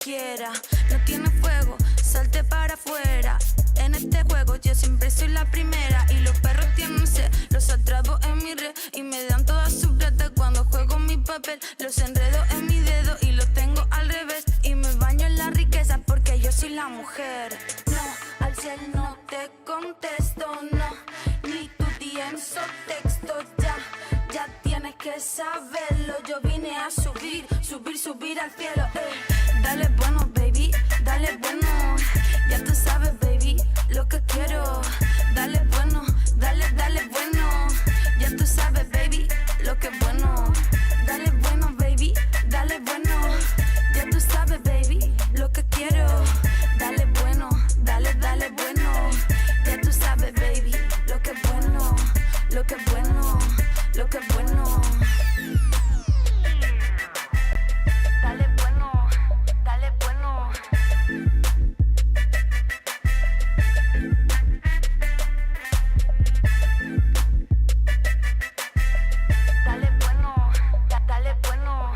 quiera. No tiene fuego, salte para afuera. En este juego yo siempre soy la primera. Y los perros tienen sed, los atrapo en mi red. Y me dan todas sus bretas cuando juego mi papel. Los enredo en mi dedo y los tengo al revés. Y me baño en la riqueza porque yo soy la mujer. No, al cielo no te contesto, no. Ni tu DMs o textos, ya tienes que saberlo. Yo vine a subir, subir al cielo, Dale bueno, baby, dale bueno. Ya tú sabes, baby, lo que quiero. Dale bueno, dale bueno. Ya tú sabes, baby, lo que es bueno. Dale bueno, baby, dale bueno. Ya tú sabes, baby, lo que quiero. Dale bueno, dale bueno. Ya tú sabes, baby, lo que es bueno. Lo que es bueno, lo que es bueno. Dale bueno, dale bueno. Dale bueno, dale bueno.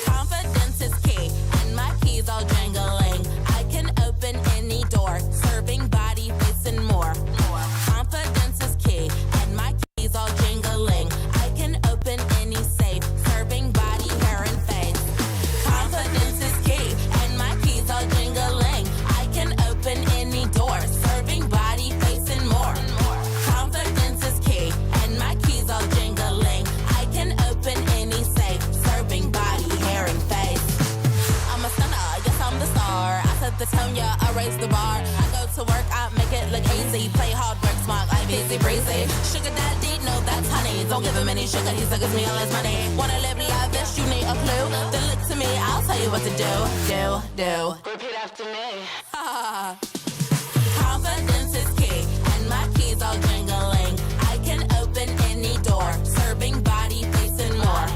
Confidence is key, and my keys all jangling. I can open any door, serving body, face, and more. Confidence is key, and my keys all jingling. I can open any safe, serving body, hair, and face. Confidence is key, and my keys all jingling. I can open any door, serving body, face, and more. Confidence is key, and my keys all jingling. I can open any safe, serving body, hair, and face. I'm a stunner, yes I'm the star. I set the tone, yeah, I raise the bar. I go to work, I make it look easy. Play hard, work smart, I'm easy breezy. Sugar daddy, no that's honey. Don't give him any sugar, he suckers me all his money. Wanna live lavish, you need a clue. Then look to me, I'll tell you what to do. Repeat after me. Confidence is key, and my keys all jingling. I can open any door, serving body, face, and more.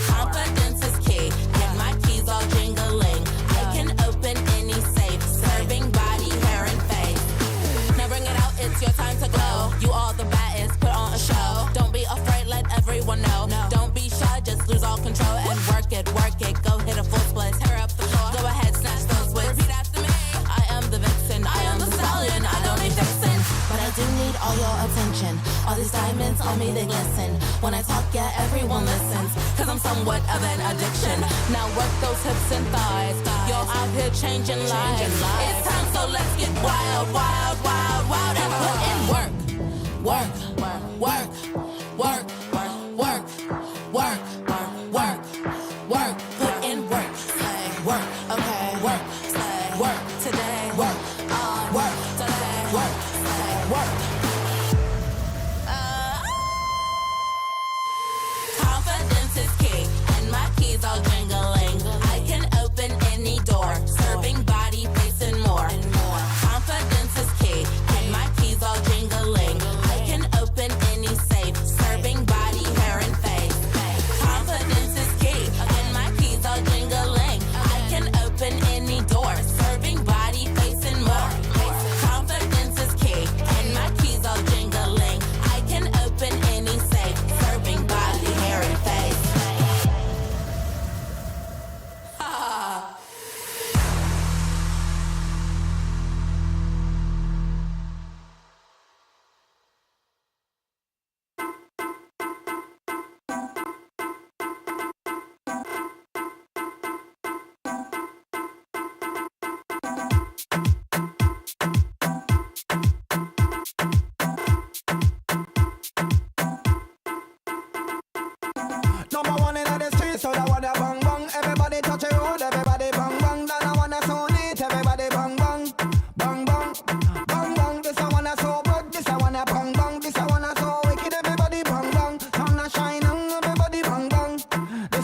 Confidence is key, and my keys all jingling. I can open any safe, serving body, hair, and face. Now bring it out, it's your time to glow. You all the baddest, put on a show. Don't be afraid, let everyone know. Don't be shy, just lose all control and work it. Go hit a full split, tear up the floor. Go ahead, snatch those whips. Repeat after me. I am the vixen, I am the stallion. I don't need fixin', but I do need all your attention. All these diamonds on me, they glisten. When I talk, yeah, everyone listens. Cause I'm somewhat of an addiction. Now work those hips and thighs. You're out here changing lives. It's time, so let's get wild, and put in work. Work. Put in work. Work, okay. Work today. Work today. Work. Confidence is key, and my keys all jingling. I can open any door, serving body, face, and more. Confidence is key, and my keys all jingling. I can open any safe,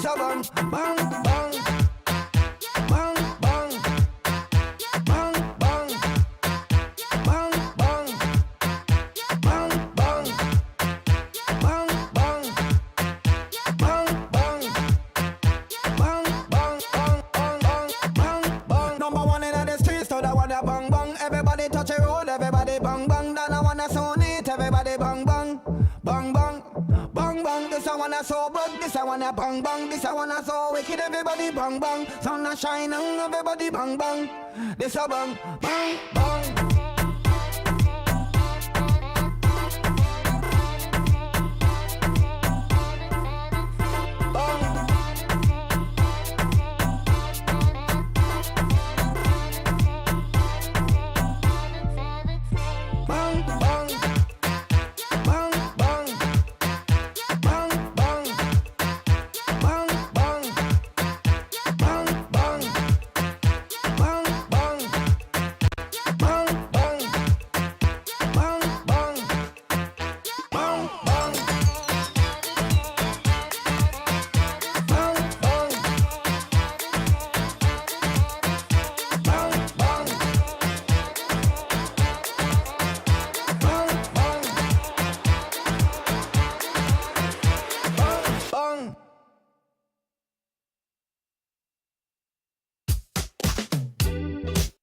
This a bang, bang, bang, bang, bang, bang, bang, bang, bang, bang, bang, bang, bang, bang, bang, bang, bang, bang, bang. Number one in the streets, so that one a bang bang. Everybody touch a road, everybody bang bang. That I wanna so neat, everybody bang bang, bang bang, bang bang. This I wanna so good, this I wanna bang bang. This I wanna so wicked, everybody bang bang. Sun a shining, everybody bang bang. This a bang, bang, bang.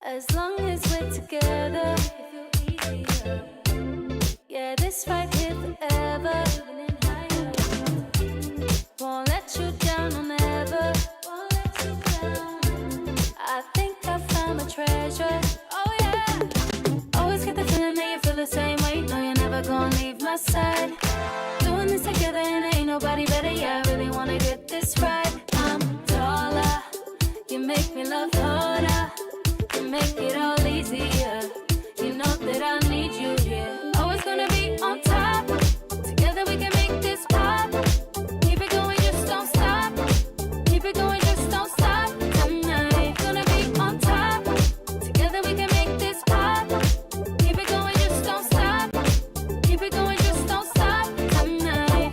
As long as we're together, it feel easier. Yeah, this right here forever. Living higher. Won't let you down, I'll never. Won't let you down. I think I found my treasure. Oh yeah. Always get the feeling that you feel the same way. No, you're never gonna leave my side. Doing this together and ain't nobody better. Yeah, I really wanna get this right. I'm taller. You make me love harder. You make it all easier. You know that I need you here. Always gonna be on top. Together we can make this pop. Keep it going, just don't stop. Keep it going, just don't stop. Tonight, gonna be on top. Together we can make this pop. Keep it going, just don't stop. Keep it going, just don't stop. Tonight.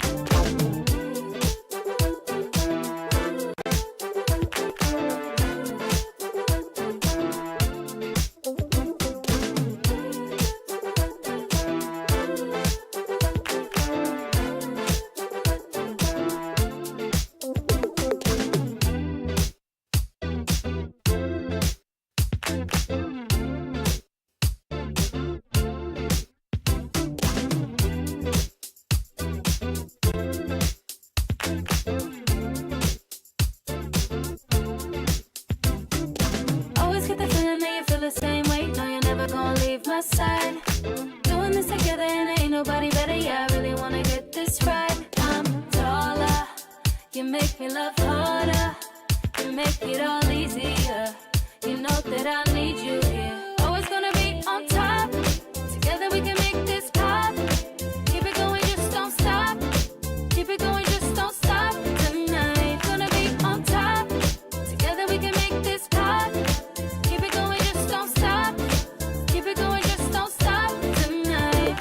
Always get the feeling that you feel the same way. No, you're never gonna leave my side. Doing this together and ain't nobody better. Yeah, I really wanna get this right. I'm taller. You make me love harder. You make it all easier. You know that I need you here. Always gonna be on top. Together we can make this pop. Keep it going, just don't stop. Keep it going, just don't stop. Tonight, gonna be on top. Together we can make this pop. Keep it going, just don't stop. Keep it going, just don't stop. Tonight.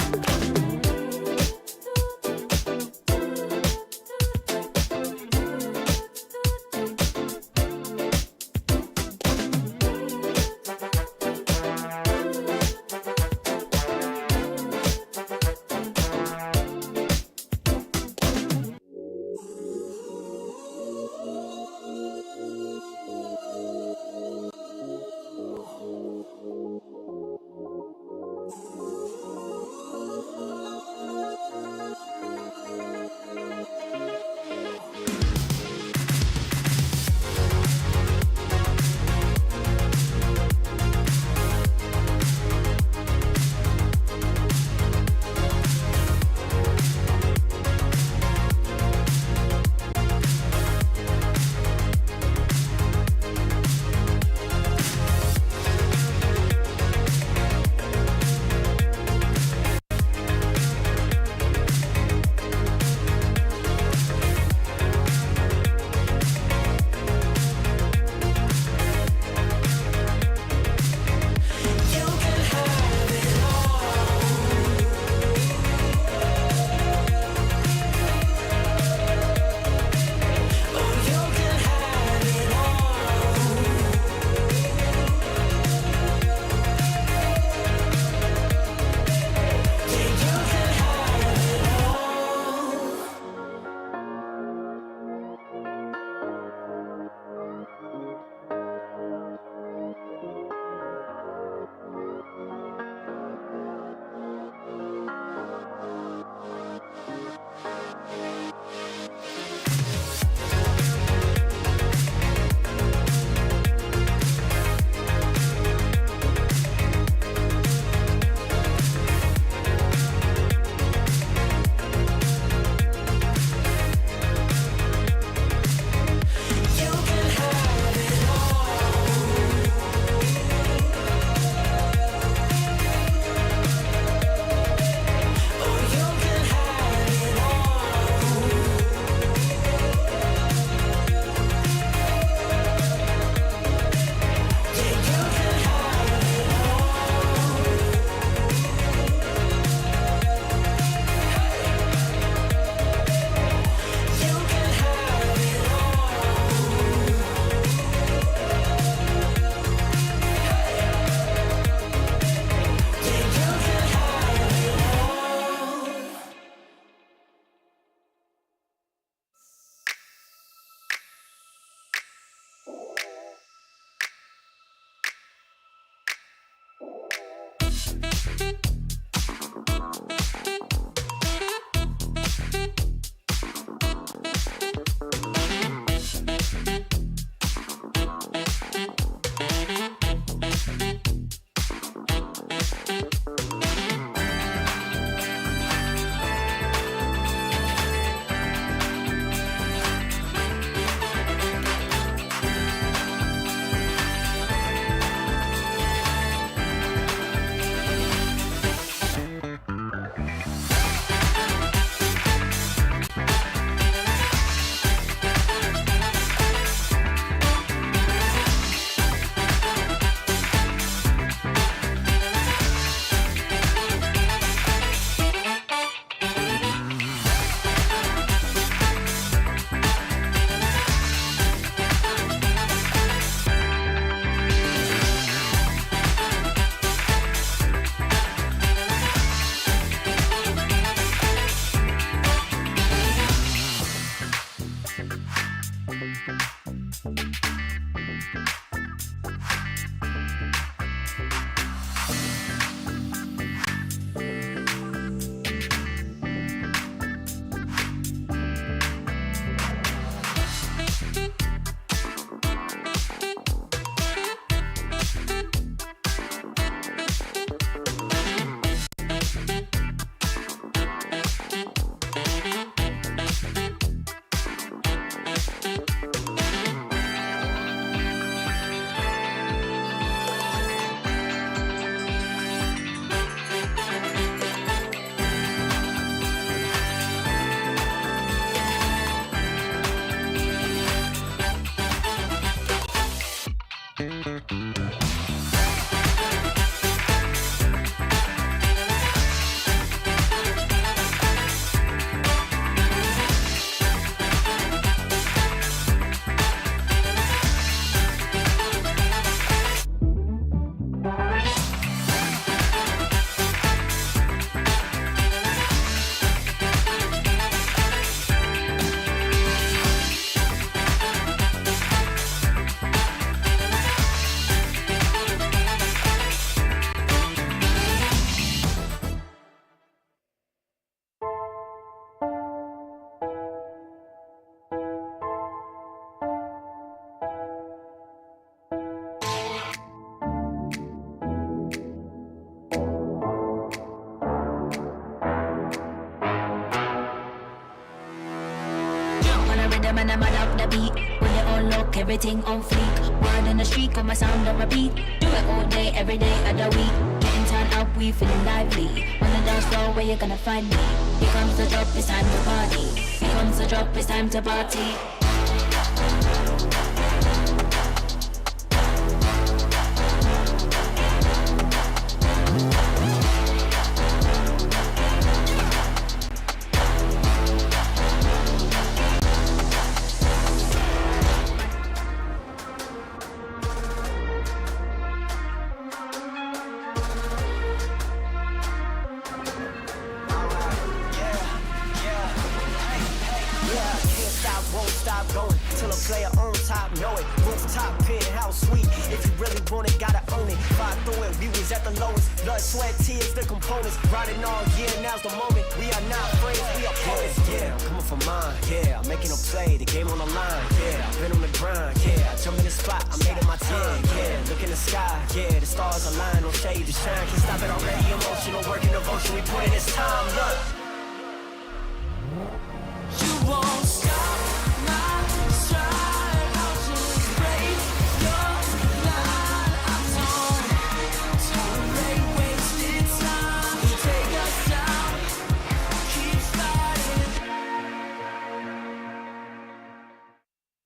rhythm and I'm up the beat. When it all look, everything on fleek. Word in the street, got my sound on repeat. Do it all day, every day of the week. Getting turned up, we feeling lively. On the dance floor, where you gonna find me? Here comes the drop, it's time to party. Here comes the drop, it's time to party.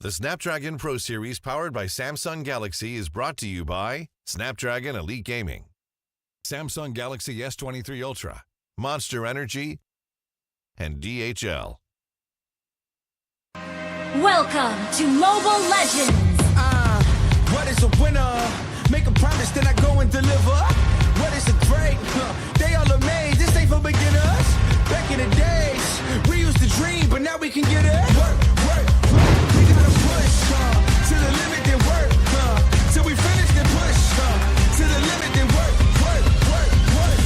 The Snapdragon Pro Series powered by Samsung Galaxy is brought to you by Snapdragon Elite Gaming, Samsung Galaxy S23 Ultra, Monster Energy, and DHL. Welcome to Mobile Legends! What is a winner? Make a promise, then I go and deliver. What is a great? They all amazed, this ain't for beginners. Back in the days, we used to dream, but now we can get it. Work, work, work. We gotta push to the limit, then work. Till we finish, then push to the limit, then work, work, work, work.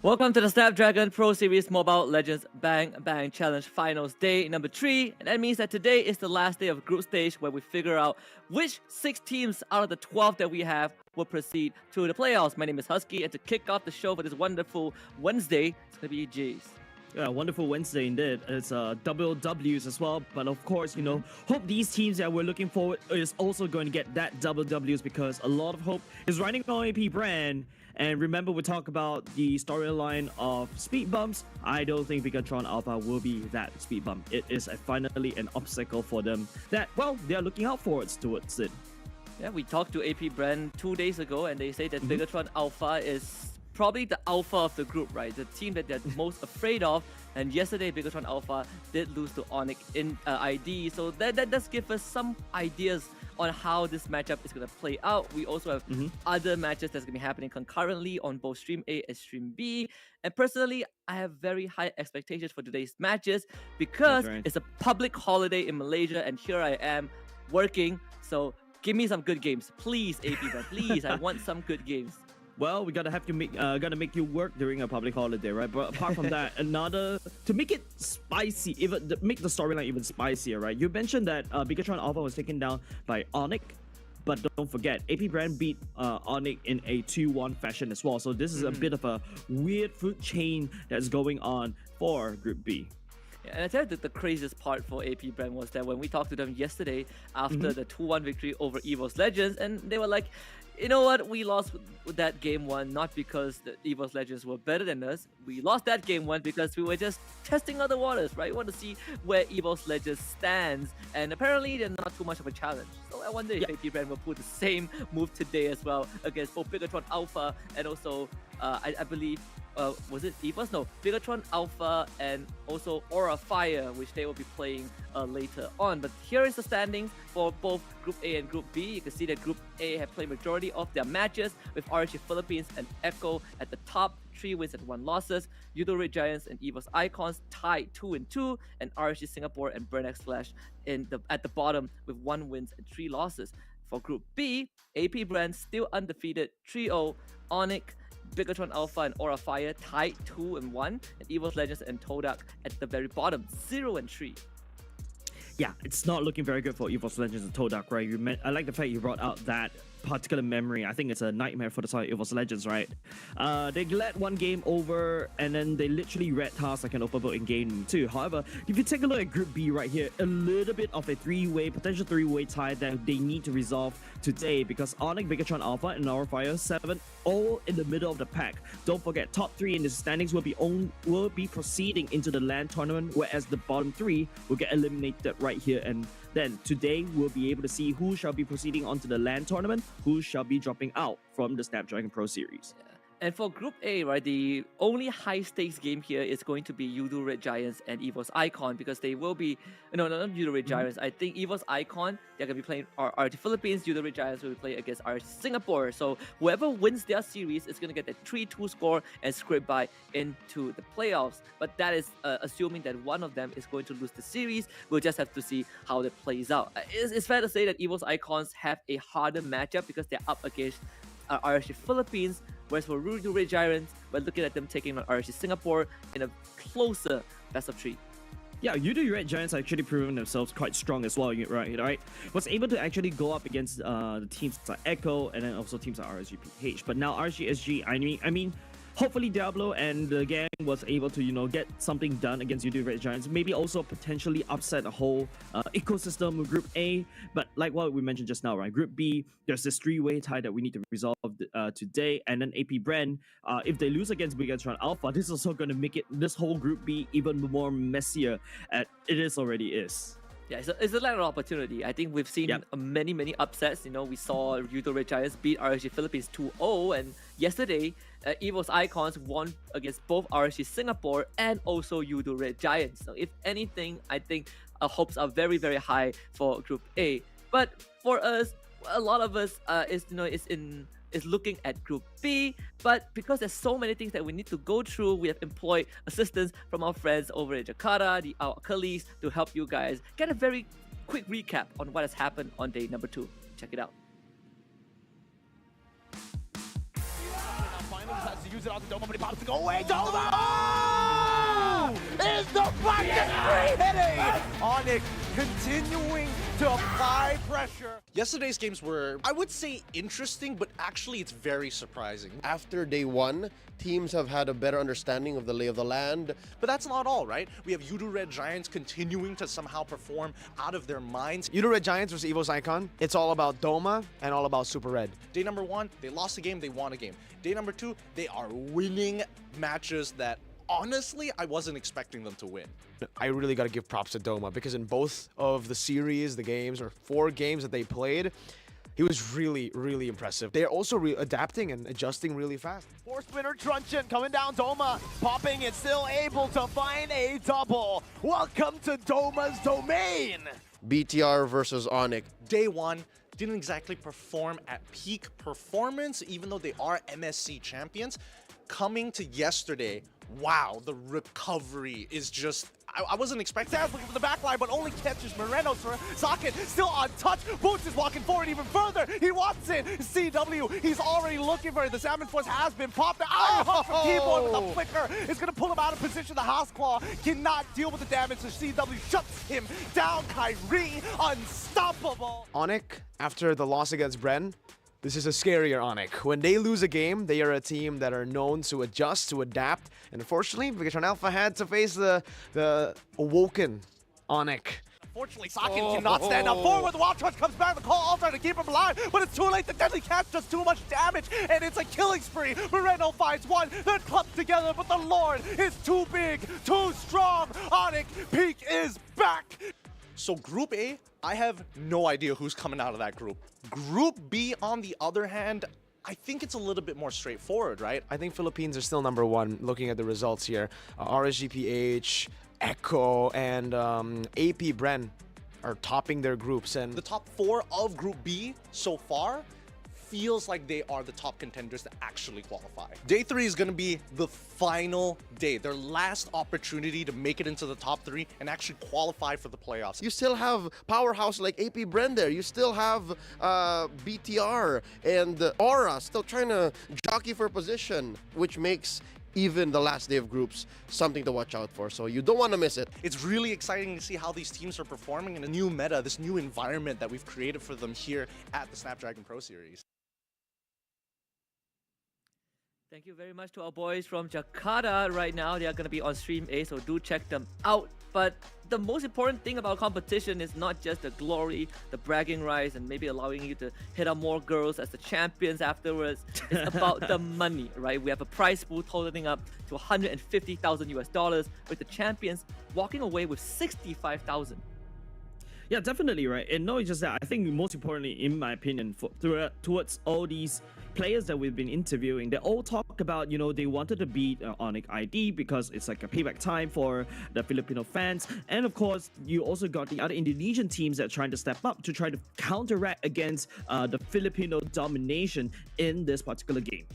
Welcome to the Snapdragon Pro Series Mobile Legends Bang Bang Challenge Finals Day number 3. And that means that today is the last day of group stage where we figure out which 6 teams out of the 12 that we have will proceed to the playoffs. My name is Husky, and to kick off the show for this wonderful Wednesday, it's going to be Jace. Yeah, wonderful Wednesday indeed. It's double W's as well, but of course, you know, hope these teams that we're looking forward is also going to get that double W's, because a lot of hope is riding on AP BREN. And remember, we talk about the storyline of speed bumps. I don't think Bigatron Alpha will be that speed bump. It is finally an obstacle for them that, well, they are looking out forwards towards it. Yeah, we talked to AP BREN 2 days ago, and they say that Bigatron Alpha is probably the alpha of the group, right? The team that they're most afraid of. And yesterday, Bigatron Alpha did lose to Onyx in ID, so that does give us some ideas on how this matchup is going to play out. We also have other matches that's going to be happening concurrently on both Stream A and Stream B. And personally, I have very high expectations for today's matches because it's a public holiday in Malaysia, and here I am working. So give me some good games, please, AP man. Please, I want some good games. Well, we gotta make you work during a public holiday, right? But apart from that, to make it spicy, even make the storyline even spicier, right? You mentioned that Bigatron Alpha was taken down by Onyx, but don't forget, AP BREN beat Onyx in a 2-1 fashion as well. So this is a bit of a weird food chain that's going on for Group B. Yeah, and I tell you the craziest part for AP BREN was that when we talked to them yesterday after the 2-1 victory over EVOS Legends, and they were like, you know what, we lost that game one not because the EVOS Legends were better than us. We lost that game one because we were just testing out the waters, right? We want to see where EVOS Legends stands, and apparently they're not too much of a challenge. So I wonder if AP BREN will put the same move today as well against both Bigatron Alpha and also, I believe, was it EVOS? No, Bigatron Alpha and also Aura Fire, which they will be playing later on. But here is the standings for both Group A and Group B. You can see that Group A have played majority of their matches with RSG Philippines and Echo at the top, 3 wins and 1 losses. Yudo Red Giants and EVOS Icons tied 2-2, and RSG Singapore and BREN Slash at the bottom with 1 wins and 3 losses. For Group B, AP BREN still undefeated 3-0, Onyx, Bigatron Alpha and Aura Fire tied 2-1, and EVOS Legends and Todak at the very bottom 0-3. Yeah, it's not looking very good for EVOS Legends and Todak, right? I like the fact you brought out that particular memory. I think it's a nightmare for the side of EVOS Legends, right? They let one game over, and then they literally red task like an open book in game 2. However, if you take a look at Group B right here, a little bit of a potential three-way tie that they need to resolve today, because Onyx, Bigatron Alpha, and Aura Fire 7 all in the middle of the pack. Don't forget, top 3 in the standings will be proceeding into the LAN tournament, whereas the bottom 3 will get eliminated right here. And then today we'll be able to see who shall be proceeding onto the LAN tournament, who shall be dropping out from the Snapdragon Pro Series. And for Group A, right, the only high-stakes game here is going to be Yudo Red Giants and EVOS Icon, because they will be... No, not Yudo Red Giants. I think EVOS Icon, they're going to be playing RT Philippines. Yudo Red Giants will be playing against RT Singapore. So whoever wins their series is going to get the 3-2 score and scrape by into the playoffs. But that is assuming that one of them is going to lose the series. We'll just have to see how that plays out. It's fair to say that EVOS Icons have a harder matchup because they're up against RSG Philippines, whereas for Yudo Red Giants, we're looking at them taking on RSG Singapore in a closer best of 3. Yeah, Yudo Red Giants actually proven themselves quite strong as well, right? Was able to actually go up against the teams like Echo and then also teams like RSGPH. But now RSGSG, I mean, hopefully Diablo and the gang was able to, get something done against Yudo Red Giants. Maybe also potentially upset the whole ecosystem of Group A. But like what we mentioned just now, right? Group B, there's this 3-way tie that we need to resolve today. And then AP BREN, if they lose against Bigatron Alpha, this is also going to make this whole Group B even more messier as it already is. Yeah, it's a land of opportunity. I think we've seen many upsets. We saw Yudo Red Giants beat RSG Philippines 2-0, and yesterday, EVOS Icons won against both RSG Singapore and also Yudo Red Giants. So if anything, I think hopes are very high for Group A. But for us, a lot of us is looking at Group B, but because there's so many things that we need to go through, we have employed assistance from our friends over in Jakarta, our colleagues, to help you guys get a very quick recap on what has happened on day number 2. Check it out. Finally decides to use it on the Doma, but he pops to go away. Doma! Oh! Is the bucket free hitting? Onyx continuing to apply pressure. Yesterday's games were, I would say, interesting, but actually it's very surprising. After day 1, teams have had a better understanding of the lay of the land. But that's not all, right? We have Yudo Red Giants continuing to somehow perform out of their minds. Yudo Red Giants versus EVOS Icon. It's all about Doma and all about Super Red. Day number 1, they lost a game, they won a game. Day number 2, they are winning matches that honestly, I wasn't expecting them to win. I really got to give props to Doma, because in both of the series, the games, or 4 games that they played, he was really impressive. They're also adapting and adjusting really fast. Four spinner Truncheon coming down Doma, popping and still able to find a double. Welcome to Doma's domain. BTR versus Onyx. Day 1, didn't exactly perform at peak performance, even though they are MSC champions. Coming to yesterday, wow, the recovery is just... I wasn't expecting that. Looking for the back line, but only catches Moreno. Socket still untouched. Boots is walking forward even further. He wants it. CW, he's already looking for it. The Salmon Force has been popped. Out from Keyboard with a flicker. It's going to pull him out of position. The House Claw cannot deal with the damage, so CW shuts him down. Kyrie, unstoppable. Onyx, after the loss against BREN, this is a scarier Onyx. When they lose a game, they are a team that are known to adjust, to adapt. And unfortunately, Bigatron Alpha had to face the awoken Onyx. Unfortunately, Socket cannot stand up forward. The Wild Charge comes back. The call Ultra to keep him alive, but it's too late. The Deadly Catch does too much damage, and it's a killing spree. Moreno finds one. They're clumped together, but the Lord is too big, too strong. Onyx Peak is back. So Group A, I have no idea who's coming out of that group. Group B, on the other hand, I think it's a little bit more straightforward, right? I think Philippines are still number one looking at the results here. RSGPH, Echo, and AP BREN are topping their groups. And The top 4 of Group B so far feels like they are the top contenders to actually qualify. Day 3 is going to be the final day, their last opportunity to make it into the top 3 and actually qualify for the playoffs. You still have powerhouse like AP BREN there. You still have BTR and Aura still trying to jockey for position, which makes even the last day of groups something to watch out for. So you don't want to miss it. It's really exciting to see how these teams are performing in a new meta, this new environment that we've created for them here at the Snapdragon Pro Series. Thank you very much to our boys from Jakarta right now. They are going to be on Stream A, so do check them out. But the most important thing about competition is not just the glory, the bragging rights, and maybe allowing you to hit on more girls as the champions afterwards. It's about the money, right? We have a prize pool totaling up to $150,000 with the champions walking away with $65,000. Yeah, definitely, right. And not just that, I think most importantly, in my opinion, towards all these players that we've been interviewing, they all talk about, they wanted to beat Onyx ID because it's like a payback time for the Filipino fans. And of course, you also got the other Indonesian teams that are trying to step up to try to counteract against the Filipino domination in this particular game.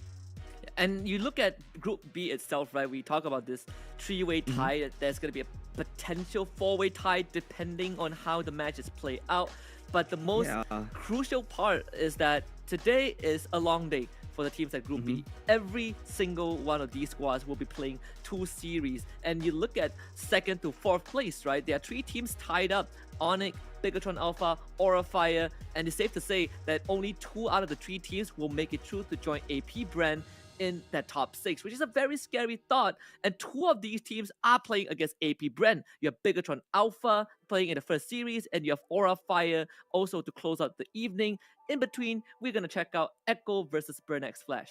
And you look at Group B itself, right? We talk about this three-way tie. That there's going to be a potential four-way tie depending on how the matches play out. But the most crucial part is that today is a long day for the teams at Group B. Every single one of these squads will be playing 2 series. And you look at 2nd to 4th place, right? There are 3 teams tied up. Onyx, Bigatron Alpha, Aura Fire. And it's safe to say that only 2 out of the 3 teams will make it through to join AP BREN in that top 6, which is a very scary thought. And 2 of these teams are playing against AP BREN. You have Bigatron Alpha playing in the first series, and you have Aura Fire also to close out the evening. In between, we're going to check out Echo versus Burnex Flash.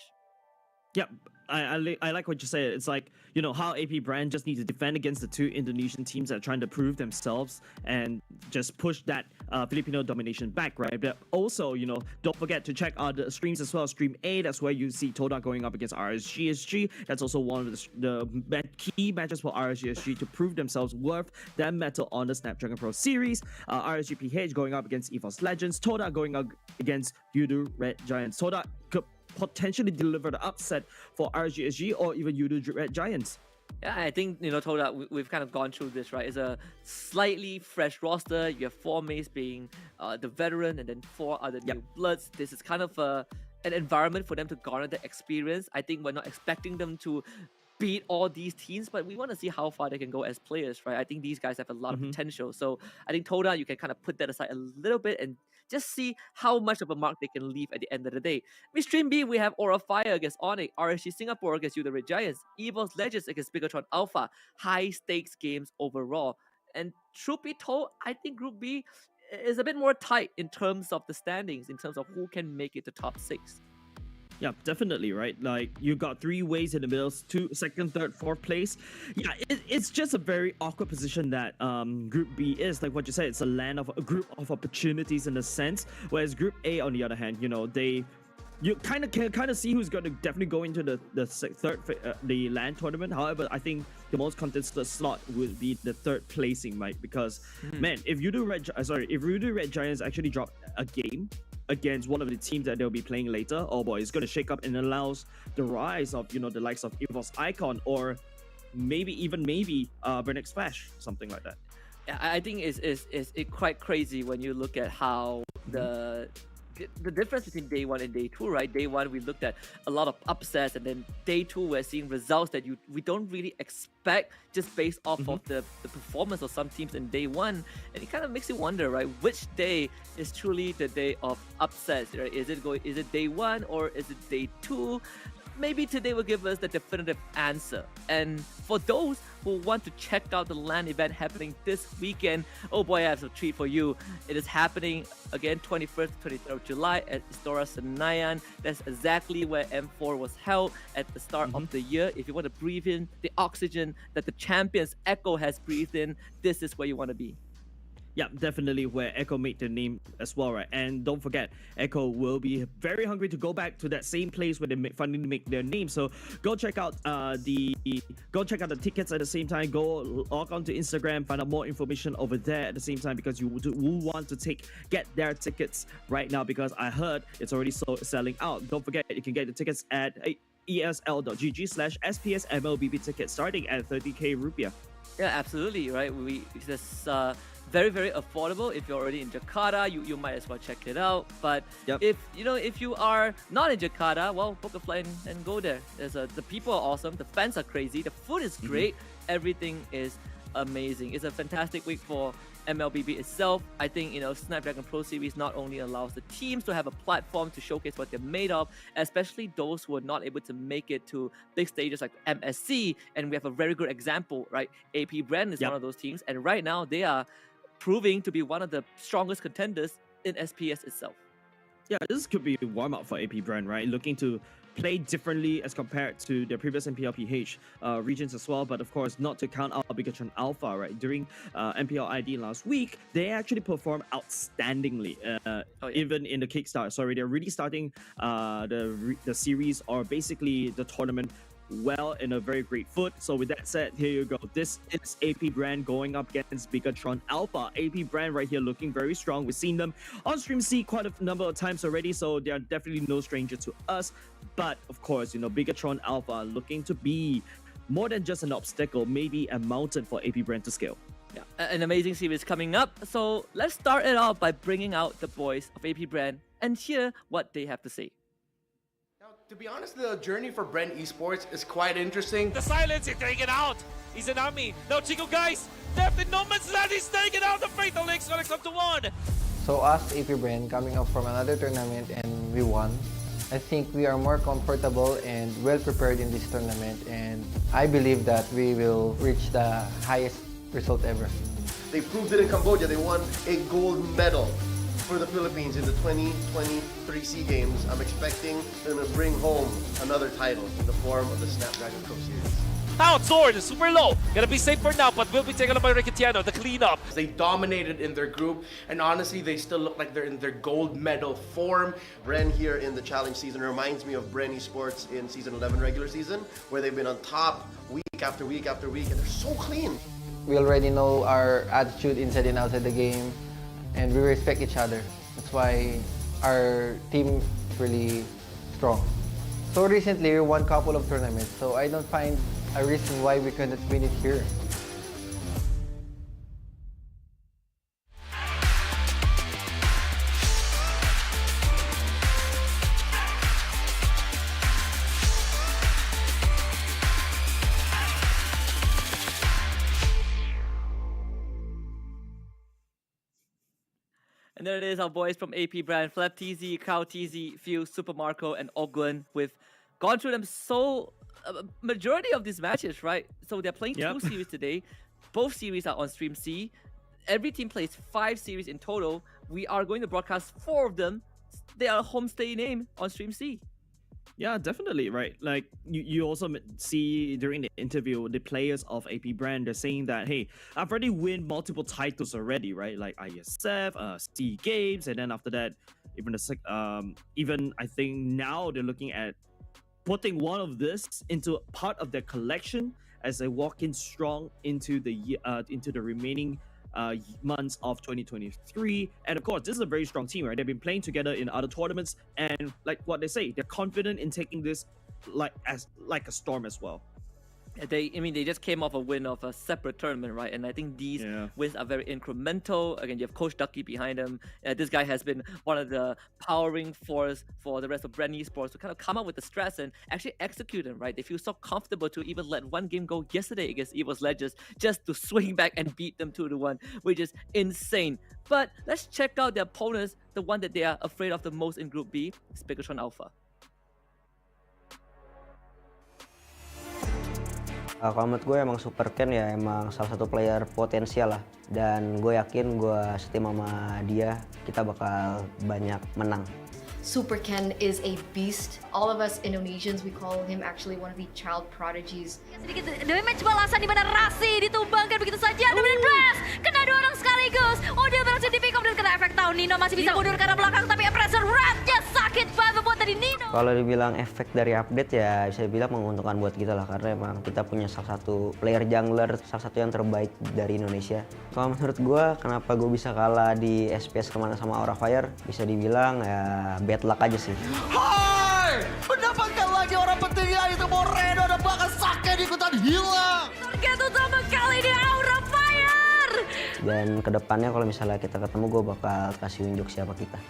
Yeah, I like what you said. It's like, how AP BREN just needs to defend against the 2 Indonesian teams that are trying to prove themselves and just push that Filipino domination back, right? But also, don't forget to check out the streams as well. Stream A, that's where you see Toda going up against RSGSG. That's also one of the key matches for RSGSG to prove themselves worth that medal on the Snapdragon Pro Series. RSGPH going up against EVOS Legends. Toda going up against Yudu Red Giants. Toda could potentially deliver the upset for RSGSG or even Yudu Red Giants. Yeah, I think, Toda, we've kind of gone through this, right? It's a slightly fresh roster. You have 4 mates being the veteran and then 4 other new bloods. This is kind of an environment for them to garner the experience. I think we're not expecting them to beat all these teams, but we want to see how far they can go as players, right? I think these guys have a lot of potential. So I think Toda, you can kind of put that aside a little bit and just see how much of a mark they can leave at the end of the day. With Stream B, we have Aura Fire against Onyx, RSG Singapore against Yudu Red Giants, EVOS Legends against Bigatron Alpha. High stakes games overall. And truth be told, I think Group B is a bit more tight in terms of the standings, in terms of who can make it to top 6. Yeah, definitely, right? Like, you got 3 ways in the middle, 2, 2nd, 3rd, 4th place. Yeah, it's just a very awkward position that Group B is. Like what you said, it's a group of opportunities in a sense. Whereas Group A, on the other hand, you kind of can see who's going to definitely go into the LAN tournament. However, I think the most contested slot would be the 3rd placing, right? Because man, if Yudu Red Giants actually drop a game, against one of the teams that they'll be playing later, oh boy, it's going to shake up and allows the rise of, the likes of EVOS Icon or maybe Brenix Flash, something like that. Yeah, I think it's quite crazy when you look at how the difference between day one and day two, right? Day one, we looked at a lot of upsets, and then day two, we're seeing results that we don't really expect just based off of the performance of some teams in day one. And it kind of makes you wonder, right? Which day is truly the day of upsets, right? Is it day one or is it day two? Maybe today will give us the definitive answer. And for those who want to check out the LAN event happening this weekend, oh boy, I have a treat for you. It is happening again 21st to 23rd of July at Istora Senayan. That's exactly where M4 was held at the start of the year. If you want to breathe in the oxygen that the champions Echo has breathed in, this is where you want to be. Yeah, definitely where Echo made their name as well, right? And don't forget, Echo will be very hungry to go back to that same place where they finally make their name. So go check out the tickets at the same time. Go log on to Instagram, find out more information over there at the same time, because you will want to get their tickets right now, because I heard it's already selling out. Don't forget, you can get the tickets at esl.gg/SPS MLBB tickets starting at 30k rupiah. Yeah, absolutely, right? This very, very affordable. If you're already in Jakarta, you might as well check it out. But if you are not in Jakarta, well, book a flight and go there. The people are awesome, the fans are crazy, the food is great, everything is amazing. It's a fantastic week for MLBB itself. I think Snapdragon Pro Series not only allows the teams to have a platform to showcase what they're made of, especially those who are not able to make it to big stages like MSC, and we have a very good example, right? AP BREN is one of those teams, and right now they are proving to be one of the strongest contenders in SPS itself. Yeah, this could be a warm-up for AP BREN, right? Looking to play differently as compared to their previous MPLPH regions as well, but of course not to count out Bigatron Alpha, right? During MPL ID last week, they actually performed outstandingly, even in the Kickstart. Sorry, they're really starting the series, or basically the tournament, well, in a very great foot. So with that said, here you go. This is AP BREN going up against Bigatron Alpha. AP BREN right here looking very strong. We've seen them on Stream C quite a number of times already, so they are definitely no stranger to us. But of course, Bigatron Alpha looking to be more than just an obstacle, maybe a mountain for AP BREN to scale. Yeah, an amazing series coming up. So let's start it off by bringing out the boys of AP BREN and hear what they have to say. To be honest, the journey for BREN Esports is quite interesting. The silence, he's taking out. He's an army. Now Chico, guys, left in no man's land, he's taking out. The Fatal Link's gonna come to one. So us, AP BREN, coming up from another tournament and we won. I think we are more comfortable and well prepared in this tournament, and I believe that we will reach the highest result ever. They proved it in Cambodia. They won a gold medal for the Philippines in the 2023 SEA Games. I'm expecting them to bring home another title in the form of the Snapdragon Pro Series. Out, Sword is super low. Gonna be safe for now, but will be taken up by Ricketiano, the cleanup. They dominated in their group, and honestly, they still look like they're in their gold medal form. BREN here in the challenge season reminds me of BREN Esports in season 11 regular season, where they've been on top week after week after week, and they're so clean. We already know our attitude inside and outside the game, and we respect each other. That's why our team is really strong. So recently we won a couple of tournaments, so I don't find a reason why we couldn't win it here. And there it is, our boys from AP BREN, Flap TZ, Cow TZ, Fuse, Super Marco, and Ogwen. We've gone through them majority of these matches, right? So they're playing 2 series today. Both series are on Stream C. Every team plays 5 series in total. We are going to broadcast 4 of them. They are homestay name on Stream C. Yeah, definitely, right? Like, you also see during the interview, the players of AP BREN, they're saying that, hey, I've already won multiple titles already, right? Like ISF, SEA Games, and then after that, even I think now they're looking at putting one of this into part of their collection as they walk in strong into the remaining months of 2023. And of course, this is a very strong team, right? They've been playing together in other tournaments, and like what they say, they're confident in taking this like a storm as well. They just came off a win of a separate tournament, right? And I think these wins are very incremental. Again, you have Coach Ducky behind him. This guy has been one of the powering force for the rest of BREN Esports to kind of come up with the stress and actually execute them, right? They feel so comfortable to even let one game go yesterday against Evo's Legends just to swing back and beat them 2-1, which is insane. But let's check out the opponents, the one that they are afraid of the most in Group B, is Bigatron Alpha. Kalau menurut gue emang Super Ken ya emang salah satu player potensial lah, dan gue yakin gue setim sama dia kita bakal banyak menang. Super Ken is a beast. All of us Indonesians, we call him actually one of the child prodigies. Sedikit damage balasan di mana Rasi ditumbangkan begitu saja. Dominant Blast kena 2 orang sekaligus. Oh, dia berhasil di pick up dan kena efek tahun. Nino masih bisa mundur ke arah belakang, tapi pressure Ratnya sakit banget buat tadi Nino. Kalau dibilang efek dari update ya bisa dibilang menguntungkan buat kita lah, karena emang kita punya salah satu player jungler, salah satu yang terbaik dari Indonesia. Kalau menurut gue, kenapa gue bisa kalah di SPS kemana sama Aura Fire, bisa dibilang ya bad luck aja sih. Hai! Mendapatkan lagi orang pentingnya itu Moreno, dan bahkan Sake ikutan hilang. Target utama kali ini Aura Fire. Dan kedepannya kalau misalnya kita ketemu, gue bakal kasih unjuk siapa kita.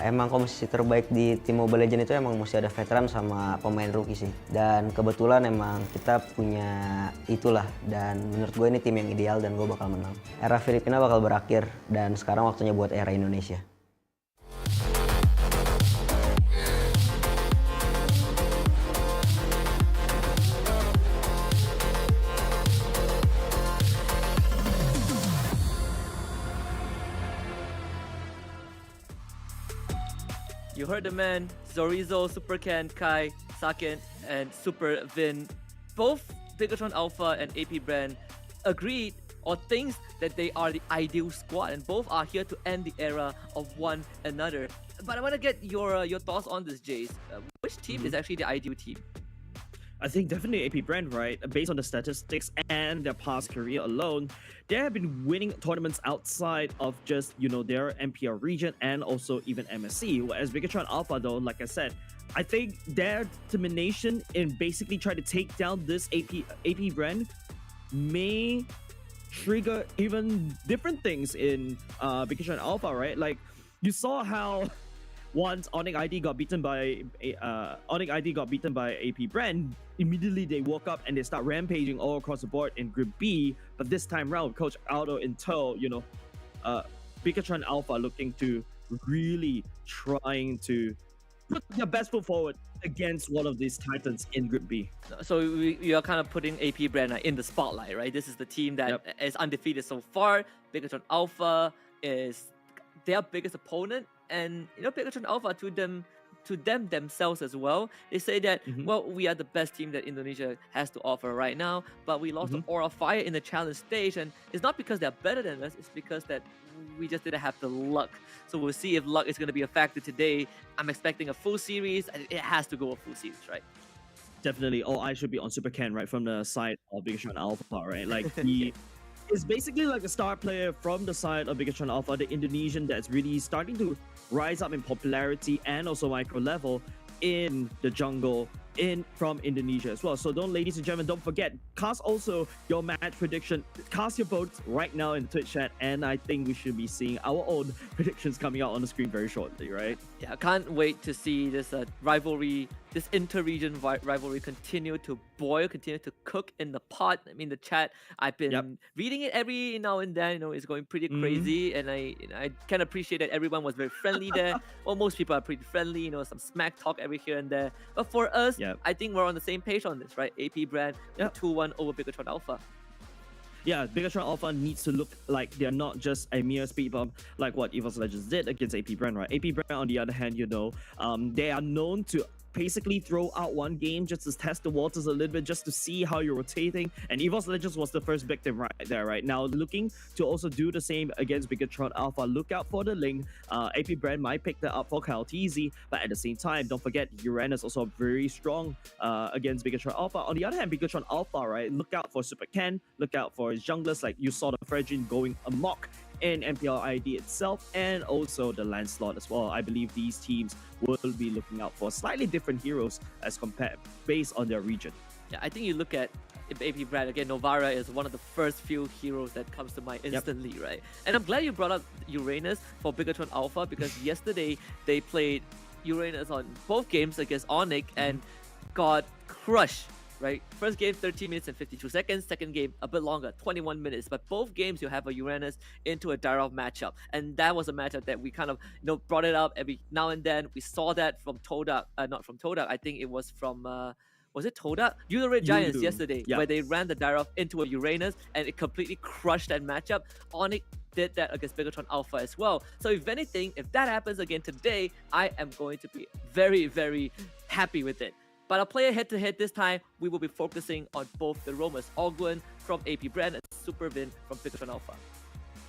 Emang komposisi terbaik di tim Mobile Legends itu emang mesti ada veteran sama pemain rookie sih. Dan kebetulan emang kita punya itulah. Dan menurut gue ini tim yang ideal dan gue bakal menang. Era Filipina bakal berakhir dan sekarang waktunya buat era Indonesia. You heard the man, Zorizo, Super Ken, Kai, Saken, and Super Vin. Both Bigatron Alpha and AP BREN agreed or thinks that they are the ideal squad, and both are here to end the era of one another. But I want to get your thoughts on this, Jace. Which team is actually the ideal team? I think definitely AP BREN, right? Based on the statistics and their past career alone, they have been winning tournaments outside of just, you know, their MPR region and also even MSC. Whereas Bigatron Alpha, though, like I said, I think their determination in basically trying to take down this AP BREN may trigger even different things in Bigatron Alpha, right? Like, you saw how once Onyx ID got beaten by AP BREN, immediately they woke up and they start rampaging all across the board in Group B. But this time round, Coach Aldo in tow, you know, Bigatron Alpha looking to really trying to put their best foot forward against one of these titans in Group B. So we are kind of putting AP BREN in the spotlight, right? This is the team that is undefeated so far. Bigatron Alpha is their biggest opponent, and you know, Bigatron Alpha to them themselves as well, they say that well, we are the best team that Indonesia has to offer right now, but we lost to Aura Fire in the challenge stage, and it's not because they're better than us, it's because that we just didn't have the luck. So we'll see if luck is going to be a factor today. I'm expecting a full series, and it has to go a full series, right? Definitely all eyes should be on Super Ken, right, from the side of Bigatron Alpha, right? Like he is basically like a star player from the side of Bigatron Alpha, the Indonesian that's really starting to rise up in popularity and also micro level in the jungle from Indonesia as well. So ladies and gentlemen, don't forget, cast also your match prediction, cast your votes right now in the Twitch chat, and I think we should be seeing our own predictions coming out on the screen very shortly, right? Yeah, I can't wait to see this rivalry, this inter-region rivalry continue to boil, continue to cook in the pot. I mean, the chat, I've been reading it every now and then, you know, it's going pretty crazy, and I can appreciate that everyone was very friendly there. Well, most people are pretty friendly, you know, some smack talk every here and there. But for us, I think we're on the same page on this, right? AP BREN 2-1 over Bigatron Alpha. Yeah, Bigatron Alpha needs to look like they're not just a mere speed bump like what Evo's Legends did against AP BREN, right? AP BREN, on the other hand, you know, they are known to basically throw out one game just to test the waters a little bit, just to see how you're rotating. And Esports Legends was the first victim right there, right? Now looking to also do the same against Bigatron Alpha. Look out for the link. AP BREN might pick that up for KLTZ, but at the same time, don't forget Uranus also very strong against Bigatron Alpha. On the other hand, Bigatron Alpha, right? Look out for Super Ken, look out for his junglers, like you saw the Fredrin going amok in MPL ID itself, and also the Lancelot as well. I believe these teams will be looking out for slightly different heroes as compared based on their region. Yeah, I think you look at AP BREN again. Novara is one of the first few heroes that comes to mind instantly, right? And I'm glad you brought up Uranus for Bigatron Alpha, because yesterday they played Uranus on both games against Onyx and got crushed. Right, first game 13 minutes and 52 seconds, second game a bit longer, 21 minutes. But both games you have a Uranus into a direct matchup, and that was a matchup that we kind of brought it up every now and then. We saw that from Todak, not from Todak. I think it was from was it Todak? Yulu Red Giants yesterday, where they ran the direct into a Uranus and it completely crushed that matchup. Onyx did that against Bigatron Alpha as well. So if anything, if that happens again today, I am going to be very, very happy with it. But I'll play a head-to-head this time. We will be focusing on both the roamers, Ogwen from AP BREN and Supervin from Bigatron Alpha.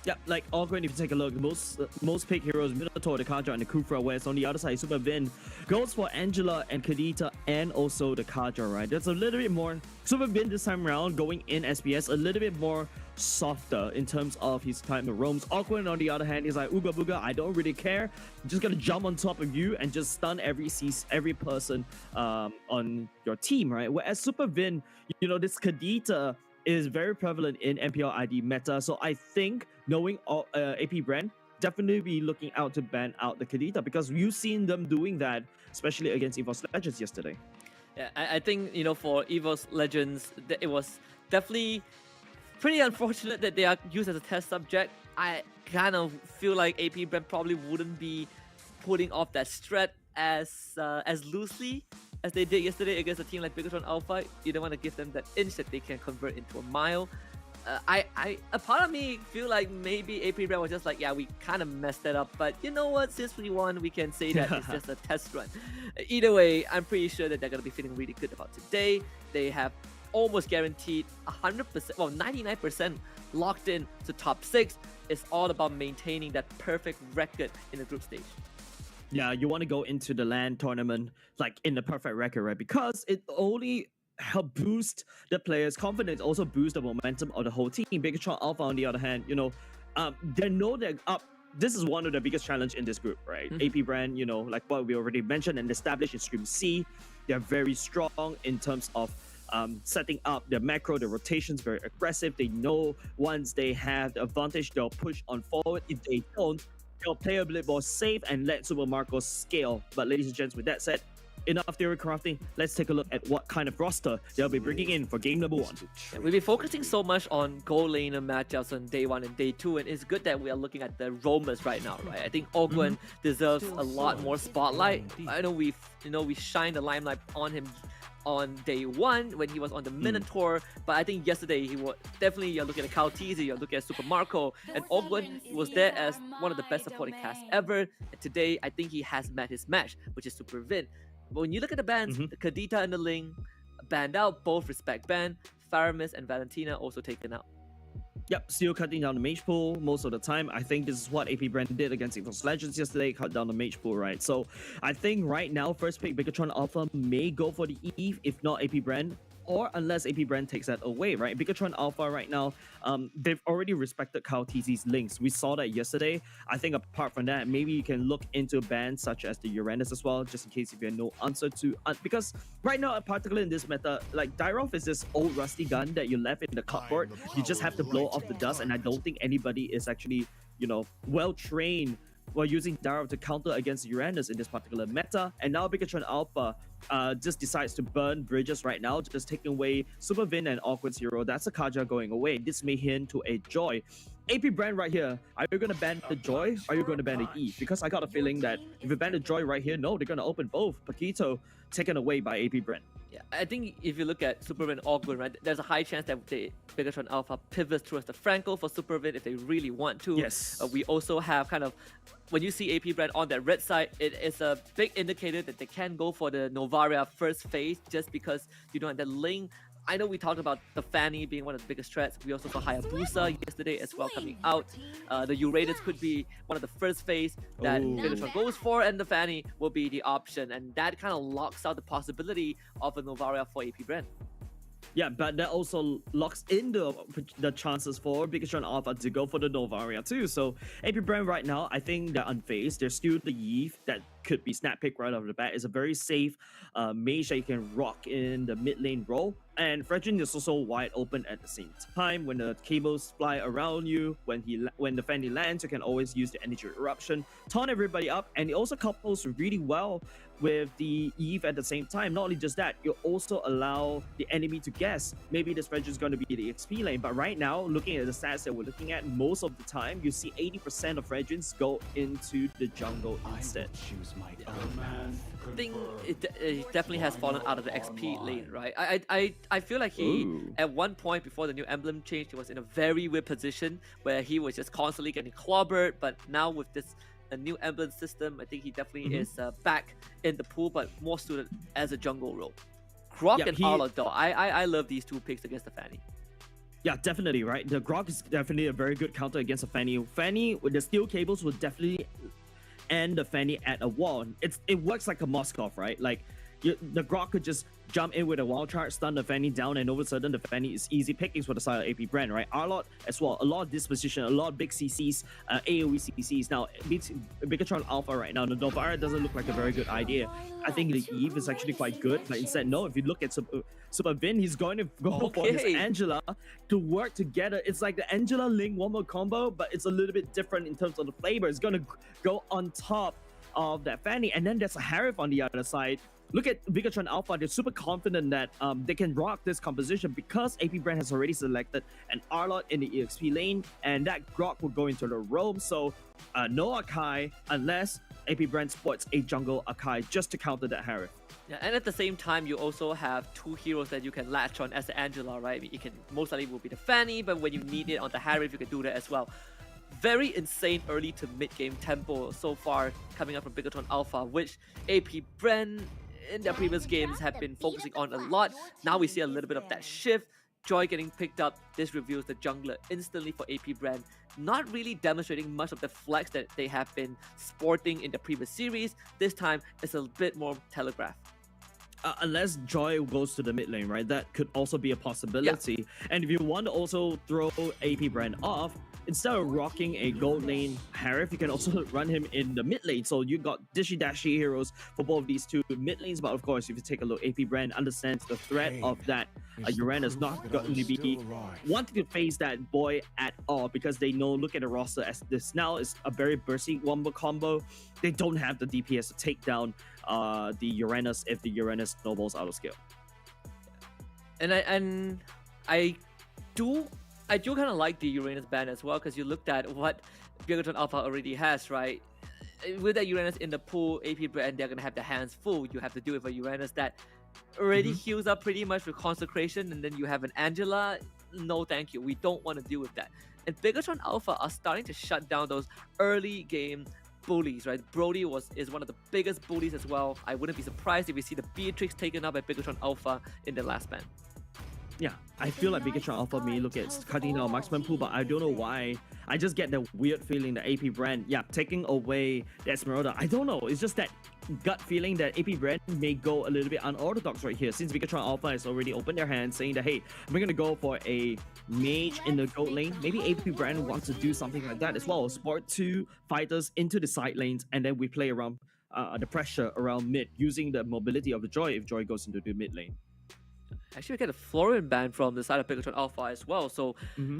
Yeah, like Ogwen, if you take a look, most pick heroes, Minotaur, the Kaja, and the Kufra, whereas on the other side, Supervin goes for Angela and Kadita and also the Kaja, right? That's a little bit more, Supervin this time around, going in SPS, a little bit more softer in terms of his time of roams. Ogwen, on the other hand, is like, Ooga Booga, I don't really care. I'm just gonna jump on top of you and just stun every person on your team, right? Whereas Supervin, this Kadita is very prevalent in MPL ID meta, so I think knowing AP BREN, definitely be looking out to ban out the Kadita, because you've seen them doing that, especially against Esports Legends yesterday. Yeah, I think, for Esports Legends, it was definitely pretty unfortunate that they are used as a test subject. I kind of feel like AP BREN probably wouldn't be putting off that strat as loosely as they did yesterday against a team like Bigatron Alpha. You don't want to give them that inch that they can convert into a mile. A part of me feel like maybe AP BREN was just like, yeah, we kind of messed that up, but you know what, since we won, we can say that it's just a test run. Either way, I'm pretty sure that they're going to be feeling really good about today. They have almost guaranteed 100%, well, 99% locked in to top 6. It's all about maintaining that perfect record in the group stage. Yeah, you want to go into the LAN tournament like in the perfect record, right? Because it only help boost the players' confidence, also boost the momentum of the whole team. Bigatron Alpha, on the other hand, they know they're up. This is one of the biggest challenge in this group, right? AP BREN, like what we already mentioned and established in Stream C, they're very strong in terms of setting up the macro, the rotations, very aggressive. They know once they have the advantage, they'll push on forward. If they don't, they'll play a bit more safe and let Super Marco scale. But ladies and gents, with that said, enough theory crafting. Let's take a look at what kind of roster they'll be bringing in for game number 1. Yeah, we've been focusing so much on gold laner matchups on day 1 and day 2, and it's good that we are looking at the roamers right now, right? I think Ogwen deserves a lot more spotlight. I know we shined the limelight on him on day 1 when he was on the Minotaur, but I think yesterday he was definitely, you're looking at KLTZ, you're looking at Super Marco, and Ogwen was there as one of the best supporting casts ever. And today, I think he has met his match, which is Supervin. But when you look at the bans, the Kadita and the Ling banned out, both respect ban. Faramis and Valentina also taken out. Yep, still cutting down the mage pool most of the time. I think this is what AP BREN did against Esports Legends yesterday, cut down the mage pool, right? So I think right now, first pick Bigatron Alpha may go for the Eve, if not AP BREN, or unless AP BREN takes that away, right? Bigatron Alpha right now, they've already respected KLTZ's links. We saw that yesterday. I think apart from that, maybe you can look into bans such as the Uranus as well, just in case if you have no answer to... because right now, particularly in this meta, like Dyrov is this old rusty gun that you left in the cupboard. You just have to blow off the dust, and I don't think anybody is actually, well-trained while using Dyrov to counter against Uranus in this particular meta. And now Bigatron Alpha just decides to burn bridges right now, just taking away Supervin and Awkward's hero. That's a Kaja going away. This may hint to a Joy. AP BREN right here, are you going to ban the Joy? Or are you going to ban the E? Because I got a feeling that if you ban the Joy right here, no, they're going to open both. Paquito taken away by AP BREN. Yeah, I think if you look at Supervin Ogwen, right, there's a high chance that the Bigatron Alpha pivots towards the Franco for Supervin if they really want to. Yes. We also have kind of, when you see AP brand on that red side, it is a big indicator that they can go for the Novaria first phase just because you don't have that link. I know we talked about the Fanny being one of the biggest threats. We also saw Hayabusa yesterday as well coming out. The Uranus could be one of the first phase that Bigatron goes for, and the Fanny will be the option. And that kind of locks out the possibility of a Novaria for AP brand. Yeah, but that also locks in the chances for Bigatron Alpha to go for the Novaria too. So AP brand right now, I think they're unfazed. There's still the Eve that could be snap pick right off the bat. It's a very safe mage that you can rock in the mid lane role. And Fredrin is also wide open at the same time. When the cables fly around you, when the Fanny lands, you can always use the energy eruption, taunt everybody up, and it also couples really well with the Eve at the same time. Not only just that, you also allow the enemy to guess maybe this Fredrin is going to be the XP lane. But right now, looking at the stats that we're looking at, most of the time you see 80% of Fredrins go into the jungle instead. I think it definitely has fallen out of the XP lane, right? I feel like he, at one point before the new emblem change, he was in a very weird position where he was just constantly getting clobbered. But now with this new emblem system, I think he definitely is back in the pool, but more suited as a jungle role. Grok and Arlott, though, I love these two picks against the Fanny. Yeah, definitely, right? The Grok is definitely a very good counter against the Fanny. Fanny with the steel cables will definitely end the Fanny at a wall. It works like a Moskov, right? Like the Grok could just jump in with a wild charge, stun the Fanny down, and all of a sudden the Fanny is easy pickings for the side of AP brand, right? Arlott as well, a lot of disposition, a lot of big CCs, AoE CCs. Now, Bigatron Alpha right now, the Novaria doesn't look like a very good idea. I think the Eve is actually quite good, but instead, no, if you look at Super Vin, he's going to go for his Angela to work together. It's like the Angela Link one more combo, but it's a little bit different in terms of the flavor. It's going to go on top of that Fanny, and then there's a Harif on the other side. Look at Bigatron Alpha, they're super confident that they can rock this composition because AP brand has already selected an Arlott in the EXP lane, and that Grok will go into the roam. So no Akai unless AP brand sports a jungle Akai just to counter that Harif. Yeah, and at the same time, you also have two heroes that you can latch on as the Angela, right? It can most likely will be the Fanny, but when you need it on the Harif, you can do that as well. Very insane early to mid-game tempo so far coming up from Bigatron Alpha, which AP brand in their previous games have been focusing on a lot. Now we see a little bit of that shift. Joy getting picked up. This reveals the jungler instantly for AP brand. Not really demonstrating much of the flex that they have been sporting in the previous series. This time it's a bit more telegraphed. Unless Joy goes to the mid lane, right? That could also be a possibility. Yeah. And if you want to also throw AP brand off, instead of rocking a gold lane Harif, you can also run him in the mid lane. So you got dishy-dashy heroes for both of these two mid lanes. But of course, if you take a look, AP brand understands the threat of that Uranus not going to be wanting to face that boy at all, because they know, look at the roster, as this now is a very bursty wombo combo. They don't have the DPS to take down the Uranus if the Uranus snowballs out of skill. And I do kind of like the Uranus ban as well, because you looked at what Bigatron Alpha already has, right? With that Uranus in the pool, AP brand, they're gonna have their hands full. You have to do it for Uranus that already heals up pretty much with Consecration, and then you have an Angela. No, thank you. We don't want to deal with that. And Bigatron Alpha are starting to shut down those early game bullies, right? Brody is one of the biggest bullies as well. I wouldn't be surprised if we see the Beatrix taken up by Bigatron Alpha in the last ban. Yeah, I feel like Bigatron Alpha may look at cutting down marksman pool, but I don't know why. I just get the weird feeling that AP brand, taking away the Esmeralda. I don't know. It's just that gut feeling that AP brand may go a little bit unorthodox right here, since Bigatron Alpha has already opened their hands saying that, hey, we're gonna go for a mage in the gold lane. Maybe AP brand wants to do something like that as well. Sport two fighters into the side lanes, and then we play around the pressure around mid using the mobility of the Joy if Joy goes into the mid lane. Actually, we get a Florian ban from the side of Bigatron Alpha as well, so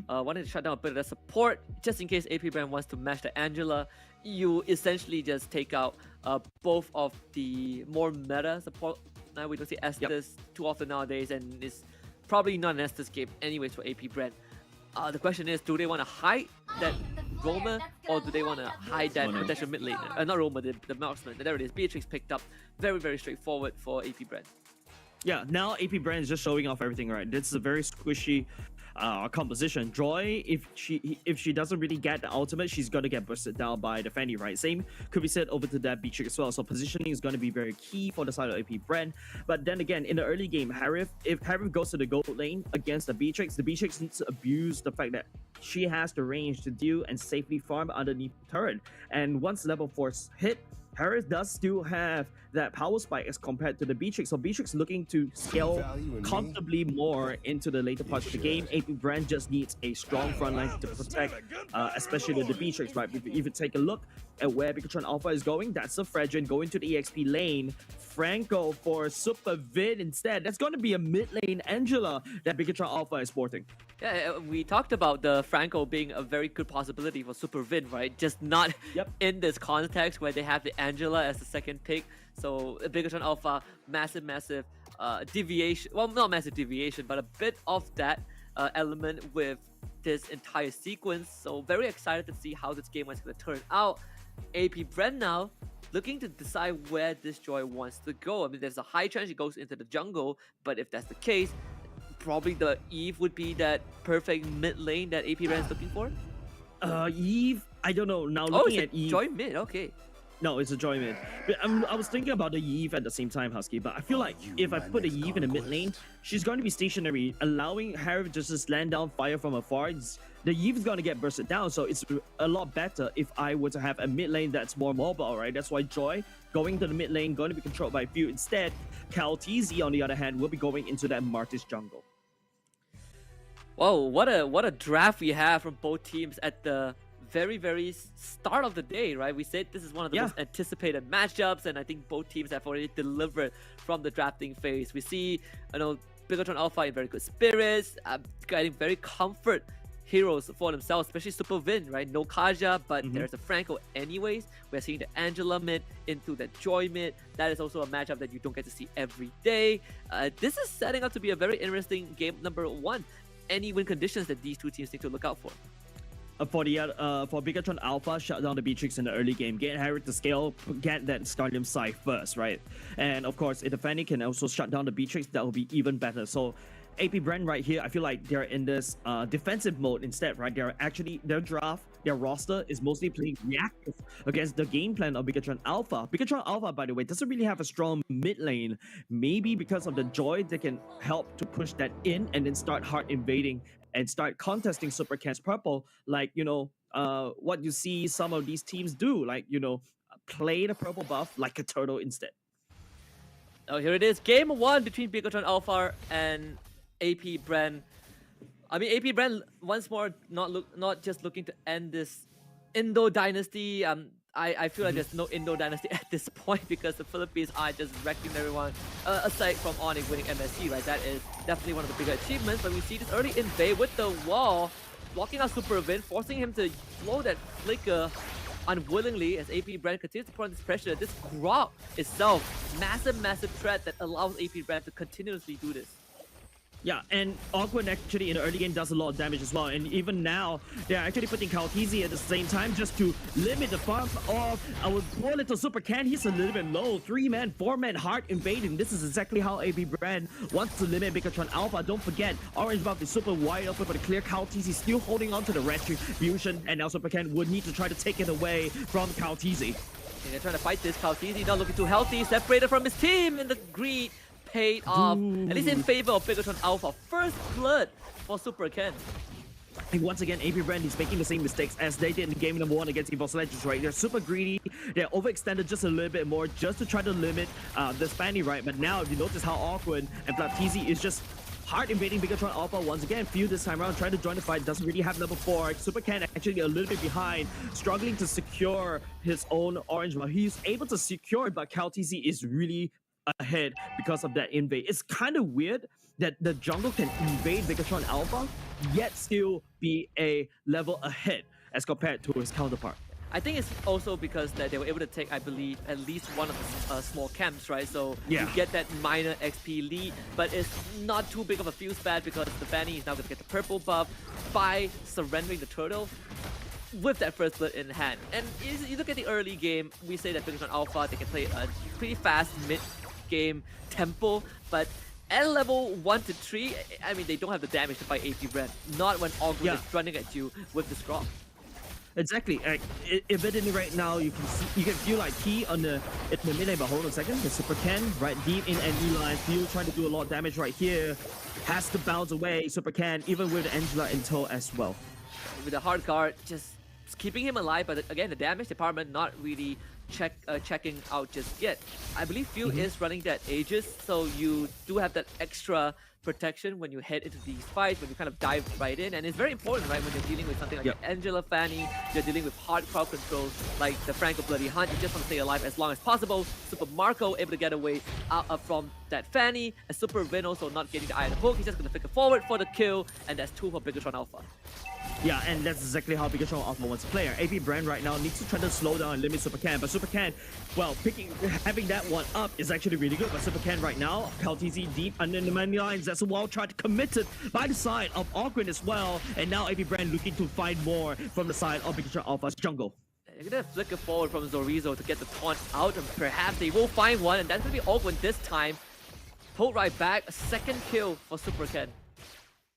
wanted to shut down a bit of the support just in case AP brand wants to match the Angela. You essentially just take out both of the more meta support. Now we don't see Estes too often nowadays, and it's probably not an Estes game anyways for AP brand. The question is, do they want to hide that Roma, or do they want to hide that potential mid laner? Not Roma, the marksman. There it is. Beatrix picked up. Very, very straightforward for AP brand. Yeah, now AP BREN is just showing off everything, right? This is a very squishy composition. Joy, if she doesn't really get the ultimate, she's gonna get bursted down by the Fanny, right? Same could be said over to that Beatrix as well. So positioning is gonna be very key for the side of AP BREN. But then again, in the early game, if Harith goes to the gold lane against the Beatrix needs to abuse the fact that she has the range to deal and safely farm underneath the turret. And once level 4 hit, Harith does still have that power spike as compared to the Beatrix. So Beatrix looking to scale comfortably more into the later parts of the game. AP BREN just needs a strong front line to protect, especially the Beatrix, right? If you even take a look at where Pikachu Alpha is going, that's a Fredrin going to the EXP lane. Franco for Super Vid instead. That's going to be a mid lane Angela that Pikachu Alpha is sporting. Yeah, we talked about the Franco being a very good possibility for Super Vid, right? Just not in this context where they have the Angela as the second pick. So Pikachu Alpha, massive deviation. Well, not massive deviation, but a bit of that element with this entire sequence. So very excited to see how this game is going to turn out. AP BREN now looking to decide where this Joy wants to go. I mean, there's a high chance he goes into the jungle, but if that's the case, probably the Eve would be that perfect mid lane that AP BREN is looking for. Eve, I don't know. Now looking at Eve, Joy mid, okay. No, it's a Joy mid. But I was thinking about the Eve at the same time, Husky, but I feel like if I put the Eve in the mid lane, she's going to be stationary, allowing Harith just to land down fire from afar. The Eve is going to get bursted down, so it's a lot better if I were to have a mid lane that's more mobile, right? That's why Joy going to the mid lane, going to be controlled by few. Instead, Kaltizi, on the other hand, will be going into that Martis jungle. Whoa, what a draft we have from both teams at the very start of the day, right? We said this is one of the most anticipated matchups, and I think both teams have already delivered from the drafting phase. We see, Pikachu Alpha in very good spirits, getting very comfort heroes for themselves, especially Super Vin, right? No Kaja, but there's a Franco anyways. We're seeing the Angela mid into the Joy mid. That is also a matchup that you don't get to see every day. This is setting up to be a very interesting game number 1. Any win conditions that these two teams need to look out for? For Pikachu Alpha, shut down the Beatrix in the early game, get Harith to scale, get that Stardom Scythe first, right? And of course, if the Fanny can also shut down the Beatrix, that will be even better. So AP BREN right here, I feel like they're in this defensive mode instead, right? They're actually, their roster is mostly playing reactive against the game plan of Pikachu Alpha. Pikachu Alpha, by the way, doesn't really have a strong mid lane. Maybe because of the Joy, they can help to push that in and then start hard invading and start contesting Super Cans Purple, like, what you see some of these teams do, like, play the purple buff like a turtle instead. Oh, here it is. Game 1 between Pikachu Alpha and AP BREN. I mean, AP BREN once more not just looking to end this Indo dynasty. I feel like there's no Indo dynasty at this point because the Philippines are just wrecking everyone. Aside from Onyx winning MSC, right? That is definitely one of the bigger achievements. But we see this early invade with the wall, blocking out Super Vin, forcing him to blow that flicker unwillingly as AP BREN continues to put on this pressure. This Grok itself, massive threat that allows AP BREN to continuously do this. Yeah, and Awkward actually in the early game does a lot of damage as well. And even now, they're actually putting Kaltizi at the same time just to limit the farm of our poor little Super Can. He's a little bit low. 3-man, 4-man hard invading. This is exactly how AP BREN wants to limit Pikachu Alpha. Don't forget, orange buff is super wide open for the clear. Kaltizi still holding on to the Retribution, and now Super Can would need to try to take it away from Kaltizi. They're trying to fight this. Kaltizi not looking too healthy, separated from his team in the greed. Paid off, at least in favor of Pikachu Alpha. First blood for Super Ken. And once again, AP BREN is making the same mistakes as they did in game number 1 against Esports Legends, right? They're super greedy. They're overextended just a little bit more just to try to limit this Fanny, right? But now, you notice how Awkward and Flaptizi is just hard invading Pikachu Alpha once again. Few this time around, trying to join the fight. Doesn't really have number 4. Super Ken actually a little bit behind, struggling to secure his own orange. But he's able to secure it, but Kaltizi is really ahead because of that invade. It's kind of weird that the jungle can invade Pikachu Alpha, yet still be a level ahead as compared to his counterpart. I think it's also because that they were able to take, I believe, at least one of the small camps, right? So you get that minor XP lead, but it's not too big of a fuse spat because the Fanny is now going to get the purple buff by surrendering the turtle with that first blood in hand. And you look at the early game, we say that Pikachu Alpha, they can play a pretty fast mid-game tempo, but At level 1 to 3, I mean, they don't have the damage to fight AP BREN. Not when Ogwen is running at you with the Scrop. Exactly. Evidently right now you can feel like Key in the mid lane, but hold on a second. The Super Ken right deep in enemy line. Feel trying to do a lot of damage right here. Has to bounce away. Super Ken, even with Angela in tow as well. With the hard guard, just keeping him alive, but again, the damage department not really checking out just yet. I believe Few is running that Aegis, so you do have that extra protection when you head into these fights, when you kind of dive right in, and it's very important, right, when you're dealing with something like Angela Fanny, you're dealing with hard crowd controls like the Franco Bloody Hunt, you just want to stay alive as long as possible. Super Marco able to get away from that Fanny, and Super Vin also not getting the iron hook, he's just going to flicker forward for the kill, and that's 2 for Bigatron Alpha. Yeah, and that's exactly how Bigatron Alpha wants to play. AP BREN right now needs to try to slow down and limit Super Ken, but Super Ken, well, having that one up is actually really good, but Super Ken right now, KalTZ deep under the many lines as well, tried to commit it by the side of Ogwen as well, and now AP BREN looking to find more from the side of Bigatron Alpha's jungle. You're gonna flicker forward from Zorizo to get the taunt out, and perhaps they will find one, and that's gonna be Ogwen this time. Pulled right back, a second kill for Super Ken.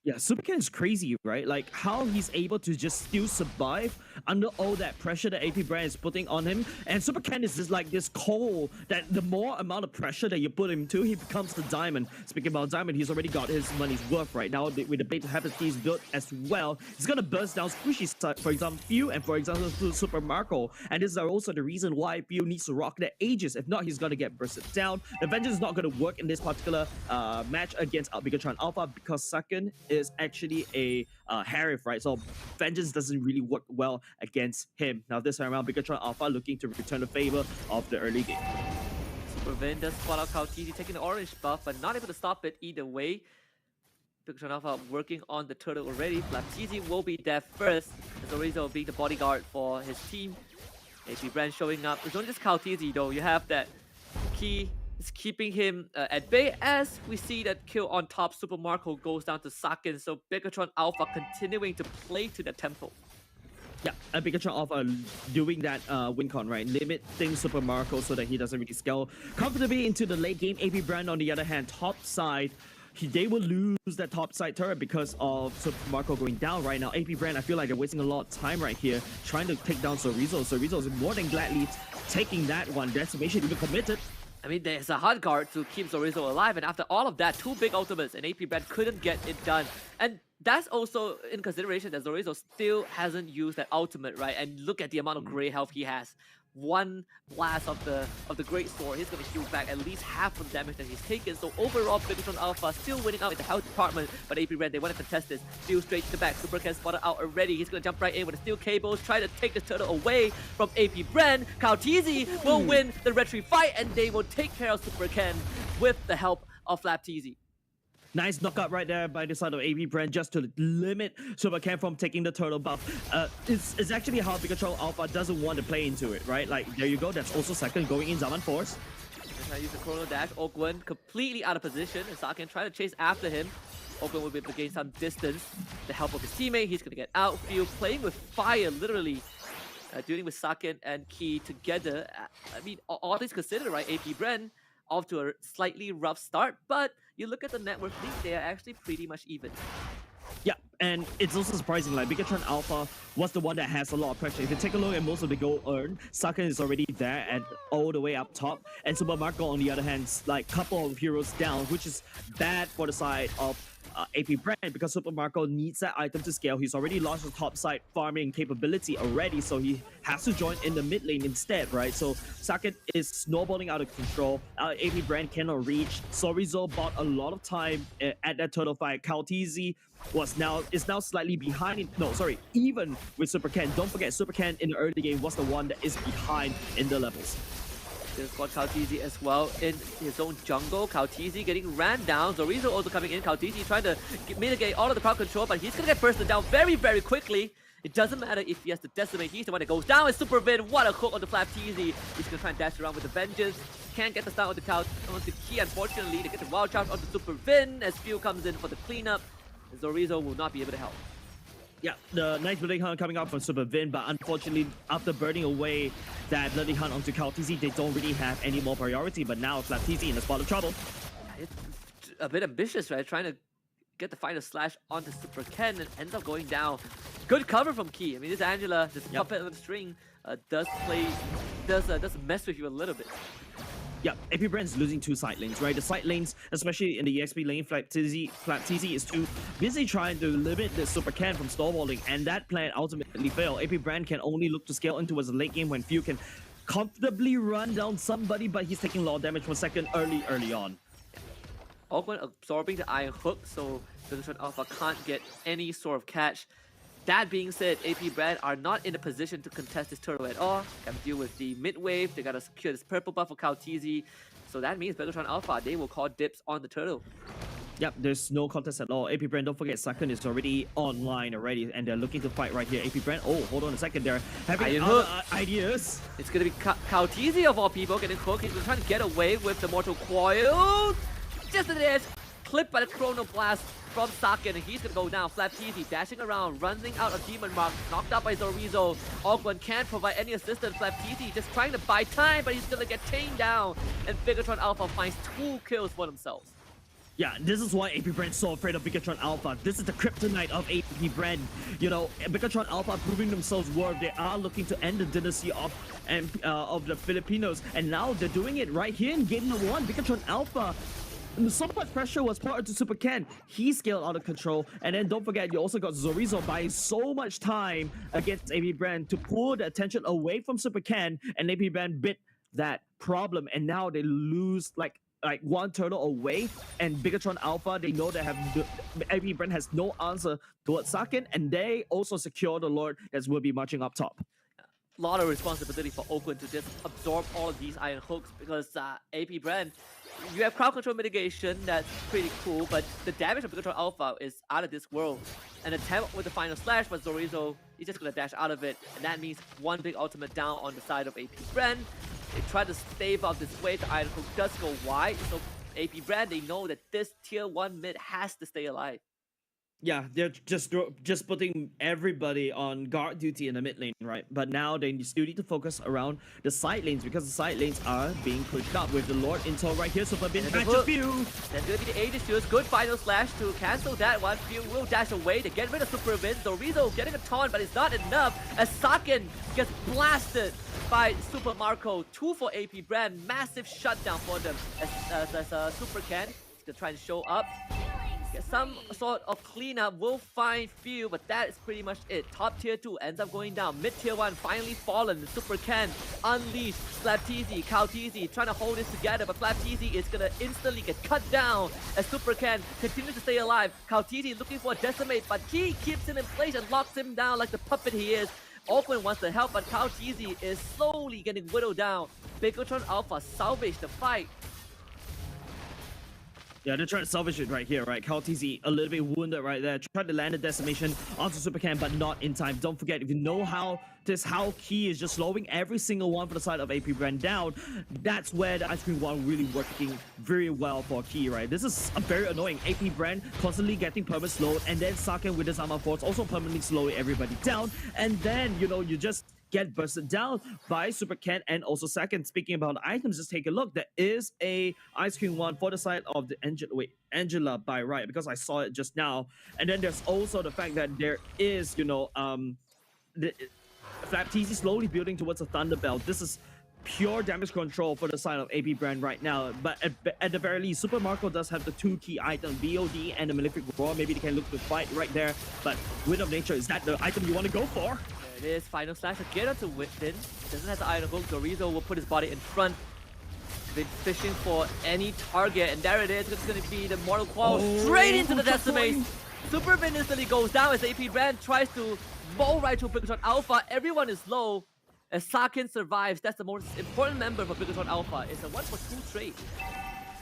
Yeah, Super Ken is crazy, right? Like, how he's able to just still survive under all that pressure that AP BREN is putting on him. And Super Ken is just like this coal that the more amount of pressure that you put him to, he becomes the diamond. Speaking about diamond, he's already got his money's worth right now with the bait to have his keys built as well. He's gonna burst down Squishy's side, for example, Few, and for example, Super Marco. And this is also the reason why Few needs to rock the Aegis. If not, he's gonna get bursted down. The Vengeance is not gonna work in this particular match against Bigatron Alpha because second is actually a Harif, right? So Vengeance doesn't really work well against him. Now this time around, Bigatron Alpha looking to return the favor of the early game. Super Vin does spot out KalTZ taking the orange buff, but not able to stop it either way. Bigatron Alpha working on the turtle already. KalTZ will be there first, as Zorizo being the bodyguard for his team. AP BREN showing up. It's not just KalTZ though, you have that Key is keeping him at bay as we see that kill on top. Super Marco goes down to Sakin, so Bigatron Alpha continuing to play to the tempo. Yeah, and Bigatron Alpha doing that win con, right? Limiting Super Marco so that he doesn't really scale comfortably into the late game. AP BREN on the other hand, top side, they will lose that top side turret because of Super Marco going down right now. AP BREN, I feel like they're wasting a lot of time right here trying to take down Zorizo. Zorizo is more than gladly taking that one. Decimation even committed. I mean, there's a hard guard to keep Zorizo alive, and after all of that, 2 big ultimates, and AP BREN couldn't get it done. And that's also in consideration that Zorizo still hasn't used that ultimate, right? And look at the amount of gray health he has. One blast of the Great Sword, he's going to heal back at least half of the damage that he's taken. So overall, Bigatron Alpha still winning out in the health department, but AP BREN, they want to contest this. Still straight to the back. Super Ken spotted out already. He's going to jump right in with the steel cables, try to take the turtle away from AP BREN. KalTZ will win the retreat fight, and they will take care of Super Ken with the help of FlapTZ. Nice knockout right there by the side of AP BREN just to limit Super Ken from taking the turtle buff. It's actually how Bigatron Alpha doesn't want to play into it, right? Like, there you go. That's also second going in Zaman Force. Trying to use the Chrono Dash. Ogwen completely out of position, and Sakin trying to chase after him. Ogwen will be able to gain some distance. The help of his teammate, he's going to get outfield, playing with fire, literally. Dealing with Sakin and Key together. I mean, all things considered, right? AP BREN off to a slightly rough start, but you look at the network league, they are actually pretty much even. Yeah, and it's also surprising, like Bigatron Alpha was the one that has a lot of pressure. If you take a look at most of the gold earned, Sakin is already there and all the way up top. And Super Marco, on the other hand, like couple of heroes down, which is bad for the side of AP BREN because Super Marco needs that item to scale. He's already lost his top side farming capability already, so he has to join in the mid lane instead, right? So Sakin is snowballing out of control. AP BREN cannot reach. Zorizo bought a lot of time at that turtle fight. KalTZ is now slightly behind. No, sorry, even with Super Ken. Don't forget, Super Ken in the early game was the one that is behind in the levels. Just got KalTZ as well in his own jungle. KalTZ getting ran down. Zorizo also coming in. KalTZ trying to mitigate all of the crowd control, but he's going to get bursted down very, very quickly. It doesn't matter if he has to decimate. He's the one that goes down. It's Super Vin. What a hook on the FlapTZ. He's going to try and dash around with the Vengeance. Can't get the stun on the Key, unfortunately. They get the wild charge onto Super Vin as Fuel comes in for the cleanup. Zorizo will not be able to help. Yeah, the nice Bloody Hunt coming out from Super Vin, but unfortunately, after burning away that Bloody Hunt onto KalTZ, they don't really have any more priority. But now FlapTZ in a spot of trouble. a bit ambitious, right? Trying to get the final slash onto Super Ken and ends up going down. Good cover from Key. I mean, this Angela, this puppet on the string, does mess with you a little bit. Yeah, AP BREN's losing 2 side lanes, right? The side lanes, especially in the EXP lane, Flat TZ is too busy trying to limit the Super Ken from snowballing, and that plan ultimately failed. AP BREN can only look to scale into a late game when Few can comfortably run down somebody, but he's taking a lot of damage from second early on. Awkward absorbing the Iron Hook, so Bigatron Alpha can't get any sort of catch. That being said, AP BREN are not in a position to contest this turtle at all. Gotta deal with the mid wave, they gotta secure this purple buff for Calteezy. So that means Bigatron Alpha, they will call dips on the turtle. Yep, there's no contest at all. AP BREN, don't forget, second is already online already, and they're looking to fight right here. AP BREN, oh, hold on a second, they're having other ideas. It's gonna be Calteezy of all people getting hooked. He's trying to get away with the Mortal Coil. Just at the edge, clipped by the Chrono Blast from Saken, and he's gonna go down. Flap TZ dashing around, running out of Demon Mark, knocked out by Zorizo. Ogwen can't provide any assistance. Flap TZ just trying to buy time, but he's gonna get tamed down. And Bigatron Alpha finds 2 kills for themselves. Yeah, this is why AP BREN's so afraid of Bigatron Alpha. This is the kryptonite of AP BREN. You know, Bigatron Alpha proving themselves worth. They are looking to end the dynasty of the Filipinos, and now they're doing it right here in game number 1. Bigatron Alpha. So much pressure was put into Super Ken. He scaled out of control. And then don't forget, you also got Zorizo buying so much time against AP BREN to pull the attention away from Super Ken. And AP BREN bit that problem. And now they lose like 1 turtle away. And Bigatron Alpha, they know they have AP BREN has no answer towards Saken. And they also secure the Lord that will be marching up top. A lot of responsibility for Oakland to just absorb all of these Iron Hooks because AP BREN, you have crowd control mitigation, that's pretty cool, but the damage of Bigatron Alpha is out of this world. An attempt with the final slash, but Zorizo, he's just gonna dash out of it, and that means 1 big ultimate down on the side of AP BREN. They try to stave off this wave, the Iron Hook does go wide, so AP BREN, they know that this tier 1 mid has to stay alive. Yeah, they're just putting everybody on guard duty in the mid lane, right? But now they still need to focus around the side lanes because the side lanes are being pushed up with the Lord Intel right here. Super Bin catches Few. There's gonna be the Aegis Shields. Good final slash to cancel that one. Few will dash away to get rid of Super Bin. Dorizo getting a taunt, but it's not enough as Saken gets blasted by Super Marco. 2 for AP BREN. Massive shutdown for them as Super Ken is gonna try and show up. Some sort of cleanup will find Few, but that is pretty much it. Top tier 2 ends up going down. Mid tier 1 finally fallen. Super Ken unleashed. Flap TZ, Calteezy trying to hold this together, but Flap TZ is gonna instantly get cut down as Super Ken continues to stay alive. Calteezy looking for a decimate, but he keeps him in place and locks him down like the puppet he is. Auckland wants to help, but Calteezy is slowly getting whittled down. Bigatron Alpha salvaged the fight. Yeah, they're trying to salvage it right here, right? Calteezy a little bit wounded right there. Tried to land a decimation onto Super Ken, but not in time. Don't forget, if you know how Key is just slowing every single one for the side of AP BREN down, that's where the Ice Cream one really working very well for Key, right? This is a very annoying. AP BREN constantly getting permanent slowed, and then Saken with his armor force also permanently slowing everybody down. And then, you know, you just get bursted down by Super Ken and also Saken. Speaking about items, just take a look. There is a Ice Cream one for the side of the Angela by right, because I saw it just now. And then there's also the fact that there is, you know, the Flap TZ slowly building towards a Thunder Belt. This is pure damage control for the side of AP BREN right now. But at the very least, Super Marco does have the 2 key items, BOD and the Malefic Roar. Maybe they can look to fight right there. But Wind of Nature, is that the item you want to go for? It is. Final slash to get onto Witten. Doesn't have the iron hook. Dorizo will put his body in front. Been fishing for any target, and there it is. It's going to be the Mortal Coil straight into the Decimate. Super Bin instantly goes down as AP BREN tries to bowl right to Bigatron Alpha. Everyone is low as Saken survives. That's the most important member for Bigatron Alpha. It's a 1-for-2 trade.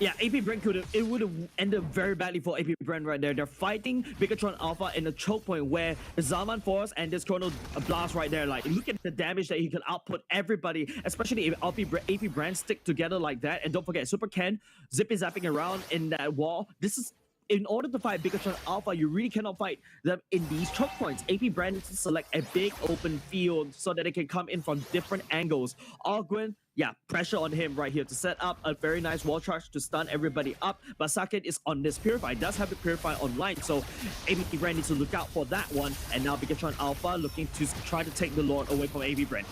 Yeah, AP BREN it would have ended very badly for AP BREN right there. They're fighting Bigatron Alpha in a choke point where the Zaman Force and this Chrono Blast right there. Like, look at the damage that he can output everybody, especially if AP BREN stick together like that. And don't forget, Super Ken zippy-zapping around in that wall. This is, in order to fight Bigatron Alpha, you really cannot fight them in these choke points. AP BREN needs to select a big open field so that they can come in from different angles. Ogwen, yeah, pressure on him right here to set up a very nice wall charge to stun everybody up. But Saket is on this Purify, does have the Purify online, so AB BREN needs to look out for that one. And now Bigatron Alpha looking to try to take the Lord away from AB BREN.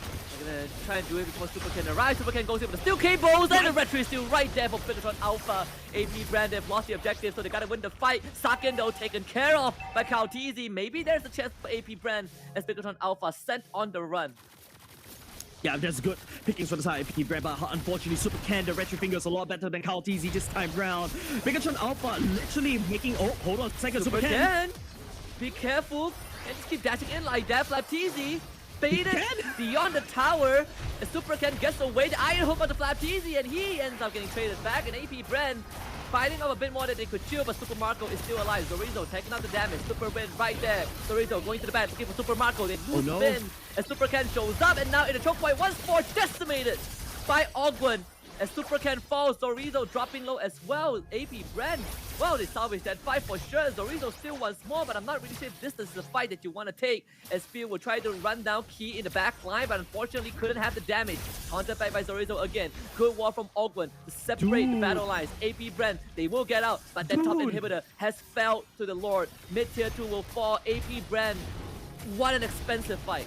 They're gonna try and do it before Super can arrive. Super can goes in with the steel cables, and the retro is still right there for Bigatron Alpha. AB BREN, they've lost the objective, so they gotta win the fight. Saken though taken care of by Kautizi. Maybe there's a chance for AB BREN as Bigatron Alpha sent on the run. Yeah, that's good pickings for the side of BREN, but unfortunately Super Ken, the retro fingers a lot better than Kautizi this time round. Bigatron Alpha literally making, oh, hold on a second, Super Ken. Be careful, and just keep dashing in like that. Flapteezy baited beyond the tower. As Super Ken gets away, the iron hook on the Flapteezy, and he ends up getting traded back. And AP BREN fighting off a bit more than they could chew, but Super Marco is still alive. Zorizo taking out the damage. Super Win right there. Zorizo going to the back looking for Super Marco. They move in as Super Ken shows up, and now in the choke point, once more decimated by Ogwen. As Super Ken falls, Zorizo dropping low as well. AP BREN, well, they salvage that fight for sure. Zorizo still wants more, but I'm not really sure if this is the fight that you want to take. As Phil will try to run down Key in the back line, but unfortunately couldn't have the damage. Countered back by Zorizo again. Good wall from Ogwen to separate the battle lines. AP BREN, they will get out, but that top inhibitor has fell to the Lord. Mid-tier 2 will fall. AP BREN, what an expensive fight.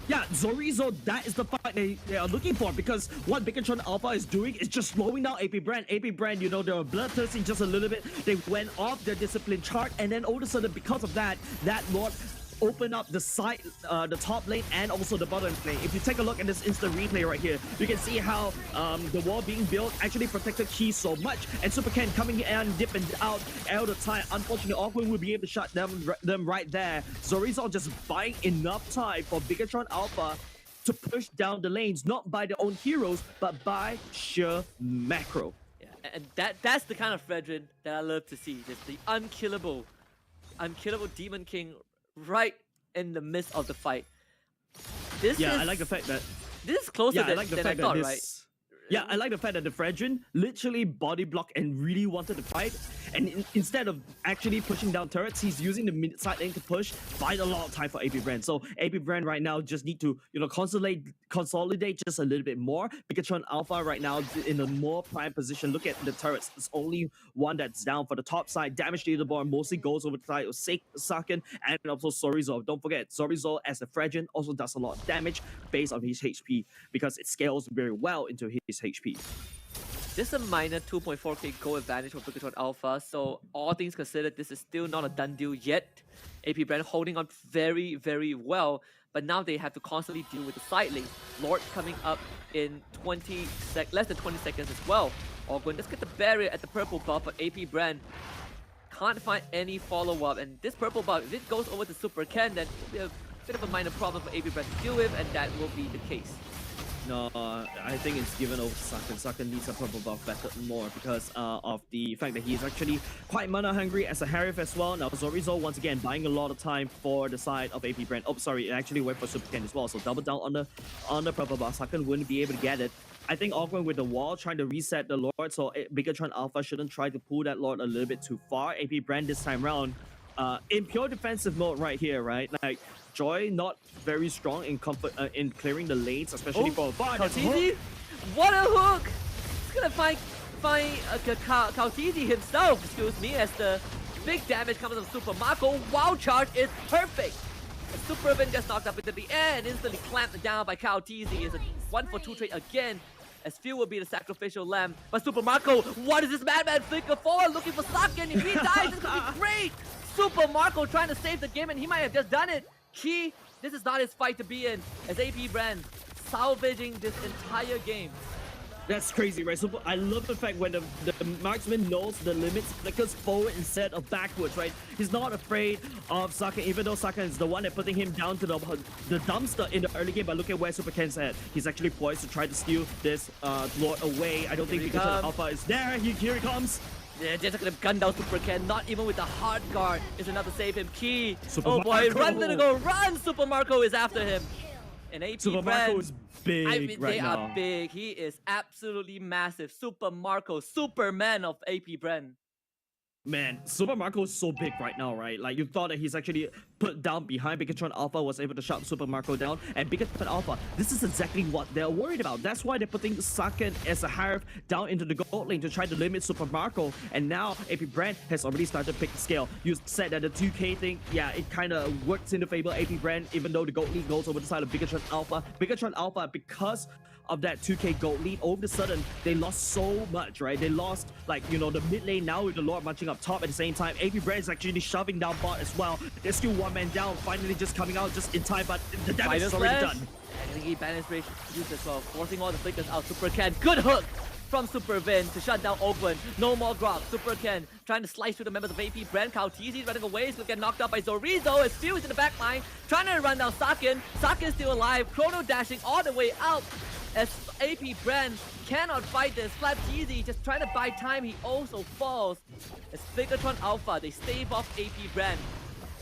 Yeah, Zorizo, that is the fight they are looking for, because what Bigatron Alpha is doing is just slowing down AP BREN. AP BREN, you know, they were bloodthirsty just a little bit. They went off their discipline chart, and then all of a sudden, because of that, that Lord open up the side, the top lane and also the bottom lane. If you take a look at this instant replay right here, you can see how the wall being built actually protected Key so much, and Super Ken coming in and dipping out all the time. Unfortunately, Ogwen will be able to shut them right there. Zorizo just buying enough time for Bigatron Alpha to push down the lanes, not by their own heroes, but by sheer macro. Yeah, and that's the kind of Fredrin that I love to see. Just the unkillable Demon King right in the midst of the fight. I like the fact that this is closer than I thought, right? Yeah, I like the fact that the Fredrin literally body blocked and really wanted to fight, and instead of actually pushing down turrets, he's using the mid side lane to push, fight a lot of time for AP BREN. So AP BREN right now just need to, you know, consolidate just a little bit more. Bigatron Alpha right now in a more prime position. Look at the turrets. There's only one that's down for the top side. Damage to the board mostly goes over the side of Saken and also Zorizo. Don't forget, Zorizo as a Fredrin also does a lot of damage based on his HP, because it scales very well into his HP. Just a minor 2.4k goal advantage for Bigatron Alpha, so all things considered, this is still not a done deal yet. AP BREN holding on very, very well, but now they have to constantly deal with the side lane. Lord coming up in less than 20 seconds as well. Ogwen, let's get the barrier at the purple buff, but AP BREN can't find any follow-up, and this purple buff, if it goes over to Super Ken, then it'll be a bit of a minor problem for AP BREN to deal with, and that will be the case. No, I think it's given over to Saken. Saken needs a purple buff better more because of the fact that he's actually quite mana hungry as a Harif as well. Now Zorizo once again buying a lot of time for the side of AP BREN. Oh, sorry, it actually went for Super Ken as well. So double down on the purple buff. Saken wouldn't be able to get it. I think Ogwen with the wall trying to reset the Lord, so Bigatron Alpha shouldn't try to pull that Lord a little bit too far. AP BREN this time round in pure defensive mode right here, right? Like Joy not very strong in in clearing the lanes, especially for Kautizi? What a hook! He's gonna find Kautizi himself, excuse me, as the big damage comes from Super Marco. Wild charge is perfect. The Super Win gets knocked up into the air and instantly clamped down by Kautizi. It's a 1-for-2 trade again, as Phil will be the sacrificial lamb. But Super Marco, what is this madman flicker for? Looking for Saken. If he dies, it's gonna be great. Super Marco trying to save the game, and he might have just done it. Key, this is not his fight to be in, as AP BREN salvaging this entire game. That's crazy, right? So I love the fact when the marksman knows the limits, flickers forward instead of backwards, right? He's not afraid of Saken, even though Saken is the one that putting him down to the dumpster in the early game. But look at where Super Ken's at. He's actually poised to try to steal this Lord away. I don't think Bigatron Alpha is there. Here he comes. Yeah, just gonna gun down Super Ken, not even with the hard guard is enough to save him. Key, oh boy, Marco. run to the go, run! Super Marco is after him. And AP Super BREN, Marco is big I mean, right they now. are big. He is absolutely massive. Super Marco, Superman of AP BREN. Man, Super Marco is so big right now, right? Like, you thought that he's actually put down behind. Bigatron Alpha was able to shut Super Marco down, and Bigatron Alpha, this is exactly what they're worried about. That's why they're putting Saken as a Harif down into the gold lane to try to limit Super Marco, and now AP BREN has already started to pick the scale. You said that the 2K thing, yeah, it kind of works in the favor of AP BREN, even though the gold lead goes over the side of Bigatron Alpha. Bigatron Alpha, because of that 2K gold lead, all of a sudden they lost so much, right? They lost, like, you know, the mid lane now with the Lord marching up top at the same time. AP BREN is actually shoving down bot as well. There's still one man down, finally just coming out just in time, but the damage is already done. And he balanced rage used as well, forcing all the flickers out. Super Ken, good hook from Super Vin to shut down Ogwen. No more Grok. Super Ken trying to slice through the members of AP BREN. Kautizi running away. He's gonna get knocked out by Zorizo. It's Fuse in the back line, trying to run down Saken. Saken still alive. Chrono dashing all the way out. As AP BREN cannot fight this. Flapteezy just trying to buy time. He also falls. As Bigatron Alpha, they stave off AP BREN.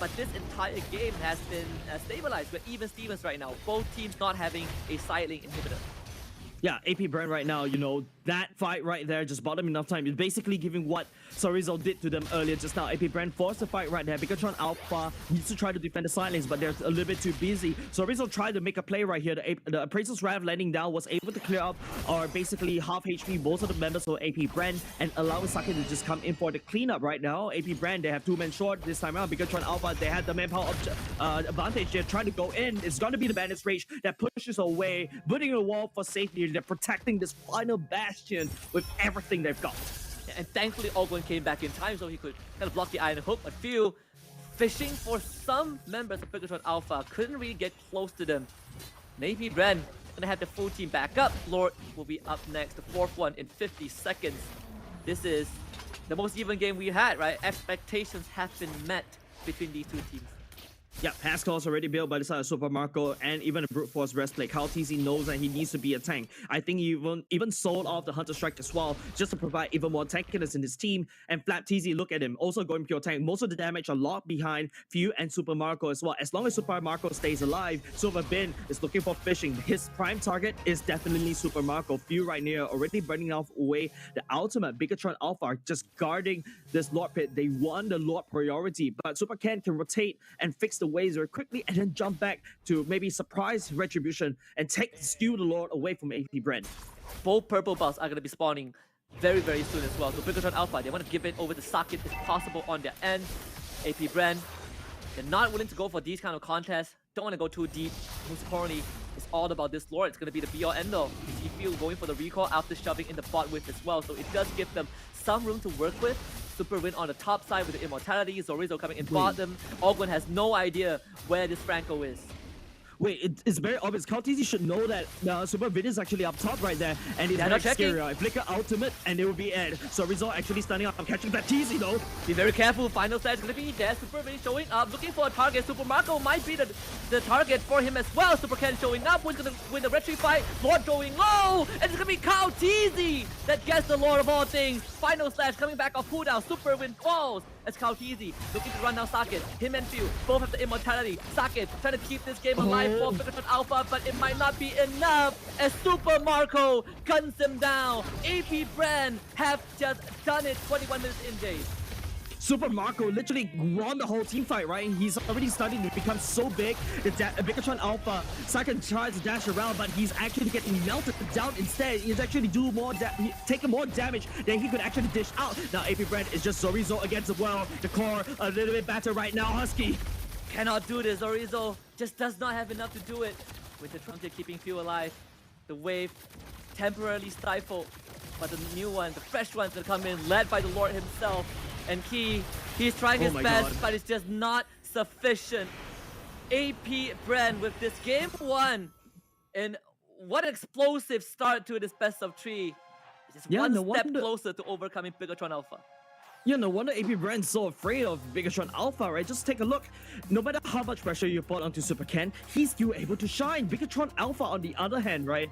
But this entire game has been stabilized. We're even Stevens right now. Both teams not having a side lane inhibitor. Yeah, AP BREN right now, you know, that fight right there just bought them enough time. It's basically giving what Sorizo did to them earlier just now. AP BREN forced the fight right there. Bigatron Alpha needs to try to defend the side lanes, but they're a little bit too busy. Sorizo tried to make a play right here. The Appraiser's Wrath landing down was able to clear up or basically half HP most of the members of AP BREN and allowing Saken to just come in for the cleanup right now. AP BREN, they have 2 men short this time around. Bigatron Alpha, they had the manpower advantage. They're trying to go in. It's going to be the Bandit's Rage that pushes away, putting a wall for safety. They're protecting this final bastion with everything they've got. And thankfully Ogwen came back in time so he could kind of block the iron hook, but Few fishing for some members of Bigatron Alpha, couldn't really get close to them. Maybe BREN gonna have the full team back up. Lord will be up next, the 4th one in 50 seconds. This is the most even game we had, right? Expectations have been met between these two teams. Yeah, Haskell's already built by the side of Super Marco and even a Brute Force breastplate. Kautizi knows that he needs to be a tank. I think he even sold off the Hunter Strike as well, just to provide even more tankiness in his team. And Flapteezy, look at him, also going pure tank. Most of the damage are locked behind Few and Super Marco as well. As long as Super Marco stays alive, Super Bin is looking for fishing. His prime target is definitely Super Marco. Few right near, already burning off away the ultimate. Bigatron Alpha just guarding this Lord Pit. They won the Lord priority, but Super Ken can rotate and fix the waves very quickly and then jump back to maybe surprise Retribution and steal the Lord away from AP BREN. Both purple buffs are going to be spawning very, very soon as well. So Bigatron Alpha, they want to give it over to Saket if possible on their end. AP BREN, they're not willing to go for these kind of contests. Don't want to go too deep. Most importantly, it's all about this Lord. It's going to be the be all end all. You see Field going for the recall after shoving in the bot whip as well. So it does give them some room to work with. Super Win on the top side with the immortality. Zorizo coming in bottom. Ogwen has no idea where this Franco is. Wait, it's very obvious. Kautizi should know that Super Vid is actually up top right there, and it's very scary. Right? Flicker ultimate, and it will be Ed. So Rizzo actually standing up. I'm catching Baptiste though. Be very careful. Final stage is going to be there. Super Vid showing up, looking for a target. Super Marco might be the target for him as well. Super Ken showing up. Who's going to win the retreat fight? Lord going low, and it's going to be Kautizi that gets the Lord of all things. Final slash coming back off cooldown. Super Win falls. As Kautizi looking to run down Saket. Him and Few both have the immortality. Saket trying to keep this game alive for Bigatron Alpha, but it might not be enough as Super Marco guns him down. AP BREN have just done it 21 minutes in, days. Super Marco literally won the whole team fight, right? He's already starting to become so big. The Bigatron Alpha, Saken tries to dash around, but he's actually getting melted down instead. He's actually taking more damage than he could actually dish out. Now AP BREN is just Zorizo against the world. The core a little bit better right now, Husky. Cannot do this. Zorizo just does not have enough to do it. With the Trunker keeping Few alive, the wave temporarily stifled, but the new one, the fresh one's gonna come in, led by the Lord himself. And he's trying his best, but it's just not sufficient. AP BREN with this game 1, and what an explosive start to this best of 3. Just one step closer to overcoming Bigatron Alpha. Yeah, no wonder AP BREN's so afraid of Bigatron Alpha, right? Just take a look. No matter how much pressure you put onto Super Ken, he's still able to shine. Bigatron Alpha, on the other hand, right?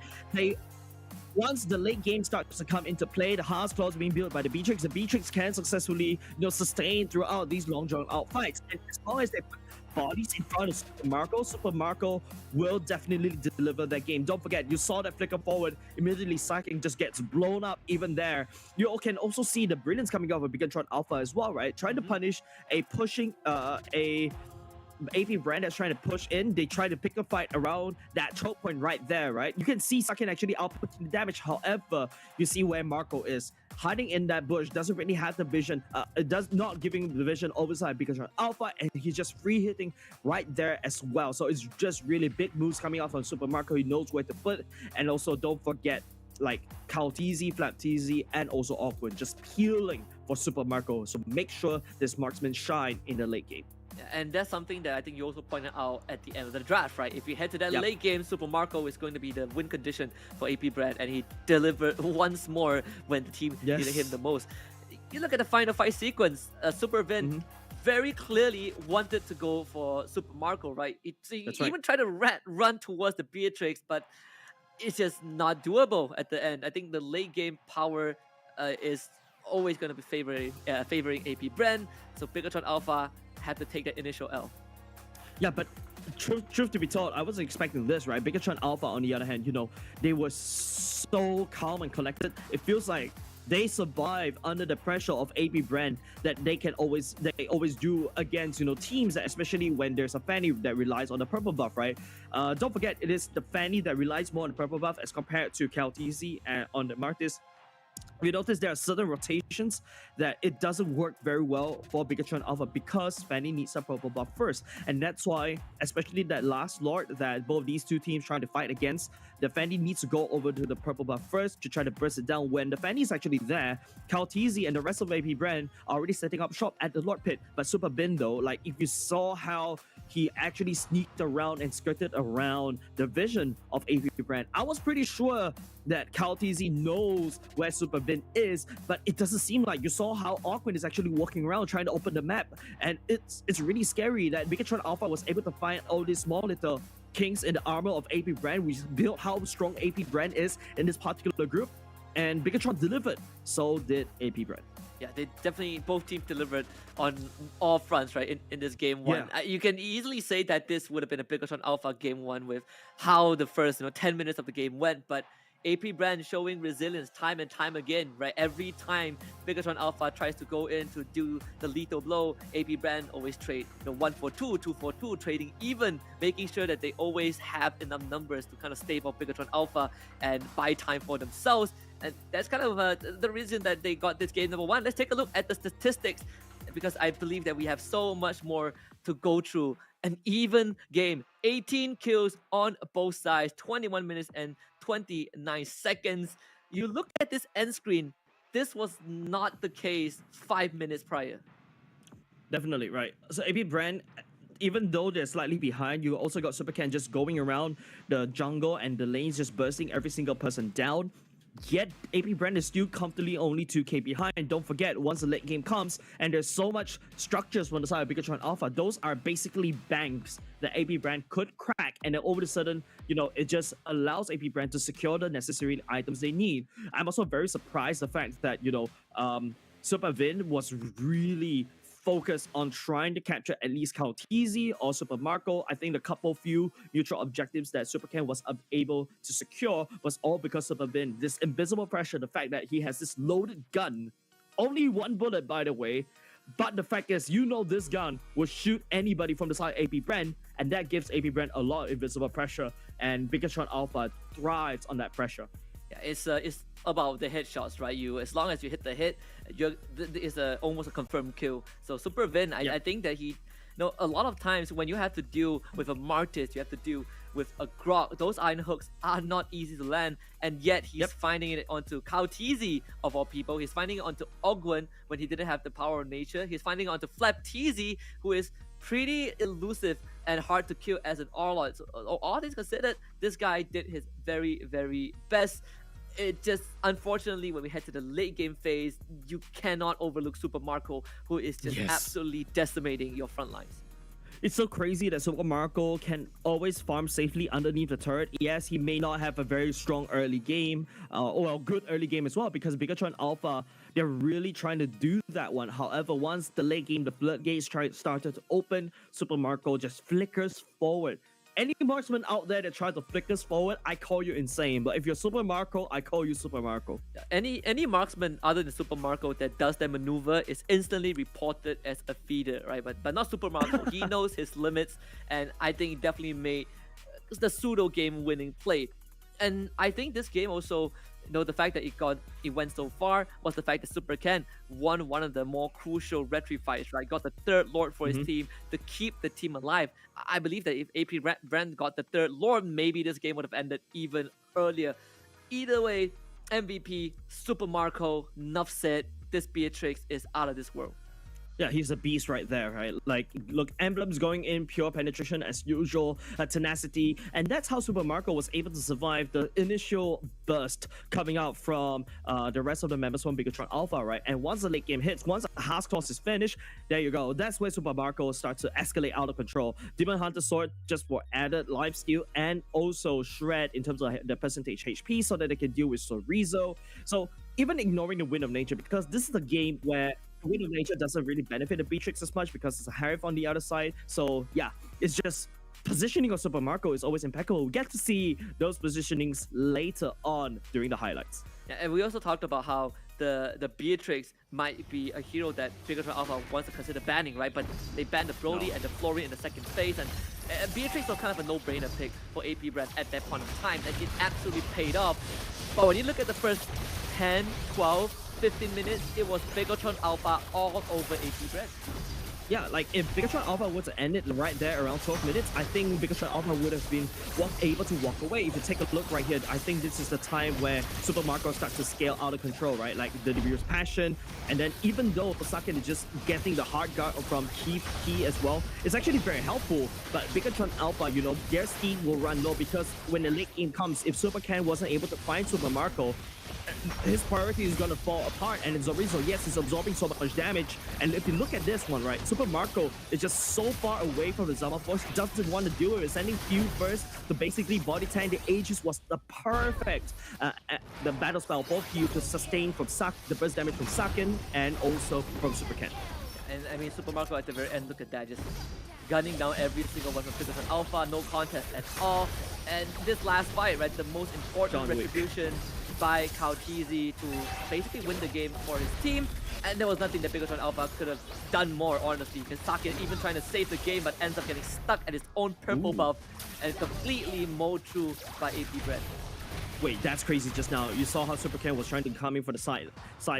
Once the late game starts to come into play, the Heart's Claws being built by the Beatrix, can successfully, sustain throughout these long drawn out fights. And as long as they put bodies in front of Super Marco will definitely deliver that game. Don't forget, you saw that flicker forward, immediately Saken just gets blown up even there. You can also see the brilliance coming out of Bigatron Alpha as well, right? Trying to punish a pushing, AP BREN that's trying to push in. They try to pick a fight around that choke point right there, right? You can see Sakin actually outputting the damage. However, you see where Marco is hiding in that bush, doesn't really have the vision. It does not giving the vision oversight because of Alpha, and he's just free hitting right there as well. So it's just really big moves coming out from Super Marco. He knows where to put, and also don't forget like Kaltizi, Flaptizi, and also Awkward just peeling for Super Marco. So make sure this marksman shine in the late game. And that's something that I think you also pointed out at the end of the draft, right? If you head to that Yep. late game, Super Marco is going to be the win condition for AP BREN, and he delivered once more when the team needed him the most. You look at the final fight sequence, Super Vin very clearly wanted to go for Super Marco, right? He even tried to run towards the Beatrix, but it's just not doable at the end. I think the late game power is always going to be favoring AP BREN, so Bigatron Alpha had to take that initial L. Yeah, but truth to be told, I wasn't expecting this, right? Bigatron Alpha, on the other hand, you know, they were so calm and collected. It feels like they survive under the pressure of AP BREN that they always do against, you know, teams, especially when there's a Fanny that relies on the purple buff, right? Don't forget, it is the Fanny that relies more on the purple buff as compared to Kaltizi and on the Martis. You notice there are certain rotations that it doesn't work very well for Bigatron Alpha because Fanny needs a purple buff first. And that's why, especially that last Lord that both these two teams trying to fight against, the Fanny needs to go over to the purple buff first to try to burst it down. When the Fanny is actually there, Kaltizi and the rest of AP BREN are already setting up shop at the Lord Pit. But Super Bin though, like if you saw how he actually sneaked around and skirted around the vision of AP BREN, I was pretty sure that Kaltizi knows where Super Bin is, but it doesn't seem like. You saw how Awkward is actually walking around trying to open the map, and it's really scary that Bigatron Alpha was able to find all these small little kinks in the armor of AP BREN, which built how strong AP BREN is in this particular group, and Bigatron delivered. So did AP BREN. Yeah, they definitely, both teams delivered on all fronts, right, in this game one. Yeah. You can easily say that this would have been a Bigatron Alpha game one with how the first 10 minutes of the game went, but AP BREN showing resilience time and time again, right? Every time Bigatron Alpha tries to go in to do the lethal blow, AP BREN always trade 1 for 2, 2 for 2, trading even, making sure that they always have enough numbers to kind of stave off Bigatron Alpha and buy time for themselves. And that's kind of the reason that they got this game number one. Let's take a look at the statistics, because I believe that we have so much more to go through. An even game, 18 kills on both sides, 21 minutes and 29 seconds. You look at this end screen, this was not the case 5 minutes prior. Definitely, right. So AP BREN, even though they're slightly behind, you also got Super Ken just going around the jungle and the lanes, just bursting every single person down. Yet AP BREN is still comfortably only 2k behind. And don't forget, once the late game comes and there's so much structures from the side of Bigatron Alpha, those are basically banks that AP BREN could crack, and then all of a sudden, it just allows AP BREN to secure the necessary items they need. I'm also very surprised the fact that Super Vin was really focus on trying to capture at least Kaltizi or Super Marco. I think the few neutral objectives that Super Ken was able to secure was all because Super Vin. This invisible pressure, the fact that he has this loaded gun, only one bullet by the way, but the fact is, this gun will shoot anybody from the side of AP BREN, and that gives AP BREN a lot of invisible pressure, and Bigatron Alpha thrives on that pressure. Yeah, it's about the headshots, right? As long as you hit the hit, it's almost a confirmed kill. So Super Vin, I think that he, a lot of times when you have to deal with a Martis, you have to deal with a Grok. Those iron hooks are not easy to land, and yet he's finding it onto Kaltizi of all people. He's finding it onto Ogwen when he didn't have the power of nature. He's finding it onto Flaptizi, who is pretty elusive and hard to kill as an Orlord. So all things considered, this guy did his very, very best. It just, unfortunately, when we head to the late game phase, you cannot overlook Super Marco, who is just absolutely decimating your front lines. It's so crazy that Super Marco can always farm safely underneath the turret. Yes, he may not have a very strong early game, or a good early game as well, because Bigatron Alpha, they're really trying to do that one. However, once the late game, the floodgates started to open, Super Marco just flickers forward, any marksman out there that tries to flick us forward, I call you insane. But if you're Super Marco, I call you Super Marco. Any marksman other than Super Marco that does that maneuver is instantly reported as a feeder, right? But not Super Marco. He knows his limits, and I think he definitely made the pseudo game winning play. And I think this game also, the fact that it went so far was the fact that Super Ken won one of the more crucial retry fights, right? Got the third Lord for his team to keep the team alive. I believe that if AP BREN got the third Lord, maybe this game would have ended even earlier. Either way, MVP, Super Marco, enough said. This Beatrix is out of this world. Yeah, he's a beast right there, right? Like, look, emblems going in, pure penetration as usual, tenacity, and that's how Super Marco was able to survive the initial burst coming out from the rest of the members from Bigatron Alpha, right? And once the late game hits, once the Haas Cross is finished, there you go. That's where Super Marco starts to escalate out of control. Demon Hunter Sword just for added life steal and also Shred in terms of the percentage HP so that they can deal with Sorizo. So even ignoring the Wind of Nature, because this is a game where the Wind of Nature doesn't really benefit the Beatrix as much because it's a Harif on the other side. So yeah, it's just positioning of Super Marco is always impeccable. We get to see those positionings later on during the highlights. Yeah, and we also talked about how the Beatrix might be a hero that Bigatron Alpha wants to consider banning, right? But they banned the Brody and the Florian in the second phase, and Beatrix was kind of a no-brainer pick for AP BREN at that point in time, and it absolutely paid off. But when you look at the first 10, 12, 15 minutes, it was Bigatron Alpha all over AP BREN. Yeah, like if Bigatron Alpha were to end it right there around 12 minutes, I think Bigatron Alpha would have been able to walk away. If you take a look right here, I think this is the time where Super Marco starts to scale out of control, right? Like the Debu's Passion, and then even though Saken is just getting the hard guard from Key as well, it's actually very helpful. But Bigatron Alpha, their speed will run low because when the late game comes, if Super Ken wasn't able to find Super Marco, his priority is going to fall apart. And in Zorizo, yes, he's absorbing so much damage. And if you look at this one, right, Super Marco is just so far away from the Zama Force, he doesn't want to do it. He's sending Q first to basically body tank. The Aegis was the perfect the battle spell for Q to sustain from the burst damage from Saken and also from Super Ken. And I mean, Super Marco at the very end, look at that, just gunning down every single one from Bigatron Alpha, no contest at all. And this last fight, right, the most important retribution by Kautizi to basically win the game for his team, and there was nothing that Bigatron Alpha could have done more, honestly, because Saken even trying to save the game but ends up getting stuck at his own purple buff and completely mowed through by AP BREN. Wait, that's crazy just now. You saw how Super Ken was trying to come in for the side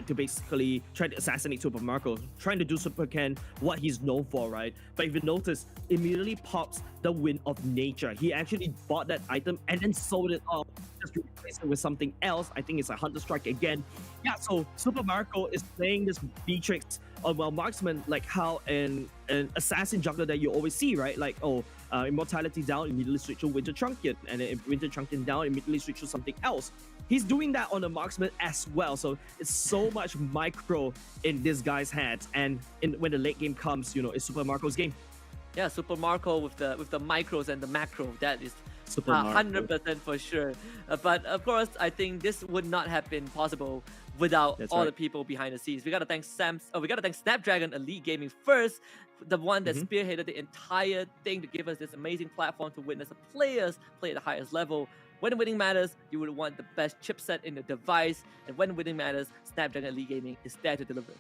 to basically try to assassinate Super Marco, trying to do Super Ken what he's known for, right? But if you notice, immediately pops the Wind of Nature. He actually bought that item and then sold it off just to replace it with something else. I think it's a Hunter Strike again. Yeah, so Super Marco is playing this Beatrix marksman, like how an assassin juggler that you always see, right? Like, Immortality down, immediately switch to Winter Trunking, and then Winter Trunking down, immediately switch to something else. He's doing that on the marksman as well, so it's so much micro in this guy's hands. And when the late game comes, it's Super Marco's game. Yeah, Super Marco with the micros and the macro, that is 100% for sure. But of course, I think this would not have been possible without the people behind the scenes. We gotta thank Snapdragon Elite Gaming first, the one that spearheaded the entire thing to give us this amazing platform to witness the players play at the highest level. When winning matters, you would want the best chipset in the device, and when winning matters, Snapdragon Elite Gaming is there to deliver.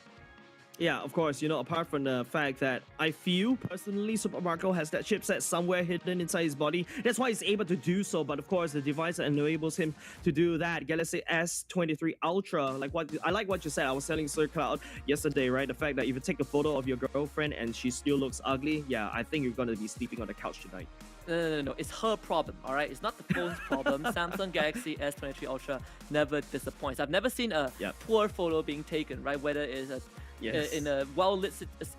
Yeah, of course, apart from the fact that I feel personally Super Marco has that chipset somewhere hidden inside his body. That's why he's able to do so. But of course, the device that enables him to do that, Galaxy S23 Ultra, I like what you said. I was telling Sir Cloud yesterday, right? The fact that if you take a photo of your girlfriend and she still looks ugly, yeah, I think you're going to be sleeping on the couch tonight. No. It's her problem, all right? It's not the phone's problem. Samsung Galaxy S23 Ultra never disappoints. I've never seen a poor photo being taken, right? Whether it's in a well-lit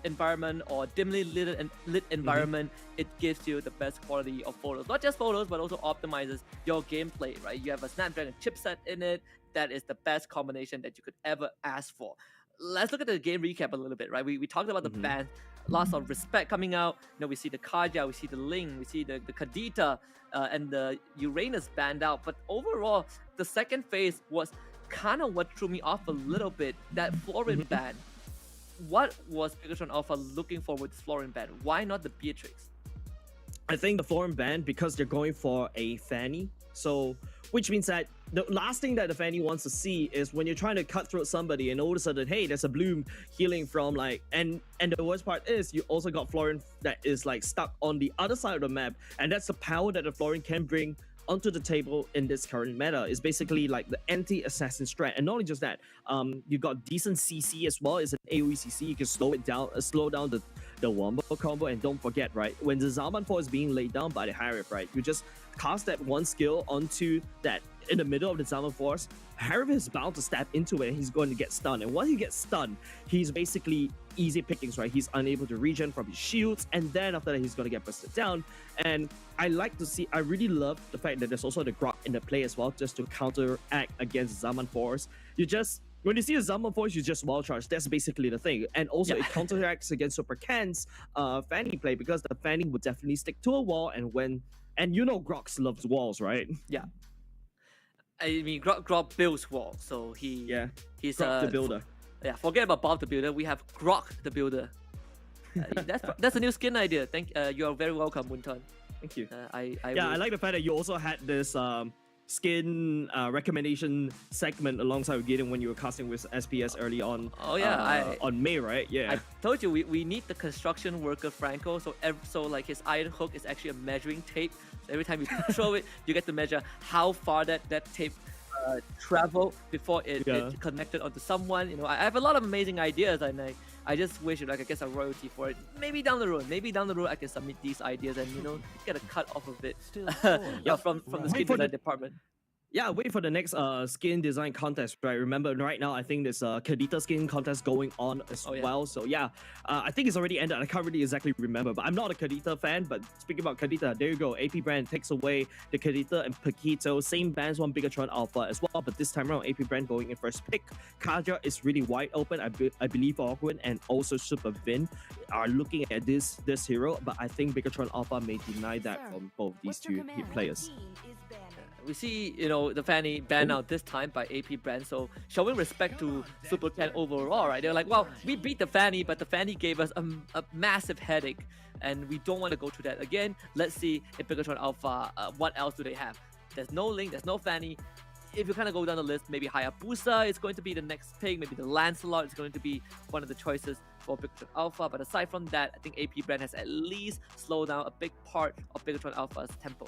environment or dimly lit environment, it gives you the best quality of photos. Not just photos, but also optimizes your gameplay, right? You have a Snapdragon chipset in it. That is the best combination that you could ever ask for. Let's look at the game recap a little bit, right? We talked about the band, lots of respect coming out. We see the Kaja, we see the Ling, we see the Kadita, and the Uranus banned out. But overall, the second phase was kind of what threw me off a little bit. That Florian ban. What was Bigatron Alpha looking for with this Florian ban? Why not the Beatrix? I think the Florin banned because they're going for a Fanny. So, which means that the last thing that the Fanny wants to see is when you're trying to cut through somebody and all of a sudden, hey, there's a bloom healing from like, and the worst part is you also got Florin that is like stuck on the other side of the map. And that's the power that the Florin can bring onto the table in this current meta. Is basically like the anti-assassin strat. And not only just that, you got decent CC as well. It's an AoE CC. You can slow down the wombo combo. And don't forget, right, when the Zaman 4 is being laid down by the Harif, right, you just cast that one skill onto that in the middle of the Zaman Force. Harif is bound to stab into it and he's going to get stunned. And once he gets stunned, he's basically easy pickings, right? He's unable to regen from his shields, and then after that he's going to get busted down. And I really love the fact that there's also the Grok in the play as well, just to counteract against Zaman Force. When you see a Zaman Force, you just wall charge. That's basically the thing. And also it counteracts against Super Ken's Fanny play, because the Fanny would definitely stick to a wall, and you know Grox loves walls, right? Yeah. I mean, Grok builds walls, so he's Grok the builder. Yeah, forget about Bob the builder. We have Grok the builder. That's a new skin idea. You are very welcome, Munton. Thank you. I like the fact that you also had this skin recommendation segment alongside with Gideon when you were casting with SPS early on. Oh yeah, on May, right? Yeah. I told you we need the construction worker Franco. So like his iron hook is actually a measuring tape. So every time you throw it, you get to measure how far that tape traveled before it connected onto someone. You know, I have a lot of amazing ideas, and I just wish I could get some royalty for it. Maybe down the road I can submit these ideas and get a cut off of it from the skin design department. Yeah, wait for the next skin design contest, right? Remember, right now, I think there's a Kadita skin contest going on as well. So yeah, I think it's already ended. I can't really exactly remember, but I'm not a Kadita fan. But speaking about Kadita, there you go. AP BREN takes away the Kadita and Paquito. Same bands, one Bigatron Alpha as well. But this time around, AP BREN going in first pick. Kaja is really wide open. I believe Awkward and also Super Vin are looking at this hero. But I think Bigatron Alpha may deny that from both these two players. We see, the Fanny banned out this time by AP BREN, so showing respect to Super Ken overall, right? They're like, well, we beat the Fanny, but the Fanny gave us a massive headache, and we don't want to go through that again. Let's see if Bigatron Alpha, what else do they have? There's no Link, there's no Fanny. If you kind of go down the list, maybe Hayabusa is going to be the next pick, maybe the Lancelot is going to be one of the choices for Bigatron Alpha, but aside from that, I think AP BREN has at least slowed down a big part of Bigatron Alpha's tempo.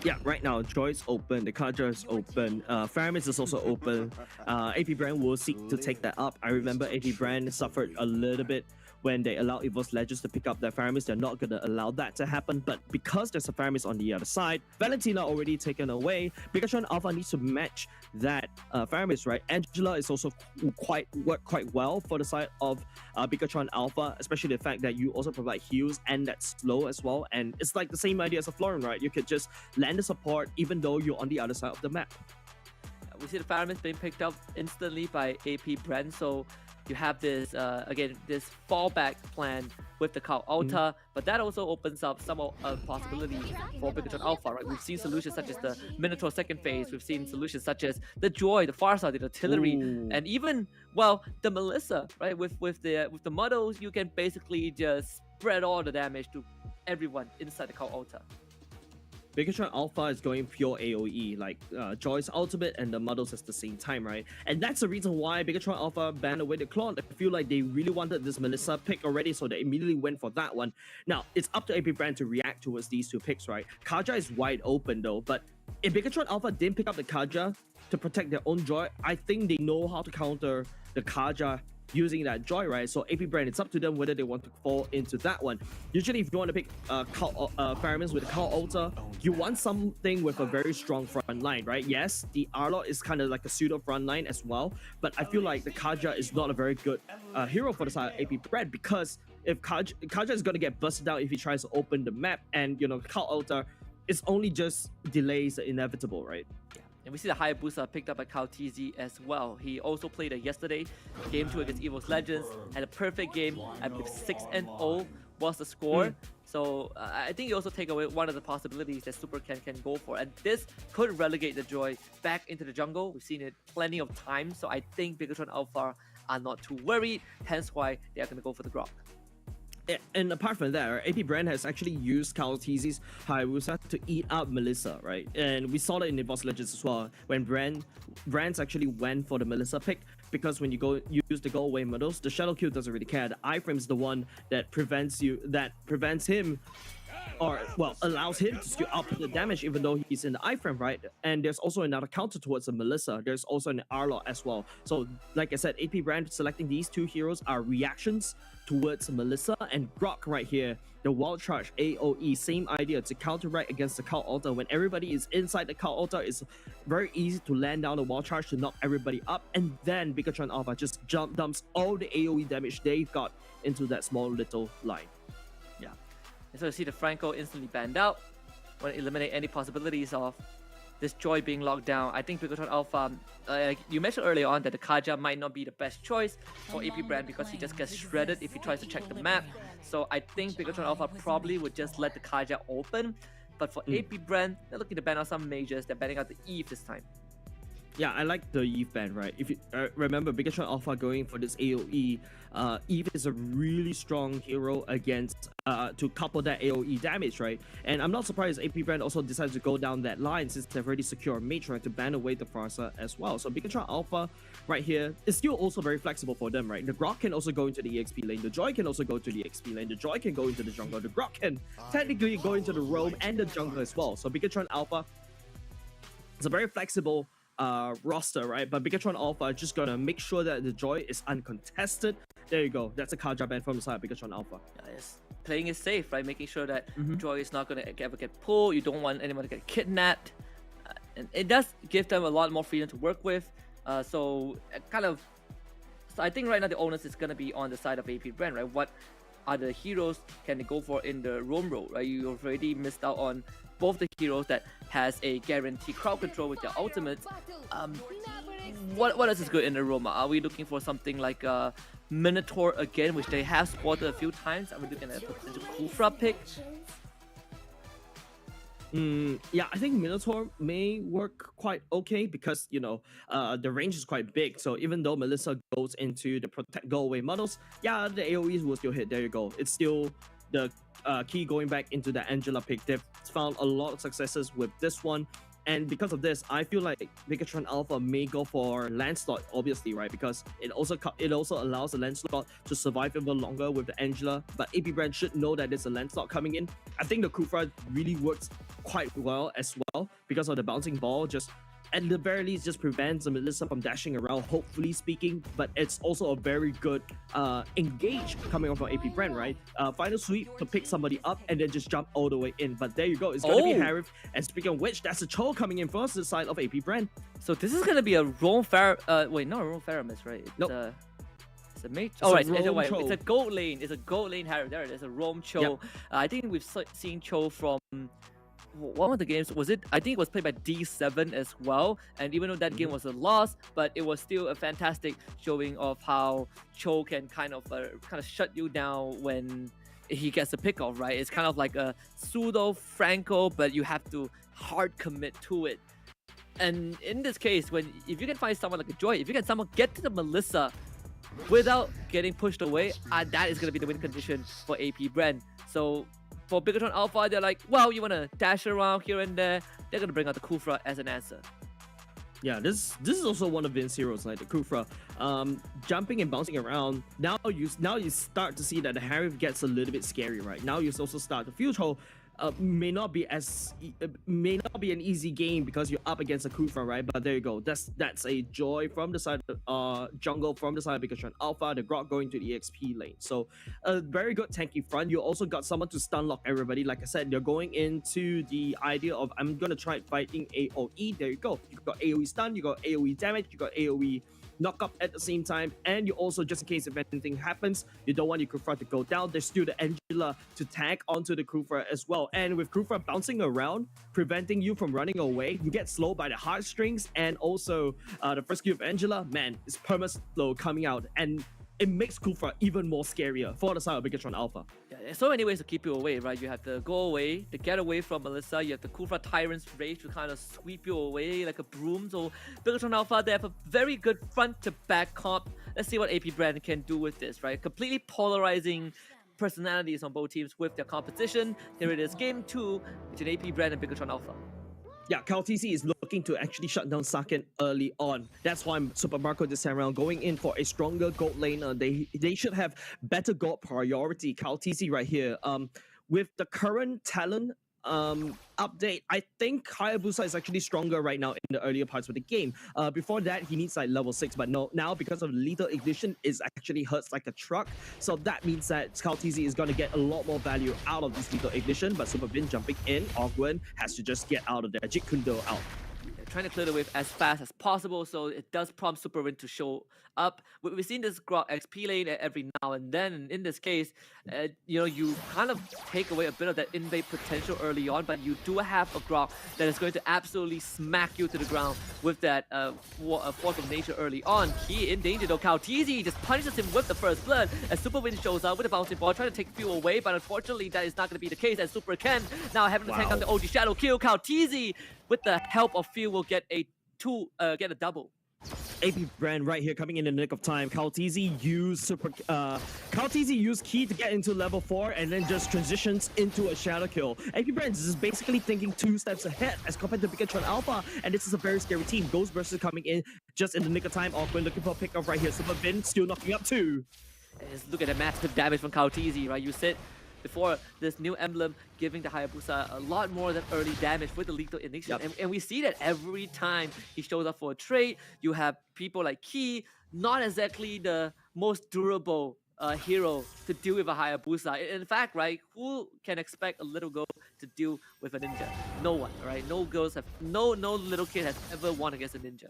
Yeah, right now, Joy is open, the Kaja is open, Faramis is also open. AP BREN will seek to take that up. I remember AP BREN suffered a little bit when they allowed Evo's Legends to pick up their Faramis. They're not going to allow that to happen, but because there's a Faramis on the other side, Valentina already taken away, Bigatron Alpha needs to match that Faramis, right? Angela is also worked quite well for the side of Bigatron Alpha, especially the fact that you also provide heals and that's slow as well. And it's like the same idea as a Florin, right? You could just land the support even though you're on the other side of the map. We see the Faramis being picked up instantly by AP BREN, so you have this, this fallback plan with the Cow Alta, but that also opens up some possibilities for Bigatron Alpha, right? We've seen solutions such as the Minotaur second phase, we've seen solutions such as the Joy, the Farsa, the Artillery, and even, the Melissa, right? With the models, you can basically just spread all the damage to everyone inside the Cow Alta. Bigatron Alpha is going pure AoE, like Joy's ultimate and the models at the same time, right? And that's the reason why Bigatron Alpha banned away the clone. I feel like they really wanted this Melissa pick already, so they immediately went for that one. Now, it's up to AP BREN to react towards these two picks, right? Kaja is wide open though, but if Bigatron Alpha didn't pick up the Kaja to protect their own Joy, I think they know how to counter the Kaja using that Joy, right? So AP BREN, it's up to them whether they want to fall into that one. Usually, if you want to pick Faramis with a Cow Alta, you want something with a very strong front line, right? Yes, the Arlot is kind of like a pseudo front line as well, but I feel like the Kaja is not a very good hero for the side of AP BREN, because if Kaja is going to get busted out if he tries to open the map, and Cow Alta, it's only just delays the inevitable, right? And we see the Hayabusa picked up by Kao TZ as well. He also played it yesterday, game 2 against Evo's Legends, had a perfect game. I believe 6-0 was the score. So I think you also take away one of the possibilities that Super Ken can go for. And this could relegate the Joy back into the jungle. We've seen it plenty of times. So I think Bigatron Alpha are not too worried, hence why they are going to go for the Grok. And apart from that, right, AP BREN has actually used Kaltizi's Hayabusa to eat up Melissa, right? And we saw that in Esports Legends as well, when Brands actually went for the Melissa pick, because when you go use the go away models, the Shadow Q doesn't really care. The iframe is the one that prevents him, or well, allows him to still output the damage even though he's in the iframe, right? And there's also another counter towards the Melissa. There's also an Arlot as well. So like I said, AP BREN selecting these two heroes are reactions towards Melissa, and Grok right here, the Wild Charge AoE, same idea to counteract against the Cult Altar. When everybody is inside the Cult Altar, it's very easy to land down the Wild Charge to knock everybody up, and then Bigatron Alpha just dumps all the AoE damage they've got into that small little line. Yeah. And so you see the Franco instantly banned out. Want to eliminate any possibilities of this Joy being locked down. I think Bigatron Alpha, you mentioned earlier on that the Kaja might not be the best choice for AP BREN because he just gets shredded if he tries to check the map. So I think Bigatron Alpha probably would just let the Kaja open. But for AP BREN, they're looking to ban out some mages. They're banning out the Eve this time. Yeah, I like the Eve ban, right? If you remember, Bigatron Alpha going for this AoE, Eve is a really strong hero against to couple that AoE damage, right? And I'm not surprised AP BREN also decided to go down that line since they've already secured Mage, right, to ban away the Farsa as well. So Bigatron Alpha right here is still also very flexible for them, right? The Grok can also go into the EXP lane, the Joy can also go to the EXP lane, the Joy can go into the jungle, the Grok can technically go into the roam and the jungle as well. So Bigatron Alpha is a very flexible roster, right? But Bigatron Alpha just gonna make sure that the Joy is uncontested. There you go. That's a Kaja ban from the side of Bigatron Alpha. Yeah, yes. Playing it safe, right? Making sure that Joy is not gonna ever get pulled. You don't want anyone to get kidnapped. And it does give them a lot more freedom to work with. So I think right now the onus is gonna be on the side of AP BREN, right? What other heroes can they go for in the roam role, right? You've already missed out on both the heroes that has a guaranteed crowd control with their ultimates. What else is good in the roam? Are we looking for something like Minotaur again, which they have spotted a few times? Are we looking at a potential Kufra pick? Yeah, I think Minotaur may work quite okay because, you know, the range is quite big. So even though Melissa goes into the protect go away models, yeah, the AoEs will still hit. There you go. It's still the key going back into the Angela pick. They've found a lot of successes with this one. And because of this, I feel like Bigatron Alpha may go for Lancelot, obviously, right? Because it also allows the Lancelot to survive even longer with the Angela. But AP BREN should know that there's a Lancelot coming in. I think the Kufra really works quite well as well because of the bouncing ball. Just at the very least, just prevents the Melissa from dashing around, hopefully speaking. But it's also a very good engage coming off from AP BREN, right? Final sweep to pick somebody up and then just jump all the way in. But there you go. It's going to be Harif. And speaking of which, that's a Cho coming in first, the side of AP BREN. So this is going to be a Roam wait, not a Roam Faramis, right? It's nope. It's a mage. Oh, right. It's a gold lane. It's a gold lane Harif. There it is. A Roam Cho. Yep. I think we've seen Cho from one of the games. Was it? I think it was played by D7 as well. And even though that game was a loss, but it was still a fantastic showing of how Cho can kind of shut you down when he gets a pick off, right? It's kind of like a pseudo Franco, but you have to hard commit to it. And in this case, if you can find someone like a Joy, if you can get to the Melissa without getting pushed away, that is going to be the win condition for AP BREN. So for Bigatron Alpha, they're like, well, you want to dash around here and there. They're going to bring out the Kufra as an answer. Yeah, this is also one of Vince's heroes, like the Kufra. Jumping and bouncing around. Now you start to see that the Harif gets a little bit scary, right? Now you also start the Future may not be an easy game because you're up against a Kufra, right? But there you go. That's a Joy from the side of jungle, from the side of Bigatron Alpha, the Grok going to the EXP lane. So a very good tanky front. You also got someone to stun lock everybody. Like I said, you're going into the idea of I'm gonna try fighting AoE. There you go. You got AoE stun, you got AoE damage, you got AoE knock up at the same time, and you also, just in case if anything happens, you don't want your Kufra to go down. There's still the Angela to tag onto the Kufra as well. And with Kufra bouncing around, preventing you from running away, you get slowed by the heartstrings, and also the first skill of Angela, man, is perma slow coming out, and it makes Kufra even more scarier for the side of Bigatron Alpha. Yeah, there's so many ways to keep you away, right? You have to go away, to get away from Melissa. You have the Kufra Tyrant's Rage to kind of sweep you away like a broom. So Bigatron Alpha, they have a very good front to back comp. Let's see what AP BREN can do with this, right? Completely polarizing personalities on both teams with their competition. Here it is, game 2 between AP BREN and Bigatron Alpha. Yeah, KTZ is looking to actually shut down Saken early on. That's why Super Marco this time around going in for a stronger gold laner. They should have better gold priority. KTZ right here. With the current talent update, I think Hayabusa is actually stronger right now in the earlier parts of the game. Before that, he needs like level 6, but no, now because of lethal ignition, it actually hurts like a truck. So that means that KTZ is going to get a lot more value out of this lethal ignition, but Super Bin jumping in, Ogwen has to just get out of there. Jit Kundo out. They're trying to clear the wave as fast as possible, so it does prompt Super Win to show up. We've seen this Grok XP lane every now and then, and in this case, you kind of take away a bit of that invade potential early on, but you do have a Grok that is going to absolutely smack you to the ground with that force of nature early on. He in danger though. KTZ just punishes him with the first blood as Super Win shows up with a bouncing ball, trying to take fuel away, but unfortunately that is not going to be the case as Super Ken now having to tank down the OG Shadow kill. KTZ with the help of Fuel will get a double. AP BREN right here coming in the nick of time. KTZ used Key to get into level 4 and then just transitions into a shadow kill. AP BREN is basically thinking 2 steps ahead as compared to Bigatron Alpha, and this is a very scary team. Ghostbusters coming in just in the nick of time. Ogwen looking for a pickup right here. Super Bin still knocking up 2. And just look at the massive damage from KTZ, right? You said before this new emblem giving the Hayabusa a lot more than early damage with the lethal ignition. Yep. And we see that every time he shows up for a trade. You have people like Key, not exactly the most durable hero to deal with a Hayabusa. In fact, right, who can expect a little girl to deal with a ninja? No one, right? No little kid has ever won against a ninja.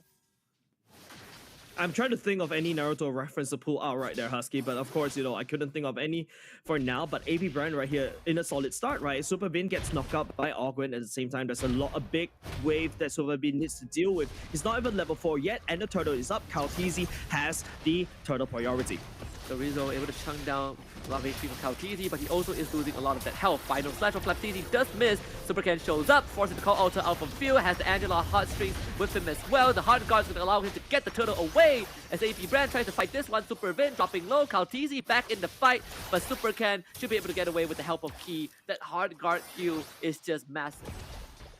I'm trying to think of any Naruto reference to pull out right there, Husky, but of course, I couldn't think of any for now. But AP BREN right here in a solid start, right? Super Bin gets knocked out by Ogwen at the same time. There's a big wave that Super Bin needs to deal with. He's not even level 4 yet, and the turtle is up. KTZ has the turtle priority. So Rizzo able to chunk down a lot of HP from KTZ, but he also is losing a lot of that health. Final slash from KTZ does miss. Super Ken shows up, forcing the call alter out from field, has the Angela heartstrings with him as well. The hard guard is going to allow him to get the turtle away as AP BREN tries to fight this one. Super Vin dropping low, KTZ back in the fight, but Super Ken should be able to get away with the help of Key. That hard guard heal is just massive.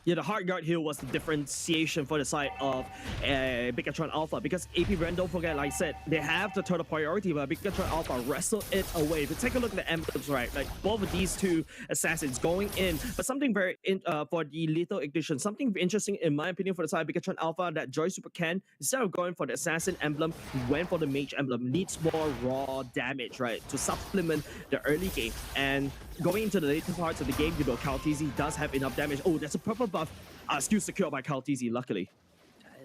Yeah, the hard guard heal was the differentiation for the side of Bigatron Alpha, because AP BREN, don't forget, like I said, they have the turtle priority, but Bigatron Alpha wrestled it away. If you take a look at the emblems, right, like both of these two assassins going in, but something very for the lethal ignition, something interesting in my opinion for the side of Bigatron Alpha, that Joy Super Ken, instead of going for the assassin emblem, he went for the mage emblem. Needs more raw damage, right, to supplement the early game. And going into the later parts of the game, KTZ does have enough damage. Oh, that's a purple buff. Still secured by KTZ, luckily.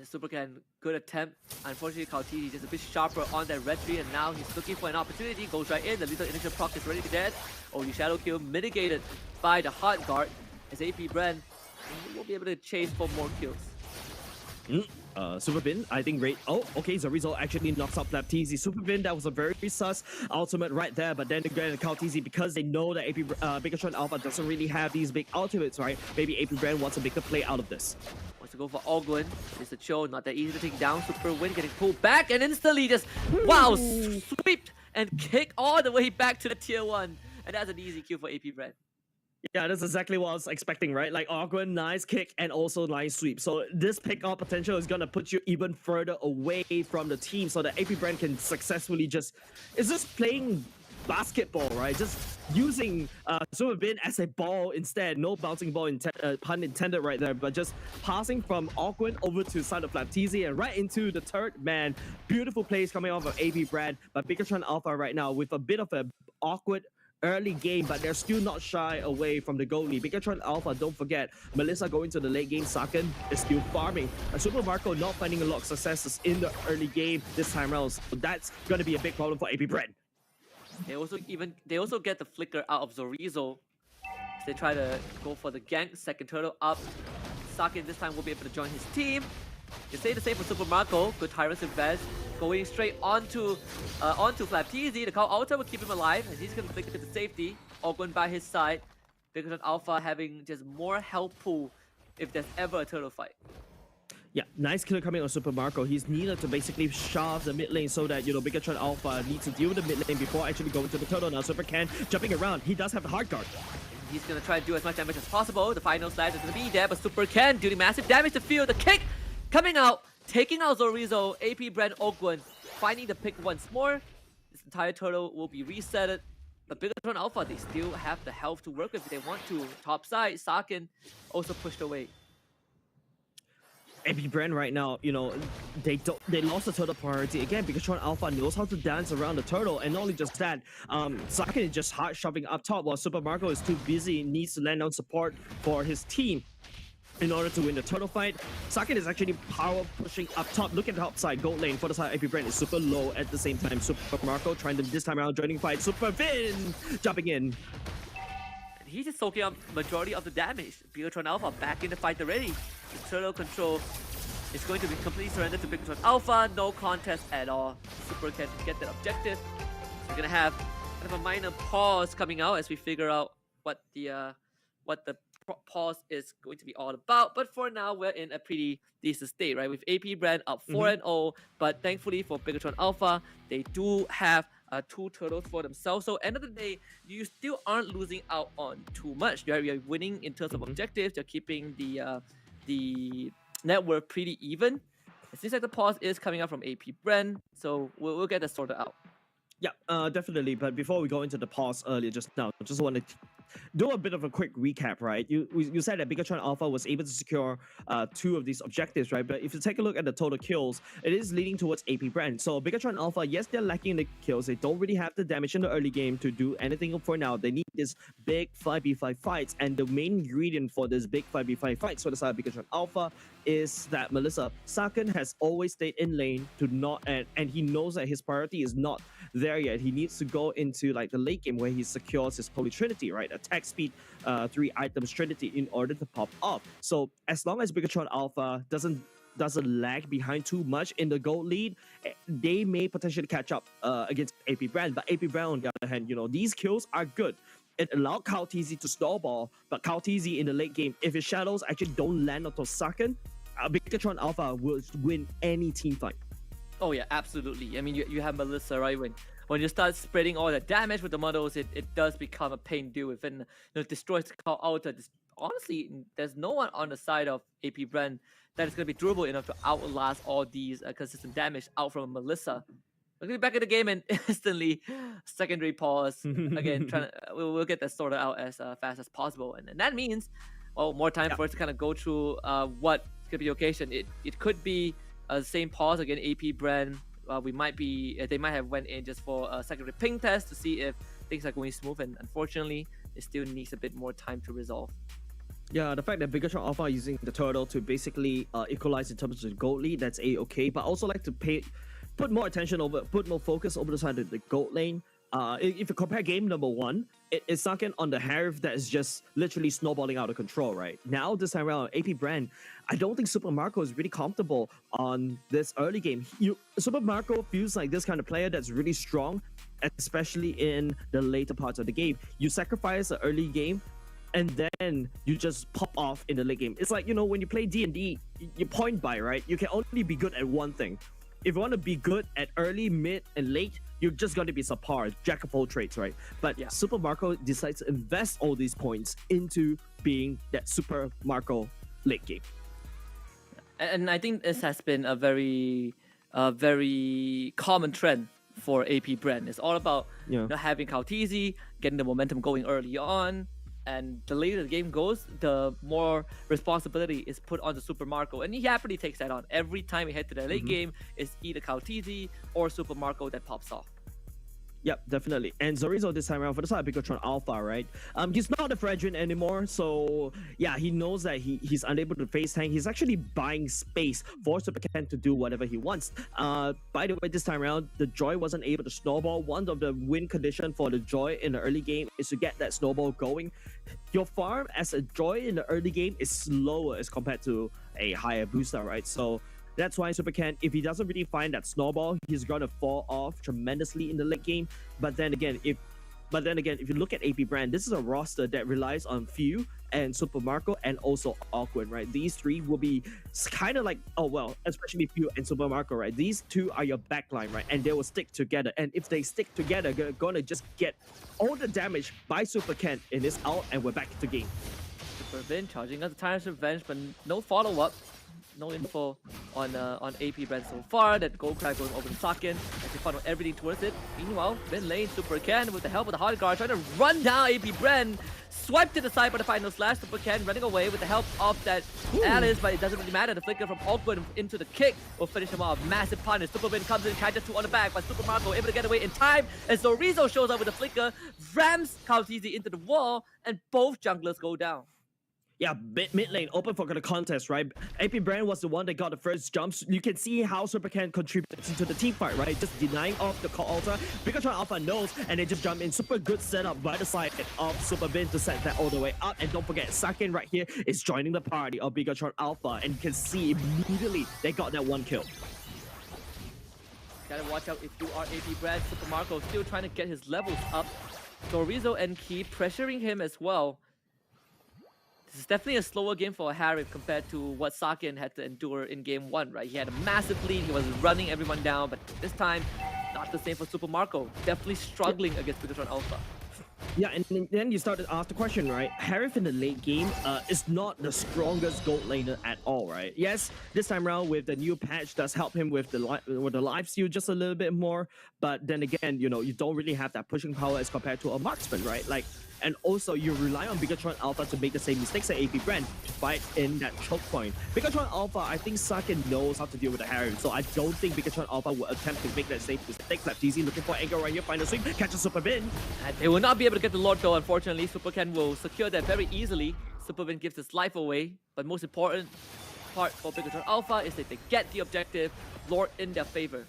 Super Ken, good attempt. Unfortunately, KTZ just a bit sharper on that red tree, and now he's looking for an opportunity. Goes right in. The lethal initial proc is ready to dead. Oh, the shadow kill mitigated by the hard guard as AP BREN will be able to chase for more kills. Super Bin, I think oh, okay, Zorizo actually knocks out KTZ. Super Bin, that was a very sus ultimate right there, but then again, KTZ, because they know that Bigatron Alpha doesn't really have these big ultimates, right? Maybe AP BREN wants to make the play out of this. Wants to go for Ogwen. It's a chill, not that easy to take down. Super Win getting pulled back and instantly just, wow, swept and kick all the way back to the tier 1. And that's an easy kill for AP BREN. Yeah, that's exactly what I was expecting, right? Like Ogwen, nice kick, and also nice sweep. So this pick-up potential is gonna put you even further away from the team, so that AP BREN can successfully just playing basketball, right? Just using Super Bin as a ball instead. No bouncing ball, pun intended right there, but just passing from Ogwen over to side of KTZ and right into the third man. Beautiful plays coming off of AP BREN, but Bigatron Alpha right now with a bit of a awkward early game, but they're still not shy away from the goal lead. Bigatron Alpha, don't forget, Melissa going to the late game, Saken is still farming. Super Marco not finding a lot of successes in the early game this time around, so that's going to be a big problem for AP BREN. They also get the flicker out of Zorizo. They try to go for the gank, second turtle up. Saken this time will be able to join his team. You say the same for Super Marco. Good Tyrant's Invest. Going straight onto KTZ. The Call Alter will keep him alive, and he's going to flicker to the safety. Ogwen by his side. Bigatron Alpha having just more health pool if there's ever a turtle fight. Yeah, nice kill coming on Super Marco. He's needed to basically shove the mid lane so that, you know, Bigatron Alpha needs to deal with the mid lane before actually going to the turtle. Now Super Ken jumping around. He does have the hard guard. He's gonna try to do as much damage as possible. The final slash is gonna be there, but Super Ken doing massive damage to field. The kick coming out, taking out Zorizo. AP BREN Oakwood finding the pick once more. This entire turtle will be resetted. But Bigatron Alpha, they still have the health to work with if they want to. Top side, Sakin also pushed away. AP BREN right now, you know, they lost the turtle priority again because Tron Alpha knows how to dance around the turtle, and not only just that, Sakin is just hard shoving up top while Super Marco is too busy, needs to land on support for his team in order to win the turtle fight. Sakin is actually power pushing up top. Look at the top side, gold lane for the side. AP BREN is super low at the same time. Super Marco trying to this time around joining fight. Super Vin jumping in. He's just soaking up majority of the damage. Bigatron Alpha back in the fight already. The turtle control is going to be completely surrendered to Bigatron Alpha. No contest at all. Super can get that objective. So we're gonna have kind of a minor pause coming out as we figure out what the pause is going to be all about. But for now, we're in a pretty decent state, right? With AP BREN up 4-0, but thankfully for Bigatron Alpha, they do have 2 turtles for themselves. So end of the day, you still aren't losing out on too much. You're winning in terms of objectives. You're keeping the network pretty even. It seems like the pause is coming out from AP BREN, so we'll get that sorted out. Yeah, definitely. But before we go into the pause earlier just now, I just want to do a bit of a quick recap, right? You said that Bigatron Alpha was able to secure 2 of these objectives, right? But if you take a look at the total kills, it is leading towards AP BREN. So Bigatron Alpha, yes, they're lacking the kills. They don't really have the damage in the early game to do anything for now. They need this big 5v5 fights, and the main ingredient for this big 5v5 fights for the side of Bigatron Alpha is that Melissa Sakin has always stayed in lane to not, and he knows that his priority is not there yet. He needs to go into like the late game where he secures his Holy Trinity, right? Attack speed, 3 items Trinity in order to pop off. So as long as Bigatron Alpha doesn't lag behind too much in the gold lead, they may potentially catch up against AP BREN. But AP BREN on the other hand, you know, these kills are good. It allowed Kaotizi to snowball, but Kaotizi in the late game, if his shadows actually don't land onto Sakin, Bigatron Alpha will win any team fight. Oh yeah, absolutely. I mean, you have Melissa, right? When you start spreading all the damage with the models, it does become a pain to deal with, and destroys the Call Outer. Honestly, there's no one on the side of AP BREN that is going to be durable enough to outlast all these consistent damage out from Melissa. We're going to be back in the game and instantly secondary pause. Again, we'll get that sorted out as fast as possible. And that means, well, more time for us to kind of go through what could be the occasion. It could be the same pause again, AP BREN. They might have went in just for a secondary ping test to see if things are going smooth, and unfortunately, it still needs a bit more time to resolve. Yeah, the fact that Bigatron Alpha using the turtle to basically equalize in terms of the gold lead, that's a-okay. But I also like to put more focus over the side of the gold lane. If you compare game number 1, it's Sakin on the Harif that is just literally snowballing out of control, right? Now, this time around, AP BREN, I don't think Super Marco is really comfortable on this early game. Super Marco feels like this kind of player that's really strong, especially in the later parts of the game. You sacrifice the early game, and then you just pop off in the late game. It's like, you know, when you play D&D, you point by, right? You can only be good at one thing. If you want to be good at early, mid, and late, you're just going to be subpar, jack of all trades, right? But Super Marco decides to invest all these points into being that Super Marco late game. And I think this has been a very common trend for AP BREN. It's all about having Kaotizi, getting the momentum going early on, and the later the game goes, the more responsibility is put on the Super Marco, and he happily takes that on. Every time we head to the late game, it's either Kaotizi or Super Marco that pops off. Yep, definitely. And Zorizo this time around for the side of Bigatron Alpha, right? He's not a Fredrin anymore, so yeah, he knows that he's unable to face tank. He's actually buying space for Super Ken to do whatever he wants. By the way, this time around, the Joy wasn't able to snowball. One of the win condition for the Joy in the early game is to get that snowball going. Your farm as a Joy in the early game is slower as compared to a higher booster, right? So that's why Super Ken, if he doesn't really find that snowball, he's going to fall off tremendously in the late game. But then again, if But then again, if you look at AP BREN, this is a roster that relies on Few and Super Marco and also Awkward, right? These three will be kind of like, oh well, especially Few and Super Marco, right? These two are your backline, right? And they will stick together. And if they stick together, they're gonna just get all the damage by Super Ken in this out, and we're back to game. Super Vin charging us the Tyrant's Revenge, but no follow-up. No info on AP BREN so far. That Gold Crack going over to Sakin as he funnel everything towards it. Meanwhile, Vin lane, Super Ken with the help of the Hard Guard trying to run down AP BREN. Swiped to the side by the final slash. Super Ken running away with the help of that Alice, but it doesn't really matter. The flicker from Awkward into the kick will finish him off. Massive punish. Super Vin comes in, catches two on the back, but Super Marco able to get away in time as Zorizo shows up with the flicker, rams Kautizi into the wall, and both junglers go down. Yeah, mid lane open for the contest, right? AP BREN was the one that got the first jumps. You can see how Super Ken contributes into the team fight, right? Just denying off the call altar. Bigatron Alpha knows, and they just jump in. Super good setup by the side of Super Vin to set that all the way up. And don't forget, Sakin right here is joining the party of Bigatron Alpha, and you can see immediately they got that one kill. Gotta watch out if you are AP BREN. Super Marco still trying to get his levels up. Dorizo and Key pressuring him as well. This is definitely a slower game for Harith compared to what Sakin had to endure in game 1, right? He had a massive lead, he was running everyone down, but this time, not the same for Super Marco. Definitely struggling against Bigatron Alpha. Yeah, and then you start to ask the question, right? Harith in the late game is not the strongest gold laner at all, right? Yes, this time around with the new patch does help him with the life steal just a little bit more, but then again, you know, you don't really have that pushing power as compared to a marksman, right? Like, and also you rely on Bigatron Alpha to make the same mistakes as AP BREN to fight in that choke point. Bigatron Alpha, I think Sakin knows how to deal with the Harith, so I don't think Bigatron Alpha will attempt to make that same mistake. FlapTZ looking for angle right here, final swing, catches Super Vin. And they will not be able to get the Lord though, unfortunately. Super Ken will secure that very easily. Super Vin gives his life away, but most important part for Bigatron Alpha is that they get the objective, Lord in their favor.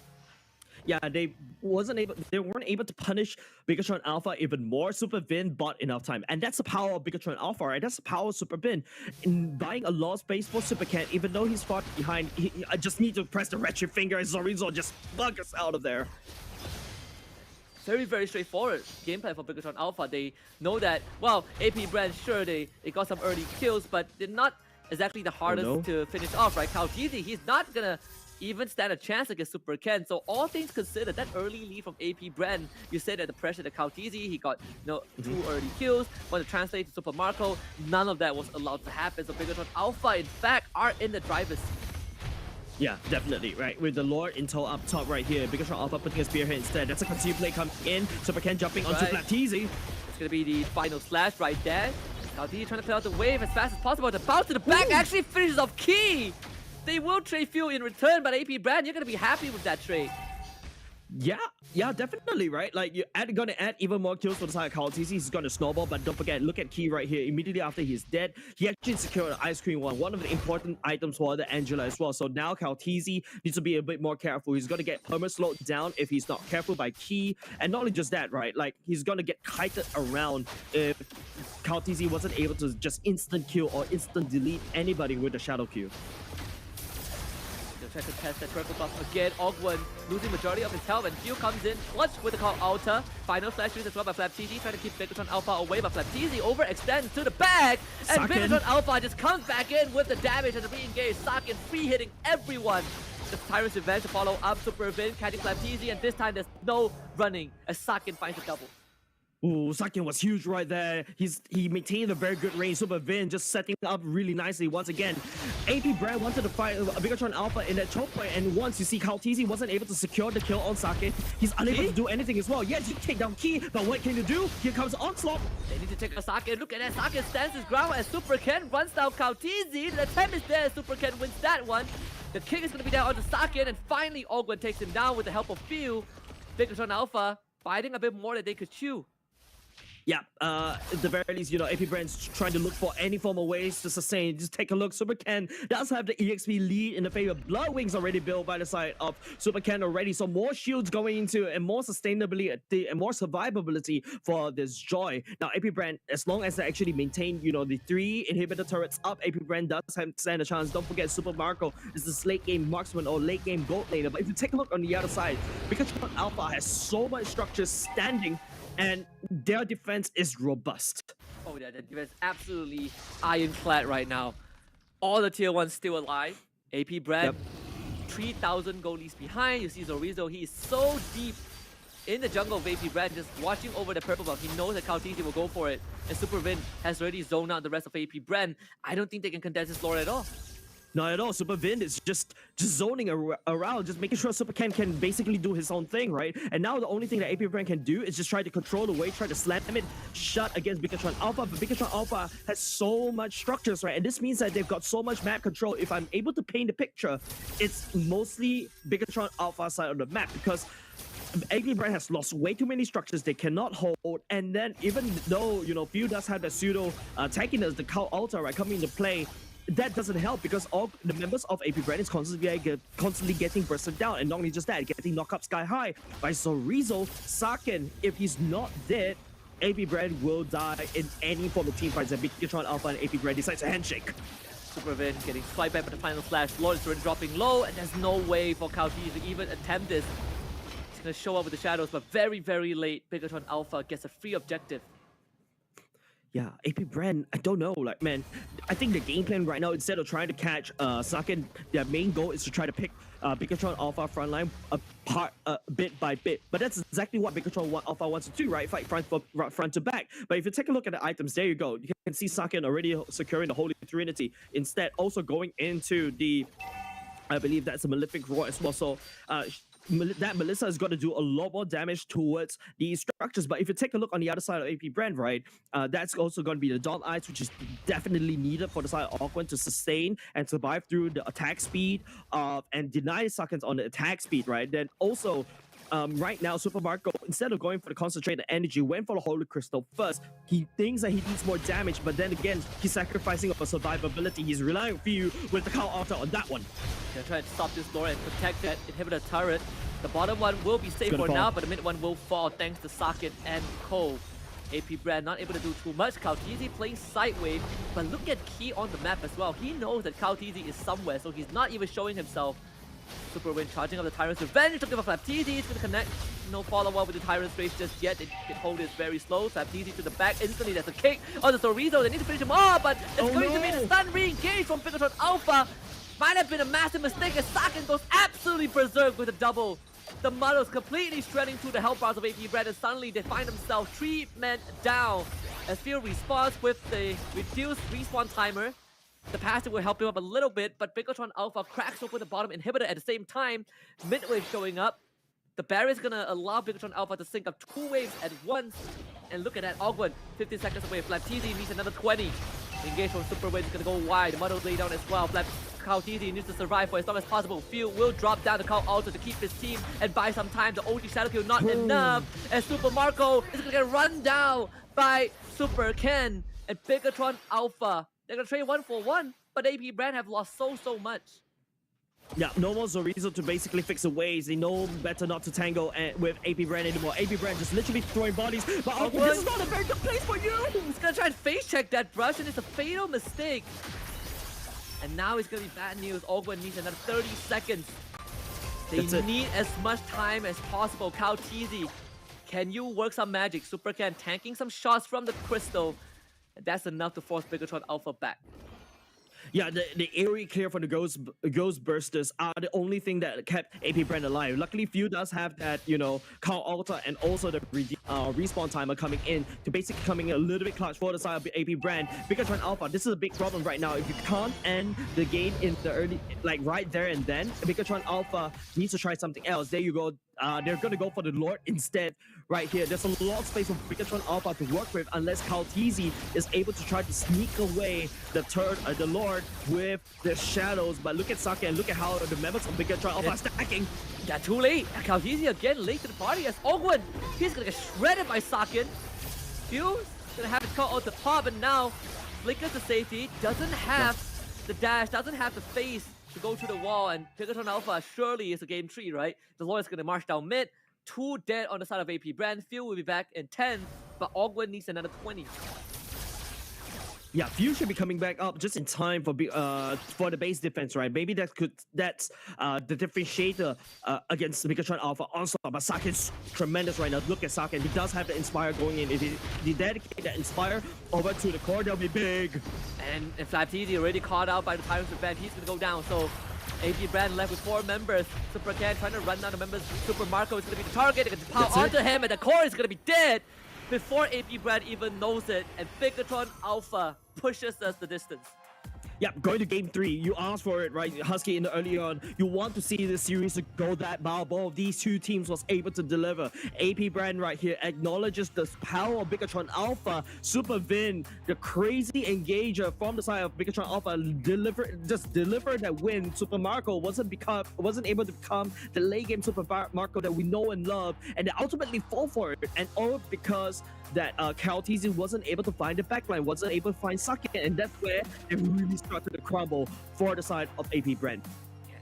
Yeah, they weren't able to punish Bigatron Alpha even more. Super Vin bought enough time, and that's the power of Bigatron Alpha, right? That's the power of Super Vin in buying a lot of space for Super Ken. Even though he's far behind, I just need to press the wretched finger, and Zorizo just bug us out of there. Very, very straightforward gameplay for Bigatron Alpha. They know that, well, AP BREN, sure, they got some early kills, but they're not exactly the hardest to finish off, right? Kautizi, he's not gonna even stand a chance against Super Ken. So all things considered, that early lead from AP BREN, you said that the pressure to Kautizi, he got two early kills. Want to translate to Super Marco, none of that was allowed to happen. So Bigatron Alpha, in fact, are in the driver's seat. Yeah, definitely, right? With the Lord Intel up top right here, Bigatron Alpha putting a spearhead instead. That's a concealed play coming in. Super Ken jumping onto FlapTZ. It's gonna be the final slash right there. Kautizi trying to play out the wave as fast as possible. The bounce to the back actually finishes off Key. They will trade fuel in return, but AP BREN, you're gonna be happy with that trade. Yeah, definitely, right? Like, you're gonna add even more kills for the side of Kautizi. He's gonna snowball, but don't forget, look at Key right here. Immediately after he's dead, he actually secured an Ice Cream one of the important items for the Angela as well. So now Kautizi needs to be a bit more careful. He's gonna get perma slowed down if he's not careful by Key. And not only just that, right? Like, he's gonna get kited around if Kautizi wasn't able to just instant kill or instant delete anybody with the Shadow Q. Try to test that triple buff again. Ogwen losing majority of his health, and Few comes in clutch with the call Alta. Final flash used as well by FlapTZ, trying to keep Bigatron Alpha away, but FlapTZ overextends to the back, and Bigatron Alpha just comes back in with the damage and the re-engage. Sakin free hitting everyone. The Tyrant's Revenge to follow up. Super Vin catching FlapTZ, and this time there's no running as Sakin finds a double. Ooh, Sakin was huge right there. He maintained a very good range. Super Vin just setting up really nicely once again. AP BREN wanted to fight Bigatron Alpha in that choke point, and once you see Kautizi wasn't able to secure the kill on Sakin, he's unable to do anything as well. Yes, you take down Key, but what can you do? Here comes Onslaught. They need to take out Sakin. Look at that. Sakin stands his ground as Super Ken runs down Kautizi. The attempt is there. Super Ken wins that one. The king is going to be down onto Sakin, and finally Ogwen takes him down with the help of Few. Bigatron Alpha fighting a bit more than they could chew. Yeah, at the very least, you know, AP BREN's trying to look for any form of ways to sustain. Just take a look. Super Ken does have the EXP lead in the favor. Blood Wings already built by the side of Super Ken already. So more shields going into and more sustainability and more survivability for this Joy. Now, AP BREN, as long as they actually maintain, you know, the 3 inhibitor turrets up, AP BREN does stand a chance. Don't forget, Super Marco is this late game marksman or late game gold laner. But if you take a look on the other side, because Alpha has so much structure standing and their defense is robust. Oh yeah, the defense absolutely ironclad right now. All the tier 1s still alive. AP BREN, 3,000 gold leads behind. You see Zorizo, he is so deep in the jungle of AP BREN, just watching over the purple buff. He knows that Kautisi will go for it. And Super Vin has already zoned out the rest of AP BREN. I don't think they can contest this lord at all. Not at all. Super Vin is just zoning around, just making sure Super Ken can basically do his own thing, right? And now the only thing that AP BREN can do is just try to control the wave, try to slam it shut against Bigatron Alpha. But Bigatron Alpha has so much structures, right? And this means that they've got so much map control. If I'm able to paint a picture, it's mostly Bigatron Alpha side of the map, because AP BREN has lost way too many structures they cannot hold, and then even though, you know, Few does have the pseudo tankiness, the Cow Altar, right, coming into play, that doesn't help because all the members of AP BREN is constantly getting bursted down, and not only just that, getting knocked up sky high by Zorizo. Saken, if he's not dead, AP BREN will die in any form of team fights, and Bigatron Alpha and AP BREN decides to handshake. Super Vin getting swiped back by the final slash. Lord is already dropping low, and there's no way for Kauti to even attempt this. He's gonna show up with the shadows, but very, very late. Bigatron Alpha gets a free objective. Yeah, AP BREN, I don't know, like, man, I think the game plan right now, instead of trying to catch Saken, their main goal is to try to pick Bigatron Alpha frontline apart bit by bit. But that's exactly what Bigatron Alpha wants to do, right? Fight front to back. But if you take a look at the items, there you go. You can see Saken already securing the Holy Trinity. Instead, also going into the, I believe that's a Malefic Roar as well. So, that Melissa is going to do a lot more damage towards these structures. But if you take a look on the other side of AP BREN, right, that's also going to be the Dawn Eyes, which is definitely needed for the side of Awkward to sustain and survive through the attack speed and deny seconds on the attack speed, right? Then also, right now, Super Marco, instead of going for the concentrated energy, went for the Holy Crystal first. He thinks that he needs more damage, but then again, he's sacrificing up a survivability. He's relying on Few with the Cow Altar on that one. Gonna try to stop this lord and protect that inhibitor turret. The bottom one will be safe for now, but the mid one will fall thanks to Saket and Cole. AP BREN not able to do too much. Kautizi playing sideway, but look at Key on the map as well. He knows that Kautizi is somewhere, so he's not even showing himself. Super Win charging up the Tyrant's Revenge, looking for Flaptizi. He's going to connect. No follow-up with the Tyrant's Race just yet. They can hold it very slow. Flaptizi to the back. Instantly, there's a kick on the Zorizo. They need to finish him off, but it's going to be the stun re-engage from Bigatron Alpha. Might have been a massive mistake as Saken goes absolutely berserk with a double. The Muddles completely shredding through the health bars of AP BREN, and suddenly they find themselves 3 men down. As Fear responds with the reduced respawn timer. The passive will help him up a little bit, but Bigatron Alpha cracks open the bottom inhibitor at the same time. Midwave showing up. The barrier is gonna allow Bigatron Alpha to sync up 2 waves at once. And look at that, Ogwen, 15 seconds away. Flaptizi needs another 20. Engage from Super Wave is gonna go wide. The Muddles lay down as well. Kautizi needs to survive for as long as possible. Few will drop down the Cow Altar to keep his team and buy some time. The OG Shadow Kill not enough. And Super Marco is gonna get run down by Super Ken and Bigatron Alpha. They're gonna trade 1 for 1, but AP BREN have lost so much. Yeah, no more Zorizo to basically fix the waves. They know better not to tangle with AP BREN anymore. AP BREN just literally throwing bodies, but this is not a very good place for you! He's gonna try and face check that brush, and it's a fatal mistake. And now it's gonna be bad news. Ogwen needs another 30 seconds. They need as much time as possible. Kautizi, can you work some magic? Super Ken tanking some shots from the crystal. And that's enough to force Bigatron Alpha back. Yeah, the area clear for the Ghost Bursters are the only thing that kept AP BREN alive. Luckily, Few does have that, you know, Cow Altar and also the respawn timer coming in to basically coming a little bit clutch for the side of AP BREN. Bigatron Alpha, this is a big problem right now. If you can't end the game in the early, like right there and then, Bigatron Alpha needs to try something else. There you go. They're going to go for the Lord instead right here. There's a lot of space for Bigatron Alpha to work with unless Kautizi is able to try to sneak away the Lord with the shadows. But look at Sake and look at how the members of Bigatron Alpha are stacking. Yeah, too late. Kautizi again late to the party as Ogwen. He's going to get shredded by Saken. Few's going to have to call out the pop, and now flickers to safety. Doesn't have the dash, doesn't have the face to go to the wall, and Bigatron Alpha surely is a game 3, right? The Lord is going to march down mid. 2 dead on the side of AP BREN. Few will be back in 10, but Ogwen needs another 20. Yeah, Few should be coming back up just in time for the base defense, right? Maybe that's the differentiator against Megatron Alpha onslaught. But Sakin's tremendous right now. Look at Sakin. He does have the Inspire going in. If he dedicate that Inspire over to the core, that'll be big. And FlapTZ already caught out by the Tyrant's Revenge. He's gonna go down. So AP BREN left with 4 members. Super Ken trying to run down the members. Super Marco is gonna be the target. They're gonna power onto him, and the core is gonna be dead before AP BREN even knows it. And Bigatron Alpha pushes us the distance. Yeah, going to game 3. You asked for it, right, Husky, in the early on. You want to see the series to go that mile. Both these two teams was able to deliver. AP BREN right here acknowledges the power of Bigatron Alpha. Super Vin, the crazy engager from the side of Bigatron Alpha, delivered that win. Super Marco wasn't able to become the late game Super Marco that we know and love, and they ultimately fall for it. And all because that KLTZ wasn't able to find the backline, wasn't able to find Sakin, and that's where it really started to crumble for the side of AP BREN.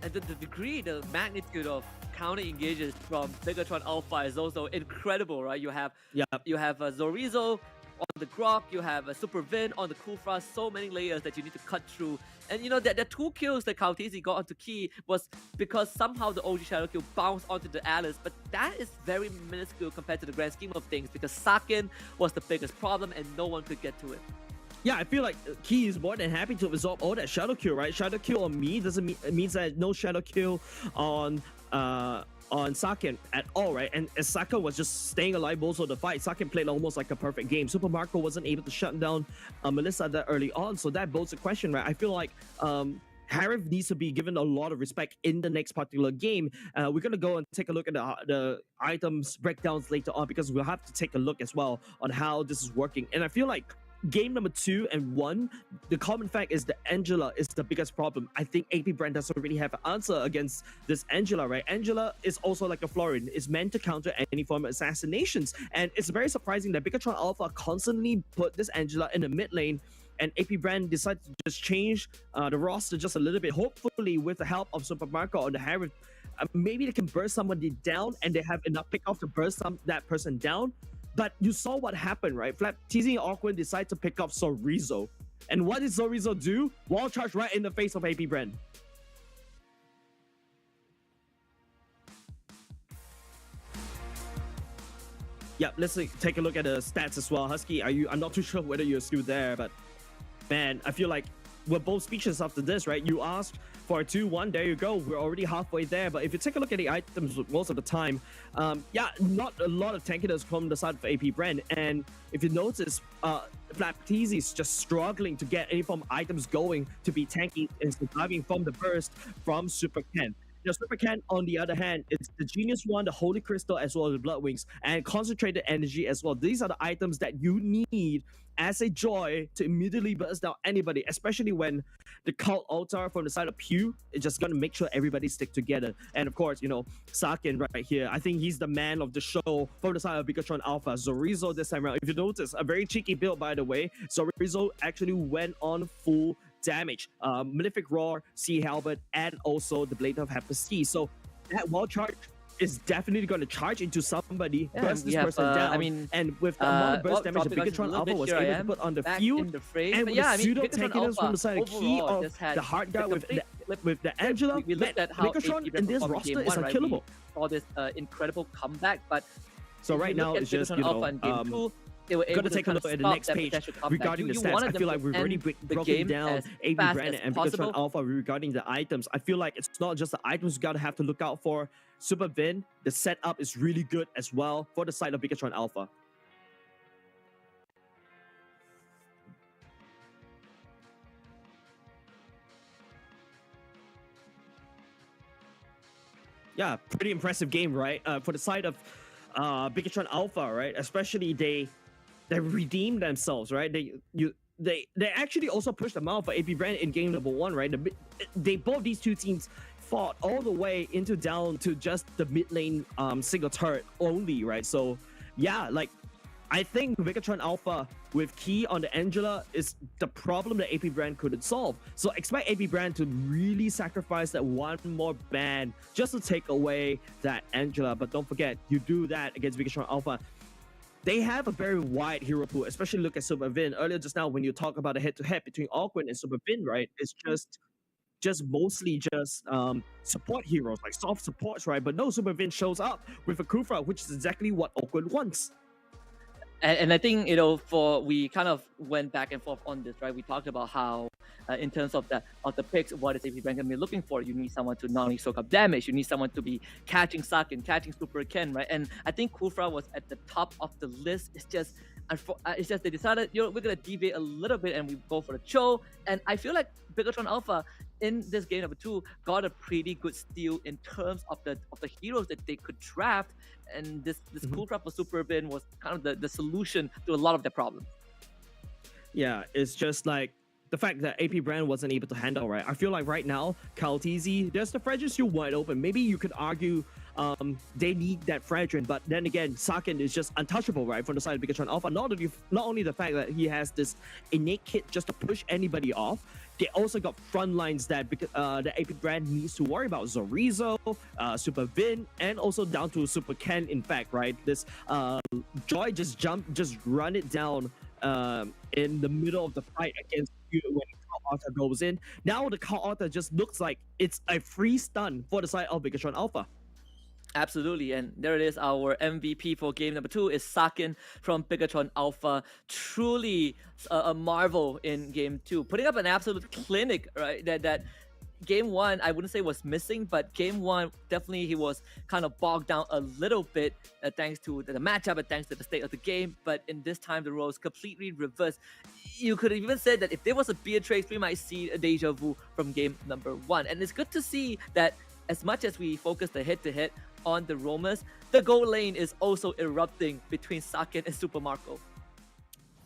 And the degree, the magnitude of counter engages from Bigatron Alpha is also incredible, right? You have Zorizo on the Grok, you have a Super Vin on the Kufra, so many layers that you need to cut through. And you know that the 2 kills that KLTZ got onto Key was because somehow the OG Shadow Kill bounced onto the Alice, but that is very minuscule compared to the grand scheme of things because Sakin was the biggest problem and no one could get to it. Yeah, I feel like Key is more than happy to absorb all that shadow kill, right? Shadow kill on me doesn't means that no shadow kill on Sakin at all, right? And as Sakin was just staying alive most of the fight, Sakin played almost like a perfect game. Super Marco wasn't able to shut down Melissa that early on, so that bodes the question, right? I feel like Harif needs to be given a lot of respect in the next particular game. We're gonna go and take a look at the items breakdowns later on because we'll have to take a look as well on how this is working. And I feel like game number 2 and 1, the common fact is the Angela is the biggest problem. I think AP BREN doesn't really have an answer against this Angela, right? Angela is also like a Florin. It's meant to counter any form of assassinations. And it's very surprising that Bigatron Alpha constantly put this Angela in the mid lane, and AP BREN decided to just change the roster just a little bit. Hopefully with the help of Super Marco on the Harry, maybe they can burst somebody down and they have enough pick off to burst that person down. But you saw what happened, right? FlapTZ and Awkward decide to pick up Zorizo. And what did Zorizo do? Wall charge right in the face of AP BREN. Yeah, let's take a look at the stats as well. Husky, I'm not too sure whether you're still there, but man, I feel like we're both speechless after this, right? You asked for a 2-1, there you go. We're already halfway there. But if you take a look at the items most of the time, yeah, not a lot of tankiness from the side of AP BREN. And if you notice, FlapTZ is just struggling to get any form of items going to be tanky and surviving from the burst from Super Ken. Now, Super Ken, on the other hand, it's the Genius One, the Holy Crystal, as well as the Blood Wings, and Concentrated Energy as well. These are the items that you need as a joy to immediately burst down anybody, especially when the Cult Altar from the side of Pew is just going to make sure everybody stick together. And of course, you know, Sakin right here, I think he's the man of the show from the side of Bigatron Alpha. Zorizo this time around, if you notice, a very cheeky build, by the way. Zorizo actually went on full damage, Malefic Roar, Sea Halberd, and also the Blade of Hephaestus. So that wall charge is definitely going to charge into somebody, burst this person down. I mean, and with the amount of burst damage that Bigatron Alpha was able to put on the field, and with the pseudo tankiness from the side of Key of the hard guy with the Angela, we looked at how Bigatron in this roster is unkillable. Saw this incredible comeback, but so right now it's just, you know, they were able to take a look at the next page regarding the stats. I feel like we've already broken down AP BREN and Bigatron Alpha regarding the items. I feel like it's not just the items you gotta have to look out for. Super Vin, the setup is really good as well for the side of Bigatron Alpha. Yeah, pretty impressive game, right? For the side of Bigatron Alpha, right? Especially they redeemed themselves, right? They actually also pushed them out for AP BREN in game number 1, right? They both these two teams fought all the way into down to just the mid lane single turret only, right? So yeah, like I think Bigatron Alpha with Key on the Angela is the problem that AP BREN couldn't solve. So expect AP BREN to really sacrifice that one more ban just to take away that Angela. But don't forget, you do that against Bigatron Alpha, they have a very wide hero pool, especially look at Super Vin. Earlier just now, when you talk about a head-to-head between Awkward and Super Vin, right? It's just mostly just support heroes, like soft supports, right? But no, Super Vin shows up with a Kufra, which is exactly what Awkward wants. And I think, we kind of went back and forth on this, right? We talked about how, in terms of the picks, what is AP BREN going to be looking for? You need someone to not only soak up damage, you need someone to be catching Sakin, catching Super Ken, right? And I think Kufra was at the top of the list. It's just they decided, we're going to deviate a little bit and we go for the Cho. And I feel like Bigatron Alpha in this game number 2 got a pretty good steal in terms of the heroes that they could draft. And this Kufra for Super Vin was kind of the solution to a lot of their problems. Yeah, it's just like the fact that AP BREN wasn't able to handle, right? I feel like right now, Kaltizi, there's the Fredrin still wide open. Maybe you could argue they need that Fredrin, but then again, Sakin is just untouchable, right? From the side of Bigatron Alpha. Not only the fact that he has this innate kit just to push anybody off, they also got front lines that the AP BREN needs to worry about. Zorizo, Super Vin, and also down to Super Ken, in fact, right? This Joy just run it down in the middle of the fight against you when Cow Arthur goes in. Now the Cow Arthur just looks like it's a free stun for the side of Bigatron Alpha. Absolutely, and there it is. Our MVP for game number 2 is Sakin from Bigatron Alpha. Truly a marvel in game 2, putting up an absolute clinic, right? That game 1, I wouldn't say was missing, but game 1 definitely he was kind of bogged down a little bit thanks to the matchup and thanks to the state of the game. But in this time, the roles completely reversed. You could even say that if there was a Beatrix, we might see a deja vu from game number 1. And it's good to see that as much as we focus the head-to-head on the roamers, the gold lane is also erupting between Sakin and Super Marco.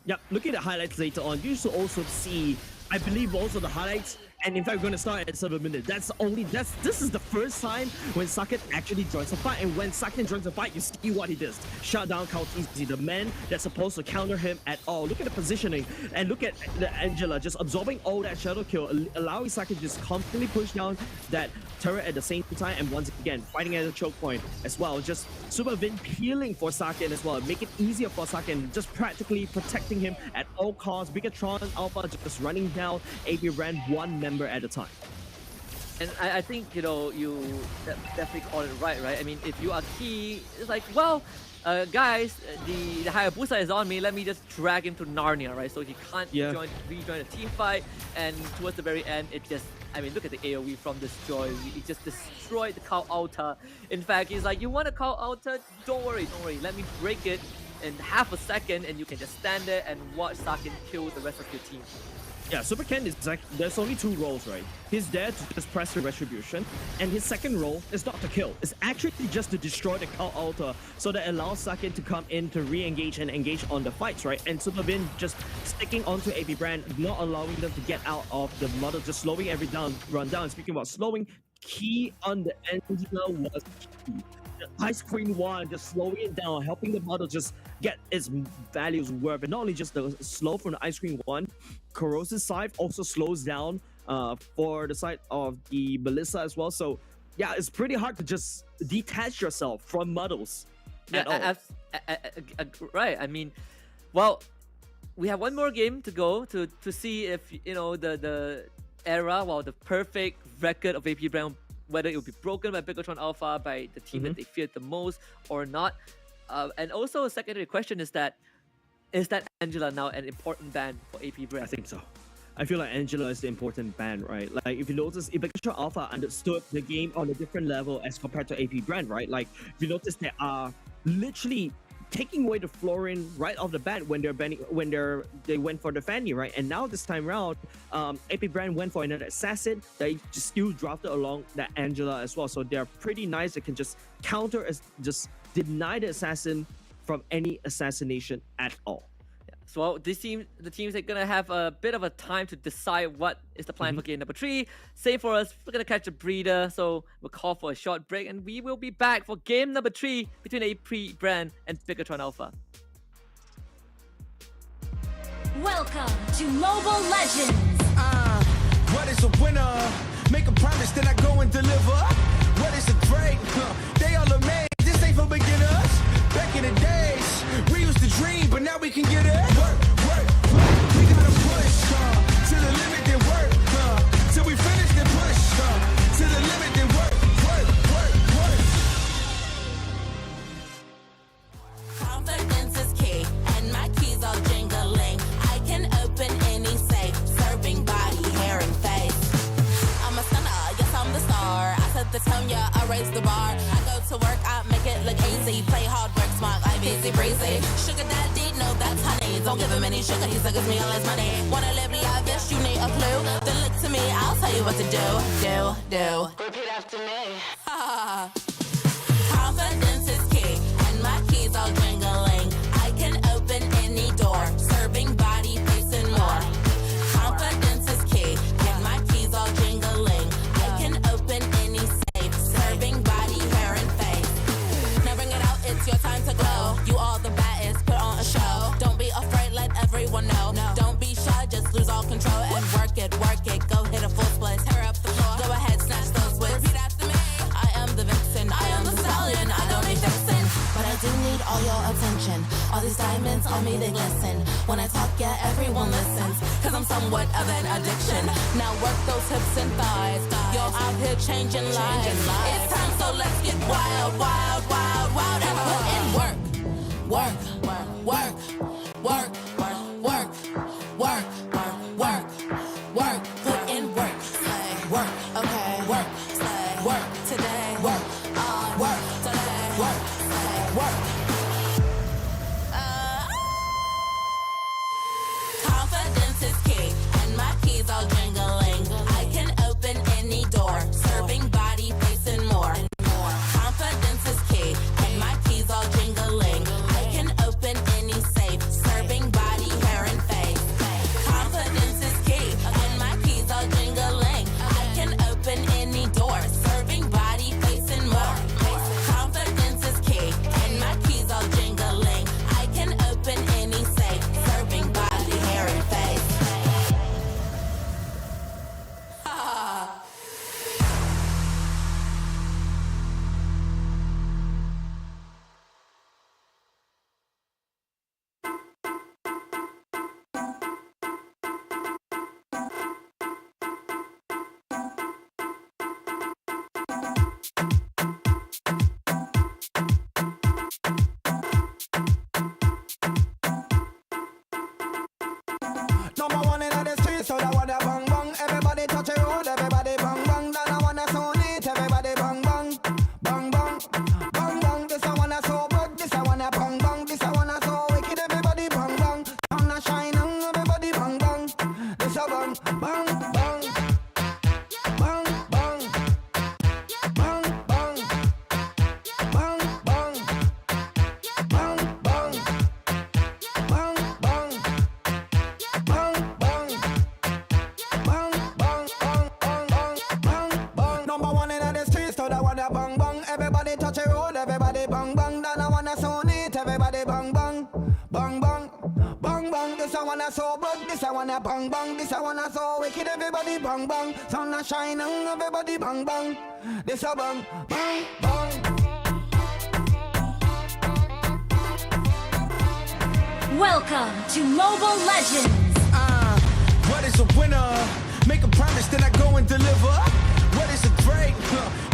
Yep, looking at the highlights later on, you should also see, I believe, also the highlights. And in fact, we're going to start at 7 minutes. This is the first time when Sakin actually joins the fight. And when Sakin joins the fight, you see what he does. Shut down Kaltizi, the man that's supposed to counter him at all. Look at the positioning. And look at the Angela just absorbing all that shadow kill, allowing Sakin to just constantly push down that turret at the same time. And once again, fighting at a choke point as well. Just Super Vin peeling for Sakin as well. Make it easier for Sakin. Just practically protecting him at all costs. Bigatron Alpha just running down AP BREN one member at a time. And I think, you definitely called it right? I mean, if you are key, it's like, well, guys, the Hayabusa is on me, let me just drag him to Narnia, right? So he can't rejoin the team fight, and towards the very end, it just, I mean, look at the AoE from this Joy. He just destroyed the Cow Alta. In fact, he's like, you want a Cow Alta? Don't worry, let me break it in half a second, and you can just stand there and watch Sakin kill the rest of your team. Yeah, Super Ken is like, there's only 2 roles, right? He's there to just press the retribution, and his second role is not to kill. It's actually just to destroy the Cow Altar, so that allows Sakin to come in to re-engage and engage on the fights, right? And Super Vin just sticking onto AP BREN, not allowing them to get out of the model, just slowing every run down. Speaking about slowing, key on the Angela was key. The Ice Queen 1 just slowing it down, helping the model just get its values worth. And not only just the slow from the Ice Queen 1, Corrosive Scythe also slows down for the side of the Melissa as well. So yeah, it's pretty hard to just detach yourself from models at all. Right, I mean, well, we have one more game to go to see if, the era, the perfect record of AP BREN, whether it will be broken by Bigatron Alpha, by the team that they feared the most or not. And also a secondary question is that Angela now an important ban for AP BREN? I think so. I feel like Angela is the important ban, right? Like, if you notice, Bigatron Alpha understood the game on a different level as compared to AP BREN, right? Like, if you notice, they are literally taking away the Florin right off the bat when they went for the Fanny, right? And now this time around, AP BREN went for another assassin. They just still drafted along that Angela as well. So they're pretty nice. They can just counter, just deny the assassin from any assassination at all. So the teams are gonna have a bit of a time to decide what is the plan for game number 3. Same for us, we're gonna catch a breather, so we'll call for a short break, and we will be back for game number 3 between AP BREN and Bigatron Alpha. Welcome to Mobile Legends. What is a winner? Make a promise, then I go and deliver. What is a great? They all are made. This ain't for beginners. Back in the days, we used to set the tone, yeah, I raise the bar. I go to work, I make it look easy. Play hard, work smart, I'm easy breezy. Sugar daddy, no, that's honey. Don't give him any sugar, he suckers me all his money. Wanna live lavish, you need a clue. Then look to me, I'll tell you what to do. Repeat after me. Confidence is key, and my keys all jingling. I can open any door, serving body, face, and more. Confidence is key, and my keys all jingling. I can open any safe, serving body, hair, and face. Now bring it out, it's your time to glow. You all the baddest, put on a show. Don't be afraid, let everyone know. Don't be shy, just lose all control and work it. Go hit a full split, tear up the floor. Go ahead, snatch those whips. Repeat after me. I am the vixen, I am the stallion. I don't need fixing, but I do need all your attention. All these diamonds on me, they glisten. When I talk, yeah, everyone listens. Cause I'm somewhat of an addiction. Now work those hips and thighs. You're out here changing lives. It's time, so let's get wild, wild, wild, wild. And put in work. Work, work, work, work, work, work, work. Put in work. Work, okay. Work, work today. Work, work today. Work, work. Confidence is key, and my keys all jingling. I can open any door, serving body, face, and more. Confidence is key, and my keys all jingling. I can open any safe, serving body, hair, and face. Confidence is key, and my keys all jingling. I can open any door, serving body, face, and more. Confidence is key, and my keys all jingling. I can open any safe, serving body, hair, and face. Number one in the street, so that one a bang bang. Everybody touch a road, everybody bang bang. Then I wanna so neat, everybody bang bang, bang bang, bang bang. This I wanna so good, this I wanna bang bang. This I wanna so wicked, everybody bang bang. I'm not shining, everybody bang bang. This a bang bang bang, bang bang, bang bang, bang bang, bang bang, bang bang. Number one in the streets, so that one a bang bang. Everybody touch a road, everybody bang bang. Then I wanna so neat, everybody bang bang, bang bang, bang bang. This I wanna so good, this I wanna bang bang. This I wanna so wicked, everybody bang bang. Sun a shining, everybody bang bang. This a bang bang bang. Welcome to Mobile Legends. What is a winner? Make a promise, then I go and deliver. What is a break?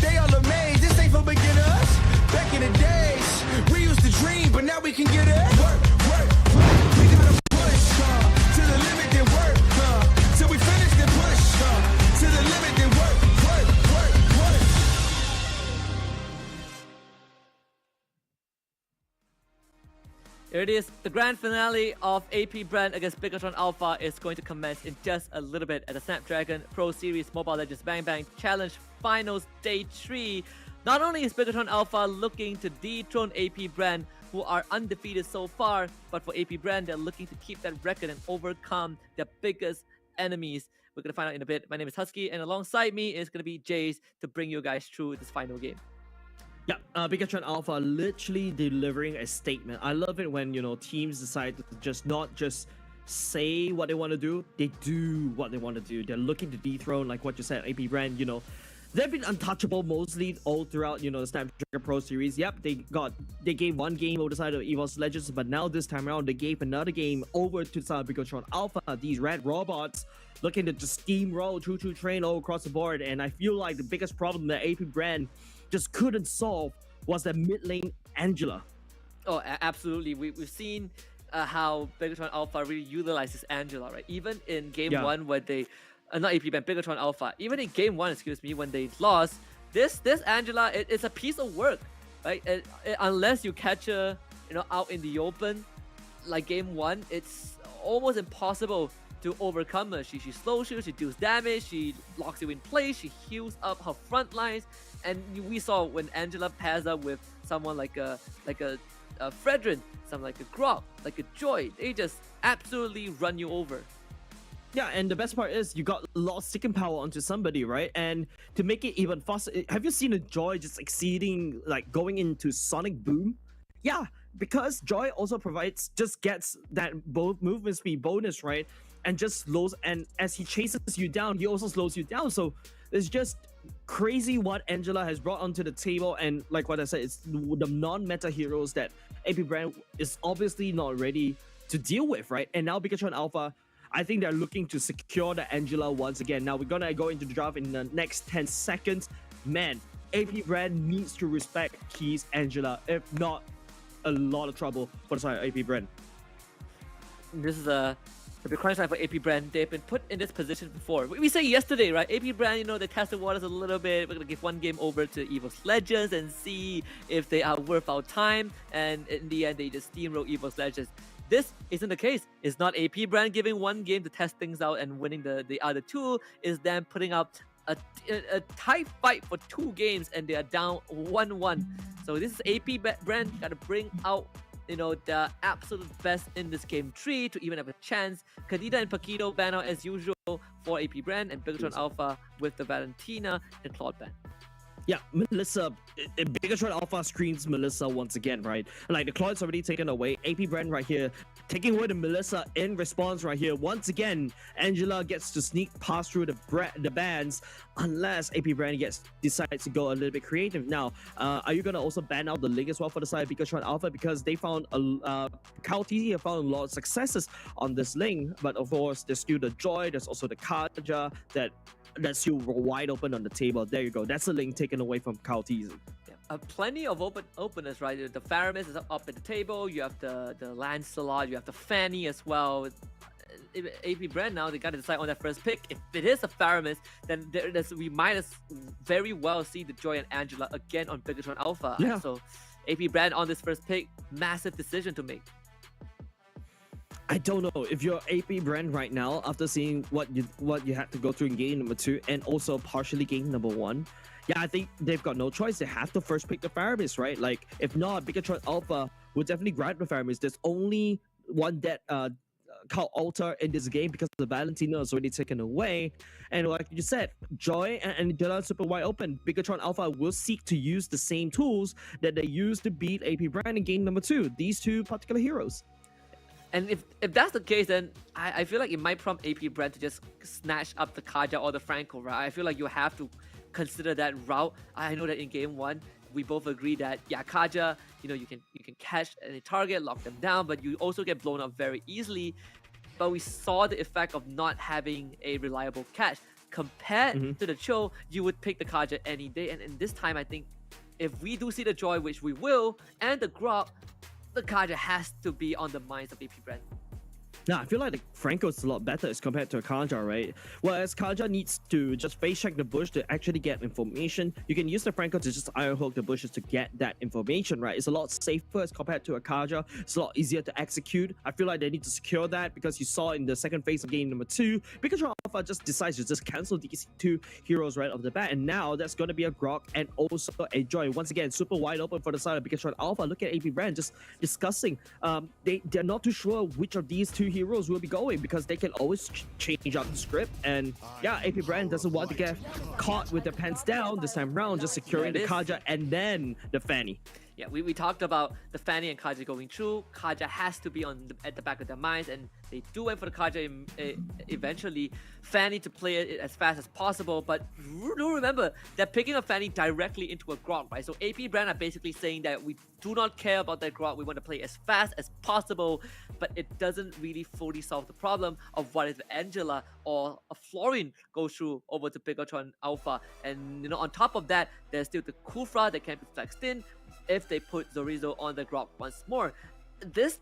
They all amazed, this ain't for beginners. Back in the days, we used to dream, but now we can get it. Work, work, work. We gotta push to the limit, then work till we finish, then push to the limit, then work, work, work, work. Here it is. The grand finale of AP BREN against Bigatron Alpha is going to commence in just a little bit at the Snapdragon Pro Series Mobile Legends Bang Bang Challenge Finals Day 3. Not only is Bigatron Alpha looking to dethrone AP BREN, who are undefeated so far, but for AP BREN, they're looking to keep that record and overcome their biggest enemies. We're going to find out in a bit. My name is Husky, and alongside me is going to be Jace to bring you guys through this final game. Yeah, Bigatron Alpha literally delivering a statement. I love it when, teams decide to not just say what they want to do, they do what they want to do. They're looking to dethrone, like what you said, AP BREN, they've been untouchable mostly all throughout, the Snapdragon Pro Series. Yep, they gave one game over the side of EVOS Legends, but now this time around, they gave another game over to the side of Bigatron Alpha. These red robots looking to just steamroll choo-choo train all across the board, and I feel like the biggest problem that AP BREN just couldn't solve was that mid lane Angela. Oh, absolutely. We've seen how Bigatron Alpha really utilizes Angela, right? Even in game one, where they not AP BREN, Bigatron Alpha. Even in game one, excuse me, when they lost, this Angela, it's a piece of work, right? Unless you catch her, out in the open, like game 1, it's almost impossible to overcome her. She slows you, she deals damage, she locks you in place, she heals up her front lines, and we saw when Angela pairs up with someone like a Fredrin, someone like a Grok, like a Joy, they just absolutely run you over. Yeah, and the best part is you got a lot of sticking power onto somebody, right? And to make it even faster, have you seen a Joy just exceeding, like going into Sonic Boom? Yeah, because Joy also gets that both movement speed bonus, right? And just slows, and as he chases you down, he also slows you down. So it's just crazy what Angela has brought onto the table. And like what I said, it's the non-meta heroes that AP BREN is obviously not ready to deal with, right? And now Pikachu and Alpha, I think they're looking to secure the Angela once again. Now we're gonna go into the draft in the next 10 seconds. Man, AP BREN needs to respect Key's Angela. If not, a lot of trouble for the side of AP BREN. This is a big crunch time for AP BREN. They've been put in this position before. We say yesterday, right? AP BREN, they tested waters a little bit. We're gonna give one game over to EVOS Legends and see if they are worth our time. And in the end, they just steamroll EVOS Legends. This isn't the case. It's not AP BREN giving one game to test things out and winning the other two. It's them putting up a tight fight for 2 games and they are down 1-1. So this is AP BREN gotta bring out the absolute best in this game 3 to even have a chance. Kadita and Paquito ban out as usual for AP BREN, and Bigatron Alpha with the Valentina and Claude ban. Yeah, Melissa, Bigatron Alpha screams Melissa once again, right? Like the Claude's already taken away. AP BREN right here, taking away the Melissa in response right here. Once again, Angela gets to sneak past through the bans unless AP BREN decides to go a little bit creative. Now, are you gonna also ban out the Link as well for the side of Bigatron Alpha? Because they found Cal TZ have found a lot of successes on this Link, but of course there's still the Joy, there's also the Kaja that's still wide open on the table. There you go. That's a Link taken away from Cal TZ. Yeah, plenty of openness, right? The Faramis is up at the table. You have the Lancelot. You have the Fanny as well. AP BREN now, they got to decide on that first pick. If it is a Faramis, then we might as very well see the Joy and Angela again on Bigatron Alpha. Yeah. So AP BREN on this first pick, massive decision to make. I don't know if you're AP BREN right now after seeing what you had to go through in game number 2 and also partially game number 1. Yeah, I think they've got no choice. They have to first pick the Faramis, right? Like if not, Bigatron Alpha would definitely grab the Faramis. There's only one dead Cal Altar in this game because the Valentina is already taken away. And like you said, Joy and Angela super wide open. Bigatron Alpha will seek to use the same tools that they used to beat AP BREN in game number 2. These two particular heroes. And if that's the case, then I feel like it might prompt AP BREN to just snatch up the Kaja or the Franco, right? I feel like you have to consider that route. I know that in game 1, we both agree that, yeah, Kaja, you can catch a target, lock them down, but you also get blown up very easily. But we saw the effect of not having a reliable catch. Compared to the Cho, you would pick the Kaja any day. And this time, I think, if we do see the Joy, which we will, and the Grok, the Kaja has to be on the minds of AP BREN. Yeah, I feel like the Franco is a lot better as compared to a Kaja, right? Whereas Kaja needs to just face check the bush to actually get information. You can use the Franco to just iron hook the bushes to get that information, right? It's a lot safer as compared to a Kaja. It's a lot easier to execute. I feel like they need to secure that because you saw in the second phase of game number 2, Pikachu Alpha just decides to just cancel these 2 heroes right off the bat. And now that's going to be a Grok and also a Joy. Once again, super wide open for the side of Pikachu Alpha. Look at AP BREN just discussing. They're not too sure which of these 2 heroes will be going because they can always change up the script. And yeah, AP BREN doesn't want to get caught with their pants down this time around, just securing the Kaja and then the Fanny. Yeah, we talked about the Fanny and Kaja going through. Kaja has to be at the back of their minds, and they do went for the Kaja eventually. Fanny to play it as fast as possible, but do remember, they're picking a Fanny directly into a Grok, right? So AP BREN are basically saying that we do not care about that Grok, we want to play as fast as possible, but it doesn't really fully solve the problem of what if Angela or a Florian goes through over to Bigatron Alpha. And on top of that, there's still the Kufra that can be flexed in if they put Zorizo on the Grok once more. This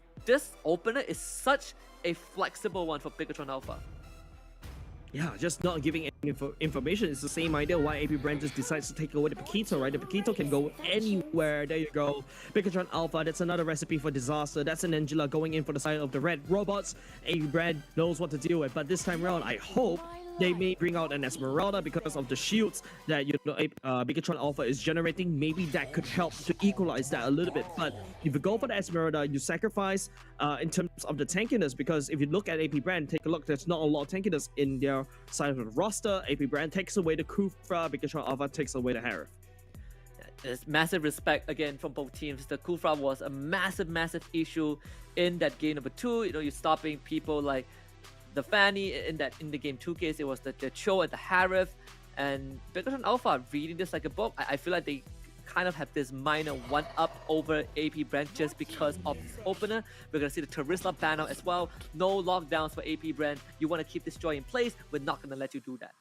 opener is such a flexible one for Bigatron Alpha. Yeah, just not giving any information. It's the same idea why AP BREN just decides to take away the Paquito, right? The Paquito can go anywhere. There you go. Bigatron Alpha, that's another recipe for disaster. That's an Angela going in for the side of the red robots. AP BREN knows what to deal with. But this time around, I hope they may bring out an Esmeralda because of the shields that Bigatron Alpha is generating. Maybe that could help to equalize that a little bit. But if you go for the Esmeralda, you sacrifice in terms of the tankiness, because if you look at AP BREN, take a look, there's not a lot of tankiness in their side of the roster. AP BREN takes away the Kufra, Bigatron Alpha takes away the Harif. There's massive respect again from both teams. The Kufra was a massive issue in that game number 2. You know, you're stopping people like the Fanny in the game 2 case. It was the Cho and the Harif, and Bigatron Alpha reading this like a book. I feel like they kind of have this minor one-up over AP BREN just because of this opener. We're gonna see the Terisla ban out as well. No lockdowns for AP BREN. You want to keep this joy in place, we're not gonna let you do that.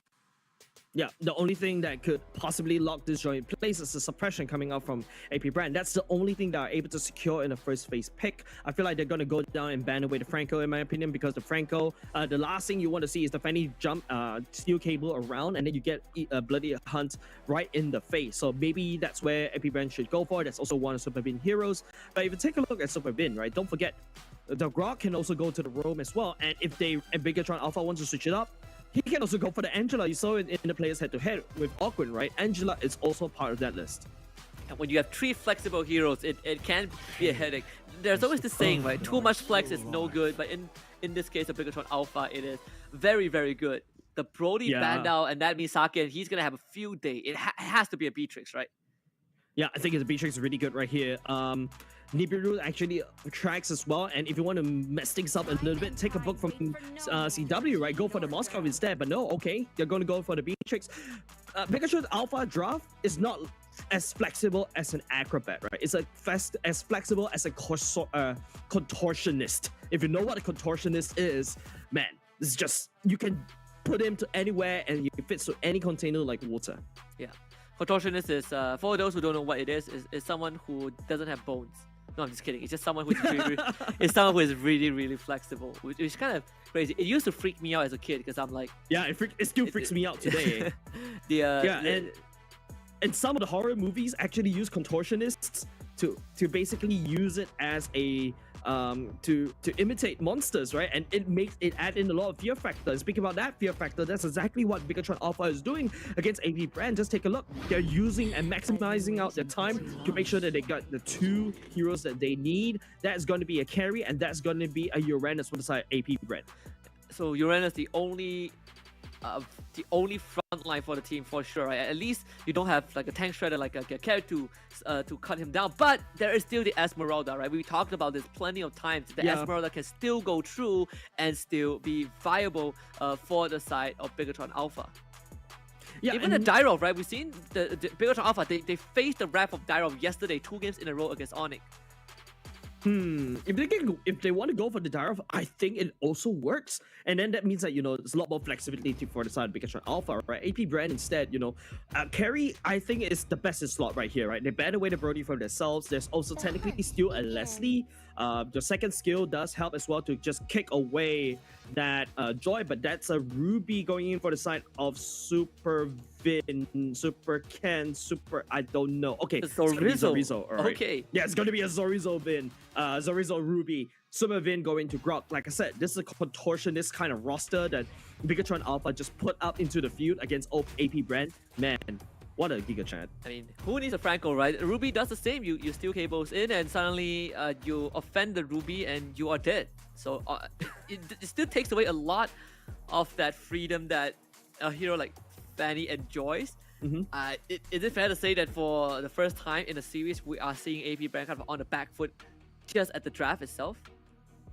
Yeah, the only thing that could possibly lock this joint in place is the suppression coming out from AP BREN. That's the only thing that are able to secure in the first phase pick. I feel like they're going to go down and ban away the Franco, in my opinion, because the Franco, the last thing you want to see is the Fanny jump steel cable around, and then you get a bloody hunt right in the face. So maybe that's where AP BREN should go for. That's also one of Super Bin heroes. But if you take a look at Super Bin, right, don't forget, the Grok can also go to the roam as well. And if Bigatron Alpha wants to switch it up, he can also go for the Angela. You saw it in the players head-to-head with Awkward, right? Angela is also part of that list. And when you have 3 flexible heroes, it can be a headache. There's always this saying, right? Too much flex is no good, but in this case of Bigatron Alpha, it is very, very good. The Brody banned out, and that means Saki, and he's going to have a field day. It has to be a Beatrix, right? Yeah, I think the Beatrix is really good right here. Nibiru actually tracks as well, and if you want to mess things up a little bit, take a book from CW, right? Go for the Moscow instead, but no, okay, they're going to go for the Beatrix. Pikachu Alpha draft is not as flexible as an acrobat, right? It's as flexible as a contortionist. If you know what a contortionist is, man, it's just, you can put him to anywhere and he fits to any container like water. Yeah. Contortionist is, for those who don't know what it is someone who doesn't have bones. No, I'm just kidding. It's just someone who's really, really flexible, which is kind of crazy. It used to freak me out as a kid because I'm like, yeah, it still freaks me out today. And some of the horror movies actually use contortionists to basically use it as a to imitate monsters, right? And it add in a lot of fear factor. Speaking about that fear factor, that's exactly what Bigatron Alpha is doing against AP BREN. Just take a look. They're using and maximizing out their time to make sure that they got the 2 heroes that they need. That's going to be a carry, and that's going to be a Uranus for the side AP BREN. So Uranus the only front line for the team for sure, right? At least you don't have like a tank shredder like a character to cut him down, but there is still the Esmeralda, right? We talked about this plenty of times. The Esmeralda can still go through and still be viable for the side of Bigatron Alpha. Yeah, even the Dyrov, right? We've seen the Bigatron Alpha, they faced the wrath of Dyrov yesterday, 2 games in a row against Onyx. If they want to go for the Dyrov, I think it also works. And then that means that, you know, there's a lot more flexibility for the side of Bigatron Alpha, right? AP BREN instead, you know, carry, I think, is the best in slot right here, right? They ban away the Brody from themselves. There's also technically still a Leslie. The second skill does help as well to just kick away that Joy, but that's a Ruby going in for the side of Super Vin, Super Ken, Super, I don't know. Okay, Zorizo. All right. Okay. Yeah, it's going to be a Zorizo Vin, Zorizo Ruby, Super Vin going to Grok. Like I said, this is a contortionist kind of roster that Bigatron Alpha just put up into the field against AP BREN. Man, what a Giga Chat. I mean, who needs a Franco, right? Ruby does the same. You steal cables in and suddenly you offend the Ruby and you are dead. So it still takes away a lot of that freedom that a hero like Fanny enjoys. Is it fair to say that for the first time in the series, we are seeing AP BREN kind of on the back foot just at the draft itself?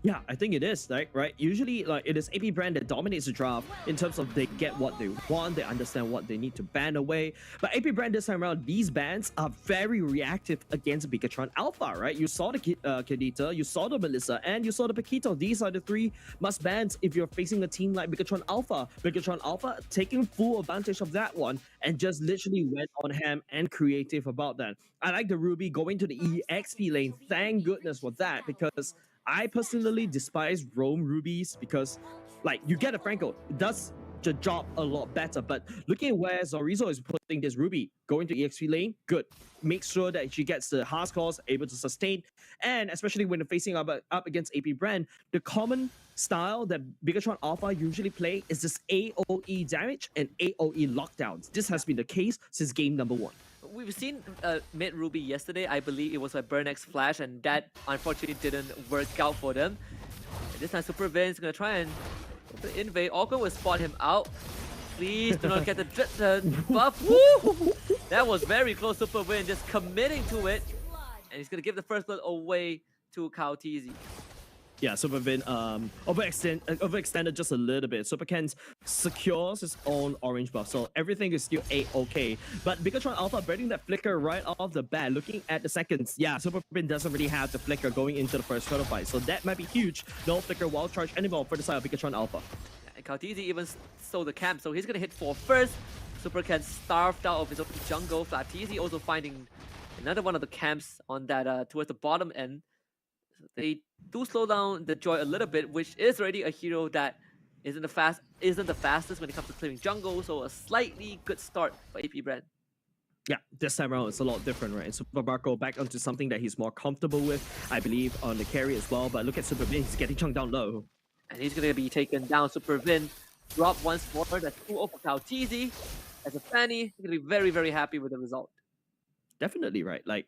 Yeah, I think it is, right? Usually, like, it is AP BREN that dominates the draft in terms of they get what they want, they understand what they need to ban away. But AP BREN this time around, these bans are very reactive against Bigatron Alpha, right? You saw the Kadita, you saw the Melissa, and you saw the Paquito. These are the 3 must bans if you're facing a team like Bigatron Alpha. Bigatron Alpha taking full advantage of that one and just literally went on ham and creative about that. I like the Ruby going to the EXP lane. Thank goodness for that, because I personally despise roam rubies because, like, you get a Franco, it does the job a lot better. But looking at where Zorizo is putting this Ruby, going to EXP lane, good. Make sure that she gets the hard scores, able to sustain, and especially when facing up against AP BREN, the common style that Bigatron Alpha usually play is this AoE damage and AoE lockdowns. This has been the case since game number 1. We've seen mid Ruby yesterday. I believe it was a Burnex flash, and that unfortunately didn't work out for them. And this time Super Vin is gonna try and invade. Ogwen will spot him out. Please do not get the buff. Woo! That was very close. Super Vin just committing to it, and he's gonna give the first blood away to Kaotizi. Yeah, Super Vin overextended just a little bit. Super Ken secures his own orange buff, so everything is still A-okay. But Bigatron Alpha breaking that flicker right off the bat. Looking at the seconds, yeah, Super Vin doesn't really have the flicker going into the first turtle fight, so that might be huge. No flicker wild charge anymore for the side of Bigatron Alpha. And Kaotizi even stole the camp, so he's gonna hit 4 first. Super Ken starved out of his own jungle. Flaptizi also finding another one of the camps on that towards the bottom end. They do slow down the Joy a little bit, which is already a hero that isn't the fastest when it comes to clearing jungle, so a slightly good start for AP BREN. Yeah, this time around it's a lot different, right? Super Marco back onto something that he's more comfortable with, I believe, on the carry as well. But look at Super Vin, he's getting chunked down low. And he's gonna be taken down. Super Vin drop once more. That's 2-0 for Kaotizi. As a Fanny, he's gonna be very, very happy with the result. Definitely, right? Like,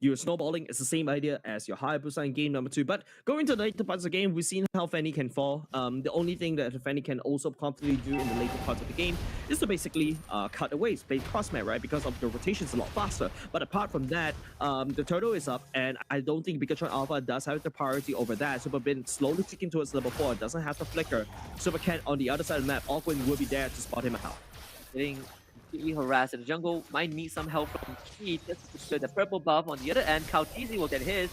your snowballing is the same idea as your Hayabusa in game number 2. But going to the later parts of the game, we've seen how Fanny can fall. The only thing that Fanny can also confidently do in the later parts of the game is to basically cut away, play crossmat, right? Because of the rotation's a lot faster. But apart from that, the turtle is up, and I don't think Bigatron Alpha does have the priority over that. Super Bin slowly ticking towards level 4, doesn't have the flicker. Super Ken on the other side of the map, Ogwen will be there to spot him out. Getting completely harassed in the jungle, might need some help from Key just to secure the purple buff. On the other end, Kaotizi will get his.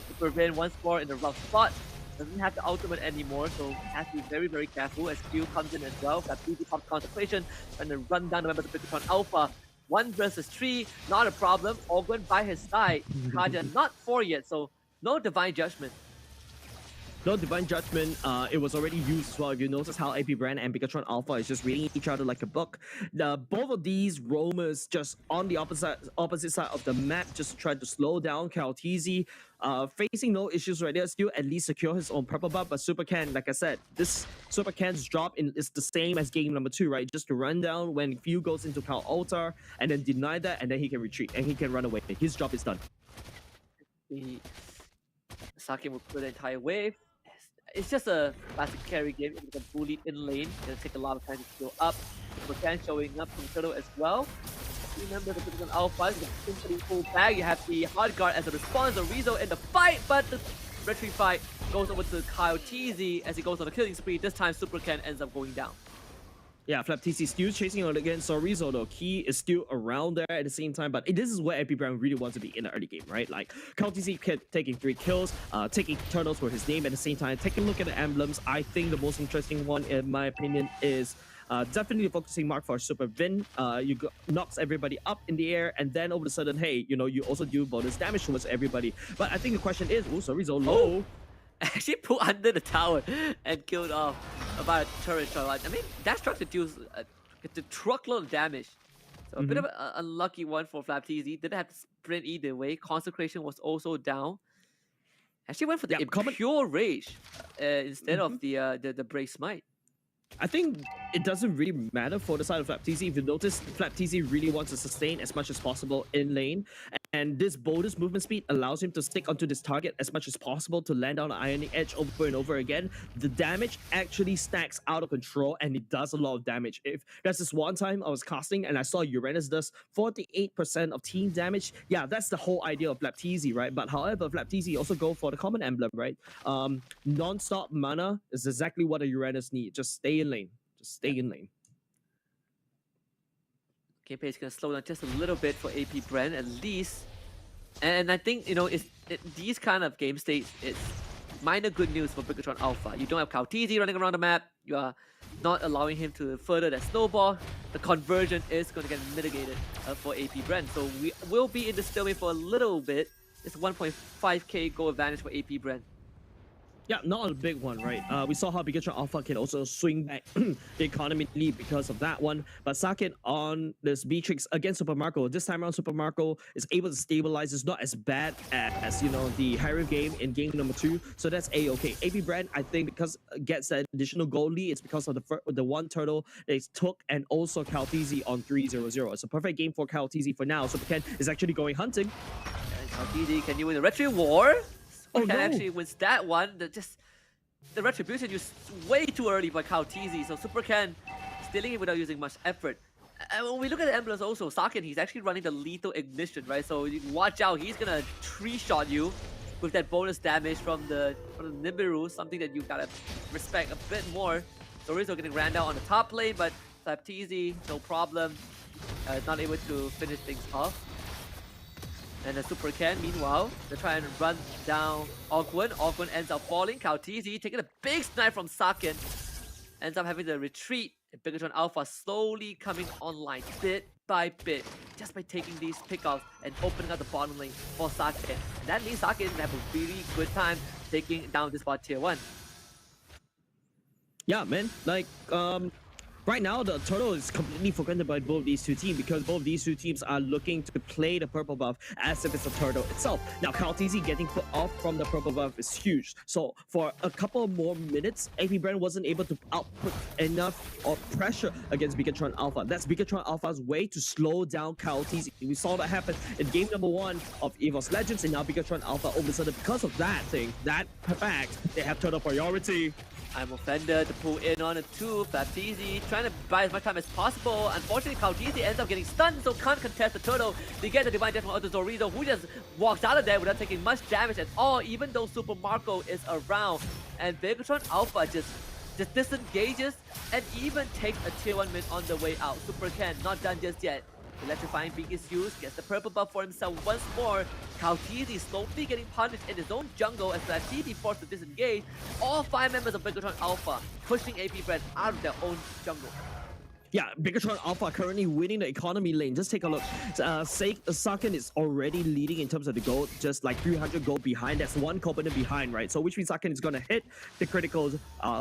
Super Vin once more in the rough spot. Doesn't have the ultimate anymore, so has to be very, very careful as Q comes in as well. Got BT Pop Consecration and then run down the members of Bigatron Alpha. 1 versus 3, not a problem. Ogwen by his side. Kaja not 4 yet, so no Divine Judgment. No Divine Judgment, it was already used as well. If you notice how AP BREN and Bigatron Alpha is just reading each other like a book. Both of these roamers just on the opposite side of the map, just trying to slow down Kaotizi. Facing no issues right there, still at least secure his own purple buff. But Super Ken, like I said, this Super Ken's drop is the same as game number 2, right? Just to run down when Few goes into Cal Altar and then deny that, and then he can retreat and he can run away. His job is done. The Saki will clear the entire wave. It's just a classic carry game. You can bully in lane. It'll take a lot of time to go up. Super Ken showing up from Turtle as well. Remember the Bigatron Alpha is simply pull back. You have the hard guard as a response. The Rizzo in the fight, but the retreat fight goes over to Kaotizi as he goes on a killing spree. This time Super Ken ends up going down. Yeah, Flaptizi still chasing on against Sorizo though. Key is still around there at the same time, but this is where AP BREN really wants to be in the early game, right? Like, Kaotizi kept taking 3 kills, taking turtles for his name at the same time. Taking a look at the emblems, I think the most interesting one, in my opinion, is definitely a focusing mark for Super Vin. Knocks everybody up in the air, and then all of a sudden, hey, you know, you also do bonus damage towards everybody. But I think the question is, Sorizo low. Actually put under the tower and killed off about a turret shot. I mean, that structure deals a truckload of damage. So a bit of an unlucky one for Flaptizi. Didn't have to sprint either way. Consecration was also down. Actually went for the Impure Rage instead of the Brave Smite. I think it doesn't really matter for the side of Flaptizi. If you notice, Flaptizi really wants to sustain as much as possible in lane. And this bonus movement speed allows him to stick onto this target as much as possible to land on the Ionic Edge over and over again. The damage actually stacks out of control, and it does a lot of damage. If there's this one time I was casting and I saw Uranus does 48% of team damage, yeah, that's the whole idea of Flaptizi, right? But however, Flaptizi also go for the common emblem, right? Non-stop mana is exactly what a Uranus needs. Just stay in lane. Just stay in lane. Gameplay is going to slow down just a little bit for AP BREN at least. And I think, you know, these kind of game states, it's minor good news for Bigatron Alpha. You don't have Kaotizi running around the map. You are not allowing him to further that snowball. The conversion is going to get mitigated for AP BREN. So we will be in the stalemate for a little bit. It's 1.5k goal advantage for AP BREN. Yeah, not a big one, right? We saw how Bigatron Alpha can also swing back the economy lead because of that one. But Sakin on this Beatrix against Super Marco. This time around, Super Marco is able to stabilize. It's not as bad as, you know, the Hyrule game in game number 2. So that's A-okay. AP BREN, I think, because gets that additional goal lead, it's because of the one turtle they took, and also Calteezy on 3-0-0. It's a perfect game for Calteezy for now. Super Ken is actually going hunting. And Calteezy, can you win the Retro War? Oh, Can no. actually wins that one. The retribution used way too early by Calteezy, so Super Ken stealing it without using much effort. And when we look at the emblems also, Sakin, he's actually running the lethal ignition, right? So you watch out, he's gonna tree-shot you with that bonus damage from the Nibiru, something that you gotta respect a bit more. Dorizo getting ran down on the top lane, but Calteezy, no problem, not able to finish things off. And the Super Ken, meanwhile, they try and run down Ogwen. Ogwen ends up falling. Calteezy taking a big snipe from Sakin. Ends up having to retreat. And Bigatron Alpha slowly coming online bit by bit. Just by taking these pickoffs and opening up the bottom lane for Sakin. And that means Sakin can have a really good time taking down this bot tier 1. Yeah, man. Like, right now, the turtle is completely forgotten by both these two teams because both these two teams are looking to play the purple buff as if it's a turtle itself. Now, Calteezy getting put off from the purple buff is huge. So, for a couple more minutes, AP BREN wasn't able to output enough of pressure against Bigatron Alpha. That's Bigatron Alpha's way to slow down Calteezy. We saw that happen in game number 1 of EVOS Legends, and now Bigatron Alpha all of a sudden, because of that fact, they have turtle priority. I'm offended to pull in on it too. Calteezy trying to buy as much time as possible. Unfortunately, Calteezy ends up getting stunned, so can't contest the turtle. They get the Divine Death from Dorizo, who just walks out of there without taking much damage at all, even though Super Marco is around. And Bigatron Alpha just disengages and even takes a tier 1 mid on the way out. Super Ken not done just yet. Electrifying Beak is used, gets the purple buff for himself once more. Calteezy slowly getting punished in his own jungle as Calteezy forced to disengage. All 5 members of Bigatron Alpha pushing AP BREN out of their own jungle. Yeah, Bigatron Alpha currently winning the economy lane. Just take a look. Sakin is already leading in terms of the gold, just like 300 gold behind. That's one component behind, right? So which means Sakin is going to hit the critical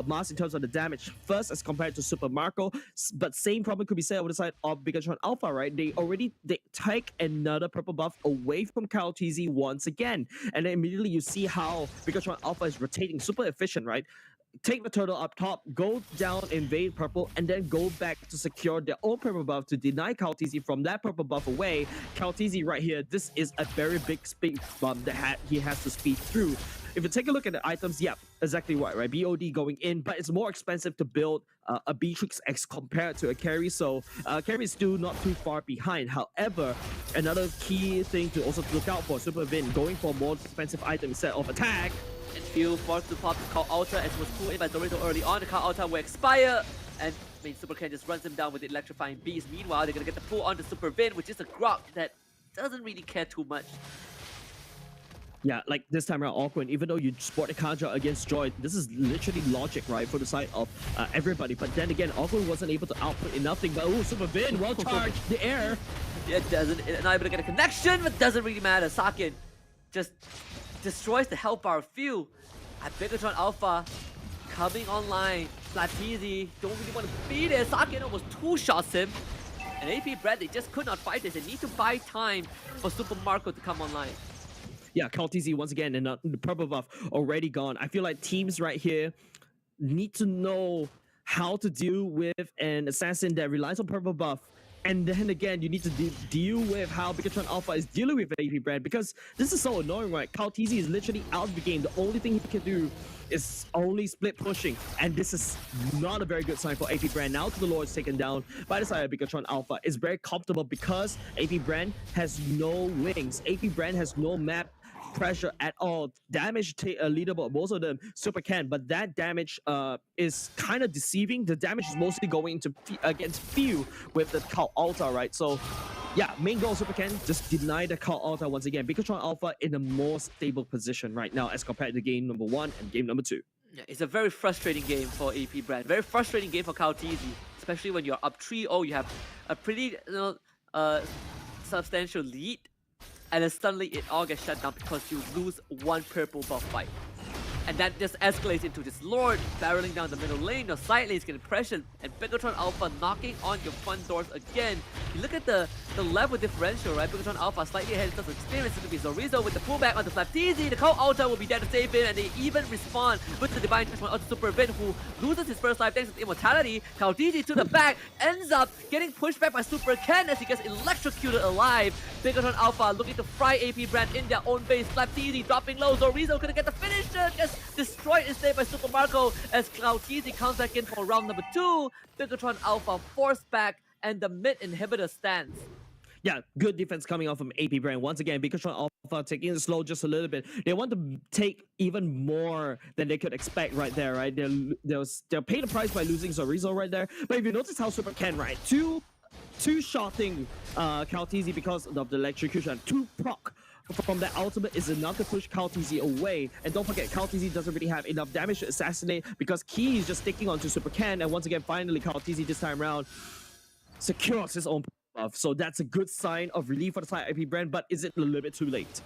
mass in terms of the damage first as compared to Super Marco. But same problem could be said over the side of Bigatron Alpha, right? They take another purple buff away from Calteezy once again. And then immediately you see how Bigatron Alpha is rotating super efficient, right? Take the turtle up top, go down, invade purple, and then go back to secure their own purple buff to deny Calteezy from that purple buff away. Calteezy right here, this is a very big speed bump that he has to speed through. If you take a look at the items, yeah, exactly right? BOD going in, but it's more expensive to build a Beatrix X compared to a carry, so carry is still not too far behind. However, another key thing to also look out for, Super Vin going for more expensive item instead of attack. And Phil forced to pop the Call Ultra as was pulled in by Dorizo early on. The Call Ultra will expire, and Super Ken just runs him down with the Electrifying Beast. Meanwhile, they're gonna get the pull onto Super Vin, which is a Grok that doesn't really care too much. Yeah, like this time around, Awkward, even though you sport a counter against Joy, this is literally logic, right, for the side of everybody. But then again, Awkward wasn't able to output enough thing. But oh, Super Vin, well charged, the air. It doesn't, not able to get a connection, but doesn't really matter. Sakin just destroys the health bar of Phil. And Bigatron Alpha coming online. Calteezy don't really want to be there. Sakin almost 2-shots him. And AP BREN, they just could not fight this. They need to buy time for Super Marco to come online. Yeah, Calteezy once again, and the purple buff already gone. I feel like teams right here need to know how to deal with an assassin that relies on purple buff. And then again, you need to deal with how Bigatron Alpha is dealing with AP BREN, because this is so annoying, right? Calteezy is literally out of the game. The only thing he can do is only split pushing, and this is not a very good sign for AP BREN. Now to the Lord is taken down by the side of Bigatron Alpha. It's very comfortable because AP BREN has no wings. AP BREN has no map pressure at all. Damage leaderboard, most of them super can, but that damage is kind of deceiving. The damage is mostly going to against Few with the Call Alta, right? So yeah, main goal super can, just deny the Call Alta once again. Bigatron Alpha in a more stable position right now as compared to game number 1 and game number 2. Yeah, it's a very frustrating game for AP BREN. Very frustrating game for Calteezy, especially when you're up 3-0. You have a pretty substantial lead, and then suddenly it all gets shut down because you lose one purple buff fight. And that just escalates into this Lord barreling down the middle lane, your side lanes getting pressured, and Bigatron Alpha knocking on your front doors again. You look at the level differential, right? Bigatron Alpha slightly ahead in terms of experience. It's going to be Zorizo with the pullback onto Flapteezy. The Cold Ultra will be there to save him, and they even respond with the Divine Touch onto Super Event, who loses his first life thanks to Immortality. Khaleesi to the back, ends up getting pushed back by Super Ken as he gets electrocuted alive. Bigatron Alpha looking to fry AP Brand in their own base. Flapteezy dropping low. Zorizo gonna get the finisher. Gets destroyed instead by Super Marco as Khaleesi comes back in for round number 2. Bigatron Alpha forced back and the mid inhibitor stands. Yeah, good defense coming out from AP Brand. Once again, Bigatron Alpha taking it slow just a little bit. They want to take even more than they could expect right there, right? They'll pay the price by losing Zorizo right there. But if you notice how Super Ken, right? Two-shotting Khaleesi because of the electrocution. 2 proc from that ultimate is enough to push Khaleesi away. And don't forget, Khaleesi doesn't really have enough damage to assassinate because Key is just sticking onto Super Ken. And once again, finally, Khaleesi this time around secures his own buff. So that's a good sign of relief for the side AP Brand, but is it a little bit too late?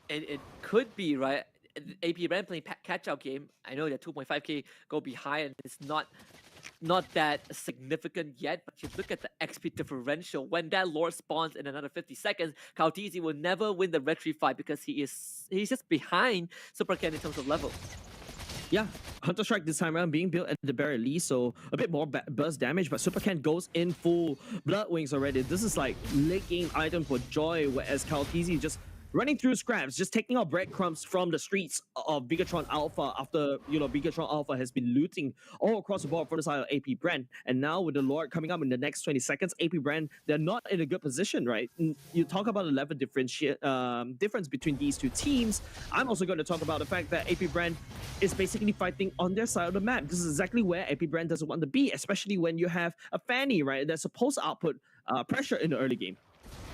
It could be, right? AP Brand playing catch-out game. I know that 2.5k go behind and it's not that significant yet, but you look at the XP differential. When that Lord spawns in another 50 seconds, Khaleesi will never win the retreat fight because he's just behind Super Ken in terms of level. Yeah, Hunter Strike this time around being built at the very least, so a bit more burst damage, but Super Ken goes in full Blood Wings already. This is like late game item for Joy, whereas Khaleesi just running through scraps, just taking out breadcrumbs from the streets of Bigatron Alpha after, Bigatron Alpha has been looting all across the board for the side of AP Brand. And now with the Lord coming up in the next 20 seconds, AP Brand, they're not in a good position, right? You talk about the level difference between these two teams. I'm also going to talk about the fact that AP Brand is basically fighting on their side of the map. This is exactly where AP Brand doesn't want to be, especially when you have a Fanny, right? That's supposed to output pressure in the early game.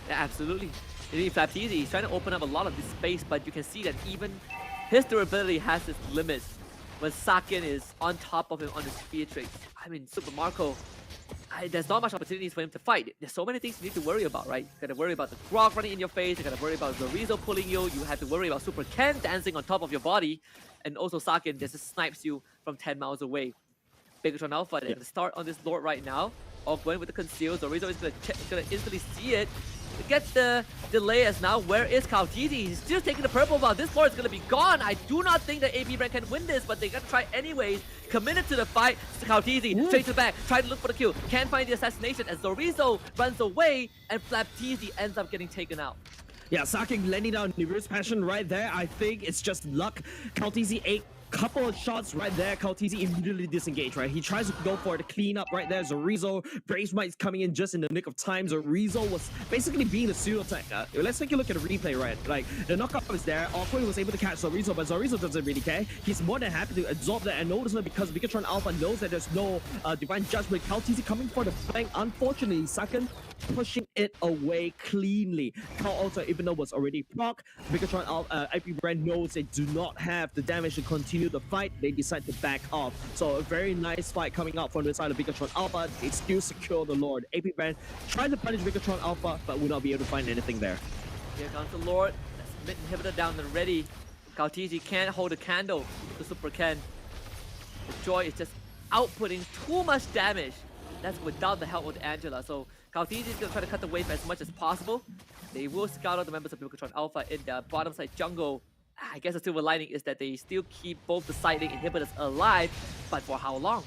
Yeah, absolutely. Flapteezy, he's trying to open up a lot of this space, but you can see that even his durability has its limits when Sakin is on top of him on his spear tricks. I mean, Super Marco, there's not much opportunities for him to fight. There's so many things you need to worry about, right? You gotta worry about the Grog running in your face, you gotta worry about Zorizo pulling you, you have to worry about Super Ken dancing on top of your body, and also Sakin just snipes you from 10 miles away. Bigatron Alpha, they're gonna start on this Lord right now, all going with the conceal. Zorizo is gonna instantly see it. Get the delay as now. Where is Khaleesi? He's still taking the purple buff. This Lord is going to be gone. I do not think that AP Brand can win this, but they got to try anyways. Committed to the fight. Khaleesi straight to the back. Try to look for the kill. Can't find the assassination as Zorizo runs away and Flapteezy ends up getting taken out. Yeah, Sakin landing down Reverse Passion right there. I think it's just luck. Khaleesi ate couple of shots right there. Khaleesi immediately disengaged, right? He tries to go for the cleanup right there. Zorizo, Brave Smite's coming in just in the nick of time. Zorizo was basically being a pseudo tank. Let's take a look at the replay, right? Like, the knockup is there. Awkward was able to catch Zorizo, but Zorizo doesn't really care. He's more than happy to absorb that and notice it because Bigatron Alpha knows that there's no Divine Judgment. Khaleesi coming for the flank. Unfortunately, Sakin pushing it away cleanly. Cal also, even though was already proc, Bigatron IP Brand knows they do not have the damage to continue the fight. They decide to back off. So a very nice fight coming out from the side of Bigatron Alpha. They still secure the Lord. AP Brand trying to punish Bigatron Alpha, but will not be able to find anything there. Here comes the Lord. That's mid inhibitor down and ready. Khaleesi can't hold a candle to Super Ken. The Joy is just outputting too much damage. That's without the help of Angela. So Khaleesi is going to try to cut the wave as much as possible. They will scout out the members of Bigatron Alpha in the bottom side jungle. I guess the silver lining is that they still keep both the side lane inhibitors alive, but for how long?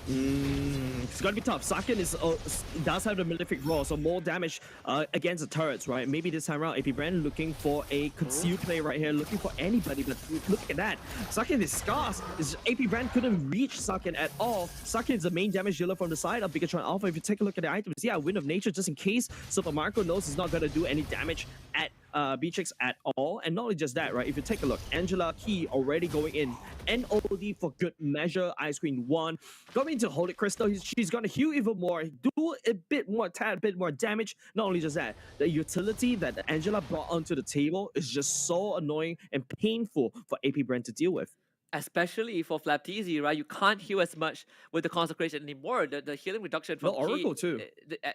It's gonna be tough. Sakin does have the Malefic Roar, so more damage against the turrets, right? Maybe this time around, AP Brand looking for a concealed play right here, looking for anybody, but look at that. Sakin is scarce. AP Brand couldn't reach Sakin at all. Sakin is the main damage dealer from the side of Bigatron Alpha. If you take a look at the items, yeah, Wind of Nature, just in case Super Marco knows he's not gonna do any damage at Beatrix at all. And not only just that, right? If you take a look, Angela Key already going in. NOD for good measure. Ice Queen 1. Going into Holy Crystal, she's gonna heal even more, do a bit more, tad bit more damage. Not only just that, the utility that Angela brought onto the table is just so annoying and painful for AP Brand to deal with. Especially for Flapteezy, right? You can't heal as much with the Consecration anymore. The healing reduction from Oracle Key, too.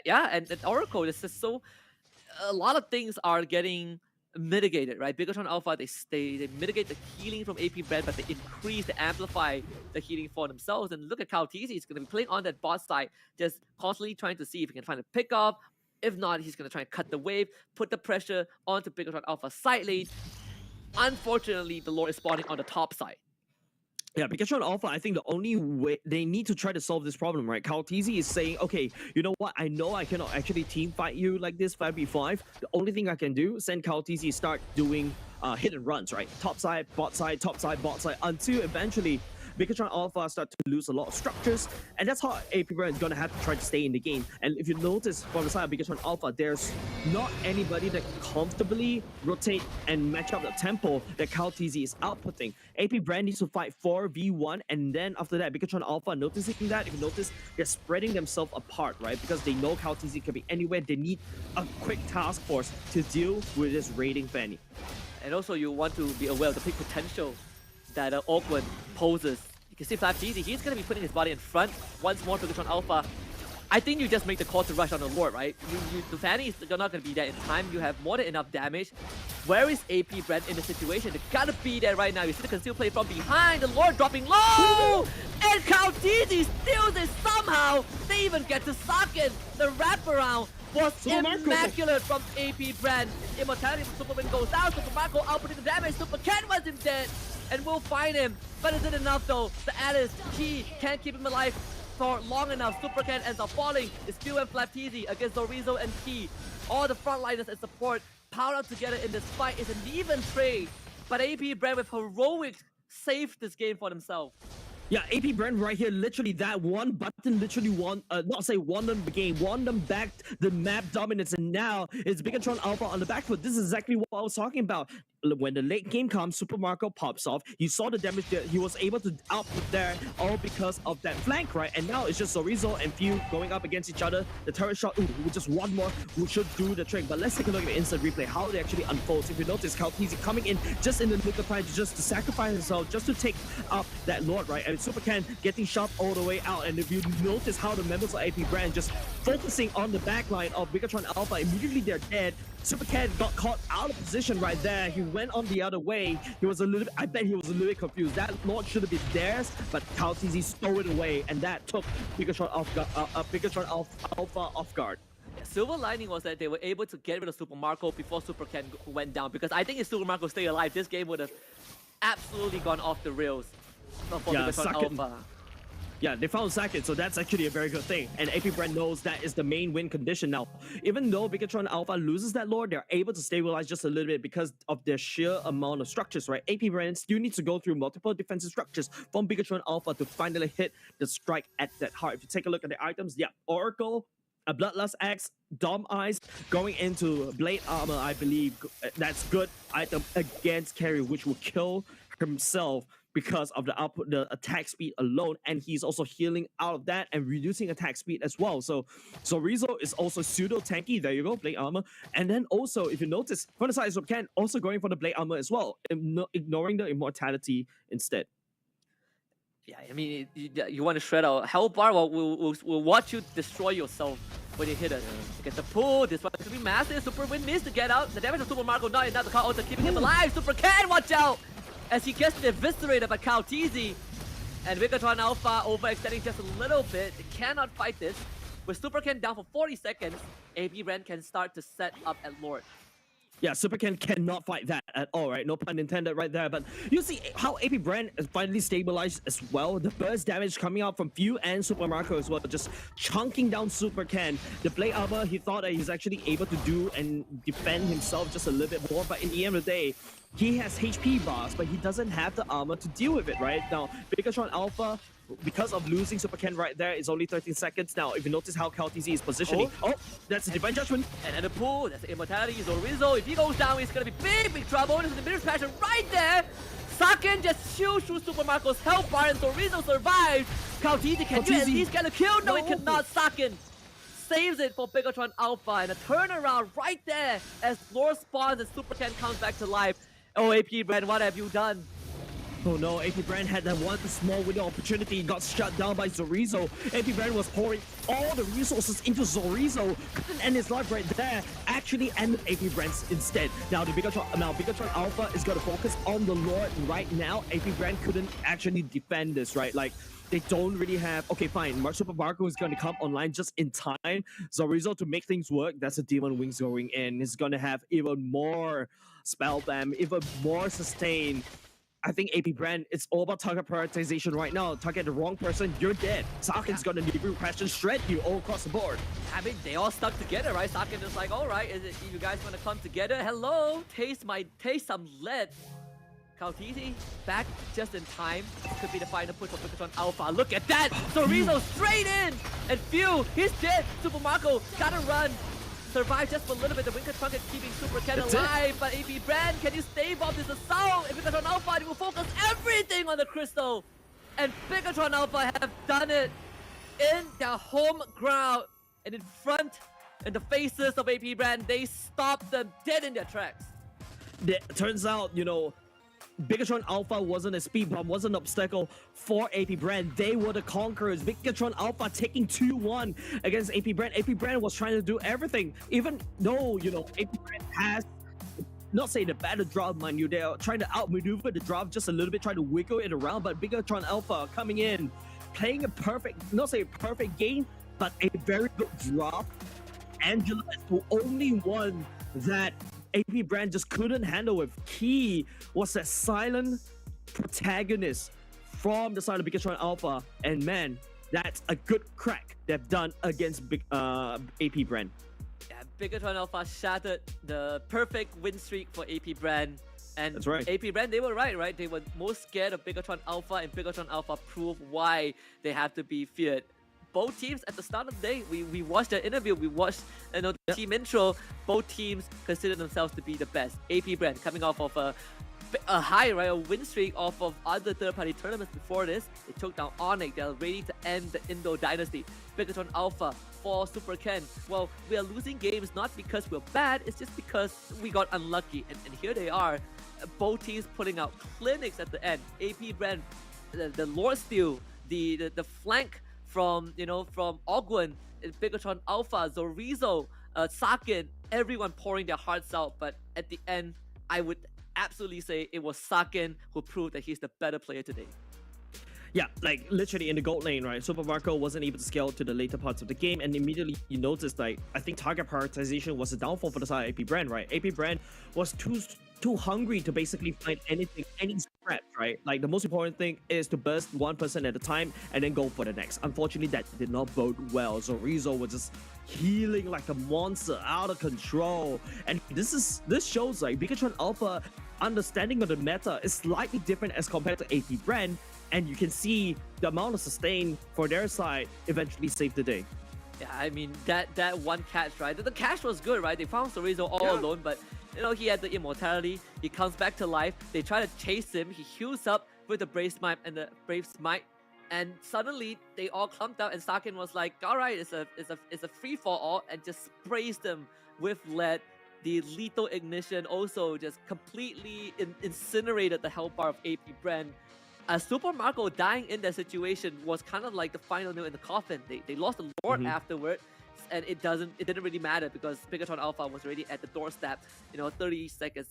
Yeah, and Oracle is just so... A lot of things are getting mitigate it, right? Bigatron Alpha, they mitigate the healing from AP BREN, but they increase, they amplify the healing for themselves. And look at Kaltizi, he's going to be playing on that bot side, just constantly trying to see if he can find a pickoff. If not, he's going to try and cut the wave, put the pressure onto Bigatron Alpha side lane. Unfortunately, the Lord is spawning on the top side. Yeah, Pikachu Alpha, I think the only way they need to try to solve this problem, right? Kaltizi is saying, okay, you know what? I know I cannot actually team fight you like this 5v5. The only thing I can do, send Kaltizi start doing hit and runs, right? Top side, bot side, bot side, until eventually Pikachu Alpha start to lose a lot of structures, and that's how AP BREN is gonna have to try to stay in the game. And if you notice from the side of Pikachu Alpha, there's not anybody that can comfortably rotate and match up the tempo that Kaltizi is outputting. AP BREN needs to fight 4v1, and then after that, Pikachu Alpha noticing that, if you notice, they're spreading themselves apart, right? Because they know Kaltizi can be anywhere. They need a quick task force to deal with this raiding Fanny. And also, you want to be aware of the big potential that Awkward poses. You can see FlapTZ, he's going to be putting his body in front once more. Pikachu Alpha, I think you just make the call to rush on the Lord, right? The Fanny is not going to be there in time. You have more than enough damage. Where is AP BREN in the situation? They gotta be there right now. You see the conceal play from behind. The Lord dropping low! And Kaltizi steals it somehow. They even get to Sakin. The wraparound was immaculate from AP BREN. Immortality from Superman goes down. Super Marco outputting the damage. Super Ken wasn't dead. And we'll find him. But is it enough though? The Alice, Key can't keep him alive for long enough. Super Ken ends up falling. It's Spew and FlapTZ against Dorizo and Key. All the frontliners and support powered up together in this fight. Is an even trade. But AP BREN with heroics saved this game for themselves. Yeah, AP BREN right here, literally that one button literally won, not say won them the game, won them back the map dominance, and now it's Bigatron Alpha on the back foot. This is exactly what I was talking about. When the late game comes, Super Marco pops off. You saw the damage that he was able to output there, all because of that flank, right? And now it's just Zorizo and Few going up against each other. The turret shot, ooh, just one more, who should do the trick. But let's take a look at the instant replay, how it actually unfolds. If you notice, Kaltizi coming in just in the nick of time just to sacrifice himself, just to take up that Lord, right? And Super Ken getting shot all the way out. And if you notice how the members of AP BREN just focusing on the backline of Bigatron Alpha, immediately they're dead. Super Ken got caught out of position right there. He went on the other way. He was a little bit, I bet he was a little bit confused. That Lord should have been theirs, but Kaltizi stole it away, and that took Bigatron Alpha off guard. Yeah, silver lining was that they were able to get rid of Super Marco before Super Ken went down, because I think if Super Marco stayed alive, this game would have absolutely gone off the rails for Bigatron Alpha. Yeah, they found second, so that's actually a very good thing. And AP BREN knows that is the main win condition now. Even though Bigatron Alpha loses that Lord, they're able to stabilize just a little bit because of their sheer amount of structures, right? AP BREN still needs to go through multiple defensive structures from Bigatron Alpha to finally hit the strike at that heart. If you take a look at the items, yeah, Oracle, a Bloodlust Axe, Dom Eyes, going into Blade Armor, I believe that's good item against Carry, which will kill himself because of the output, the attack speed alone, and he's also healing out of that and reducing attack speed as well. So Rizzo is also pseudo tanky. There you go, Blade Armor. And then also, if you notice, from the side of Ken, also going for the Blade Armor as well, ignoring the immortality instead. Yeah, I mean, you want to shred out Hellbar, we'll watch you destroy yourself when you hit it. You get the pull, this one could be massive. Super Win missed to get out. The damage of Super Marco not enough. The call also keeping him alive. Super Ken, watch out! As he gets eviscerated by Kaltizi. And Bigatron Alpha overextending just a little bit. They cannot fight this. With Super Ken down for 40 seconds, AP BREN can start to set up at Lord. Yeah, Super Ken cannot fight that at all, right? No pun intended right there. But you see how AP BREN is finally stabilized as well. The burst damage coming out from Few and Super Marco as well, just chunking down Super Ken. The Blade Armor, he thought that he's actually able to do and defend himself just a little bit more. But in the end of the day, he has HP bars, but he doesn't have the armor to deal with it, right? Now, Bigatron Alpha, because of losing Super Ken right there, it's only 13 seconds. Now, if you notice how Kaltizi is positioning, that's a Divine Judgment. And at the pool, that's the Immortality. Zorizo, if he goes down, it's going to be big trouble. This is the Mirror's Passion right there. Saken just shoots through Super Marco's health bar, and Zorizo survives. Kaltizi, can you at least get a kill? No, it cannot. Saken saves it for Bigatron Alpha, and a turnaround right there as Lord spawns and Super Ken comes back to life. Oh, AP BREN, what have you done? Oh no, AP BREN had that one small window opportunity, got shut down by Zorizo. AP BREN was pouring all the resources into Zorizo, couldn't end his life right there, actually ended AP BREN instead. Now Bigatron Alpha is going to focus on the Lord right now. AP BREN couldn't actually defend this, right? Like, they don't really have... Okay, fine. Super Marco is going to come online just in time. Zorizo, to make things work, that's a Demon Wings going in. He's going to have even more spell bam, even more sustain. I think AP BREN, it's all about target prioritization right now. Target the wrong person, you're dead. Sakin's gonna leave you question, shred you all across the board. I mean, they all stuck together, right? Sakin is like, all right, is it you guys want to come together? Hello, taste some lead. Kautiti back just in time. This could be the final push of Bigatron Alpha. Look at that! Zorizo straight in! And phew, he's dead! Super Marco gotta run. Survive just for a little bit. The Winker Trunk is keeping Super Ken alive. But AP BREN, can you stave off this assault? And Bigatron Alpha will focus everything on the crystal. And Bigatron Alpha have done it in their home ground. And in front, in the faces of AP BREN, they stopped them dead in their tracks. It turns out, you know, Bigatron Alpha wasn't a speed bump, wasn't an obstacle for AP BREN. They were the conquerors. Bigatron Alpha taking 2-1 against AP BREN. AP BREN was trying to do everything, even though, you know, AP BREN has, not saying the better draft, mind you, they're trying to outmaneuver the draft just a little bit, trying to wiggle it around, but Bigatron Alpha coming in, playing a perfect, not say a perfect game, but a very good draft. Angela is the only one that AP BREN just couldn't handle with. Key was that silent protagonist from the side of Bigatron Alpha, and man, that's a good crack they've done against AP BREN. Yeah, Bigatron Alpha shattered the perfect win streak for AP BREN. And that's right. AP BREN, they were right? They were most scared of Bigatron Alpha, and Bigatron Alpha proved why they have to be feared. Both teams at the start of the day, we watched their interview, we watched the team intro. Both teams consider themselves to be the best. AP BREN coming off of a high, right, a win streak off of other third-party tournaments before this. They took down Onyx. They're ready to end the Indo dynasty. Bigatron Alpha for Super Ken. Well, we are losing games not because we're bad, it's just because we got unlucky. And here they are, both teams putting out clinics at the end. AP BREN, the Lord Steel, the flank from Ogwen, Bigatron Alpha, Zorizo, Sakin, everyone pouring their hearts out. But at the end, I would absolutely say it was Sakin who proved that he's the better player today. Yeah, like literally in the gold lane, right? Super Marco wasn't able to scale to the later parts of the game, and immediately you noticed, like, I think target prioritization was a downfall for the side of AP BREN, right? AP BREN was too hungry to basically find anything, any scratch, right? Like, the most important thing is to burst one person at a time and then go for the next. Unfortunately, that did not bode well. Zorizo was just healing like a monster, out of control. And this shows like Bigatron Alpha understanding of the meta is slightly different as compared to AP BREN, and you can see the amount of sustain for their side eventually saved the day. Yeah, I mean, that one catch, right? The catch was good, right? They found Zorizo all alone, but you know, he had the immortality. He comes back to life. They try to chase him. He heals up with the Brave Smite and the Brave Smite, and suddenly they all clumped out. And Sakin was like, "All right, it's a free for all," and just sprays them with lead. The lethal ignition also just completely incinerated the health bar of AP BREN. Super Marco dying in that situation was kind of like the final nail in the coffin. They lost the Lord afterward, and it didn't really matter because Bigatron Alpha was already at the doorstep, 30 seconds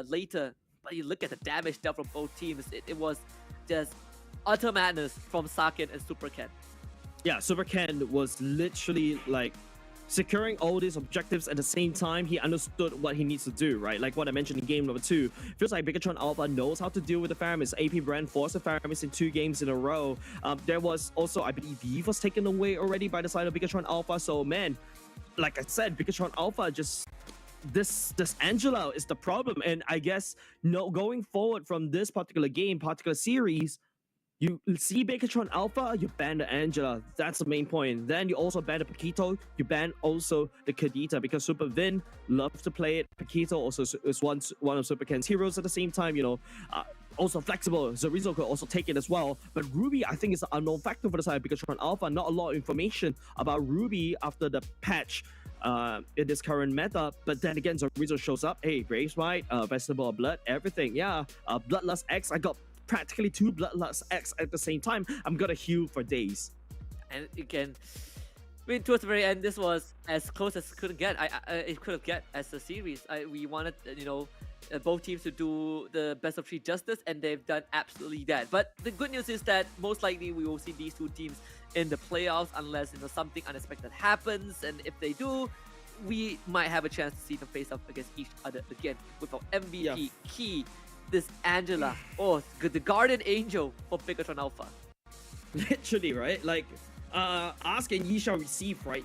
later. But you look at the damage dealt from both teams, it was just utter madness from Sakin and Super Ken. Yeah, Super Ken was literally like securing all these objectives at the same time. He understood what he needs to do, right? Like what I mentioned in game number 2. Feels like Bigatron Alpha knows how to deal with the Faramis. AP BREN forced the Faramis in 2 games in a row. There was also, I believe, Eve was taken away already by the side of Bigatron Alpha. So man, like I said, Bigatron Alpha just... This Angela is the problem. And I guess going forward from this particular game, particular series, you see Bigatron Alpha, you ban the Angela. That's the main point. Then you also ban the Paquito. You ban also the Kadita because Super Vin loves to play it. Paquito also is one of Super Ken's heroes at the same time, also flexible. Zorizo could also take it as well. But Ruby, I think, is an unknown factor for the side of Bigatron Alpha. Not a lot of information about Ruby after the patch in this current meta. But then again, Zorizo shows up. Hey, Brave Smite, Festival of Blood, everything. Yeah, Bloodlust X, I got practically 2 Bloodlust X at the same time, I'm gonna heal for days. And again, I mean, towards the very end, this was as close as it could get. It could have get as a series. We wanted, both teams to do the best of 3 justice, and they've done absolutely that. But the good news is that most likely we will see these 2 teams in the playoffs unless something unexpected happens. And if they do, we might have a chance to see them face off against each other again with our MVP key. This Angela, the Guardian Angel for Bigatron Alpha. Literally, right? Like, Ask and Yi shall receive, right?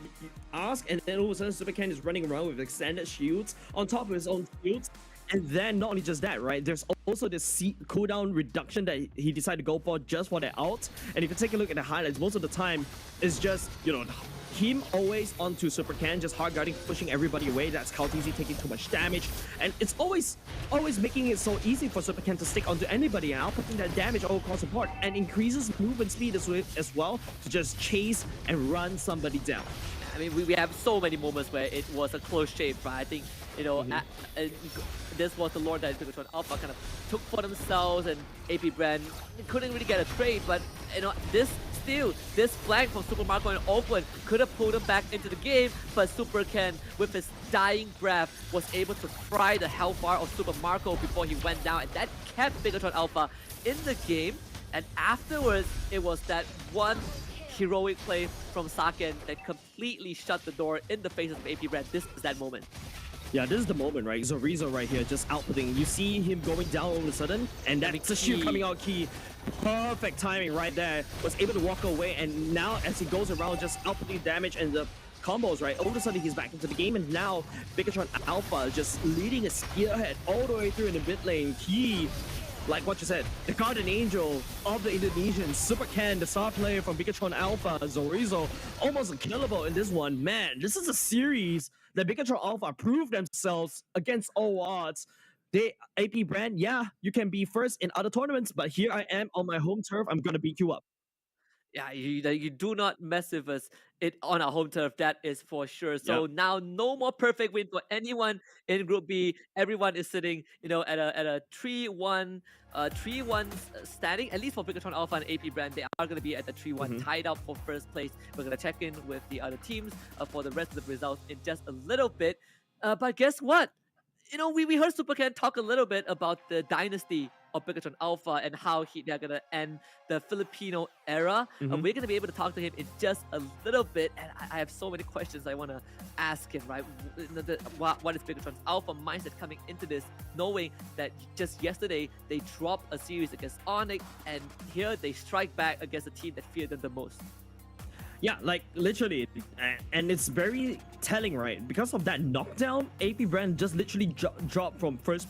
Ask, and then all of a sudden Super Ken is running around with extended shields on top of his own shields. And then not only just that, right? There's also this cooldown reduction that he decided to go for just for the ult. And if you take a look at the highlights, most of the time it's just, him always onto Super Ken, just hard guarding, pushing everybody away. That's Kaltizi taking too much damage. And it's always making it so easy for Super Ken to stick onto anybody and outputting that damage all across the board, and increases movement speed as well to just chase and run somebody down. I mean, we have so many moments where it was a close shave, but I think, this was the lore that Bigatron Alpha kind of took for themselves, and AP BREN couldn't really get a trade, but, this flank from Super Marco and Open could have pulled him back into the game, but Super Ken, with his dying breath, was able to fry the hellfire of Super Marco before he went down, and that kept Bigatron Alpha in the game. And afterwards, it was that one heroic play from Saken that completely shut the door in the faces of AP BREN. This is that moment. Yeah, this is the moment, right? Zorizo right here, just outputting. You see him going down all of a sudden, and that's a shield coming out key. Perfect timing right there. Was able to walk away, and now as he goes around, just outputting damage and the combos, right? All of a sudden, he's back into the game, and now Bigatron Alpha just leading a spearhead all the way through in the mid lane. He, like what you said, the Guardian Angel of the Indonesians, Super Ken, the star player from Bigatron Alpha, Zorizo, almost unkillable in this one. Man, this is a series that Bigatron Alpha proved themselves against all odds. AP BREN, yeah, you can be first in other tournaments, but here I am on my home turf. I'm gonna beat you up. Yeah, you do not mess with us on our home turf, that is for sure. So now no more perfect win for anyone in Group B. Everyone is sitting, at a 3-1 standing, at least for Bigatron Alpha and AP BREN. They are going to be at the 3-1 tied up for first place. We're going to check in with the other teams for the rest of the results in just a little bit. But guess what? We heard Super Ken talk a little bit about the dynasty of Bigatron Alpha and how they're going to end the Filipino era. We're going to be able to talk to him in just a little bit, and I have so many questions I want to ask him, right? What is Bigatron Alpha mindset coming into this, knowing that just yesterday they dropped a series against Onyx, and here they strike back against a team that feared them the most. Yeah, like literally, and it's very telling, right? Because of that knockdown, AP BREN just literally dropped from first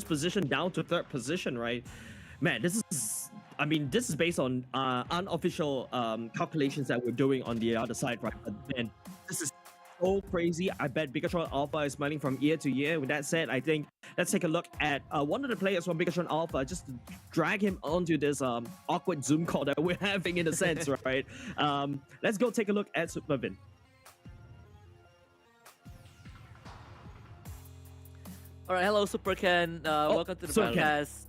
position down to third position, right? Man, this is based on unofficial calculations that we're doing on the other side, right? But man, this is so crazy. I bet Bigatron Alpha is smiling from ear to ear. With that said, I think let's take a look at one of the players from Bigatron Alpha, just to drag him onto this awkward Zoom call that we're having in a sense, right? Let's go take a look at Supervin. All right, hello Super Ken. Welcome to the broadcast.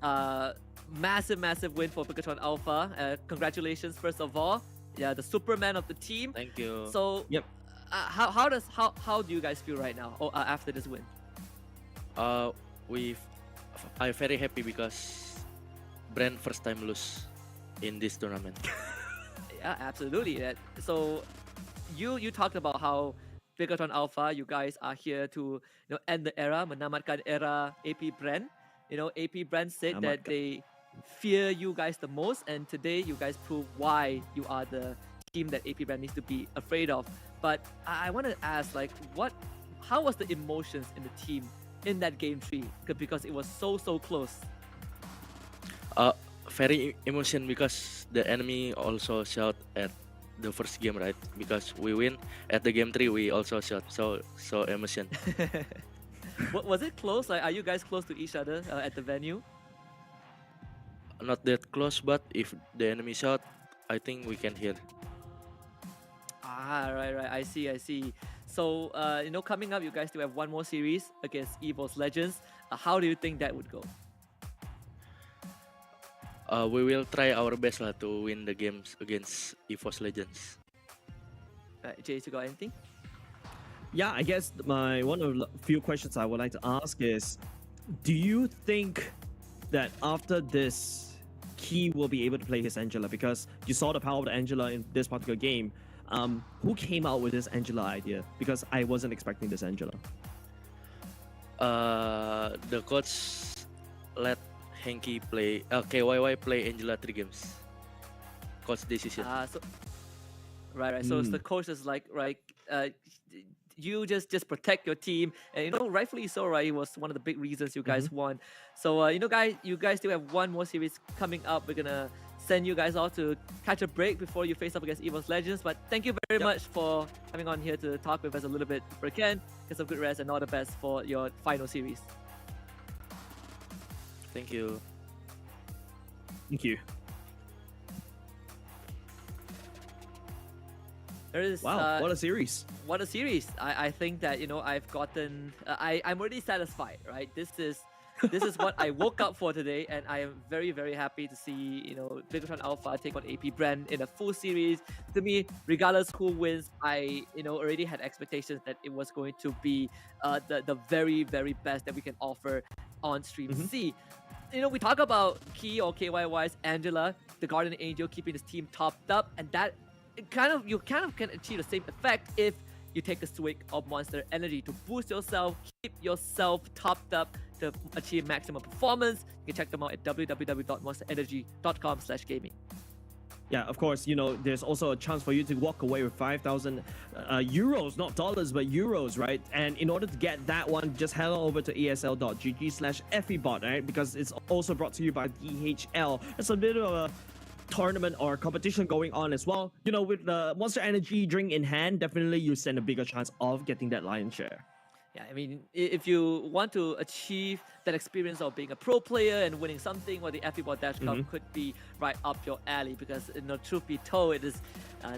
Massive win for Bigatron Alpha. Congratulations, first of all. Yeah, the Superman of the team. Thank you. So, how do you guys feel right now after this win? I'm very happy because BREN first time lose in this tournament. Yeah, absolutely. So, you talked about how Bigatron Alpha, you guys are here to end the era, menamatkan era AP BREN. AP BREN said that they fear you guys the most, and today you guys prove why you are the team that AP BREN needs to be afraid of. But I want to ask, how was the emotions in the team in that game 3? Because it was so close. Very emotion because the enemy also shout at the first game, right? Because we win at the game 3, we also shot. So emotion. Was it close? Are you guys close to each other at the venue? Not that close, but if the enemy shot, I think we can hear. Right. I see. So, coming up, you guys do have one more series against EVO's Legends. How do you think that would go? we will try our best lah to win the games against EVOS Legends. Jace, you got anything? Yeah, I guess one of the few questions I would like to ask is, do you think that after this, Key will be able to play his Angela? Because you saw the power of the Angela in this particular game. Who came out with this Angela idea? Because I wasn't expecting this Angela. The coach let Henky play, KYY play Angela 3 games. Coach decision. Right. So the coach is like, right, you just protect your team, and rightfully so, right? It was one of the big reasons you guys won. So guys, you guys still have one more series coming up. We're gonna send you guys all to catch a break before you face up against EVOS Legends. But thank you very much for coming on here to talk with us a little bit. Again, get some good rest and all the best for your final series. Thank you. Thank you. There is, wow, what a series. What a series. I think that, I've gotten... I'm already satisfied, right? This is what I woke up for today, and I am very, very happy to see, Bigatron Alpha take on AP BREN in a full series. To me, regardless who wins, I, already had expectations that it was going to be the very, very best that we can offer on Stream C. We talk about Key or KYY's Angela, the Guardian Angel, keeping his team topped up, and that you kind of can achieve the same effect if you take a swig of Monster Energy to boost yourself, keep yourself topped up to achieve maximum performance. You can check them out at www.monsterenergy.com/gaming. Yeah, of course, there's also a chance for you to walk away with 5,000 euros, not dollars, but euros, right? And in order to get that one, just head on over to esl.gg/febot, right? Because it's also brought to you by DHL. It's a bit of a tournament or competition going on as well. With the Monster Energy drink in hand, definitely you stand a bigger chance of getting that lion's share. Yeah, I mean, if you want to achieve that experience of being a pro player and winning something, well, the FEBOT Dash Cup could be right up your alley, because, truth be told, it is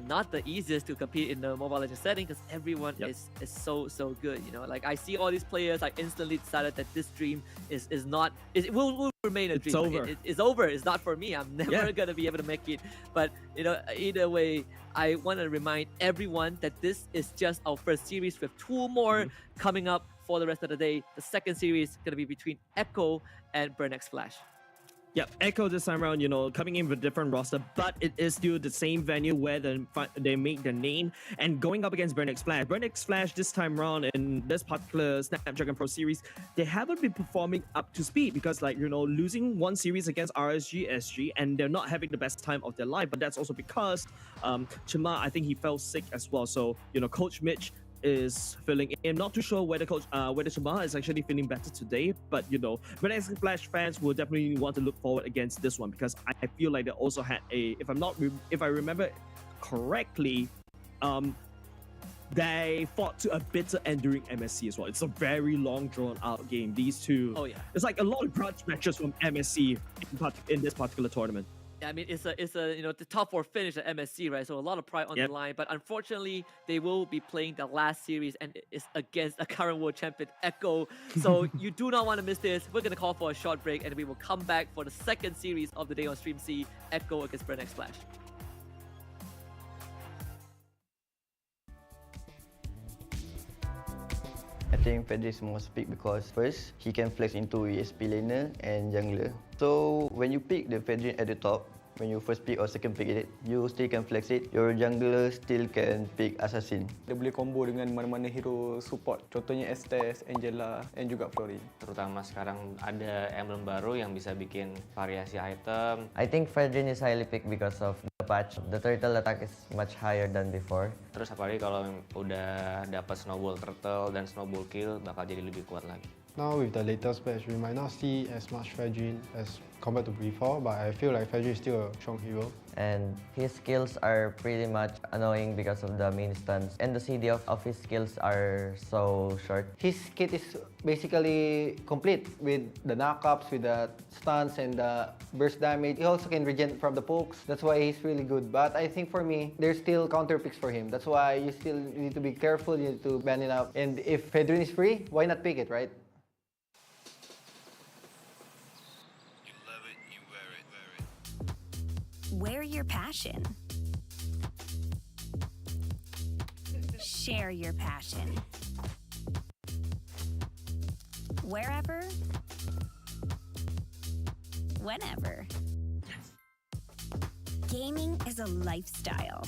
not the easiest to compete in the Mobile Legends setting, because everyone is so good. Like, I see all these players, I instantly decided that this dream is not, it will remain a dream. It's over. It's over. It's not for me. I'm never gonna be able to make it. But either way, I want to remind everyone that this is just our first series, with 2 more coming up for the rest of the day. The second series is going to be between Echo and BREN X Flash. Yep, Echo this time around, coming in with a different roster, but it is still the same venue where they make their name, and going up against BREN X Flash. BREN X Flash this time around in this particular Snapdragon Pro Series, they haven't been performing up to speed, because losing one series against RSG SG, and they're not having the best time of their life. But that's also because Chima, I think he fell sick as well. So Coach Mitch is filling in. Not too sure whether Chima is actually feeling better today, but BREN X Flash fans will definitely want to look forward against this one, because I feel like they also had if I remember correctly, they fought to a bitter end during MSC as well. It's a very long drawn out game. These two, it's like a lot of grudge matches from MSC in this particular tournament. I mean, it's a the top 4 finish at MSC, right? So a lot of pride on the line. But unfortunately, they will be playing the last series, and it's against a current world champion, Echo. So you do not want to miss this. We're gonna call for a short break, and we will come back for the second series of the day on Stream C, Echo against BREN X Flash. I think Fedri is most picked because first, he can flex into ESP laner and jungler. So when you pick the Fedri at the top, when you first pick or second pick it, you still can flex it. Your jungler still can pick assassin. Dia boleh combo dengan mana-mana hero support. Contohnya Estes, Angela, and juga Flori. Terutama sekarang ada emblem baru yang bisa bikin variasi item. I think Fedrin is highly picked because of the patch. The turtle attack is much higher than before. Terus apalagi kalau udah dapat snowball turtle dan snowball kill, bakal jadi lebih kuat lagi. Now with the latest patch, we might not see as much Fedrin as compared to before, but I feel like Fedrin is still a strong hero. And his skills are pretty much annoying because of the main stunts. And the CD of his skills are so short. His kit is basically complete with the knockups, with the stunts and the burst damage. He also can regen from the pokes. That's why he's really good. But I think for me, there's still counter picks for him. That's why you still need to be careful. You need to ban it up. And if Fedrin is free, why not pick it, right? Wear your passion. Share your passion. Wherever, whenever. Gaming is a lifestyle.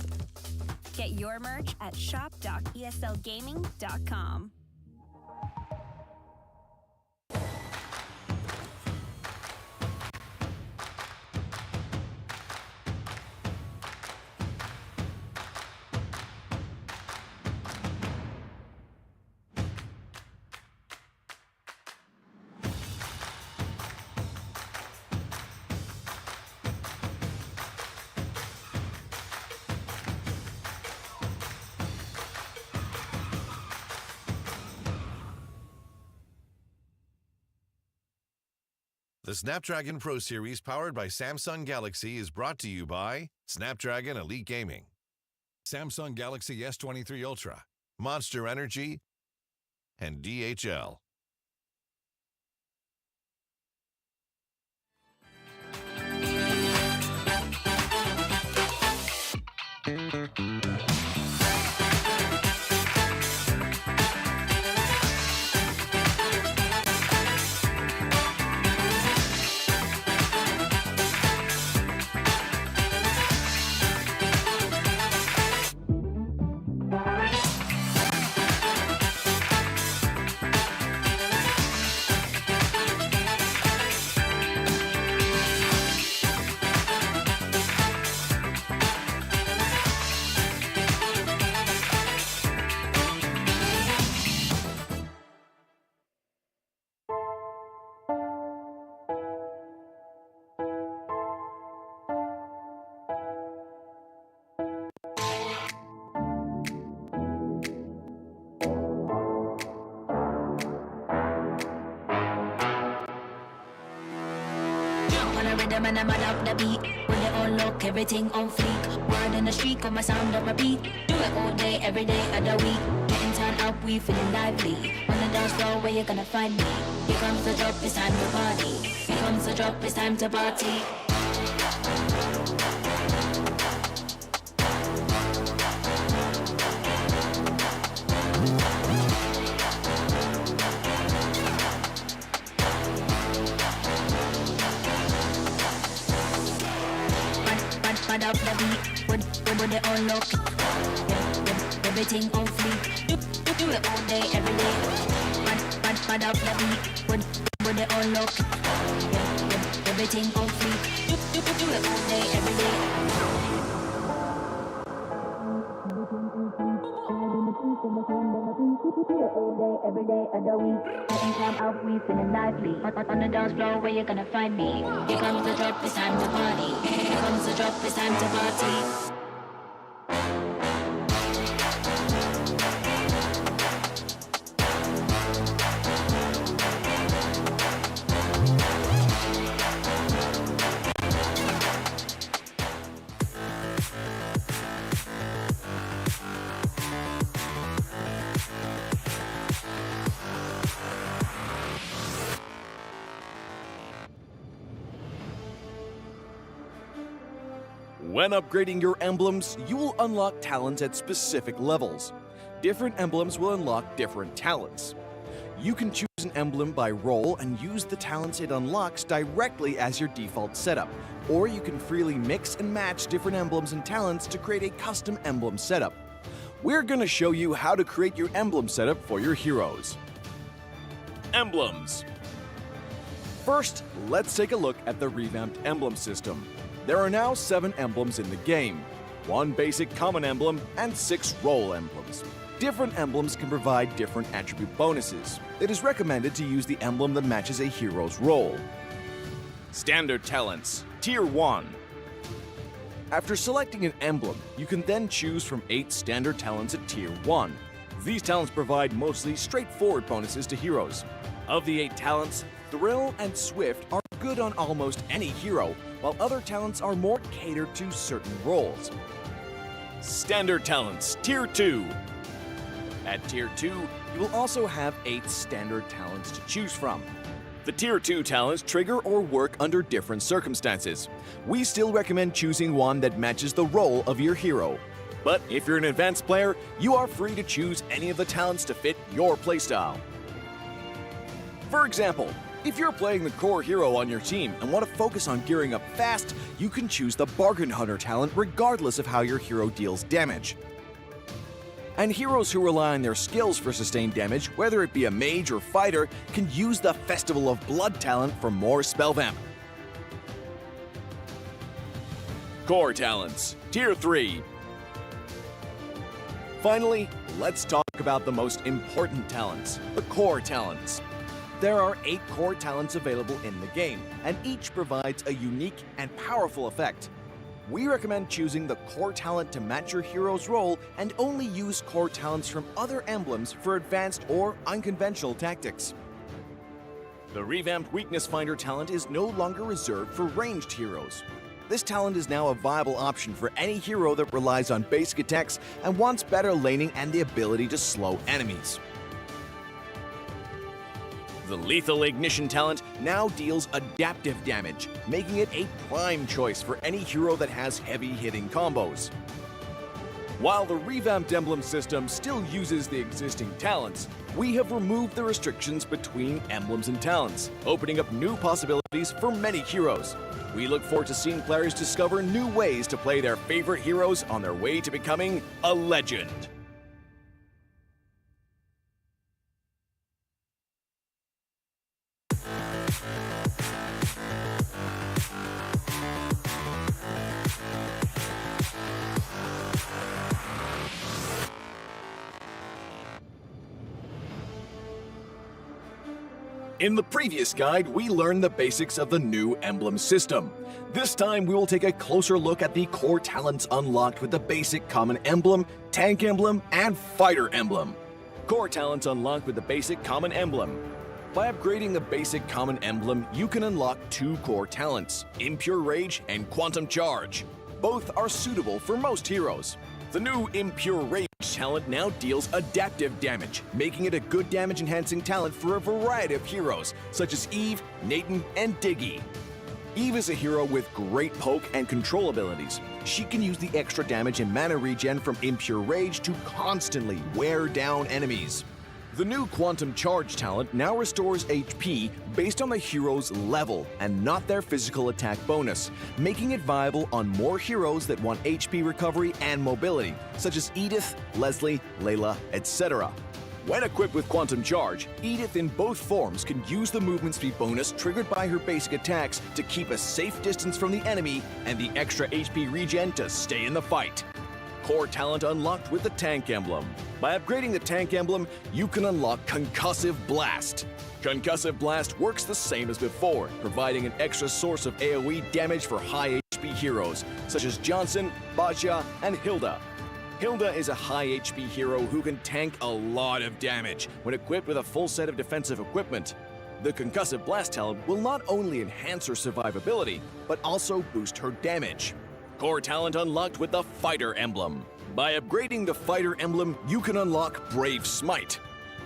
Get your merch at shop.eslgaming.com. The Snapdragon Pro Series powered by Samsung Galaxy is brought to you by Snapdragon Elite Gaming, Samsung Galaxy S23 Ultra, Monster Energy, and DHL. Rhythm and I'm up the beat. When they all look, everything on fleek. Word in the street, on my sound of my beat. Do it all day, every day of the week. Getting turned up, we feeling lively. On the dance floor, where you gonna find me? Here comes the drop, it's time to party. Here comes the drop, it's time to party. Up the beat, when they all look, everything on fleek. Do it all day, every day. Mad up the beat, when they all look, everything on fleek. Do it all day, every day. Every day of the week, getting time out, we feeling lively. On the dance floor, where you gonna find me? Here comes the drop, it's time to party. Here comes the drop, it's time to party. When upgrading your emblems, you will unlock talents at specific levels. Different emblems will unlock different talents. You can choose an emblem by role and use the talents it unlocks directly as your default setup, or you can freely mix and match different emblems and talents to create a custom emblem setup. We're going to show you how to create your emblem setup for your heroes. Emblems. First, let's take a look at the revamped emblem system. There are now 7 emblems in the game, 1 basic common emblem and 6 role emblems. Different emblems can provide different attribute bonuses. It is recommended to use the emblem that matches a hero's role. Standard talents, Tier 1. After selecting an emblem, you can then choose from 8 standard talents at Tier 1. These talents provide mostly straightforward bonuses to heroes. Of the 8 talents, Thrill and Swift are good on almost any hero, while other talents are more catered to certain roles. Standard talents, Tier 2. At Tier 2, you will also have 8 standard talents to choose from. The Tier 2 talents trigger or work under different circumstances. We still recommend choosing one that matches the role of your hero. But if you're an advanced player, you are free to choose any of the talents to fit your playstyle. For example, if you're playing the core hero on your team and want to focus on gearing up fast, you can choose the Bargain Hunter talent regardless of how your hero deals damage. And heroes who rely on their skills for sustained damage, whether it be a mage or fighter, can use the Festival of Blood talent for more spell vamp. Core talents, Tier 3. Finally, let's talk about the most important talents, the core talents. There are 8 core talents available in the game, and each provides a unique and powerful effect. We recommend choosing the core talent to match your hero's role and only use core talents from other emblems for advanced or unconventional tactics. The revamped Weakness Finder talent is no longer reserved for ranged heroes. This talent is now a viable option for any hero that relies on basic attacks and wants better laning and the ability to slow enemies. The Lethal Ignition talent now deals adaptive damage, making it a prime choice for any hero that has heavy-hitting combos. While the revamped emblem system still uses the existing talents, we have removed the restrictions between emblems and talents, opening up new possibilities for many heroes. We look forward to seeing players discover new ways to play their favorite heroes on their way to becoming a legend. In the previous guide, we learned the basics of the new emblem system. This time, we will take a closer look at the core talents unlocked with the basic common emblem, tank emblem, and fighter emblem. Core talents unlocked with the basic common emblem. By upgrading the basic common emblem, you can unlock 2 core talents, Impure Rage and Quantum Charge. Both are suitable for most heroes. The new Impure Rage talent now deals adaptive damage, making it a good damage-enhancing talent for a variety of heroes, such as Eve, Nathan, and Diggy. Eve is a hero with great poke and control abilities. She can use the extra damage and mana regen from Impure Rage to constantly wear down enemies. The new Quantum Charge talent now restores HP based on the hero's level and not their physical attack bonus, making it viable on more heroes that want HP recovery and mobility, such as Edith, Leslie, Layla, etc. When equipped with Quantum Charge, Edith in both forms can use the movement speed bonus triggered by her basic attacks to keep a safe distance from the enemy and the extra HP regen to stay in the fight. Core talent unlocked with the Tank Emblem. By upgrading the Tank Emblem, you can unlock Concussive Blast. Concussive Blast works the same as before, providing an extra source of AoE damage for high HP heroes, such as Johnson, Baja, and Hilda. Hilda is a high HP hero who can tank a lot of damage when equipped with a full set of defensive equipment. The Concussive Blast talent will not only enhance her survivability, but also boost her damage. Core talent unlocked with the Fighter Emblem. By upgrading the Fighter Emblem, you can unlock Brave Smite.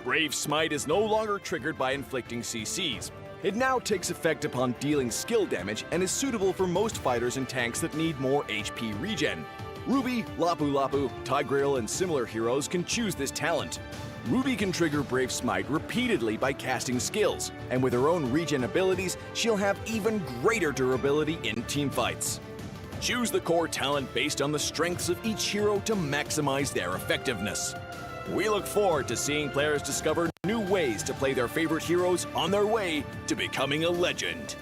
Brave Smite is no longer triggered by inflicting CCs. It now takes effect upon dealing skill damage and is suitable for most fighters and tanks that need more HP regen. Ruby, Lapu Lapu, Tigreal, and similar heroes can choose this talent. Ruby can trigger Brave Smite repeatedly by casting skills, and with her own regen abilities, she'll have even greater durability in teamfights. Choose the core talent based on the strengths of each hero to maximize their effectiveness. We look forward to seeing players discover new ways to play their favorite heroes on their way to becoming a legend.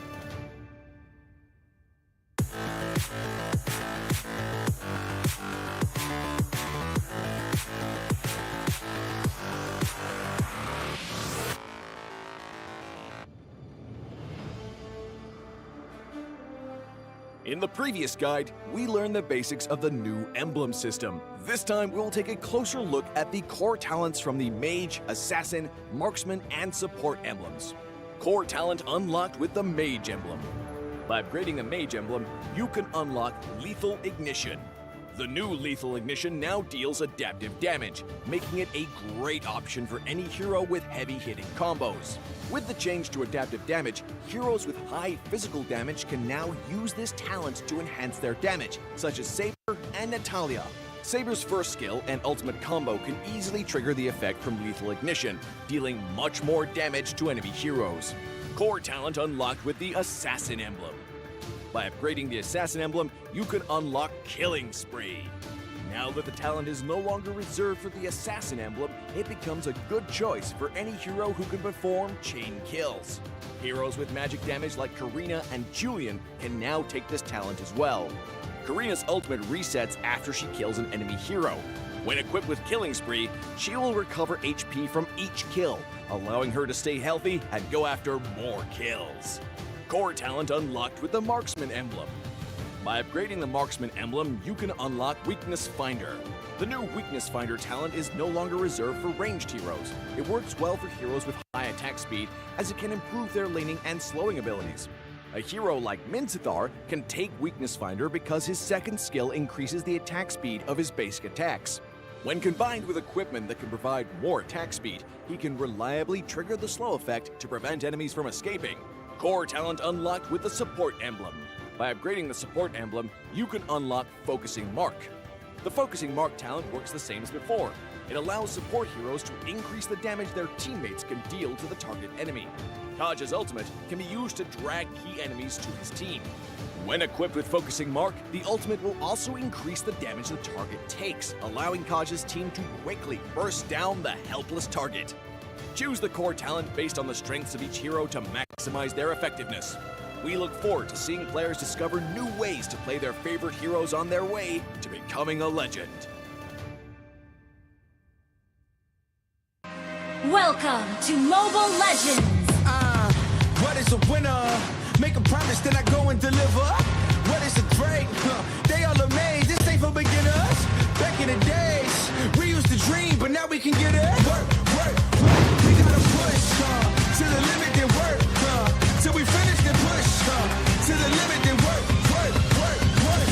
In the previous guide, we learned the basics of the new emblem system. This time, we'll take a closer look at the core talents from the Mage, Assassin, Marksman, and Support emblems. Core talent unlocked with the Mage emblem. By upgrading the Mage emblem, you can unlock Lethal Ignition. The new Lethal Ignition now deals adaptive damage, making it a great option for any hero with heavy-hitting combos. With the change to adaptive damage, heroes with high physical damage can now use this talent to enhance their damage, such as Saber and Natalia. Saber's first skill and ultimate combo can easily trigger the effect from Lethal Ignition, dealing much more damage to enemy heroes. Core talent unlocked with the Assassin Emblem. By upgrading the Assassin Emblem, you can unlock Killing Spree. Now that the talent is no longer reserved for the Assassin Emblem, it becomes a good choice for any hero who can perform chain kills. Heroes with magic damage like Karina and Julian can now take this talent as well. Karina's ultimate resets after she kills an enemy hero. When equipped with Killing Spree, she will recover HP from each kill, allowing her to stay healthy and go after more kills. Core talent unlocked with the Marksman Emblem. By upgrading the Marksman Emblem, you can unlock Weakness Finder. The new Weakness Finder talent is no longer reserved for ranged heroes. It works well for heroes with high attack speed, as it can improve their laning and slowing abilities. A hero like Minzathar can take Weakness Finder because his second skill increases the attack speed of his basic attacks. When combined with equipment that can provide more attack speed, he can reliably trigger the slow effect to prevent enemies from escaping. Core talent unlocked with the Support Emblem. By upgrading the Support Emblem, you can unlock Focusing Mark. The Focusing Mark talent works the same as before. It allows support heroes to increase the damage their teammates can deal to the target enemy. Taj's ultimate can be used to drag key enemies to his team. When equipped with Focusing Mark, the ultimate will also increase the damage the target takes, allowing Taj's team to quickly burst down the helpless target. Choose the core talent based on the strengths of each hero to maximize their effectiveness. We look forward to seeing players discover new ways to play their favorite heroes on their way to becoming a legend. Welcome to Mobile Legends! What is a winner? Make a promise, then I go and deliver. What is a threat? They all amazed, this ain't for beginners. Back in the days, we used to dream, but now we can get it. Work, work, work. We gotta push to the limit, then work till we finish, then push to the limit, then work, work, work, work.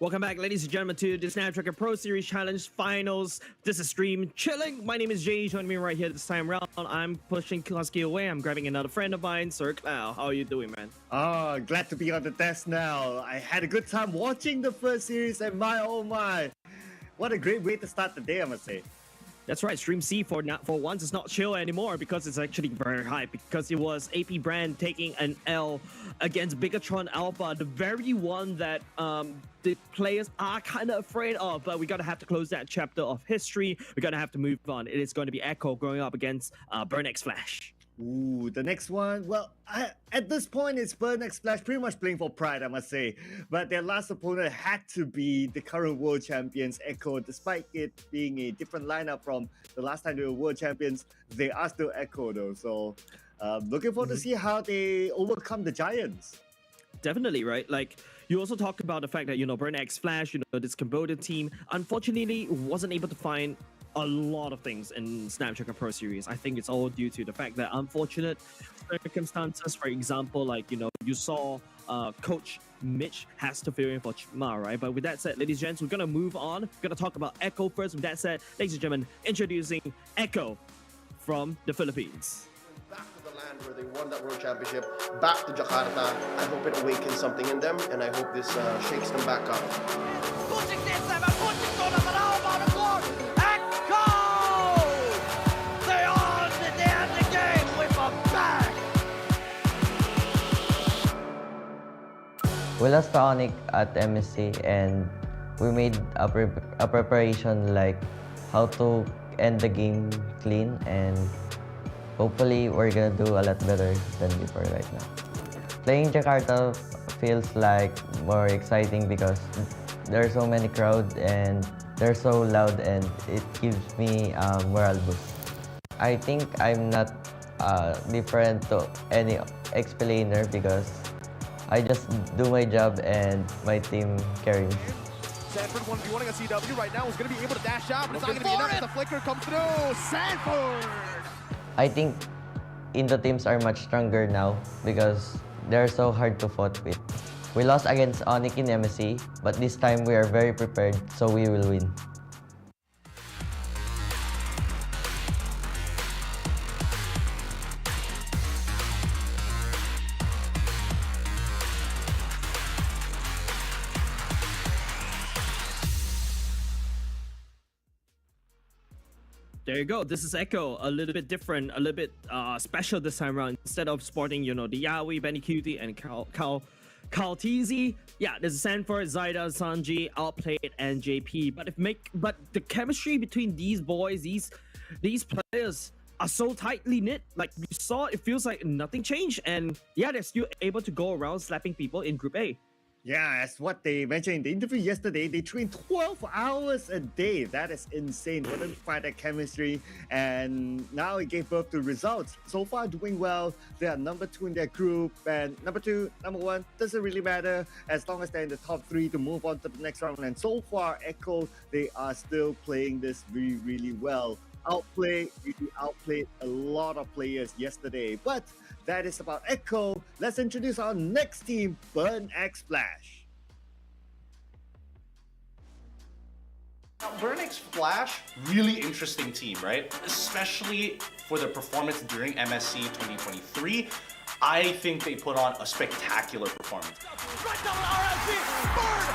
Welcome back, ladies and gentlemen, to the Snapdragon Pro Series Challenge Finals. This is Stream Chilling. My name is Jay. Joining me right here this time around. I'm pushing Klasky away. I'm grabbing another friend of mine, Sir Clow. How are you doing, man? Oh, glad to be on the desk now. I had a good time watching the first series, and my oh my, what a great way to start the day, I must say. That's right, Stream C for once is not chill anymore because it's actually very hype, because it was AP BREN taking an L against Bigatron Alpha, the very one that the players are kind of afraid of, but we're going to have to close that chapter of history. We're going to have to move on. It is going to be Echo going up against BREN X Flash. Ooh, the next one. Well, at this point, it's BREN X Flash pretty much playing for pride, I must say. But their last opponent had to be the current world champions, Echo. Despite it being a different lineup from the last time they were world champions, they are still Echo, though. So, looking forward to see how they overcome the Giants. Definitely, right? Like, you also talked about the fact that, BREN X Flash, this Cambodian team, unfortunately wasn't able to find a lot of things in Snapdragon Pro Series. I think it's all due to the fact that unfortunate circumstances. For example, like, you saw Coach Mitch has to fill in for Chima, right? But with that said, ladies and gents, we're going to move on. We're going to talk about Echo first. With that said, ladies and gentlemen, introducing Echo from the Philippines. Back to the land where they won that world championship, back to Jakarta. I hope it awakens something in them, and I hope this shakes them back up. Pushing this time, pushing to the ball, the floor. Echo! They are in the game with a bang! We lost to Onyx at MSC, and we made a preparation like how to end the game clean, and hopefully we're gonna do a lot better than before right now. Playing Jakarta feels like more exciting because there are so many crowds and they're so loud, and it gives me a morale boost. I think I'm not different to any explainer because I just do my job and my team carries. Sanford 1v1ing a CW right now is going to be able to dash out, but it's not going to be enough as the flicker comes through. Sanford! I think Indo teams are much stronger now because They're so hard to fight with. We lost against Onyx in MSC, but this time we are very prepared, so we will win. There you go. This is Echo, a little bit different, a little bit special this time around. Instead of sporting, the Yaoi, Benny Cutie, and Kaltizi. Yeah, there's Sanford, Zaida, Sanji, Outplayed, and JP. But the chemistry between these boys, these players are so tightly knit. Like you saw, it feels like nothing changed, and yeah, they're still able to go around slapping people in Group A. Yeah, as what they mentioned in the interview yesterday, they train 12 hours a day. That is insane. What a find that chemistry, and now it gave birth to results. So far, doing well. They are number 2 in their group, and number 2, number 1 doesn't really matter as long as they're in the top 3 to move on to the next round. And so far, Echo, they are still playing this really, really well. Really outplayed a lot of players yesterday, but that is about Echo. Let's introduce our next team, BREN X Flash. Now, BREN X Flash, really interesting team, right? Especially for their performance during MSC 2023. I think they put on a spectacular performance. Right down RLC, BREN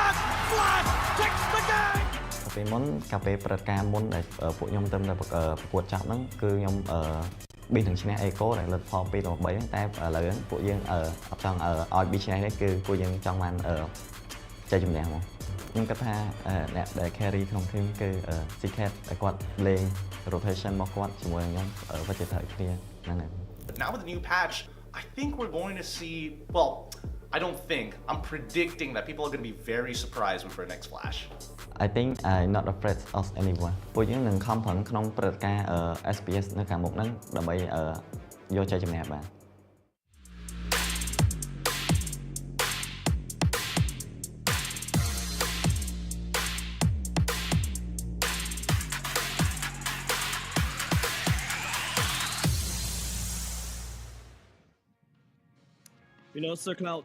X Flash takes the game! ពីមុនកាលពេលព្រឹត្តិការណ៍មុនដែលពួកខ្ញុំទៅប្រកួតចាប់ហ្នឹងគឺខ្ញុំប៊ីនឹងឈ្នះអេកូដែលលទ្ធផល2-3ហ្នឹងតែឥឡូវហ្នឹងពួកយើងអត់ចង់ឲ្យប៊ីឈ្នះនេះគឺពួកយើងចង់បានជ័យជំនះមកខ្ញុំគិតថាអ្នកដែល carry ក្នុង team គឺ Secret ឲ្យគាត់លេង rotation របស់គាត់ជាមួយខ្ញុំវិចិត្រគ្នាហ្នឹងហើយ Now with the new patch, I think we're going to see, well, I don't think, I'm predicting that people are going to be very surprised with BREN X Flash. I think I'm not afraid of anyone. ពួកយើងនឹងខំប្រឹងក្នុងព្រឹត្តិការណ៍ SPS នៅខាងមុខហ្នឹងដើម្បីយកជ័យជំនះបាន Sir Cloud,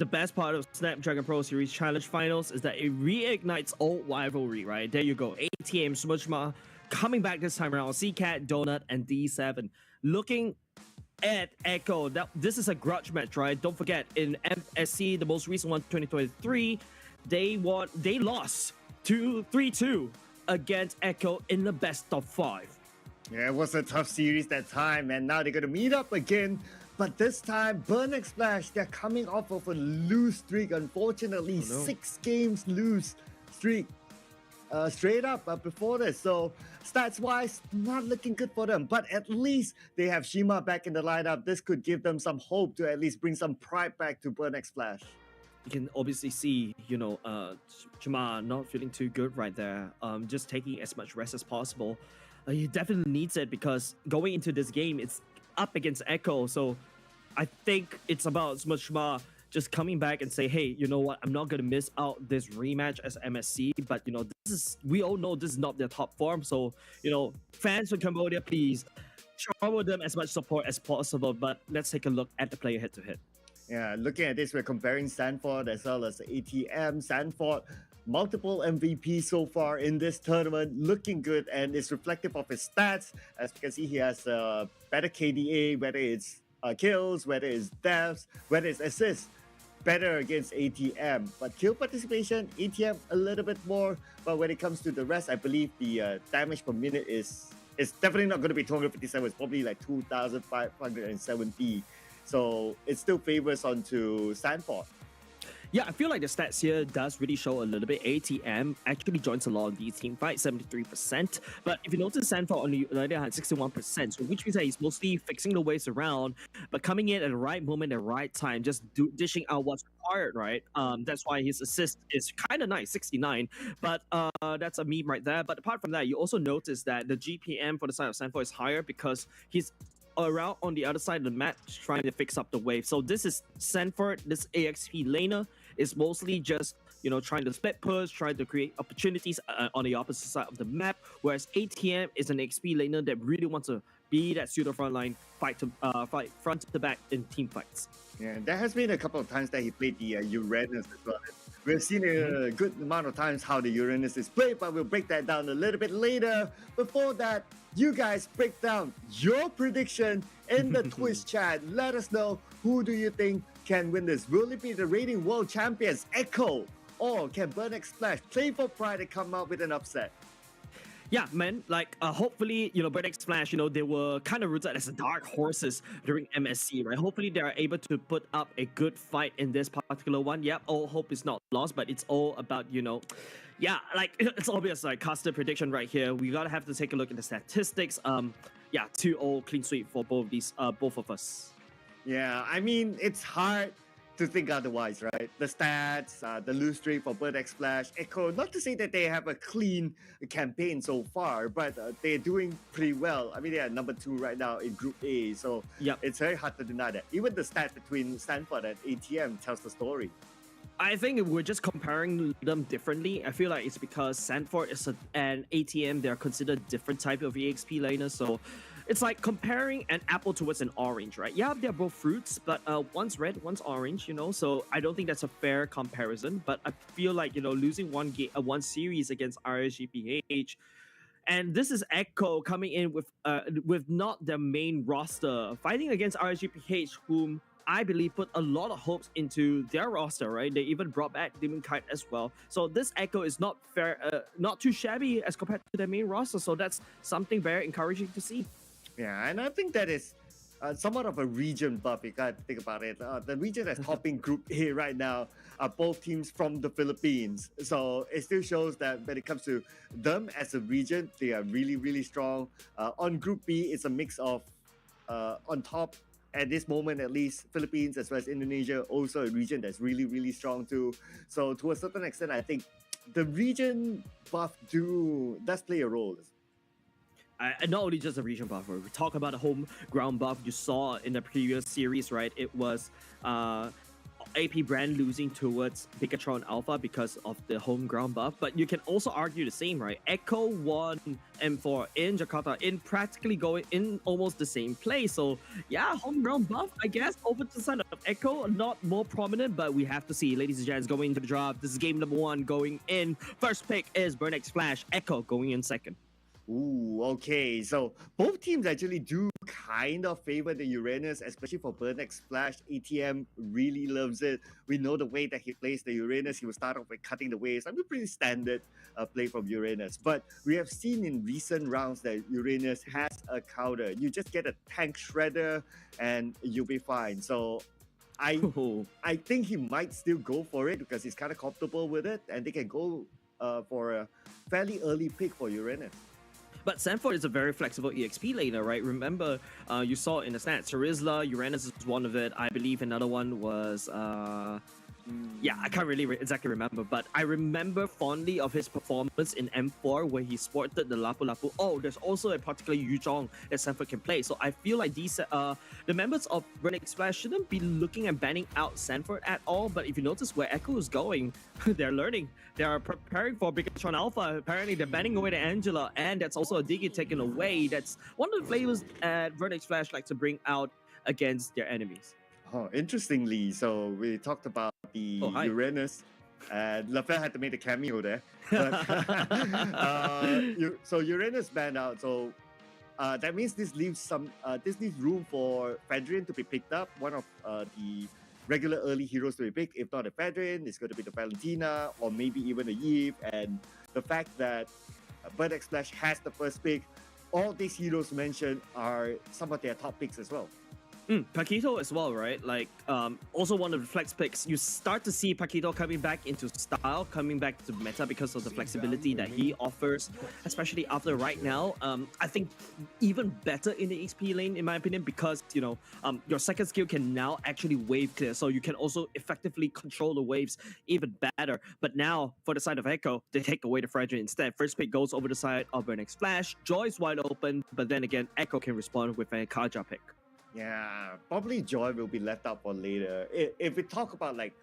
the best part of Snapdragon Pro Series Challenge Finals is that it reignites old rivalry, right? There you go. ATM, Smudgma coming back this time around. CCAT, Donut, and D7. Looking at Echo, this is a grudge match, right? Don't forget, in MSC, the most recent one, 2023, they lost 3-2 against Echo in the best of 5. Yeah, it was a tough series that time, and now they're going to meet up again. But this time, BREN X Flash, they're coming off of a lose streak. Unfortunately, 6 games lose streak straight up before this. So stats-wise, not looking good for them. But at least they have Shima back in the lineup. This could give them some hope to at least bring some pride back to BREN X Flash. You can obviously see, Shima not feeling too good right there. Just taking as much rest as possible. He definitely needs it because going into this game, it's up against Echo, so I think it's about Smudgma just coming back and say, hey, you know what, I'm not gonna miss out this rematch as MSC, but we all know this is not their top form, so fans from Cambodia, please shower them as much support as possible. But let's take a look at the player head-to-head. Yeah, looking at this, we're comparing Sanford as well as ATM. Sanford, multiple MVP so far in this tournament, looking good, and it's reflective of his stats. As you can see, he has better KDA, whether it's kills, whether it's deaths, whether it's assists, better against ATM. But kill participation, ATM a little bit more. But when it comes to the rest, I believe the damage per minute is definitely not going to be 257. It's probably like 2,570. So it still favors onto Sanford. Yeah, I feel like the stats here does really show a little bit. ATM actually joins a lot of these team fights, 73%. But if you notice, Sanford only had 61%, so which means that he's mostly fixing the waves around, but coming in at the right moment, at the right time, just dishing out what's required, right? That's why his assist is kind of nice, 69. But that's a meme right there. But apart from that, you also notice that the GPM for the side of Sanford is higher because he's around on the other side of the map trying to fix up the wave. So this is Sanford, this AXP laner is mostly just trying to split push, trying to create opportunities on the opposite side of the map, whereas ATM is an XP laner that really wants to be that pseudo frontline, fight front to back in team fights. Yeah, there has been a couple of times that he played the Uranus as well. We've seen a good amount of times how the Uranus is played, but we'll break that down a little bit later. Before that, you guys break down your prediction in the Twitch chat. Let us know, who do you think can win this? Will it be the reigning world champions, Echo? Or can BREN Splash play for pride and come out with an upset? Yeah, man, like hopefully, BREN Splash, they were kind of rooted as dark horses during MSC, right? Hopefully they are able to put up a good fight in this particular one. Yep, all hope is not lost, but it's all about, yeah, like it's obvious, like caster prediction right here. We gotta have to take a look at the statistics. Yeah, 2-0 clean sweep for both of us. Yeah, I mean, it's hard to think otherwise, right? The stats, the lose streak for BREN Splash, Echo, not to say that they have a clean campaign so far, but they're doing pretty well. I mean, they are number 2 right now in Group A, so it's very hard to deny that. Even the stat between Stanford and ATM tells the story. I think we're just comparing them differently. I feel like it's because Stanford and ATM, they're considered different type of EXP laners, so it's like comparing an apple towards an orange, right? Yeah, they're both fruits, but one's red, one's orange, so I don't think that's a fair comparison. But I feel like, losing one series against RSGPH, and this is Echo coming in with not their main roster, fighting against RSGPH, whom I believe put a lot of hopes into their roster, right? They even brought back Demon Kite as well. So this Echo is not fair, not too shabby as compared to their main roster. So that's something very encouraging to see. Yeah, and I think that is somewhat of a region buff, you gotta think about it. The region that's topping Group A right now are both teams from the Philippines. So it still shows that when it comes to them as a region, they are really, really strong. On Group B, it's a mix of on top, at this moment at least, Philippines as well as Indonesia, also a region that's really, really strong too. So to a certain extent, I think the region buff does play a role. Not only just a region buff, we talk about a home ground buff you saw in the previous series, right? It was AP BREN losing towards Bigatron Alpha because of the home ground buff, but you can also argue the same, right? Echo won M4 in Jakarta in practically going in almost the same place. So yeah, home ground buff, I guess, over to the side of Echo, not more prominent, but we have to see. Ladies and gents, going into the draft, this is game number 1 going in. First pick is BREN Splash, Echo going in second. Ooh, okay. So both teams actually do kind of favor the Uranus, especially for BREN Splash. ATM really loves it. We know the way that he plays the Uranus. He will start off with cutting the waves. I mean, pretty standard play from Uranus. But we have seen in recent rounds that Uranus has a counter. You just get a tank shredder and you'll be fine. So I think he might still go for it because he's kind of comfortable with it, and they can go for a fairly early pick for Uranus. But Stanford is a very flexible EXP laner, right? Remember, you saw in the stats, Charizla, Uranus is one of it. I believe another one was... yeah, I can't really exactly remember, but I remember fondly of his performance in M4 where he sported the Lapu Lapu. Oh, there's also a particular Yuzhong that Stanford can play. So I feel like these the members of BREN Splash shouldn't be looking at banning out Stanford at all. But if you notice where Echo is going, they're learning. They are preparing for Bigatron Alpha. Apparently, they're banning away the Angela, and that's also a Diggy taken away. That's one of the flavors at BREN Splash like to bring out against their enemies. Oh, interestingly, so we talked about the Uranus, and LaFell had to make the cameo there. But, so Uranus banned out, so that means this leaves room for Fedrin to be picked up, one of the regular early heroes to be picked. If not a Fedrin, it's going to be the Valentina, or maybe even a Yves. And the fact that BREN Splash has the first pick, all these heroes mentioned are some of their top picks as well. Paquito as well, right? Like, also one of the flex picks. You start to see Paquito coming back into style, coming back to meta because of the flexibility that he offers, especially after right now. I think even better in the XP lane, in my opinion, because, your second skill can now actually wave clear, so you can also effectively control the waves even better. But now, for the side of Echo, they take away the Fragile instead. First pick goes over the side of BREN Splash. Joy's wide open, but then again, Echo can respond with a Kaja pick. Yeah, probably Joy will be left out for later. If we talk about like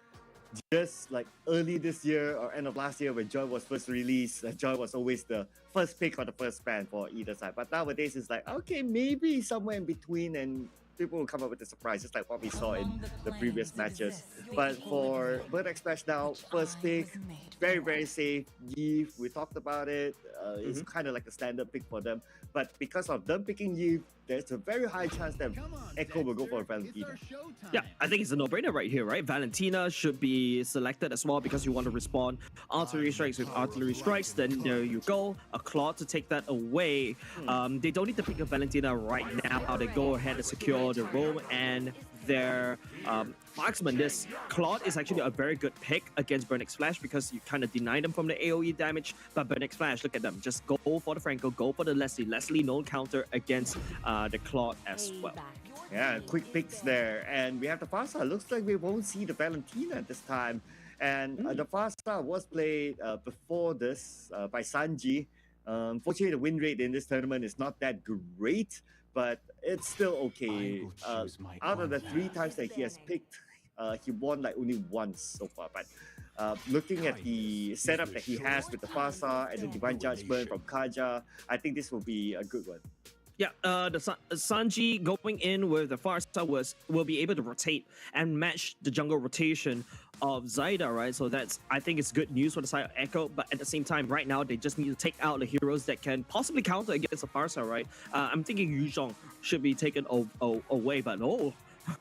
just like early this year or end of last year when Joy was first released, Joy was always the first pick or the first ban for either side. But nowadays it's like, okay, maybe somewhere in between, and people will come up with a surprise, just like what we saw in the previous matches. But for Bird X Splash now, first pick, very, very safe. Yves, we talked about it. It's kind of like a standard pick for them. But because of them picking Yves, there's a very high chance that Echo will go for Valentina. Yeah, I think it's a no-brainer right here, right? Valentina should be selected as well because you want to respond artillery strikes with artillery strikes. Then there you go, a Claude to take that away. They don't need to pick a Valentina right now. They go ahead and secure the roam and their marksman. This Claude is actually a very good pick against BREN Flash because you kind of deny them from the AoE damage. But BREN Flash, look at them, just go for the Franco, go for the Leslie. Leslie no counter against the Claude as well. Yeah, quick picks there. And we have the Farsa. Looks like we won't see the Valentina this time. And the Farsa was played before this by Sanji. Unfortunately, the win rate in this tournament is not that great, but it's still okay. Out of the 3 times that he has picked, he won like only once so far. But looking at the setup that he has with the Farsa and the Divine Judgment from Kaja, I think this will be a good one. Yeah, the Sanji going in with the Farsa will be able to rotate and match the jungle rotation of Zyda, right? So that's, I think it's good news for the side of Echo, but at the same time, right now, they just need to take out the heroes that can possibly counter against the Farsa, right? I'm thinking Yuzhong should be taken away, but no.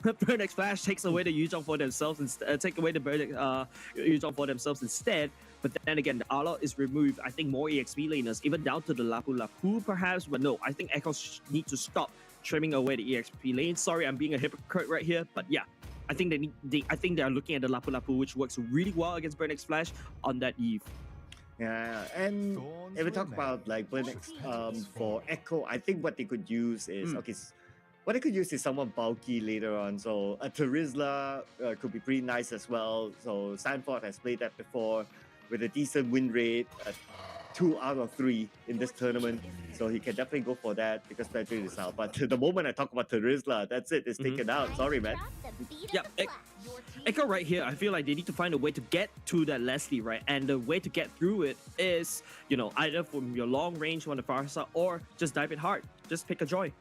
BREN Flash takes away the Yuzhong for themselves and take away the Yuzhong for themselves instead. But then again, the Arlo is removed. I think more EXP laners, even down to the Lapu Lapu perhaps. But no, I think Echo need to stop trimming away the EXP lane. Sorry, I'm being a hypocrite right here, but yeah, I think they are looking at the Lapu Lapu, which works really well against BREN Flash on that Eve. Yeah, and if we talk about like BREN for Echo, I think what they could use is what they could use is someone bulky later on. So a Terizla could be pretty nice as well. So Sanford has played that before with a decent win rate, 2 out of 3 in this tournament. So he can definitely go for that because Frederick is out. But the moment I talk about Terizla, that's it. It's taken out. Sorry, man. Yeah, Echo right here, I feel like they need to find a way to get to that Leslie, right? And the way to get through it is, you know, either from your long range on the Farsa or just dive it hard. Just pick a Joy.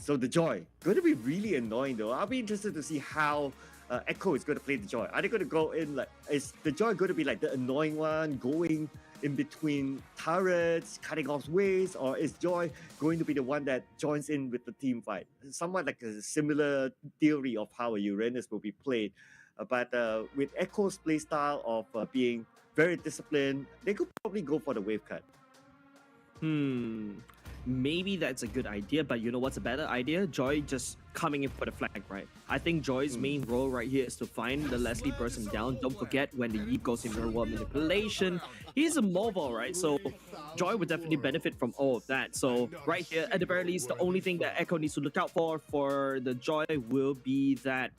So the Joy, going to be really annoying though. I'll be interested to see how Echo is going to play the Joy. Are they going to go in like, is the Joy going to be like the annoying one, going in between turrets, cutting off ways, or is Joy going to be the one that joins in with the team fight? Somewhat like a similar theory of how a Uranus will be played. But with Echo's playstyle of being very disciplined, they could probably go for the wave cut. Maybe that's a good idea, but you know what's a better idea? Joy just coming in for the flag, right? I think Joy's main role right here is to find the Leslie person down. Don't forget when the Yeep goes in very well manipulation. He's a mobile, right? So Joy would definitely benefit from all of that. So right here, at the very least, the only thing that Echo needs to look out for the Joy will be that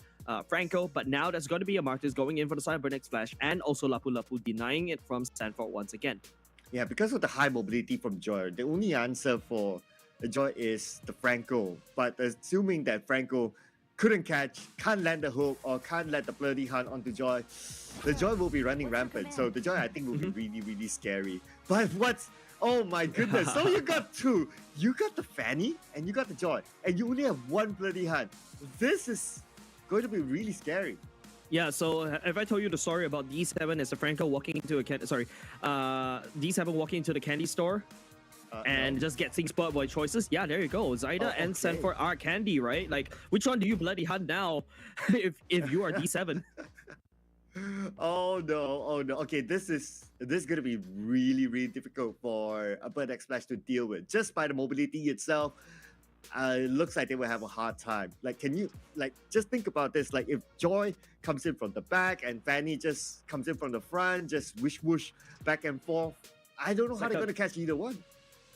Franco, but now there's going to be a Martyrs going in for the side of BREN Flash and also Lapu Lapu denying it from Stanford once again. Yeah, because of the high mobility from Joy, the only answer for the Joy is the Franco. But assuming that Franco couldn't catch, can't land the hook, or can't let the bloody hunt onto Joy, the Joy will be running rampant. So the Joy, I think, will be really, really scary. But oh my goodness, so you got 2. You got the Fanny and you got the Joy, and you only have 1 bloody hunt. This is going to be really scary. Yeah, so if I told you the story about D7 as a Franco walking into a D7 walking into the candy store and just getting spot boy choices, yeah, there you go. Zyda and Sanford are candy, right? Like, which one do you bloody hunt now if you are D7? Oh no. Okay, this is gonna be really, really difficult for a BREN Flash to deal with. Just by the mobility itself, it looks like they will have a hard time. Like, can you just think about this? Like, if Joy comes in from the back and Fanny just comes in from the front, just whoosh back and forth, I don't know how they're gonna catch either one.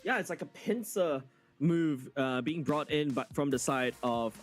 Yeah, it's like a pincer move being brought in, but from the side of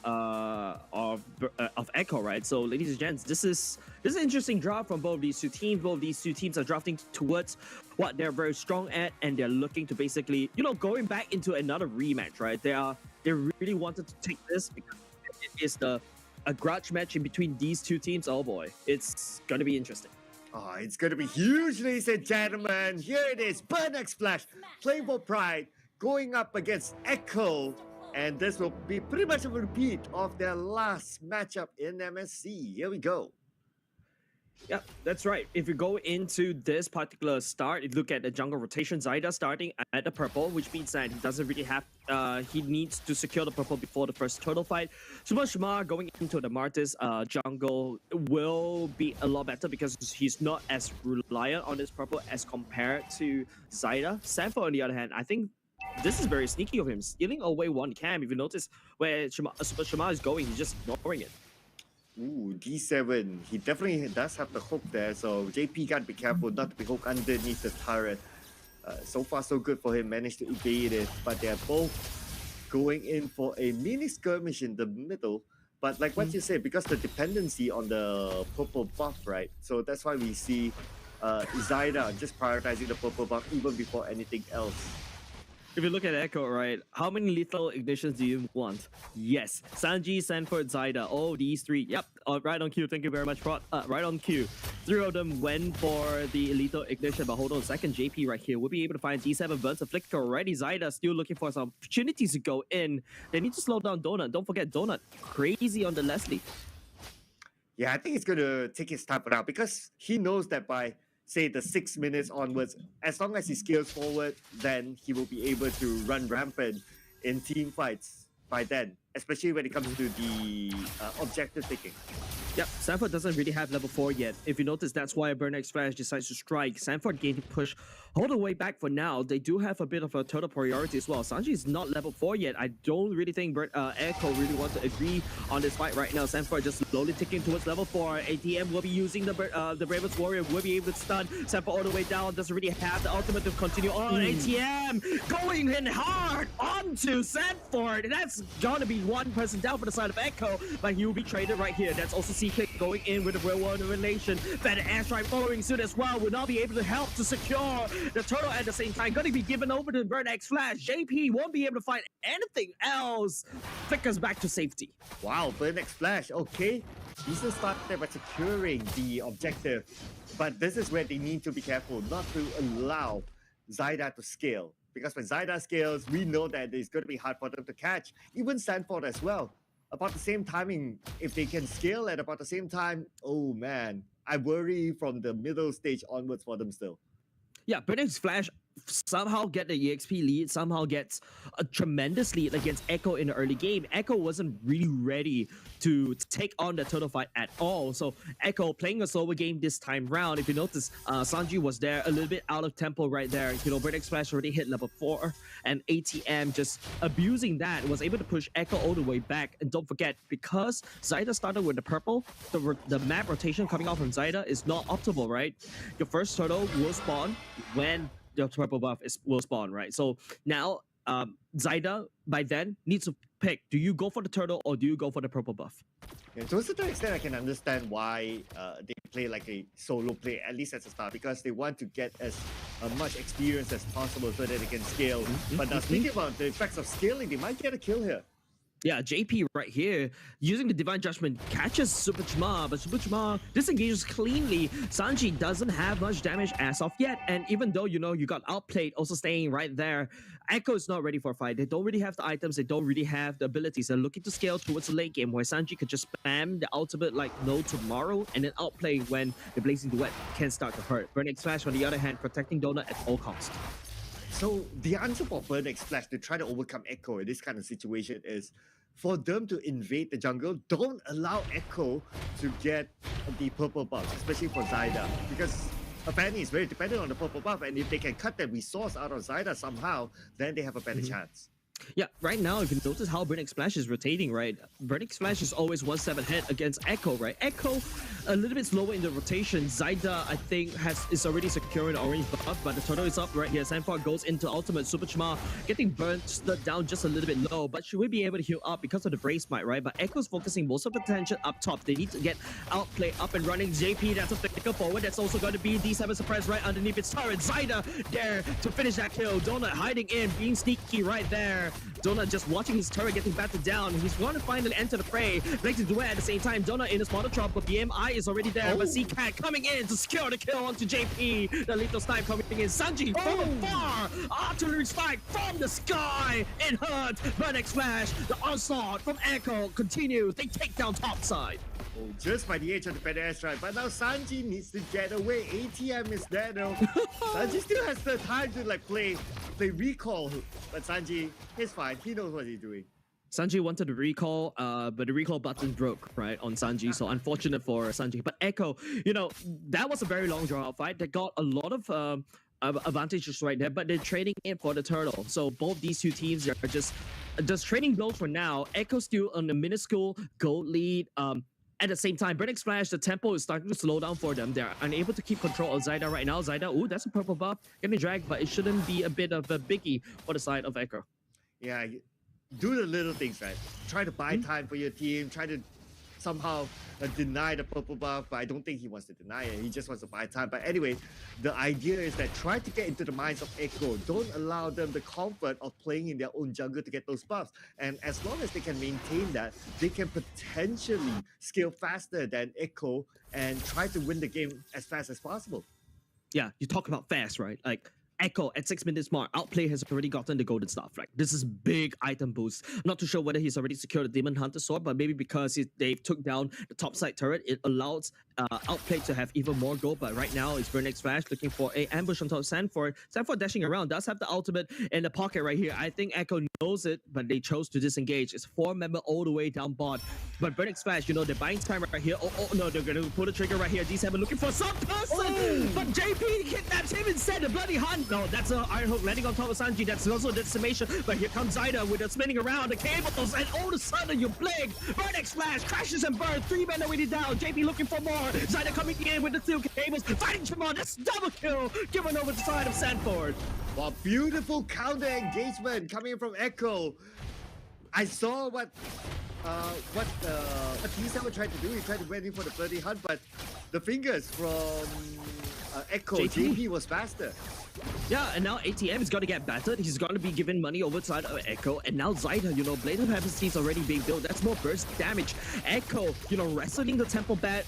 Echo, right? So, ladies and gents, this is an interesting draft from both these 2 teams. Both these 2 teams are drafting towards what they're very strong at, and they're looking to basically, you know, going back into another rematch, right? They really wanted to take this because it is the a grudge match in between these two teams, oh boy, it's gonna be interesting. Oh, it's going to be huge, ladies and gentlemen. Here it is, BREN Splash, playing for Pride, going up against Echo. And this will be pretty much a repeat of their last matchup in MSC. Here we go. Yeah, that's right. If you go into this particular start, if you look at the jungle rotation, Zyda starting at the purple, which means that he doesn't really have, he needs to secure the purple before the first turtle fight. Super Shimar going into the Martyrs jungle will be a lot better because he's not as reliant on this purple as compared to Zyda. Sanford, on the other hand, I think this is very sneaky of him, stealing away one cam. If you notice where Super Shimar is going, he's just ignoring it. Ooh, D7. He definitely does have the hook there, so JP got to be careful not to be hooked underneath the turret. So far, so good for him. Managed to evade it, but they're both going in for a mini skirmish in the middle. But like what you said, because the dependency on the purple buff, right? So that's why we see Zyda just prioritizing the purple buff even before anything else. If you look at Echo, right, how many lethal ignitions do you want? Yes, Sanji, Sanford, Zyda, oh, these three, yep, right on cue, thank you very much, Prot. Right on cue. 3 of them went for the lethal ignition, but hold on a second, JP right here will be able to find D7 burns a flicker already. Zyda still looking for some opportunities to go in. They need to slow down Donut. Don't forget Donut, crazy on the Leslie. Yeah, I think it's going to take his time for now because he knows that by say the 6 minutes onwards, as long as he scales forward, then he will be able to run rampant in team fights by then, especially when it comes to the objective taking. Yep, Sanford doesn't really have level 4 yet. If you notice, that's why BREN Flash decides to strike. Sanford gaining push all the way back for now. They do have a bit of a total priority as well. Sanji is not level 4 yet. I don't really think Echo really want to agree on this fight right now. Sanford just slowly ticking towards level 4. ATM will be using the Bravest Warrior, will be able to stun Sanford all the way down. Doesn't really have the ultimate to continue on. ATM going in hard onto Sanford. That's gonna be one person down for the side of Echo, but he will be traded right here. That's also CK going in with a real world relation. Better airstrike following suit as well. Will not be able to help to secure the turtle at the same time. Going to be given over to BREN Flash. JP won't be able to find anything else. Flickers back to safety. Wow, BREN Flash, okay. Decent start there by securing the objective. But this is where they need to be careful not to allow Zyda to scale. Because when Zyda scales, we know that it's going to be hard for them to catch. Even Sanford as well. About the same timing, if they can scale at about the same time, oh man, I worry from the middle stage onwards for them still. Yeah, BREN Flash somehow get the EXP lead, somehow gets a tremendous lead against Echo in the early game. Echo wasn't really ready to take on the turtle fight at all. So Echo playing a slower game this time round. If you notice, Sanji was there a little bit out of tempo right there. You know, BREN Flash already hit level 4 and ATM just abusing that, was able to push Echo all the way back. And don't forget, because Zyda started with the purple, the map rotation coming out from Zyda is not optimal, right? Your first turtle will spawn when the purple buff will spawn, right? So now Zyda by then needs to pick, do you go for the turtle or do you go for the purple buff? Yeah, to a certain extent, I can understand why they play like a solo play, at least at the start, because they want to get as much experience as possible so that they can scale. But now speaking about the effects of scaling, they might get a kill here. Yeah, JP right here, using the Divine Judgment, catches Super Chma, but Super Chma disengages cleanly. Sanji doesn't have much damage as of yet, and even though, you know, you got outplayed, also staying right there, Echo is not ready for a fight. They don't really have the items, they don't really have the abilities. They're looking to scale towards the late game, where Sanji could just spam the ultimate like no tomorrow, and then outplay when the Blazing Duet can start to hurt. BREN Flash, on the other hand, protecting Donut at all costs. So the answer for BREN Flash to try to overcome Echo in this kind of situation is for them to invade the jungle. Don't allow Echo to get the purple buff, especially for Zyda, because apparently it's very dependent on the purple buff, and if they can cut that resource out of Zyda somehow, then they have a better chance. Yeah, right now, if you notice how BREN Flash is rotating, right? BREN Flash is always 1-7 ahead against Echo, right? Echo, a little bit slower in the rotation. Zyda, I think, is already securing the orange buff, but the turtle is up right here. Sanford goes into ultimate. Super Chma getting burnt down just a little bit low, but she will be able to heal up because of the Brave Smite, right? But Echo's focusing most of the attention up top. They need to get outplay up and running. JP, that's a flicker forward. That's also going to be D7 surprise right underneath its turret. Zyda there to finish that kill. Donut hiding in, being sneaky right there. Donut just watching his turret getting battered down. He's going to finally enter the fray. Blaze to duet at the same time. Donut in a smaller trap, but BMI is already there. But C-Cat coming in to secure the kill onto JP. The lethal snipe coming in. Sanji from afar. Artillery strike from the sky. It hurt. But X Flash, the onslaught from Echo continues. They take down top side. Oh, just by the edge of the pedestrian. But now Sanji needs to get away. ATM is there though. Sanji still has the time to like play recall. But Sanji, he's fine. He knows what he's doing. Sanji wanted to recall, but the recall button broke, right, on Sanji. So unfortunate for Sanji. But Echo, you know, that was a very long draw-out fight. They got a lot of advantages right there, but they're trading it for the turtle. So both these two teams are just trading blows for now. Echo still on a minuscule gold lead. At the same time, BREN Flash, the tempo is starting to slow down for them. They're unable to keep control of Zyda right now. Zyda, ooh, that's a purple buff. Getting dragged, but it shouldn't be a bit of a biggie for the side of Echo. Yeah, do the little things, right? Try to buy time for your team. Try to somehow deny the purple buff, but I don't think he wants to deny it. He just wants to buy time. But anyway, the idea is that try to get into the minds of Echo. Don't allow them the comfort of playing in their own jungle to get those buffs. And as long as they can maintain that, they can potentially scale faster than Echo and try to win the game as fast as possible. Yeah, you talk about fast, right? Like, Echo at 6 minutes mark, Outplay has already gotten the golden stuff. Like, this is big item boost. I'm not too sure whether he's already secured the Demon Hunter sword, but maybe because they took down the top side turret, it allows Outplay to have even more gold. But right now, it's BREN Flash looking for a ambush on top of Sanford. Sanford dashing around, does have the ultimate in the pocket right here. I think Echo knows it, but they chose to disengage. It's 4-member all the way down bot. But BREN Flash, you know, they're buying time right here. Oh no, they're going to pull the trigger right here. D7 looking for some person, but JP kidnaps him instead. The bloody hunt. No, that's an Iron Hook landing on top of Sanji. That's also decimation. But here comes Zyda with the spinning around the cables, and all of a sudden you blink. BREN Flash crashes and burns. 3 men already down. JP looking for more. Zyda coming in with the steel cables, fighting Jamon. That's double kill, given over the side of Sanford. Wow, beautiful counter engagement coming from Echo. I saw what T7 tried to do. He tried to went in for the bloody hunt, but the fingers from Echo, JP was faster. Yeah, and now ATM is going to get battered. He's going to be given money over the side of Echo. And now Zyda, you know, Blade of Heaven's is already being built. That's more burst damage. Echo, you know, wrestling the tempo back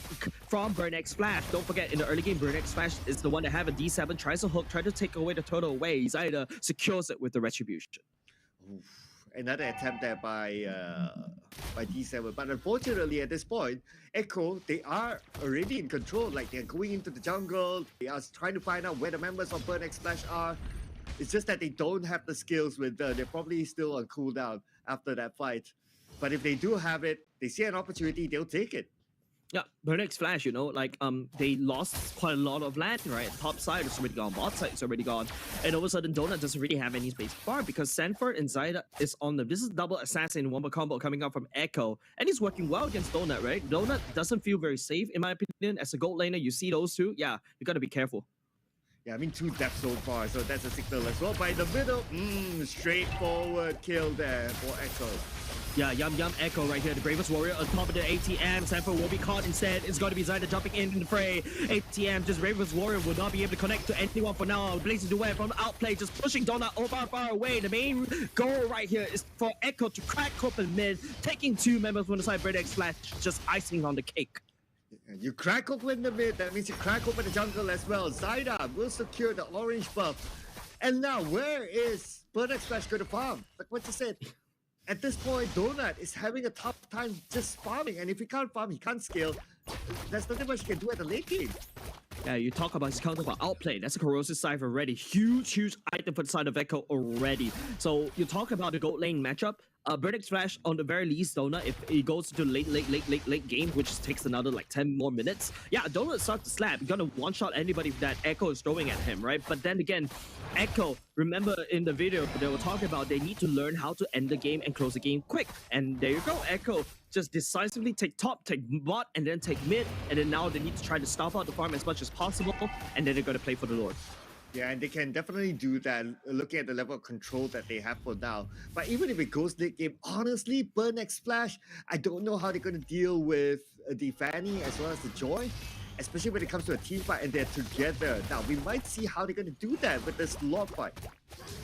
from BREN Flash. Don't forget, in the early game, BREN Flash is the one that have a D7, tries to hook, try to take away the turtle away. Zyda secures it with the retribution. Oof. Another attempt there by D7, but unfortunately at this point, Echo, they are already in control. Like, they're going into the jungle, they are trying to find out where the members of BREN Flash are. It's just that they don't have the skills with they're probably still on cooldown after that fight. But if they do have it, they see an opportunity, they'll take it. Yeah, BREN Flash, you know, like, they lost quite a lot of land, right? Top side is already gone, bot side is already gone. And all of a sudden, Donut doesn't really have any space far because Sanford and Zyda is on them. This is double assassin wombo combo coming out from Echo. And he's working well against Donut, right? Donut doesn't feel very safe, in my opinion. As a gold laner, you see those two, yeah, you gotta be careful. Yeah, I mean, 2 deaths so far, so that's a signal as well. By the middle, straightforward kill there for Echo. Yeah, Yum Echo right here, the bravest warrior on top of the ATM. Sanford will be caught instead. It's going to be Zyda jumping in the fray. ATM, just bravest warrior, will not be able to connect to anyone for now. Blazing duet from Outplay, just pushing Donut far away. The main goal right here is for Echo to crack open mid, taking 2 members from the side. BREN Flash, just icing on the cake. You crack open the mid, that means you crack open the jungle as well. Zyda will secure the orange buff. And now, where is BREN Flash going to farm? Like what you said. At this point, Donut is having a tough time just farming, and if he can't farm, he can't scale. There's nothing much he can do at the late game. Yeah, you talk about his counter for Outplay. That's a corrosive cipher already. Huge item for the side of Echo already. So you talk about the gold lane matchup. BREN Flash, on the very least, Donut, if he goes to late game, which takes another like 10 more minutes, yeah, Donut starts to slap. You're gonna one-shot anybody that Echo is throwing at him, right? But then again, Echo, remember in the video, they were talking about they need to learn how to end the game and close the game quick. And there you go, Echo just decisively take top, take bot, and then take mid, and then now they need to try to stop out the farm as much as possible, and then they're gonna play for the Lord. Yeah, and they can definitely do that, looking at the level of control that they have for now. But even if it goes late game, honestly, BREN Flash, I don't know how they're going to deal with the Fanny as well as the Joy, especially when it comes to a team fight and they're together. Now, we might see how they're going to do that with this Lord fight.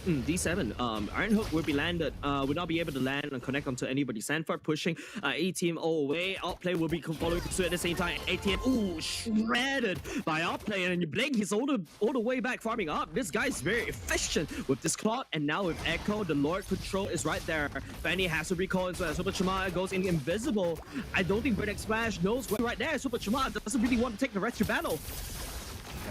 D7, Iron Hook will be landed, will not be able to land and connect onto anybody. Sanford pushing A-Team all the way. Outplay will be following suit at the same time. A-Team, ooh, shredded by Outplay, and Blake, he's all the way back farming up. This guy's very efficient with this clock, and now with Echo, the Lord control is right there. Fanny has to recall into that. Super Chima goes in invisible. I don't think Burnex Flash knows where right there. Super Chima doesn't really want to take the rescue battle.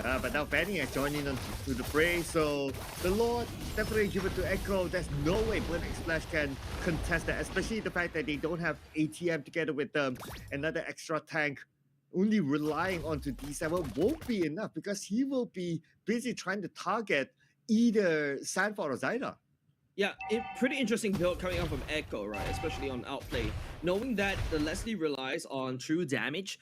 But now Fanny has joined in to the fray, so the Lord definitely give it to Echo. There's no way Burnex Flash can contest that, especially the fact that they don't have ATM together with them. Another extra tank. Only relying on to D7 won't be enough because he will be busy trying to target either Sanford or Zyda. Yeah, pretty interesting build coming out from Echo, right? Especially on Outplay. Knowing that the Leslie relies on true damage,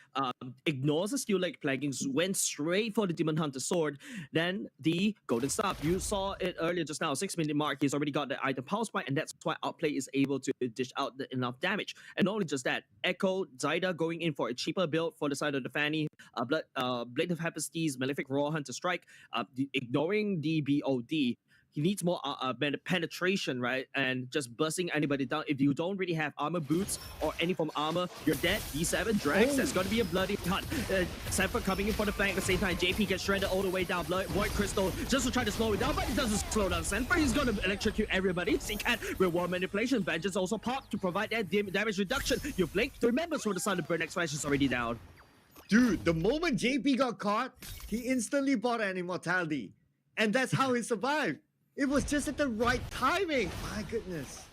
ignores the Steel Leg Plaguings, went straight for the Demon Hunter Sword, then the Golden Staff. You saw it earlier just now, 6-minute mark, he's already got the item Pulse Spike, and that's why Outplay is able to dish out enough damage. And not only just that, Echo, Zyda going in for a cheaper build for the side of the Fanny, Blade of Hephaestus, Malefic Raw Hunter Strike, ignoring the BOD. He needs more penetration, right? And just busting anybody down. If you don't really have armor boots or any form of armor, you're dead. D7 drags. That's going to be a bloody hunt. Sanford coming in for the flank at the same time. JP gets shredded all the way down. Void Crystal just to try to slow it down, but it doesn't slow down Sanford. He's going to electrocute everybody. Seacat with War Manipulation. Vengeance also popped to provide that damage reduction. You blink. Remember, so the side of Burnex Flash is already down. Dude, the moment JP got caught, he instantly bought an immortality. And that's how he survived. It was just at the right timing. My goodness.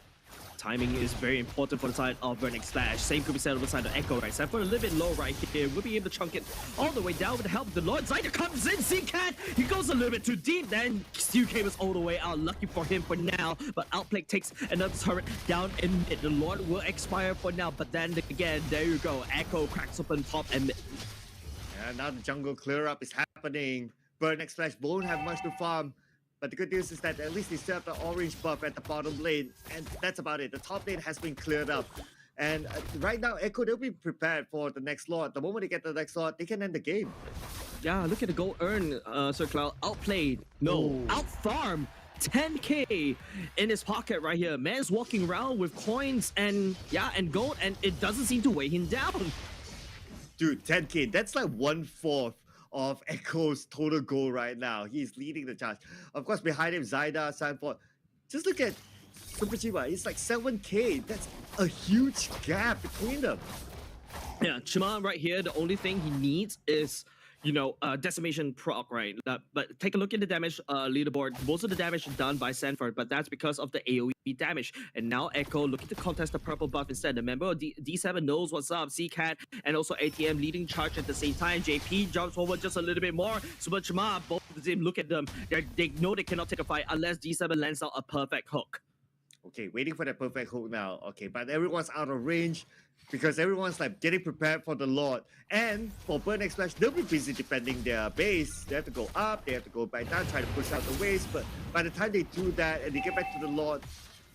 Timing is very important for the side of Burnex Flash. Same could be said on the side of Echo, right? Sanford a little bit low right here. We'll be able to chunk it all the way down with the help of the Lord. Zyda comes in. Seacat, he goes a little bit too deep. Then Steel Cables all the way out. Lucky for him for now. But Outplay takes another turret down in mid. The Lord will expire for now. But then again, there you go. Echo cracks open top and mid. And now the jungle clear up is happening. Burnex Flash won't have much to farm. But the good news is that at least they still have the orange buff at the bottom lane. And that's about it. The top lane has been cleared up. And right now, Echo, they'll be prepared for the next Lord. The moment they get to the next Lord, they can end the game. Yeah, look at the gold earn, Sir Cloud. Outplayed. No, outfarmed. 10k in his pocket right here. Man's walking around with coins and gold, and it doesn't seem to weigh him down. Dude, 10k, that's like 1/4 of Echo's total goal right now. He's leading the charge. Of course, behind him, Zyda, Sanford. Just look at Super Chima. It's like 7k. That's a huge gap between them. Yeah, Chima right here, the only thing he needs is, decimation proc, right? But take a look at the damage leaderboard. Most of the damage is done by Sanford, but that's because of the AoE damage. And now Echo looking to contest the purple buff instead. Remember, D7 knows what's up. Seacat and also ATM leading charge at the same time. JP jumps forward just a little bit more. Super Chima, both of them, look at them. They know they cannot take a fight unless D7 lands out a perfect hook. Okay, waiting for that perfect hook now. Okay, but everyone's out of range because everyone's like getting prepared for the Lord. And for Burnex Flash, they'll be busy defending their base. They have to go up, they have to go back down, try to push out the waves. But by the time they do that and they get back to the Lord,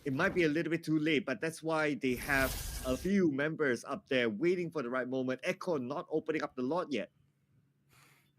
it might be a little bit too late. But that's why they have a few members up there waiting for the right moment. Echo not opening up the Lord yet.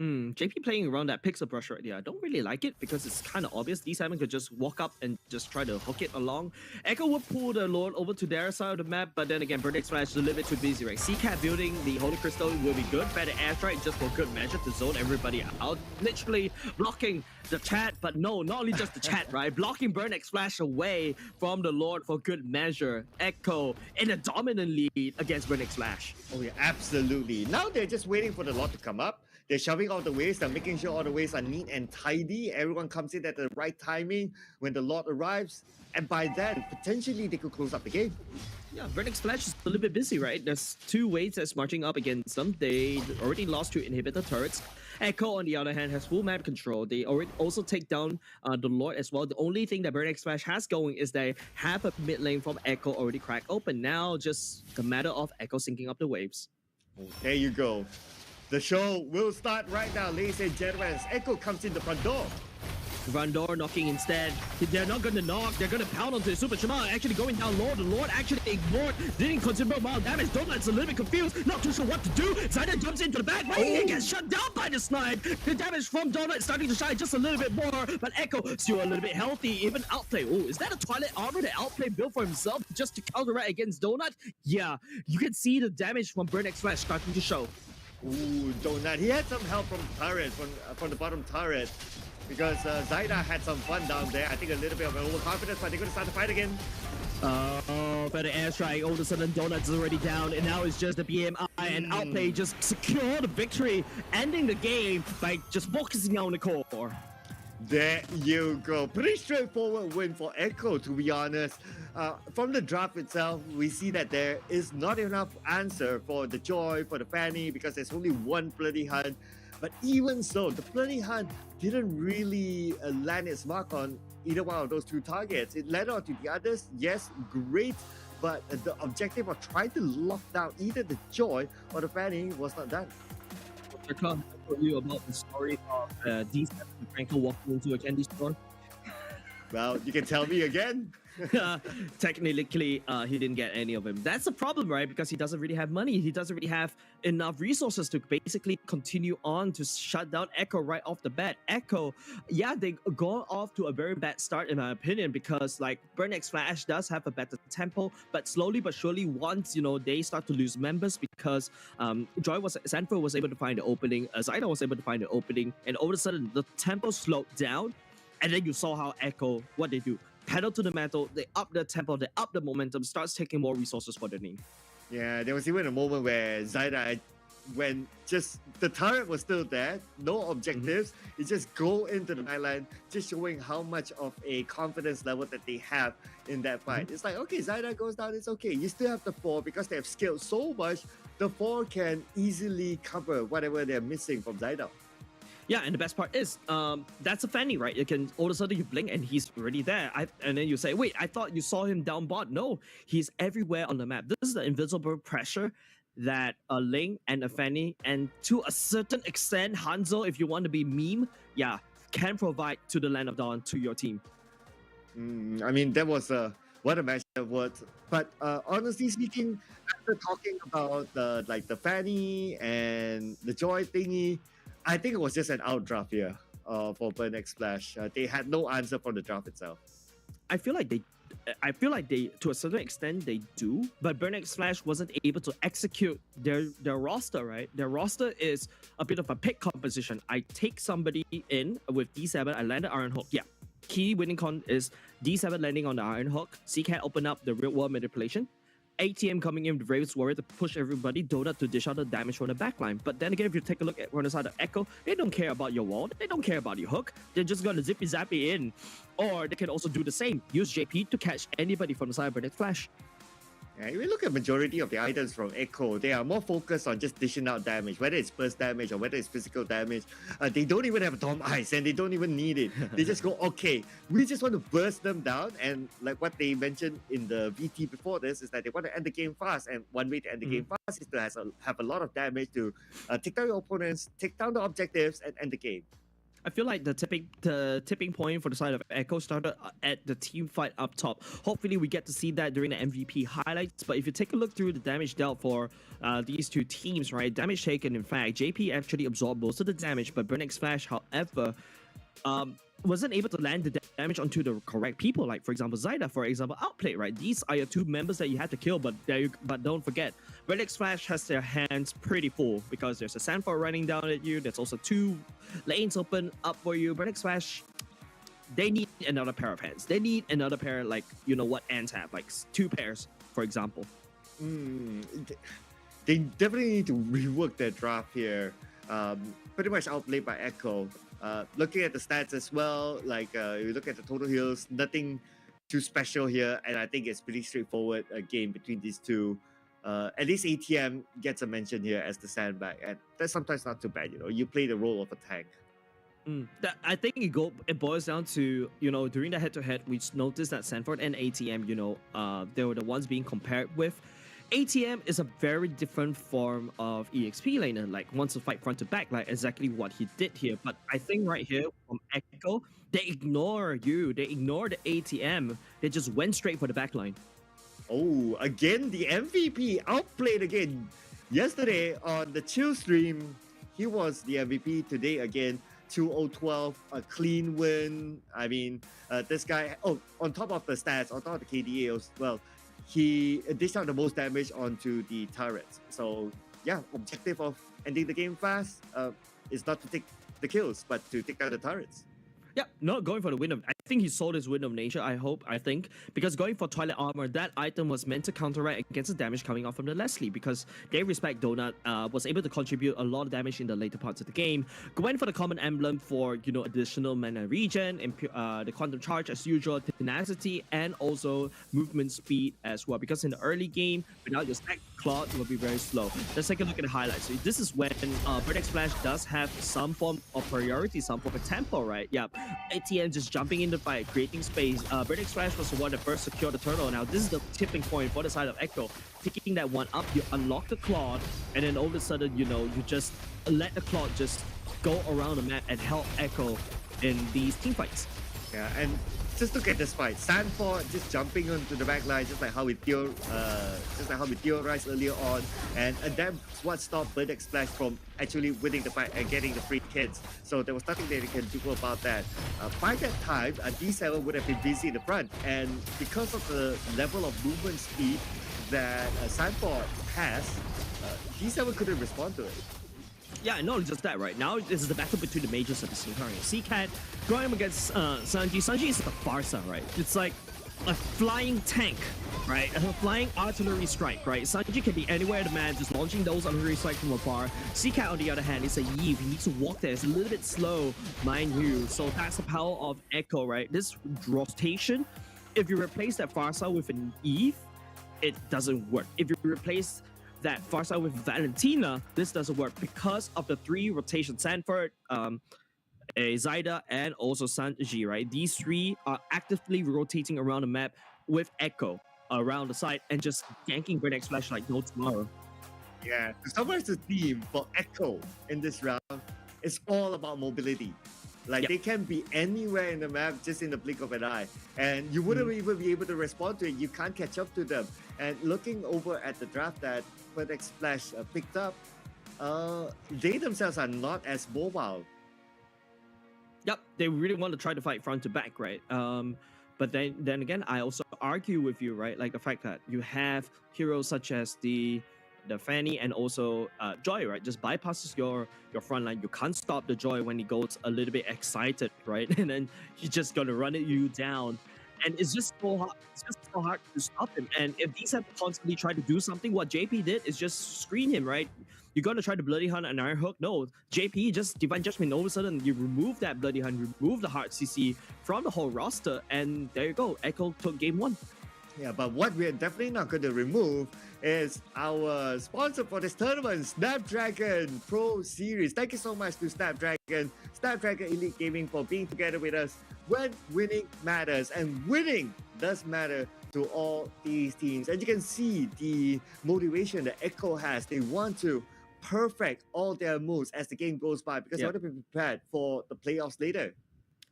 JP playing around that pixel brush right there. I don't really like it because it's kind of obvious. D7 could just walk up and just try to hook it along. Echo would pull the Lord over to their side of the map, but then again, Burnex Flash is a little bit too busy, right? Seacat building the Holy Crystal will be good. Better airstrike just for good measure to zone everybody out. Literally blocking the chat, but no, not only just the chat, right? Blocking Burnex Flash away from the Lord for good measure. Echo in a dominant lead against Burnex Flash. Oh yeah, absolutely. Now they're just waiting for the Lord to come up. They're shoving all the waves. They're making sure all the waves are neat and tidy. Everyone comes in at the right timing when the Lord arrives. And by then, potentially, they could close up the game. Yeah, Burnex Flash is a little bit busy, right? There's two waves that's marching up against them. They already lost two inhibitor turrets. Echo, on the other hand, has full map control. They already also take down the Lord as well. The only thing that Burnex Flash has going is they have a mid lane from Echo already cracked open. Now, just a matter of Echo syncing up the waves. There you go. The show will start right now, ladies and gentlemen, as Echo comes in the front door. Vandor knocking instead. They're not going to knock. They're going to pound onto the Super Shema. Actually going down low. The Lord actually ignored. Didn't consider amount of damage. Donut's a little bit confused. Not too sure what to do. Zyda jumps into the back. But he gets shut down by the snipe. The damage from Donut is starting to shine just a little bit more. But Echo still a little bit healthy. Even Outplay. Oh, is that a Twilight Armor that Outplay built for himself just to counteract against Donut? Yeah, you can see the damage from Burn X Flash starting to show. Ooh, Donut. He had some help from turret, from the bottom turret. Because Zyda had some fun down there. I think a little bit of overconfidence, but they're going to start the fight again. Oh, but the airstrike, all of a sudden Donut's already down, and now it's just the BMI and Outplay just secure the victory, ending the game by just focusing on the core. There you go. Pretty straightforward win for Echo, to be honest. From the draft itself, we see that there is not enough answer for the Joy, for the Fanny, because there's only one Bloody Hunt. But even so, the Bloody Hunt didn't really land its mark on either one of those two targets. It led on to the others, yes, great, but the objective of trying to lock down either the Joy or the Fanny was not done. I can't tell you about the story of D7 and Franco walking into a candy store. Well, you can tell me again. Technically, he didn't get any of them. That's the problem, right? Because he doesn't really have money. He doesn't really have enough resources to basically continue on to shut down Echo right off the bat. Echo, yeah, they go off to a very bad start in my opinion, because like Burn X Flash does have a better tempo, but slowly but surely once, you know, they start to lose members because Sanford was able to find the opening, Zyda was able to find the opening, and all of a sudden the tempo slowed down, and then you saw how Echo, what they do. Pedal to the metal, they up the tempo, they up the momentum, starts taking more resources for the team. Yeah, there was even a moment where Zyda, when just the turret was still there, no objectives, it just go into the nightline, just showing how much of a confidence level that they have in that fight. It's like, okay, Zyda goes down, it's okay. You still have the 4 because they have scaled so much, the 4 can easily cover whatever they're missing from Zyda. Yeah, and the best part is, that's a Fanny, right? You can all of a sudden you blink and he's already there. And then you say, wait, I thought you saw him down bot. No, he's everywhere on the map. This is the invisible pressure that a Ling and a Fanny, and to a certain extent, Hanzo, if you want to be meme, yeah, can provide to the Land of Dawn to your team. I mean, that was what a match that was. But honestly speaking, after talking about the Fanny and the Joy thingy, I think it was just an outdraft here for Burn X Flash. They had no answer from the draft itself. I feel like they, to a certain extent, they do, but Burn X Flash wasn't able to execute their roster, right? Their roster is a bit of a pick composition. I take somebody in with D7, I land an Iron Hook. Yeah, key winning con is D7 landing on the Iron Hook, C-Cat open up the real world manipulation, ATM coming in with Ravens Warrior to push everybody, Donut to dish out the damage from the backline. But then again, if you take a look at on the side of Echo, they don't care about your wall, they don't care about your hook, they're just gonna zippy zappy in. Or they can also do the same, use JP to catch anybody from the side of Burn X Flash. Yeah, if you look at majority of the items from Echo, they are more focused on just dishing out damage, whether it's burst damage or whether it's physical damage. They don't even have Dom Ice and they don't even need it. They just go, okay, we just want to burst them down. And like what they mentioned in the VT before this is that they want to end the game fast. And one way to end the game fast is to have a lot of damage to take down your opponents, take down the objectives, and end the game. I feel like the tipping point for the side of Echo started at the team fight up top. Hopefully we get to see that during the MVP highlights. But if you take a look through the damage dealt for these two teams, right? Damage taken, in fact, JP actually absorbed most of the damage, but Burn X Flash, however, wasn't able to land the damage onto the correct people. Like, for example, Zyda, for example, outplayed, right? These are your two members that you had to kill, but don't forget, Burn X Flash has their hands pretty full because there's a Sanford running down at you. There's also 2 lanes open up for you. Burn X Flash, they need another pair of hands. They need another pair, like, you know what Ants have, like 2 pairs, for example. They definitely need to rework their draft here. Pretty much outplayed by Echo. Looking at the stats as well, like you look at the total heals, nothing too special here, and I think it's pretty straightforward game between these two. At least ATM gets a mention here as the sandbag, and that's sometimes not too bad. You know, you play the role of a tank. I think it boils down to, you know, during the head-to-head, we noticed that Sanford and ATM, you know, they were the ones being compared with. ATM is a very different form of EXP laner, like wants to fight front to back, like exactly what he did here. But I think right here from Echo, they ignore you. They ignore the ATM. They just went straight for the backline. Oh, again, the MVP outplayed again. Yesterday on the chill stream, he was the MVP. Today again, 2-0-12, a clean win. I mean, this guy, on top of the stats, on top of the KDA as well, he dished out the most damage onto the turrets. So yeah, objective of ending the game fast is not to take the kills, but to take out the turrets. Yeah, not going for the Wind of... I think he sold his Wind of Nature, I think. Because going for Twilight Armor, that item was meant to counteract against the damage coming off from the Leslie. Because they respect Donut was able to contribute a lot of damage in the later parts of the game. Going for the Common Emblem for, additional mana regen, and the Quantum Charge as usual, Tenacity, and also movement speed as well. Because in the early game, without your stack, Claude will be very slow. Let's take a look at the highlights. So this is when BREN Splash does have some form of priority, some form of tempo, right? Yeah. ATM just jumping in the fight, creating space. BREN Splash was the one that first secured the turtle. Now this is the tipping point for the side of Echo. Picking that one up, you unlock the Claude, and then all of a sudden, you just let the Claude just go around the map and help Echo in these team fights. Yeah, and just look at this fight. Sanford just jumping onto the back line, just like how we theorized earlier on, and that's what stopped BREN Splash from actually winning the fight and getting the free kills. So there was nothing that they can do about that. By that time, D7 would have been busy in the front, and because of the level of movement speed that Sanford has, D7 couldn't respond to it. Yeah, and not just that, right? Now this is the battle between the majors at the same time. CCAT going up against Sanji. Sanji is like a Farsa, right? It's like a flying tank, right? A flying artillery strike, right? Sanji can be anywhere in the map, just launching those artillery strikes from afar. CCAT, on the other hand, is a Eve. He needs to walk there. It's a little bit slow, mind you. So that's the power of Echo, right? This rotation, if you replace that Farsa with an Eve, it doesn't work. If you replace that Farsa with Valentina, this doesn't work because of the three rotations. Sanford, Zyda, and also Sanji, right? These three are actively rotating around the map with Echo around the side and just ganking BREN Splash like no tomorrow. Yeah, to summarize the theme for Echo in this round, it's all about mobility. Like, they can be anywhere in the map just in the blink of an eye. And you wouldn't even be able to respond to it. You can't catch up to them. And looking over at the draft that BREN Splash picked up, they themselves are not as mobile. Yep, they really want to try to fight front to back, right? But then again, I also argue with you, right? Like the fact that you have heroes such as the Fanny and also Joy, right? Just bypasses your front line. You can't stop the Joy when he goes a little bit excited, right? And then he's just gonna run you down. And it's just so hard. It's just so hard to stop him. And if these have to constantly try to do something, what JP did is just screen him, right? You're gonna try to Bloody Hunt and Iron Hook. No, JP just Divine Judgment. All of a sudden, you remove that Bloody Hunt, remove the hard CC from the whole roster, and there you go. Echo took game one. Yeah, but what we're definitely not going to remove is our sponsor for this tournament, Snapdragon Pro Series. Thank you so much to Snapdragon Elite Gaming for being together with us when winning matters. And winning does matter to all these teams. And you can see the motivation that Echo has. They want to perfect all their moves as the game goes by because they want to be prepared for the playoffs later.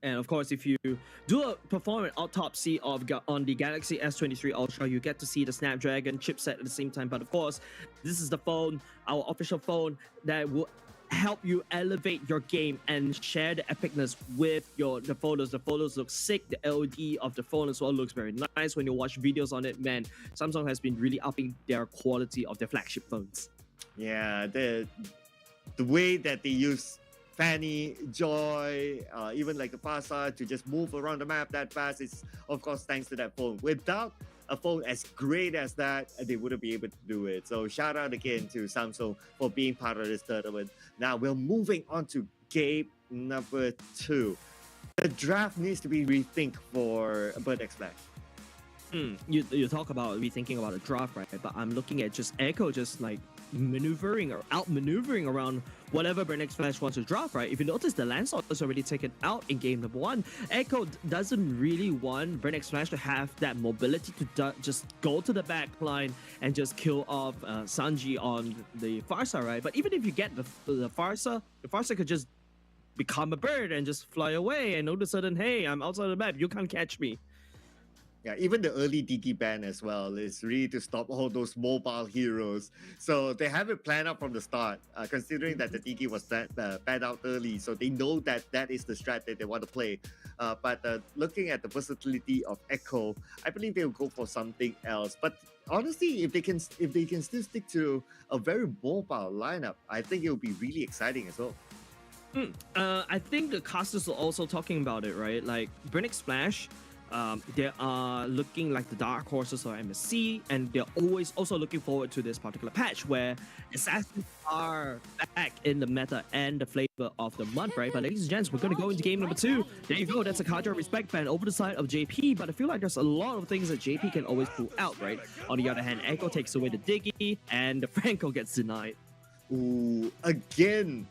And of course, if you do perform an autopsy on the Galaxy S23 Ultra, you get to see the Snapdragon chipset at the same time. But of course, this is the phone, our official phone, that will help you elevate your game and share the epicness with the photos. The photos look sick. The LED of the phone as well looks very nice. When you watch videos on it, man, Samsung has been really upping their quality of their flagship phones. Yeah, the way that they use Fanny, Joy, even like a Farsa to just move around the map that fast is, of course, thanks to that phone. Without a phone as great as that, they wouldn't be able to do it. So shout out again to Samsung for being part of this tournament. Now we're moving on to game number 2. The draft needs to be rethink for BREN Splash. You talk about rethinking about a draft, right? But I'm looking at just Echo just like maneuvering or outmaneuvering around whatever BREN Flash wants to draft, right? If you notice, the Lancelot is already taken out in game number 1. Echo doesn't really want BREN Flash to have that mobility to just go to the back line and just kill off Sanji on the Farsa, right? But even if you get the Farsa could just become a bird and just fly away, and all of a sudden, hey, I'm outside the map, you can't catch me. Yeah, even the early Digi ban as well is really to stop all those mobile heroes. So they have it planned out from the start, considering that the Digi was banned out early. So they know that that is the strat that they want to play. But looking at the versatility of Echo, I believe they'll go for something else. But honestly, if they can still stick to a very mobile lineup, I think it will be really exciting as well. I think the casters are also talking about it, right? Like BREN Splash, they are looking like the dark horses of MSC, and they're always also looking forward to this particular patch where assassins are back in the meta and the flavor of the month, right? But ladies and gents, we're going to go into game number 2. There you go, that's a Kaja Respect ban over the side of JP, but I feel like there's a lot of things that JP can always pull out, right? On the other hand, Echo takes away the Diggy, and the Franco gets denied. Ooh, again,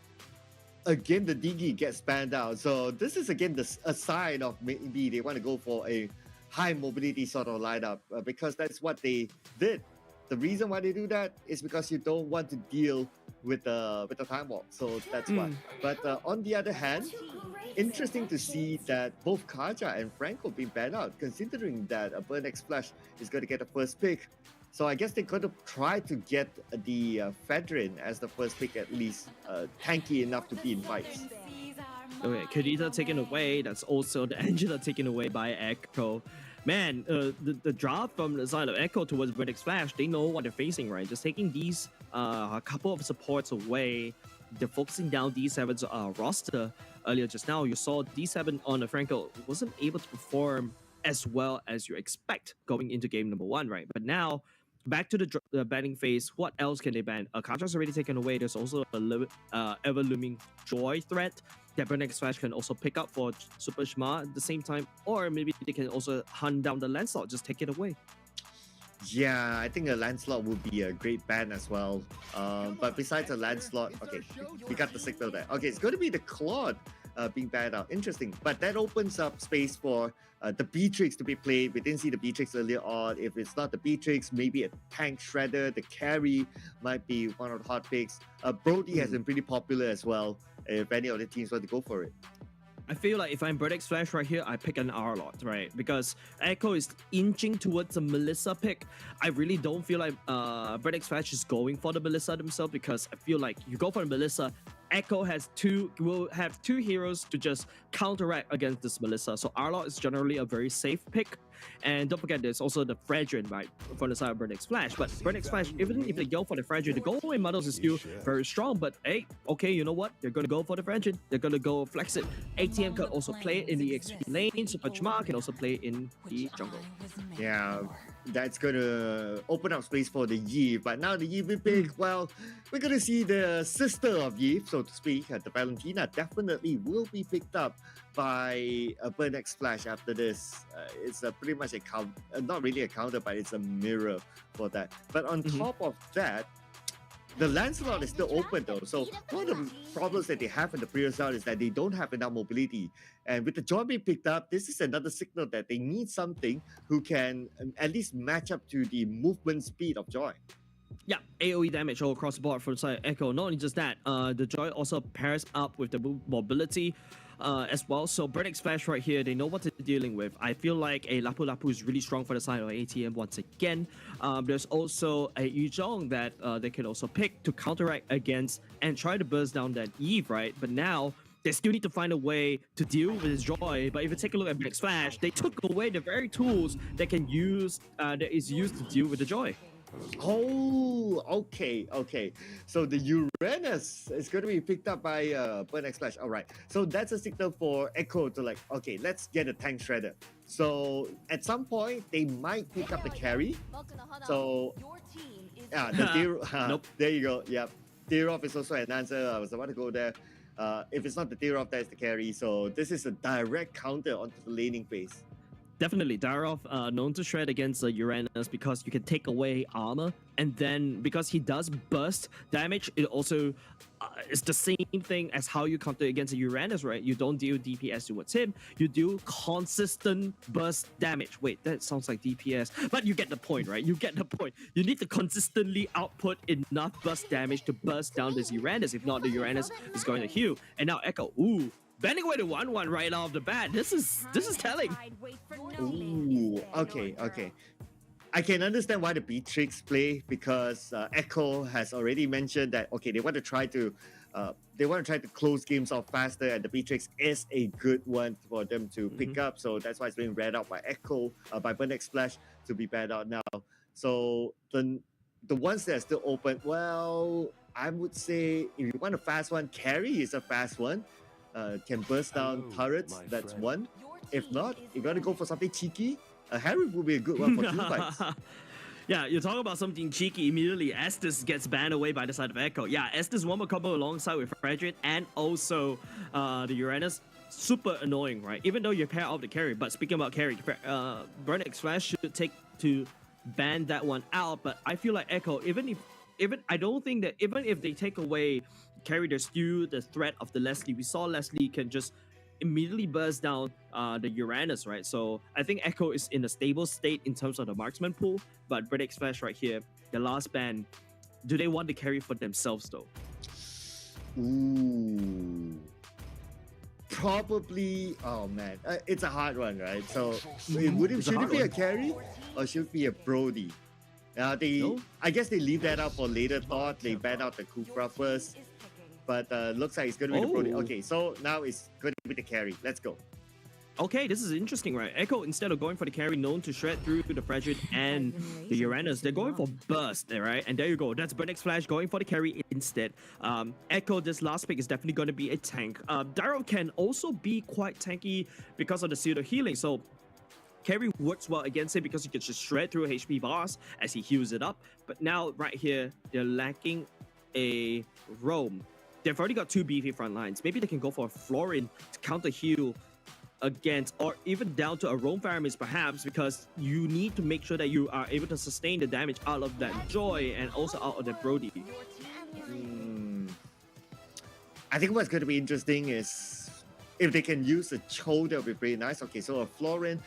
the Digi gets banned out. So this is again a sign of maybe they want to go for a high mobility sort of lineup because that's what they did. The reason why they do that is because you don't want to deal with the time walk. So that's why. But on the other hand, interesting to see that both Kaja and Franco being banned out, considering that a BREN Flash is going to get the first pick. So I guess they're going to try to get the Fedrin as the first pick, at least tanky enough to be in fights. Okay, Kadita taken away. That's also the Angela taken away by Echo. Man, the draft from the side of Echo towards BREN Flash, they know what they're facing, right? Just taking these a couple of supports away. They're focusing down D7's roster earlier just now. You saw D7 on the Franco wasn't able to perform as well as you expect going into game number 1, right? But now, back to the banning phase, what else can they ban? Contract's already taken away. There's also a ever-looming Joy threat that BREN Flash can also pick up for Super Shma at the same time, or maybe they can also hunt down the Lancelot, just take it away. Yeah, I think a Lancelot would be a great ban as well. But besides a Lancelot, okay, we got the signal there. Okay, it's going to be the Claude being banned out. Interesting. But that opens up space for the Beatrix to be played. We didn't see the Beatrix earlier on. If it's not the Beatrix, maybe a Tank Shredder, the Carry might be one of the hot picks. Brody has been pretty popular as well, if any of the teams want to go for it. I feel like if I'm BREN Flash right here, I pick an Arlot, right? Because Echo is inching towards a Melissa pick. I really don't feel like BREN Flash is going for the Melissa themselves, because I feel like you go for the Melissa, Echo will have two heroes to just counteract against this Melissa. So Arlot is generally a very safe pick. And don't forget, there's also the Fredrin, right, from the side of BREN Flash. But BREN Flash, even if they go for the Fredrin, the go-away models is still very strong. But hey, okay, you know what? They're going to go for the Fredrin. They're going to go flex it. ATM can also play it in the XP lane. Super Chma can also play in the jungle. Yeah, that's going to open up space for the Yi. But now the Yi we pick, well, we're going to see the sister of Yi, so to speak, the Valentina definitely will be picked up by a BREN Flash after this. It's pretty much a counter, not really a counter, but it's a mirror for that. But on top of that, the Lancelot is still open though. So one of the problems that they have in the previous round is that they don't have enough mobility. And with the Joy being picked up, this is another signal that they need something who can at least match up to the movement speed of Joy. Yeah, AoE damage all across the board for the side of Echo. Not only just that, the Joy also pairs up with the mobility as well. So BREN Flash right here, they know what they're dealing with. I feel like a Lapu Lapu is really strong for the side of ATM once again. There's also a Yuzhong that they can also pick to counteract against and try to burst down that Eve, right? But now they still need to find a way to deal with his Joy. But if you take a look at BREN Flash, they took away the very tools that can use that is used to deal with the Joy. Oh, okay. So the Uranus is going to be picked up by BREN Flash. All right. So that's a signal for Echo to like, okay, let's get a Tank Shredder. So at some point, they might pick up the carry. So, yeah, the nope. There you go. Yep. Tirov is also an answer. I was about to go there. If it's not the Tirov, that's the carry. So this is a direct counter onto the laning phase. Definitely, Darov known to shred against Uranus because you can take away armor, and then because he does burst damage, it also is the same thing as how you counter against a Uranus, right? You don't deal DPS towards him, you do consistent burst damage. Wait, that sounds like DPS, but you get the point, right? You get the point. You need to consistently output enough burst damage to burst down this Uranus. If not, the Uranus is going to heal. And now Echo, ooh, bending away to 1-1 right off the bat. This is telling. Ooh, okay. I can understand why the Beatrix play because Echo has already mentioned that they want to try to close games off faster, and the Beatrix is a good one for them to pick up. So that's why it's being read out by Echo by Burnex Splash to be banned out now. So the ones that are still open, well, I would say if you want a fast one, Carry is a fast one. Can burst down turrets. That's one. If not, if you want to go for something cheeky, Harry would be a good one for 2 fights. Yeah, you're talking about something cheeky immediately. Estes gets banned away by the side of Echo. Yeah, Estes one more combo alongside with Frederick and also the Uranus. Super annoying, right? Even though you pair off the carry. But speaking about carry, Burnex Flash should take to ban that one out. But I feel like Echo, I don't think that even if they take away carry, there's still the threat of the Leslie. We saw Leslie can just immediately burst down the Uranus, right? So I think Echo is in a stable state in terms of the marksman pool, but Burnex Flash right here, the last ban, do they want to carry for themselves though? Ooh. Probably, oh man, it's a hard one, right? So should it be a carry or should it be a Brody? I guess they leave that out for later thought. They ban out the Kufra first. But looks like it's going to be the Brody. Okay, so now it's going to be the carry. Let's go. Okay, this is interesting, right? Echo, instead of going for the carry known to shred through the Frigid and the Uranus, they're going for burst, right? And there you go. That's Burnex Flash going for the carry instead. Echo, this last pick is definitely going to be a tank. Darrow can also be quite tanky because of the pseudo healing. So carry works well against him because he can just shred through HP bars as he heals it up. But now, right here, they're lacking a roam. They've already got 2 beefy front lines. Maybe they can go for a Florin to counter heal against, or even down to a Roam Faramis perhaps, because you need to make sure that you are able to sustain the damage out of that Joy and also out of that Brody. I think what's going to be interesting is if they can use a Cho, that would be pretty nice. Okay, so a Florin,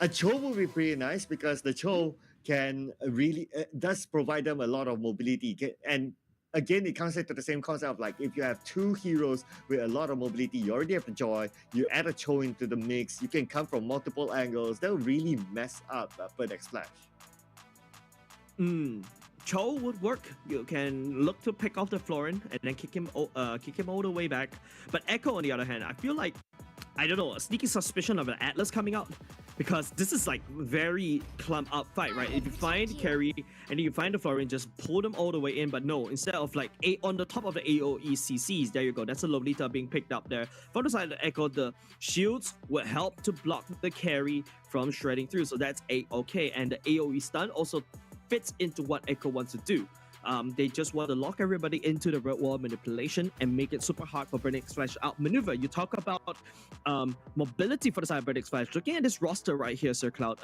a Cho would be pretty nice because the Cho can really, does provide them a lot of mobility. And again, it comes to the same concept of like if you have 2 heroes with a lot of mobility, you already have the Joy, you add a Cho into the mix, you can come from multiple angles. That will really mess up Burnex Flash. Cho would work. You can look to pick off the Florin and then kick him all the way back. But Echo, on the other hand, I feel like, I don't know, a sneaky suspicion of an Atlas coming out, because this is like very clump up fight, right? If you find carry and you find the Florin, just pull them all the way in. But no, instead of like on the top of the AoE CCs, there you go. That's a Lolita being picked up there. From the side of the Echo, the shields will help to block the carry from shredding through. So that's A-okay. And the AoE stun also fits into what Echo wants to do. They just want to lock everybody into the red wall manipulation and make it super hard for Burnex Flash to outmaneuver. You talk about mobility for the side of Burnex Flash. Looking at this roster right here, Sir Cloud,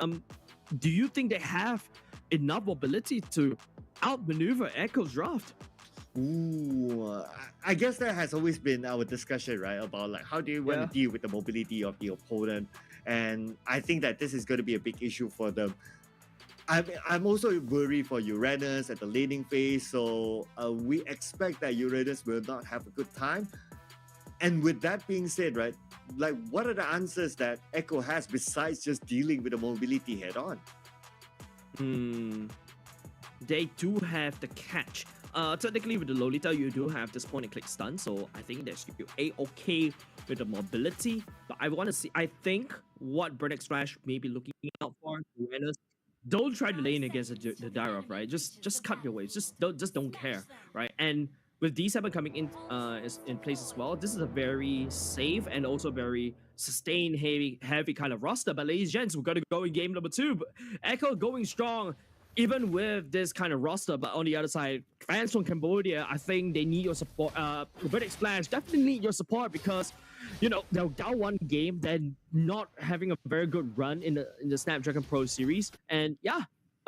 do you think they have enough mobility to outmaneuver Echo's draft? Ooh, I guess that has always been our discussion, right? About like how do you want to deal with the mobility of the opponent, and I think that this is going to be a big issue for them. I'm also worried for Uranus at the laning phase, so we expect that Uranus will not have a good time. And with that being said, right, like what are the answers that Echo has besides just dealing with the mobility head on? They do have the catch. Technically with the Lolita, you do have this point and click stun, so I think that's A-okay with the mobility. But I think what Burnex Flash may be looking out for Uranus, don't try to lane against the Darov, right? Just cut your waves. Just don't care, right? And with D7 coming in place as well, this is a very safe and also very sustained heavy kind of roster. But ladies and gents, we're gonna go in game number 2. But Echo going strong, even with this kind of roster. But on the other side, fans from Cambodia, I think they need your support. Burnex Flash definitely need your support because you know, they're down one game, then not having a very good run in the Snapdragon Pro Series, and yeah,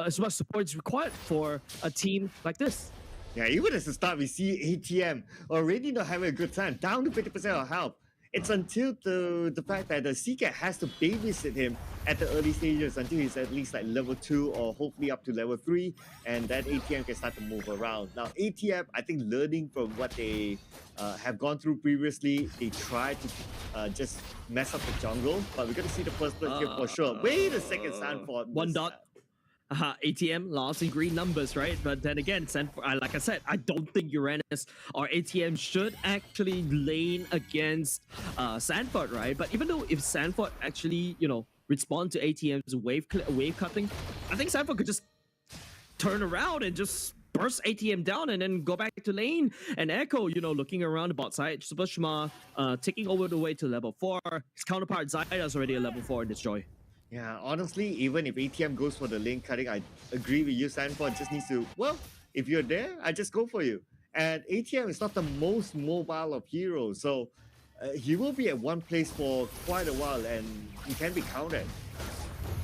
as much support is required for a team like this. Yeah, even at the start, we see ATM already not having a good time, down to 50% of health. It's until the fact that the CCAT has to babysit him at the early stages until he's at least like level 2 or hopefully up to level 3, and then ATM can start to move around. Now, ATM, I think learning from what they have gone through previously, they tried to just mess up the jungle, but we're going to see the first blood here for sure. Wait a second, Sanford. One dot. ATM lost in green numbers, right? But then again, like I said, I don't think Uranus or ATM should actually lane against Sanford, right? But even though if Sanford actually, you know, respond to ATM's wave cutting, I think Sanford could just turn around and just burst ATM down and then go back to lane. And Echo, you know, looking around the bot side, Super Shima taking over the way to level 4. His counterpart Zyda is already a level 4 in this joy. Yeah, honestly, even if ATM goes for the lane cutting, I agree with you. Sanford just needs to, well, if you're there, I just go for you. And ATM is not the most mobile of heroes, so he will be at one place for quite a while, and he can be countered.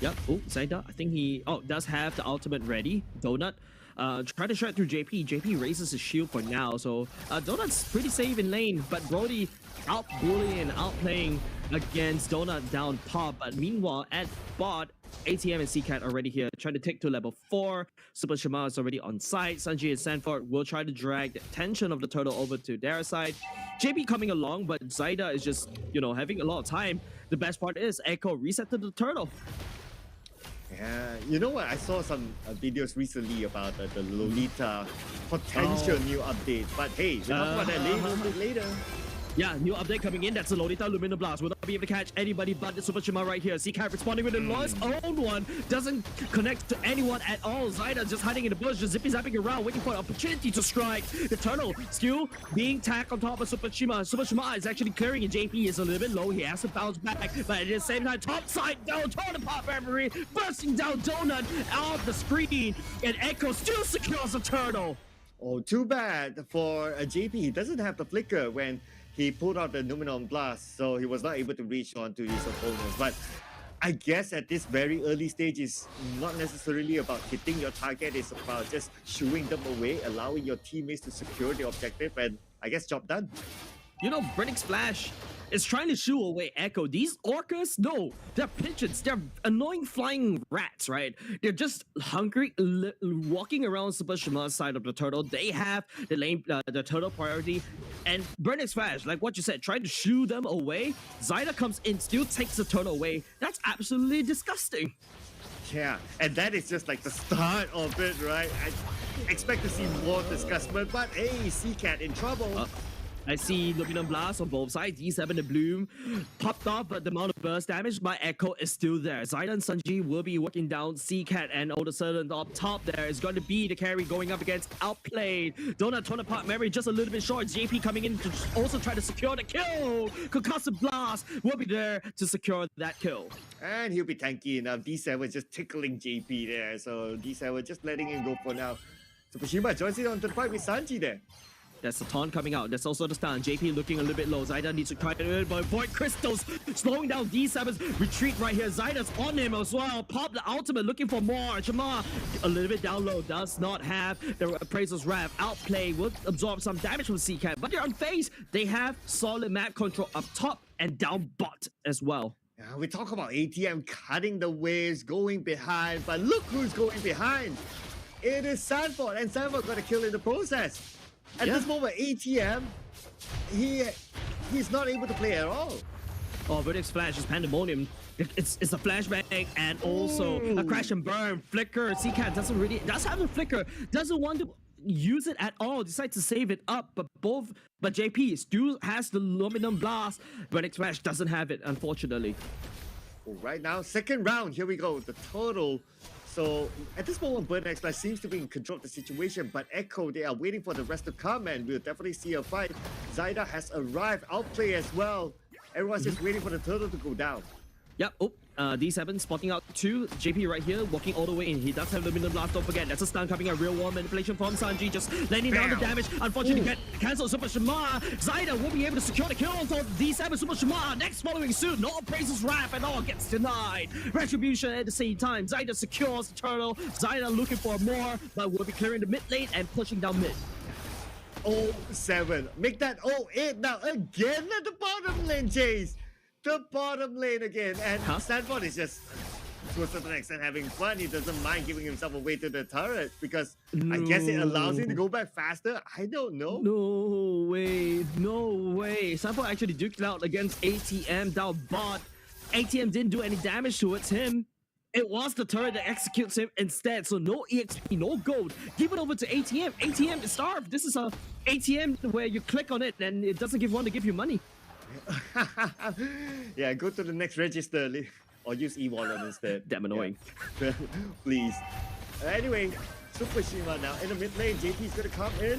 Yep. Oh, Zyda, I think he does have the ultimate ready. Donut. Try to shred through JP. JP raises his shield for now, so Donut's pretty safe in lane, but Brody out-bullying, outplaying against Donut down top. But meanwhile, at bot, ATM and CCAT already here, trying to take to level 4. Super Shima is already on site. Sanji and Sanford will try to drag the attention of the turtle over to their side. JP coming along, but Zyda is just, you know, having a lot of time. The best part is Echo reset to the turtle. Yeah, you know what? I saw some videos recently about the Lolita potential new update. But hey, we'll talk about that a bit later. Yeah, new update coming in. That's the Lolita Luminous Blast. Will not be able to catch anybody but the Super Shima right here. CCAT responding with the Lois own one. Doesn't connect to anyone at all. Zyda just hiding in the bush, just zippy-zapping around, waiting for an opportunity to strike. The turtle skill being tagged on top of Super Shima. Super Shima is actually clearing, and JP is a little bit low. He has to bounce back, but at the same time, top side down, torn apart memory, bursting down Donut off the screen, and Echo still secures the turtle. Oh, too bad for JP. He doesn't have the flicker when he pulled out the Numenon Blast, so he was not able to reach onto his opponents. But I guess at this very early stage, it's not necessarily about hitting your target. It's about just shooing them away, allowing your teammates to secure the objective, and I guess job done. You know, Brennick's Flash is trying to shoo away Echo. These orcas, no, they're pigeons. They're annoying flying rats, right? They're just hungry, walking around Super Shima's side of the turtle. They have the lane, the turtle priority. And Brennick's Flash, like what you said, trying to shoo them away. Zyda comes in, still takes the turtle away. That's absolutely disgusting. Yeah, and that is just like the start of it, right? I expect to see more disgustment, but hey, CCAT in trouble. I see Luminous Blast on both sides. D7 the Bloom popped off, but the amount of burst damage by Echo is still there. Zyda and Sanji will be working down CCAT, and all of a sudden up top there is going to be the carry going up against Outplayed. Donut torn apart memory just a little bit short. JP coming in to also try to secure the kill. Concussive Blast will be there to secure that kill. And he'll be tanky enough. D7 just tickling JP there, so D7 just letting him go for now. Super Shima joins it onto the fight with Sanji there. That's the taunt coming out. That's also the stun. JP looking a little bit low. Zyda needs to try to avoid crystals. Slowing down D7's retreat right here. Zyda's on him as well. Pop the ultimate, looking for more. Shima a little bit down low. Does not have the Appraiser's Wrath. Outplay will absorb some damage from CCAT, but they're unfazed. They have solid map control up top and down bot as well. Yeah, we talk about ATM cutting the waves, going behind, but look who's going behind. It is Sanford, and Sanford got a kill in the process. At this moment, ATM, he's not able to play at all. Oh, Verdict Flash is pandemonium. It's a flashbang and also a crash and burn. Flicker, CCAT does have the flicker, doesn't want to use it at all, decides to save it up, but JP still has the Luminous Blast. Verdict Flash doesn't have it, unfortunately. Right now, second round, here we go, the total. So at this moment, Burnex Flash seems to be in control of the situation, but Echo, they are waiting for the rest to come, and we'll definitely see a fight. Zyda has arrived, outplay as well. Everyone's just waiting for the turtle to go down. Yep. Oh, D7 spotting out 2. JP right here, walking all the way in. He does have the Luminous Blast, don't forget. That's a stun coming, a real wall manipulation from Sanji, just laying down the damage. Unfortunately, get cancelled. Super Shima. Zyda will be able to secure the kill on top of D7. Super Shima next following suit. No praises Wrath at all, gets denied. Retribution at the same time. Zyda secures the turtle. Zyda looking for more, but will be clearing the mid lane and pushing down mid. 0-7. Make that 0-8 now again at the bottom lane, Chase. The bottom lane again. And Stanford is just, to a certain extent, having fun. He doesn't mind giving himself away to the turret because I guess it allows him to go back faster. I don't know. No way. No way. Stanford actually duked out against ATM down bot. ATM didn't do any damage towards him. It was the turret that executes him instead. So no EXP, no gold. Give it over to ATM. ATM is starved. This is a ATM where you click on it and it doesn't want to give you money. Yeah, go to the next register or use e-wallet instead. Damn annoying. Yeah. Please. Anyway, Super Shima now in the mid lane. JP's gonna come in.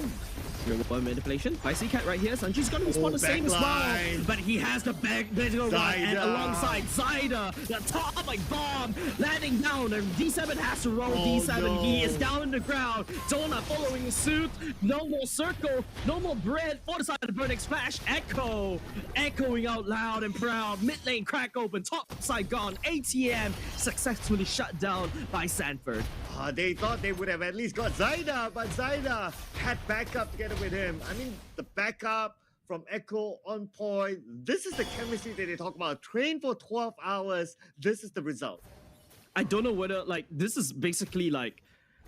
One manipulation by C-Cat right here. Sanji's gonna respond the same as well, but he has the back run and alongside Zyda, the atomic bomb landing down, and D7 has to roll. D7, no. He is down on the ground. Donut following suit. No more circle, no more bread. For the side of the Burning Splash, Echo echoing out loud and proud. Mid lane crack open, top side gone. ATM successfully shut down by Sanford. They thought they would have at least got Zyda, but Zyda had backup together with him. I mean, the backup from Echo on point. This is the chemistry that they talk about. Train for 12 hours. This is the result. I don't know whether, like, this is basically like,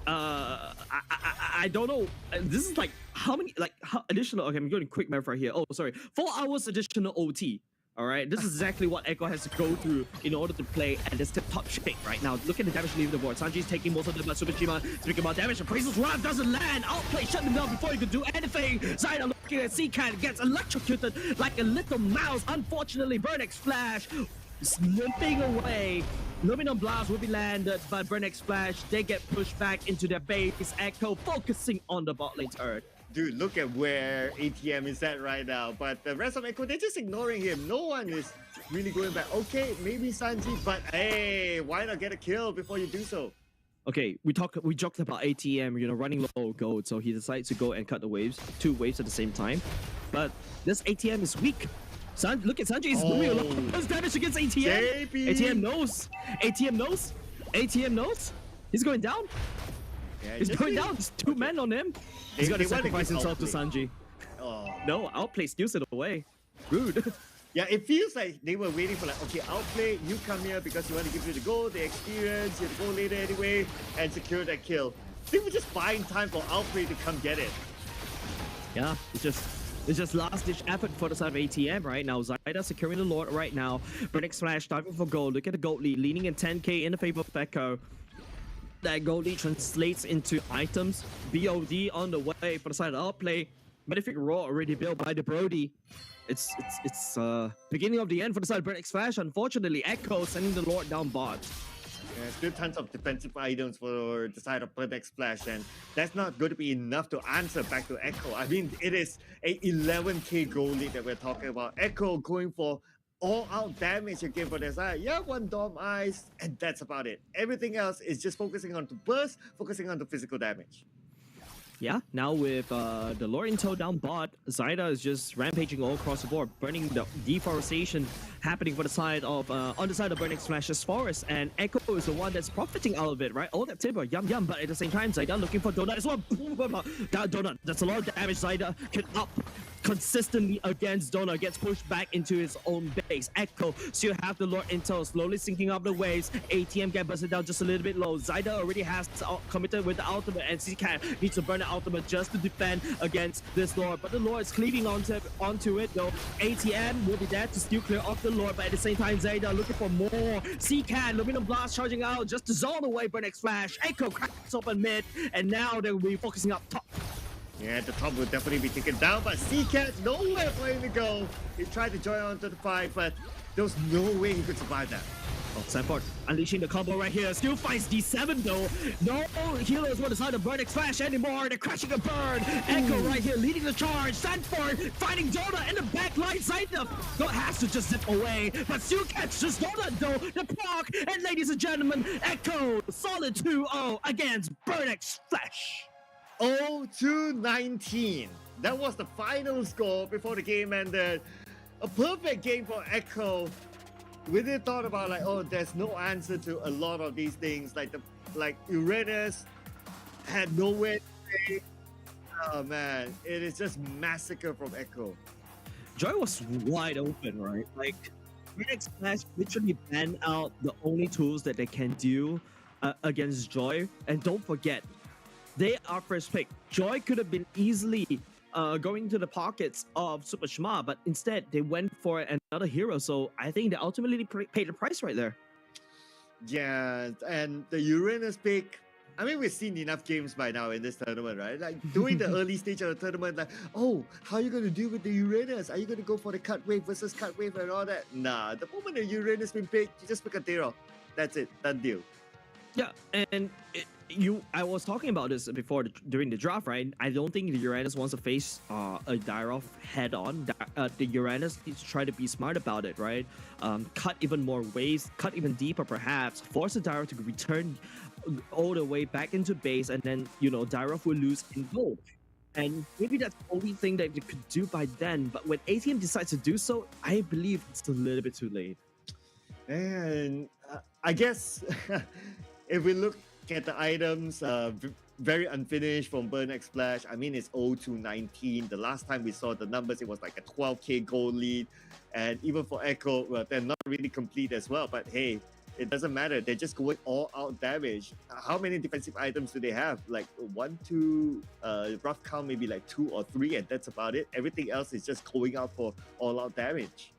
I don't know. This is like how many, like, how additional, okay, I'm going quick math right here. Oh, sorry. 4 hours additional OT. All right, this is exactly what Echo has to go through in order to play at this top shape right now. Look at the damage leaving the board. Sanji's taking most of the Super Shima. Speaking about damage, the Praise's Wrath doesn't land. Outplay, shut him down before he could do anything. Zyda looking at C-Cat, gets electrocuted like a little mouse. Unfortunately, Burnex Flash slipping away. Luminous Blast will be landed, but Burnex Flash, they get pushed back into their base. Echo focusing on the bot lane turret. Dude, look at where ATM is at right now. But the rest of Echo, they're just ignoring him. No one is really going back. Okay, maybe Sanji, but hey, why not get a kill before you do so? Okay, we joked about ATM, you know, running low gold, so he decides to go and cut the waves, 2 waves at the same time. But this ATM is weak. Look at Sanji, he's doing a lot of damage against ATM. JP. ATM knows. ATM knows. ATM knows. He's going down. Yeah, he's going down. There's 2 men on him. He's got to sacrifice himself to Sanji. Oh. No, Outplay steals it away. Rude. Yeah, it feels like they were waiting for like, okay, Outplay, you come here because you want to give you the gold, the experience, you have to go later anyway, and secure that kill. They were just buying time for Outplay to come get it. Yeah, it's just last-ditch effort for the side of ATM right now. Zyda securing the Lord right now. Burnex Flash diving for gold. Look at the gold lead, leaning in 10k in the favor of Echo. That gold lead translates into items. BOD on the way for the side of Outplay. Magnific Roar already built by the Brody. It's beginning of the end for the side of Burnex Flash. Unfortunately, Echo sending the Lord down bot. Yeah, still tons of defensive items for the side of Burnex Flash, and that's not going to be enough to answer back to Echo. I mean, it is a 11k gold lead that we're talking about. Echo going for all-out damage again for their side. Yeah, 1 Dom Eyes, and that's about it. Everything else is just focusing on the burst, focusing on the physical damage. Yeah, now with the Lord Intel down bot, Zyda is just rampaging all across the board, burning the deforestation happening for the side of on the side of Burnex Flash's forest, and Echo is the one that's profiting out of it, right? All that timber, yum yum, but at the same time, Zyda looking for Donut as well. That Donut, that's a lot of damage. Zyda can up consistently against Donut, gets pushed back into his own base. Echo still have the Lord Intel slowly sinking up the waves. ATM get busted down just a little bit low. Zyda already has committed with the ultimate, and C-Cat needs to burn the ultimate just to defend against this Lord. But the Lord is cleaving onto it though. ATM will be there to still clear off the Lord, but at the same time, Zyda looking for more. C-Cat, Luminous Blast charging out just to zone away Burnex Flash. Echo cracks open mid, and now they will be focusing up top. Yeah, the top will definitely be taken down, but C-Cat nowhere for him to go. He tried to join onto the fight, but there was no way he could survive that. Oh, Sanford unleashing the combo right here. Still finds D7 though. No healers on the side of Burn X Flash anymore. They're crashing a burn. Echo right here leading the charge. Sanford finding Donut in the back line side of. Don't has to just zip away, but still catches Donut though. The proc, and ladies and gentlemen, Echo solid 2-0 against Burn X Flash. 0-19. That was the final score before the game ended. A perfect game for Echo. We did thought about like, oh, there's no answer to a lot of these things. Like Uranus had nowhere to play. Oh man, it is just massacre from Echo. Joy was wide open, right? Like, Phoenix Flash literally banned out the only tools that they can do against Joy. And don't forget, they are first pick. Joy could have been easily going to the pockets of Super Shma, but instead they went for another hero. So I think they ultimately paid the price right there. Yeah, and the Uranus pick. I mean, we've seen enough games by now in this tournament, right? Like during the early stage of the tournament, like, oh, how are you going to deal with the Uranus? Are you going to go for the cut wave versus cut wave and all that? Nah, the moment the Uranus been picked, you just pick a Tero. That's it, done deal. Yeah, and I was talking about this before during the draft, right? I don't think the Uranus wants to face a Dyrov head on. The Uranus needs to try to be smart about it, right? Cut even more waves, cut even deeper perhaps, force the Dyrov to return all the way back into base, and then, you know, Dyrov will lose in gold. And maybe that's the only thing that they could do by then. But when ATM decides to do so, I believe it's a little bit too late. And I guess if we look at the items, very unfinished from Burn X Splash. I mean, it's 0-19. The last time we saw the numbers, it was like a 12k gold lead. And even for Echo, well, they're not really complete as well. But hey, it doesn't matter. They're just going all out damage. How many defensive items do they have? Like 1, 2, rough count maybe like 2 or 3, and that's about it. Everything else is just going out for all out damage.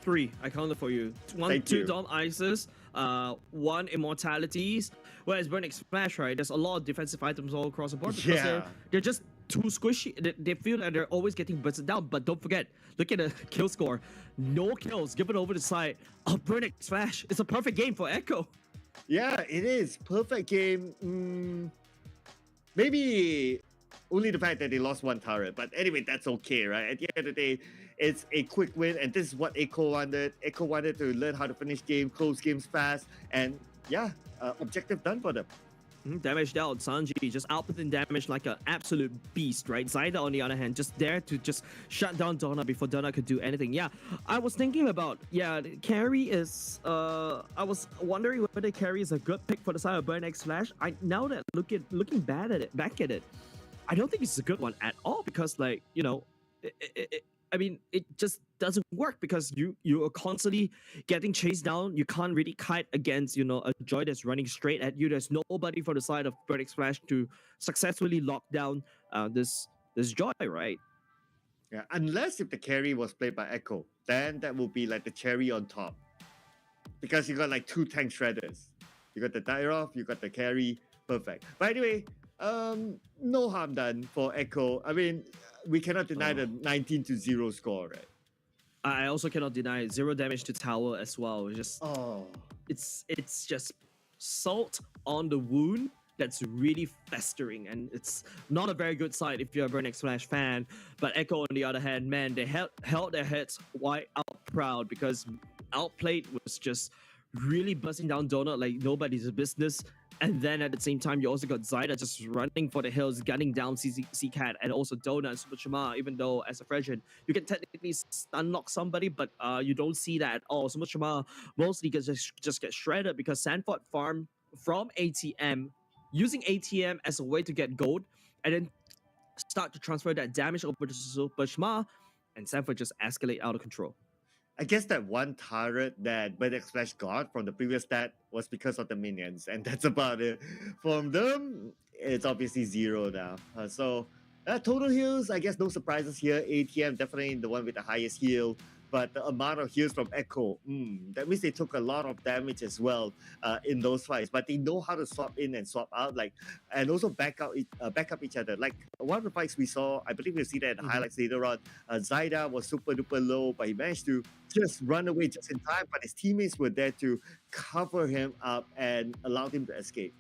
3, I counted for you. 1, 2 Dawn Ices, 1 Immortalities. Whereas Burn X Splash, right? There's a lot of defensive items all across the board because they're just too squishy. They feel that they're always getting bursted down. But don't forget, look at the kill score. No kills given over the side of Burn X Splash. It's a perfect game for Echo. Yeah, it is. Perfect game. Maybe only the fact that they lost 1 turret. But anyway, that's okay, right? At the end of the day, it's a quick win. And this is what Echo wanted. Echo wanted to learn how to finish game, close games fast. And yeah, objective done for them. Damage dealt. Sanji just outputting damage like an absolute beast, right? Zyda, on the other hand, just there to just shut down Donna before Donna could do anything. Yeah, I was thinking about, carry is, I was wondering whether carry is a good pick for the side of Burn X Flash. Now that looking back at it, I don't think it's a good one at all because, like, you know, I mean, it just doesn't work because you are constantly getting chased down. You can't really kite against, you know, a Joy that's running straight at you. There's nobody for the side of Burn X Flash to successfully lock down this Joy, right? Yeah, unless if the carry was played by Echo, then that will be like the cherry on top. Because you got like 2 tank shredders. You got the Dyrov, you got the carry, perfect. But anyway, no harm done for Echo. I mean, we cannot deny the 19-0 score, right? I also cannot deny 0 damage to tower as well. It's just salt on the wound that's really festering, and it's not a very good sight if you're a Burn X Flash fan. But Echo, on the other hand, man, they held their heads wide out proud because Outplayed was just really busting down Donut like nobody's business. And then at the same time, you also got Zyda just running for the hills, gunning down CCat and also Donut and Super Shima, even though as a freshman, you can technically unlock somebody, but you don't see that at all. Super Shima mostly just get shredded because Sanford farmed from ATM, using ATM as a way to get gold, and then start to transfer that damage over to Super Shima, and Sanford just escalate out of control. I guess that 1 turret that Burn X Flash got from the previous stat was because of the minions, and that's about it. From them, it's obviously 0 now. Total heals, I guess no surprises here. ATM definitely the one with the highest heal. but the amount of heals from Echo, that means they took a lot of damage as well in those fights. But they know how to swap in and swap out, and also back up each other. Like one of the fights we saw, I believe we'll see that in the highlights later on. Zyda was super duper low, but he managed to just run away just in time. But his teammates were there to cover him up and allowed him to escape.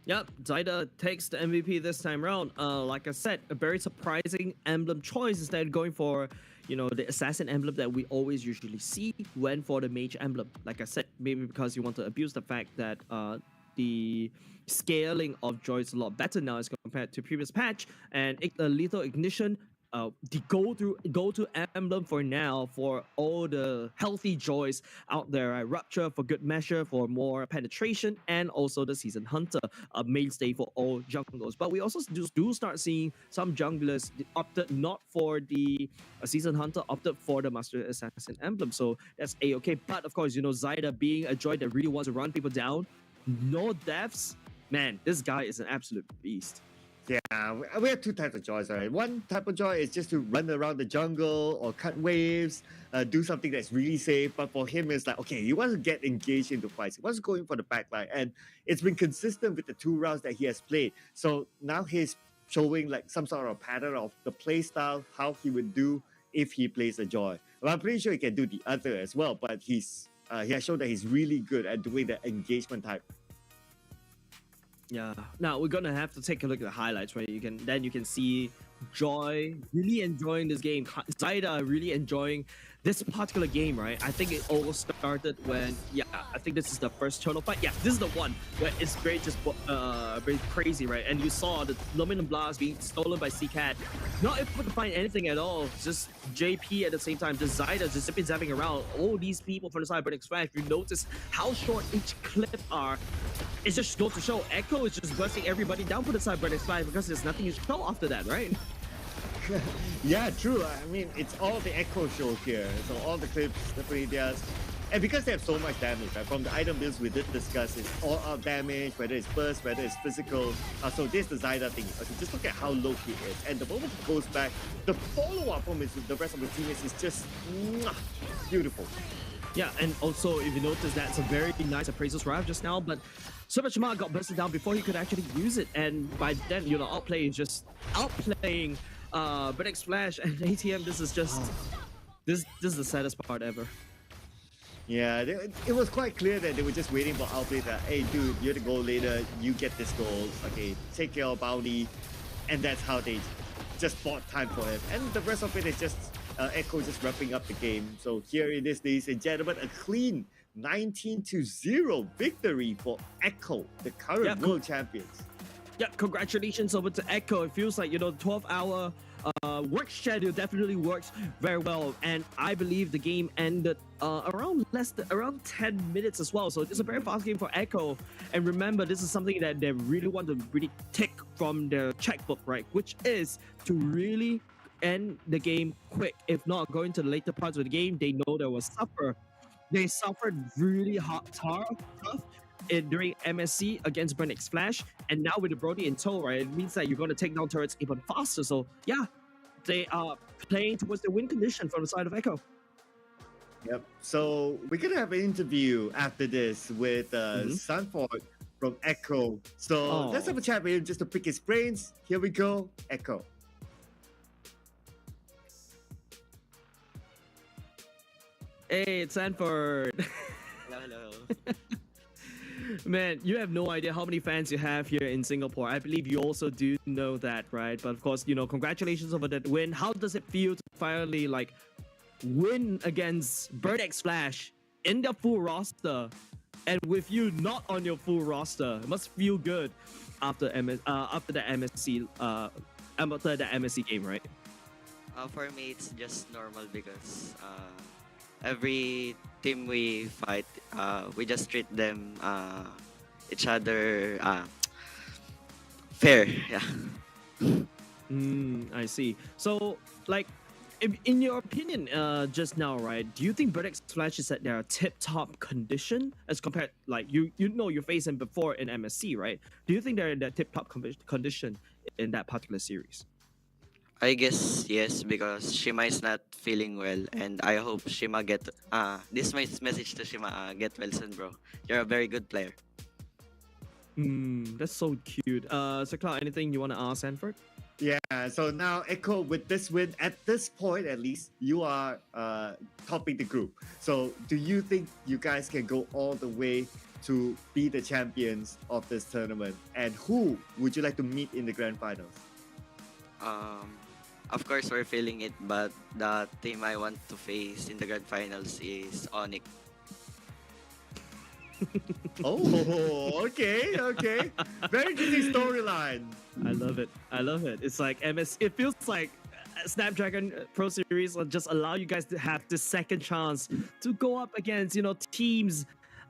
Yep, Zyda takes the MVP this time around. Like I said, a very surprising emblem choice instead of going for, the assassin emblem that we always usually see. Went for the mage emblem. Like I said, maybe because you want to abuse the fact that the scaling of Joy is a lot better now as compared to previous patch, and a lethal ignition. The go-to emblem for now for all the healthy Joys out there. Right? Rupture for good measure for more penetration, and also the Season Hunter, a mainstay for all junglers. But we also do start seeing some junglers opted not for the Season Hunter, opted for the Master Assassin emblem. So that's a-okay. But of course, Zyda being a Joy that really wants to run people down, no deaths. Man, this guy is an absolute beast. Yeah, we have two types of joys, right? One type of joy is just to run around the jungle or cut waves, do something that's really safe. But for him, it's like, okay, he wants to get engaged into fights. He wants to go in for the backline. And it's been consistent with the 2 rounds that he has played. So now he's showing like some sort of pattern of the play style, how he would do if he plays a joy. Well, I'm pretty sure he can do the other as well, but he has shown that he's really good at doing the engagement type. Yeah. Now we're gonna have to take a look at the highlights, right? You can see Joy really enjoying this game. Zyda really enjoying this particular game, right? I think it all started when, I think this is the first turtle fight. Yeah, this is the one where it's very crazy, right? And you saw the Luminum Blast being stolen by C-Cat. Not able to find anything at all. Just JP at the same time. Just Zyda just zipping around. All these people from the side of Burning Splash. You notice how short each clip are. It's just goes to show Echo is just bursting everybody down for the side of Burning Splash because there's nothing to show after that, right? Yeah, true. I mean, it's all the Echo show here. So all the clips, the Palladias. And because they have so much damage, right? From the item builds we did discuss, it's all out damage, whether it's burst, whether it's physical. So this is the Zyda thing. Okay, just look at how low he is. And the moment he goes back, the follow-up from the rest of the teammates is just beautiful. Yeah, and also if you notice, that's a very nice appraisals drive just now, but Super Shima got bursted down before he could actually use it, and by then, Outplay is just outplaying BREN Splash and ATM. This is just this is the saddest part ever. Yeah, it was quite clear that they were just waiting for Outplay that, hey dude, you're the goal later, you get this goal, okay, take your bounty, and that's how they just bought time for him. And the rest of it is just Echo just wrapping up the game. So here it is, ladies and gentlemen, a clean 19-0 victory for Echo, the current world champions. Yeah, congratulations over to Echo. It feels like, the 12-hour work schedule definitely works very well. And I believe the game ended around 10 minutes as well. So it's a very fast game for Echo. And remember, this is something that they really want to really take from their checkbook, right? Which is to really end the game quick. If not, going to the later parts of the game, they know they will suffer. They suffered really tough during MSC against BREN Splash, and now with the Brody in tow, right, it means that you're going to take down turrets even faster. So yeah, they are playing towards the win condition from the side of Echo. Yep. So we're gonna have an interview after this with Sanford from Echo. So let's have a chat with him just to pick his brains. Here we go, Echo. Hey, it's Sanford. Hello. Man, you have no idea how many fans you have here in Singapore. I believe you also do know that, right? But of course, congratulations over that win. How does it feel to finally win against BREN Splash in their full roster, and with you not on your full roster? It must feel good after the MSC game, right? For me, it's just normal because every team we fight, we just treat them each other fair. Yeah. I see. So, in your opinion, just now, right? Do you think BREN Splash is at their tip-top condition as compared, you're facing before in MSC, right? Do you think they're in their tip-top condition in that particular series? I guess yes, because Shima is not feeling well, and I hope Shima get this is my message to Shima, get well soon, bro. You're a very good player. That's so cute. So Cloud, anything you want to ask Sanford? Yeah, so now Echo, with this win, at this point at least, you are topping the group. So do you think you guys can go all the way to be the champions of this tournament? And who would you like to meet in the grand finals? Of course, we're feeling it, but the team I want to face in the grand finals is Onyx. Oh, okay. Very interesting storyline. I love it. It's like it feels like Snapdragon Pro Series will just allow you guys to have the second chance to go up against, teams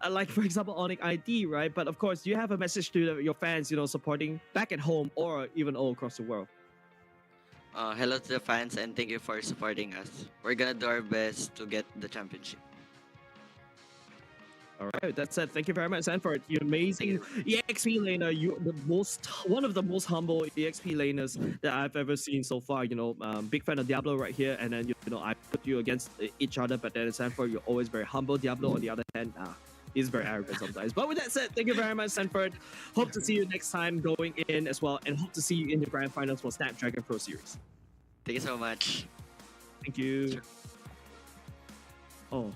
like, for example, Onyx ID, right? But of course, you have a message to your fans, supporting back at home or even all across the world. Hello to the fans, and thank you for supporting us. We're gonna do our best to get the championship. All right, that's it. Thank you very much, Sanford. You're amazing EXP laner. You're one of the most humble EXP laners that I've ever seen so far. Big fan of Diablo right here, and then I put you against each other. But then Sanford, you're always very humble. Diablo, on the other hand, he's very arrogant sometimes. But with that said, thank you very much, Sanford. Hope to see you next time going in as well, and hope to see you in the grand finals for Snapdragon Pro Series. Thank you so much. Thank you. Oh.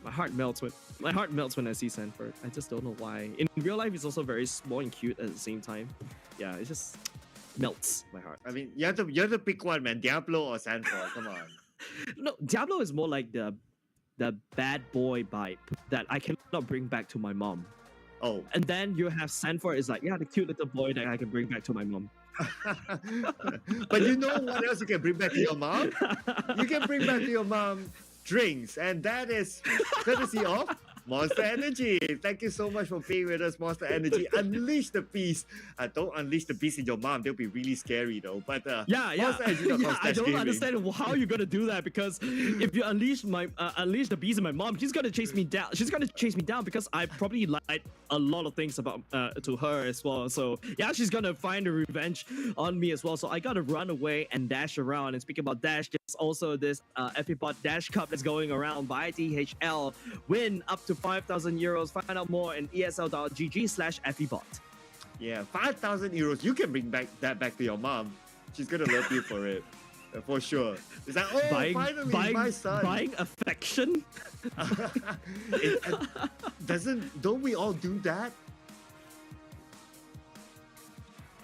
My heart melts when I see Sanford. I just don't know why. In real life, he's also very small and cute at the same time. Yeah, it just melts my heart. I mean, you have to pick one, man. Diablo or Sanford. Come on. No, Diablo is more like the bad boy vibe that I cannot bring back to my mom. Oh. And then you have Sanford is like, yeah, the cute little boy that I can bring back to my mom. But you know what else you can bring back to your mom? You can bring back to your mom drinks, and that is courtesy of Monster Energy. Thank you so much for being with us, Monster Energy. Unleash the beast. Don't unleash the beast in your mom. They'll be really scary though. But I don't understand how you're gonna do that, because if you unleash the beast in my mom, she's gonna chase me down. She's gonna chase me down because I probably lied a lot of things about to her as well. So yeah, she's gonna find a revenge on me as well. So I gotta run away and dash around. And speaking about dash, there's also this FEBot Dash Cup that's going around by THL. Win up to 5,000 euros. Find out more in esl.gg/FEBot. Yeah, 5,000 euros. You can bring that back to your mom. She's gonna love you for it. For sure. It's like, finally, my son. Buying affection? Don't we all do that?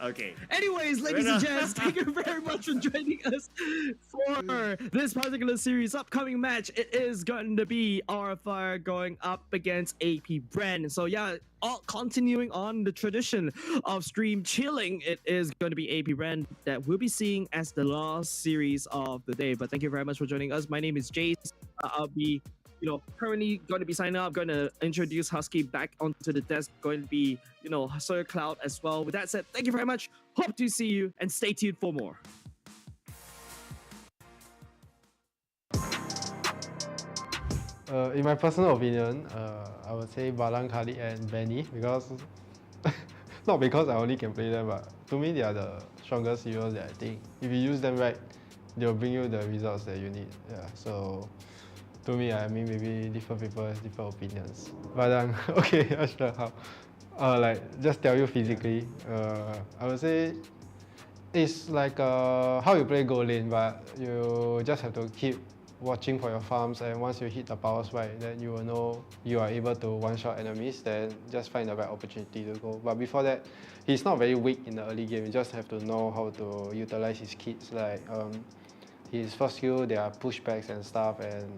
Okay. Anyways, ladies and gents, thank you very much for joining us for this particular series. Upcoming match, it is going to be RFR going up against AP BREN. So yeah, continuing on the tradition of stream chilling, it is going to be AP BREN that we'll be seeing as the last series of the day. But thank you very much for joining us. My name is Jace. I'll be currently going to be signing up, going to introduce Husky back onto the desk, going to be, Sir Cloud as well. With that said, thank you very much. Hope to see you and stay tuned for more. In my personal opinion, I would say Balang, Khalid and Benny, because not because I only can play them, but to me they are the strongest heroes that I think if you use them right, they'll bring you the results that you need. Yeah, so to me, I mean, maybe different people have different opinions. But okay, not sure how. Just tell you physically, I would say it's like how you play gold lane, but you just have to keep watching for your farms, and once you hit the power spike, then you will know you are able to one-shot enemies, then just find the right opportunity to go. But before that, he's not very weak in the early game. You just have to know how to utilize his kits. Like his first skill, there are pushbacks and stuff, and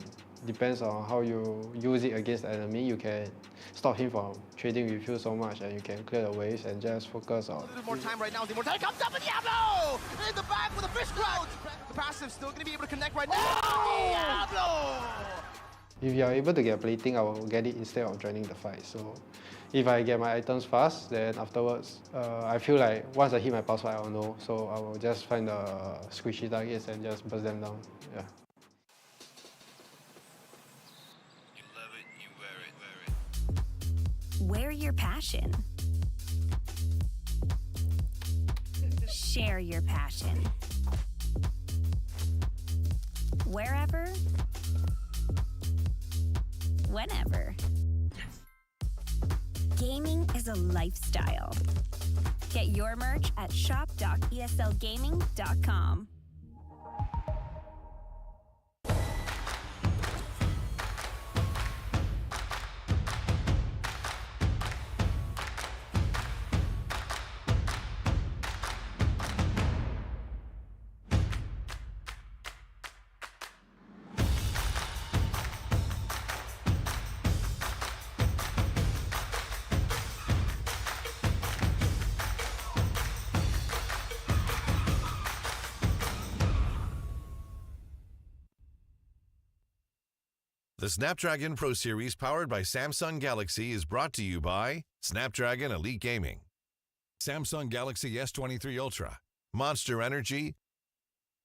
depends on how you use it against the enemy. You can stop him from trading with you so much, and you can clear the waves and just focus on. A little more time right now. The Immortality comes up, and Diablo in the back with a fish cloud. The passive still going to be able to connect right now. Diablo! If you are able to get plating, I will get it instead of joining the fight. So if I get my items fast, then afterwards, I feel like once I hit my power spike, I will know. So I will just find the squishy targets and just burst them down. Yeah. Wear your passion. Share your passion. wherever, whenever. Gaming is a lifestyle. Get your merch at shop.eslgaming.com. The Snapdragon Pro Series powered by Samsung Galaxy is brought to you by Snapdragon Elite Gaming, Samsung Galaxy S23 Ultra, Monster Energy,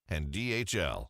and DHL.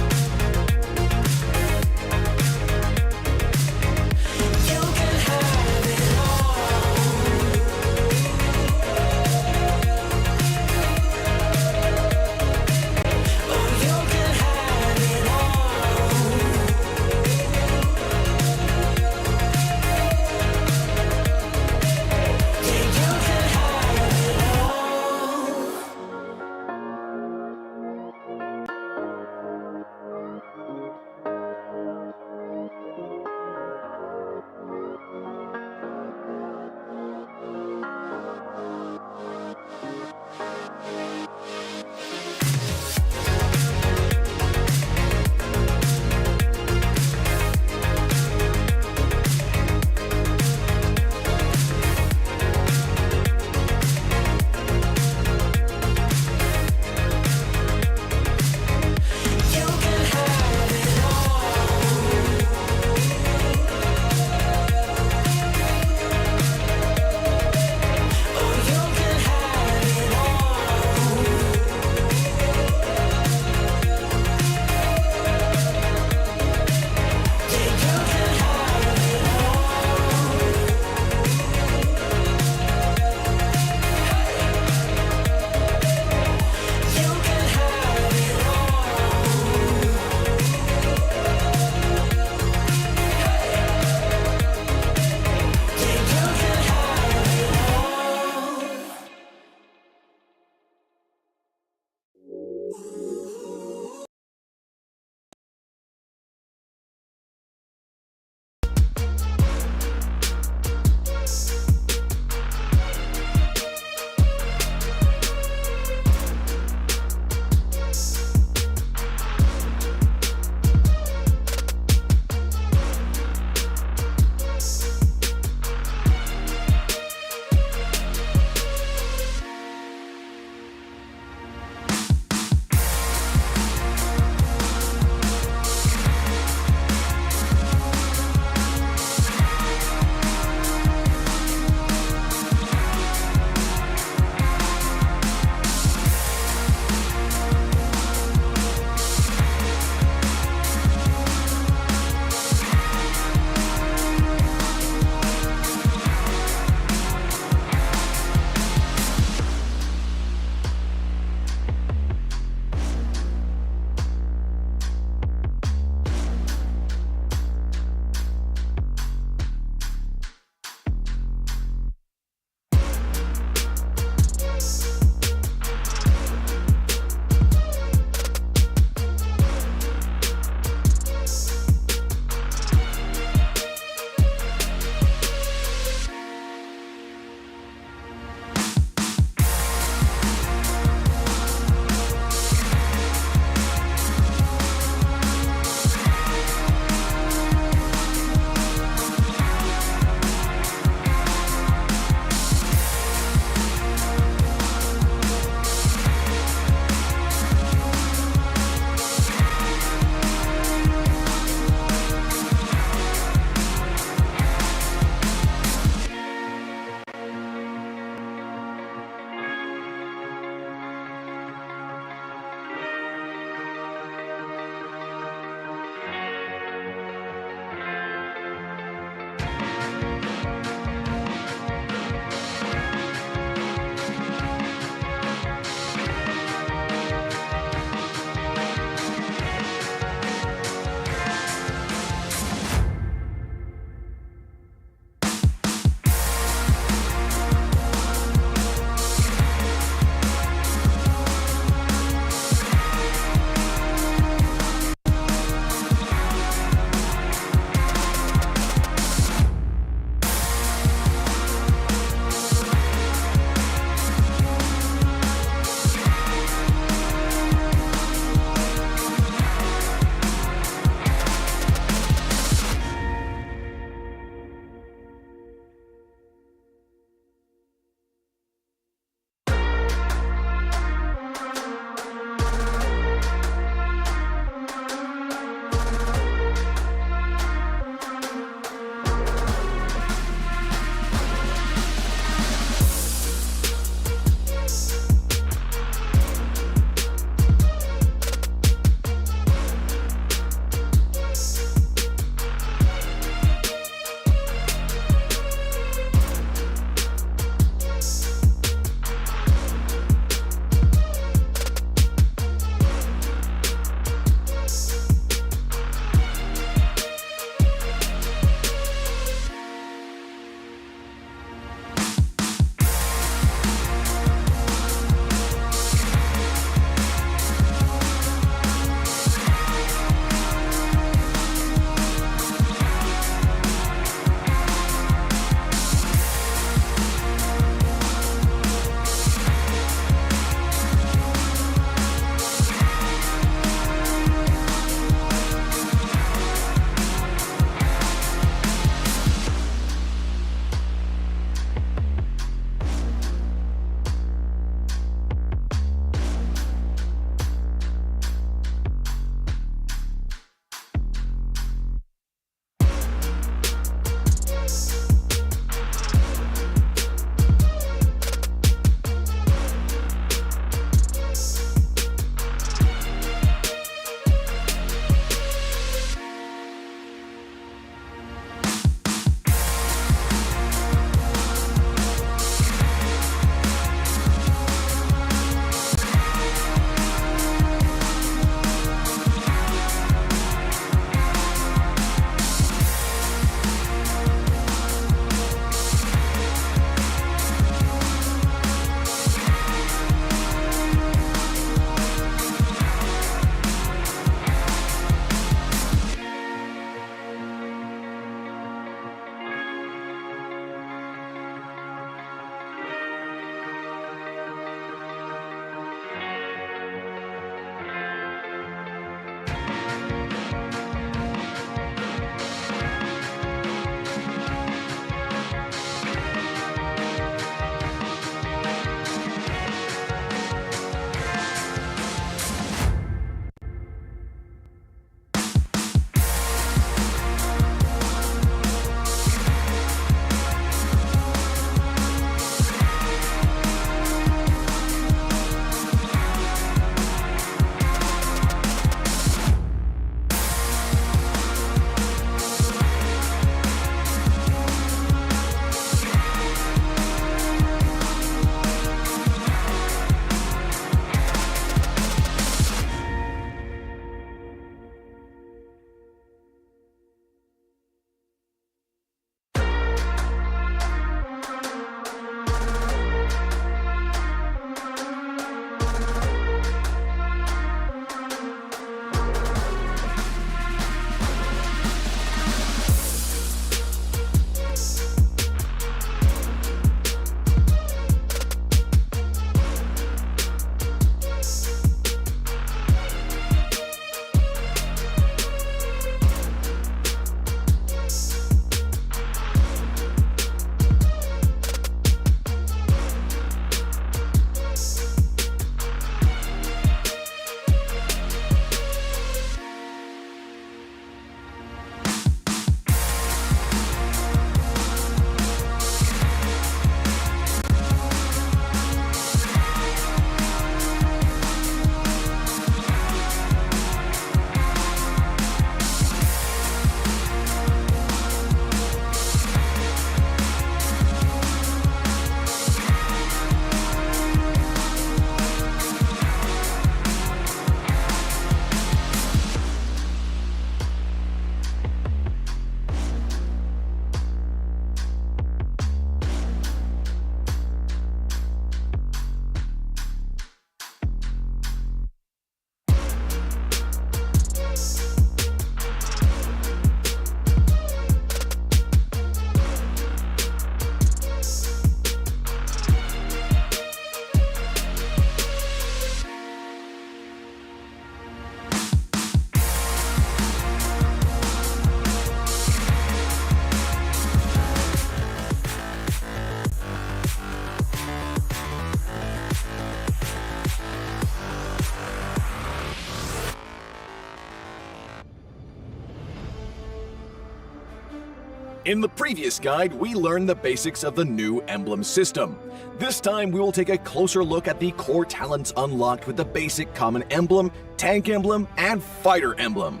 In the previous guide, we learned the basics of the new emblem system. This time, we will take a closer look at the core talents unlocked with the basic common emblem, tank emblem, and fighter emblem.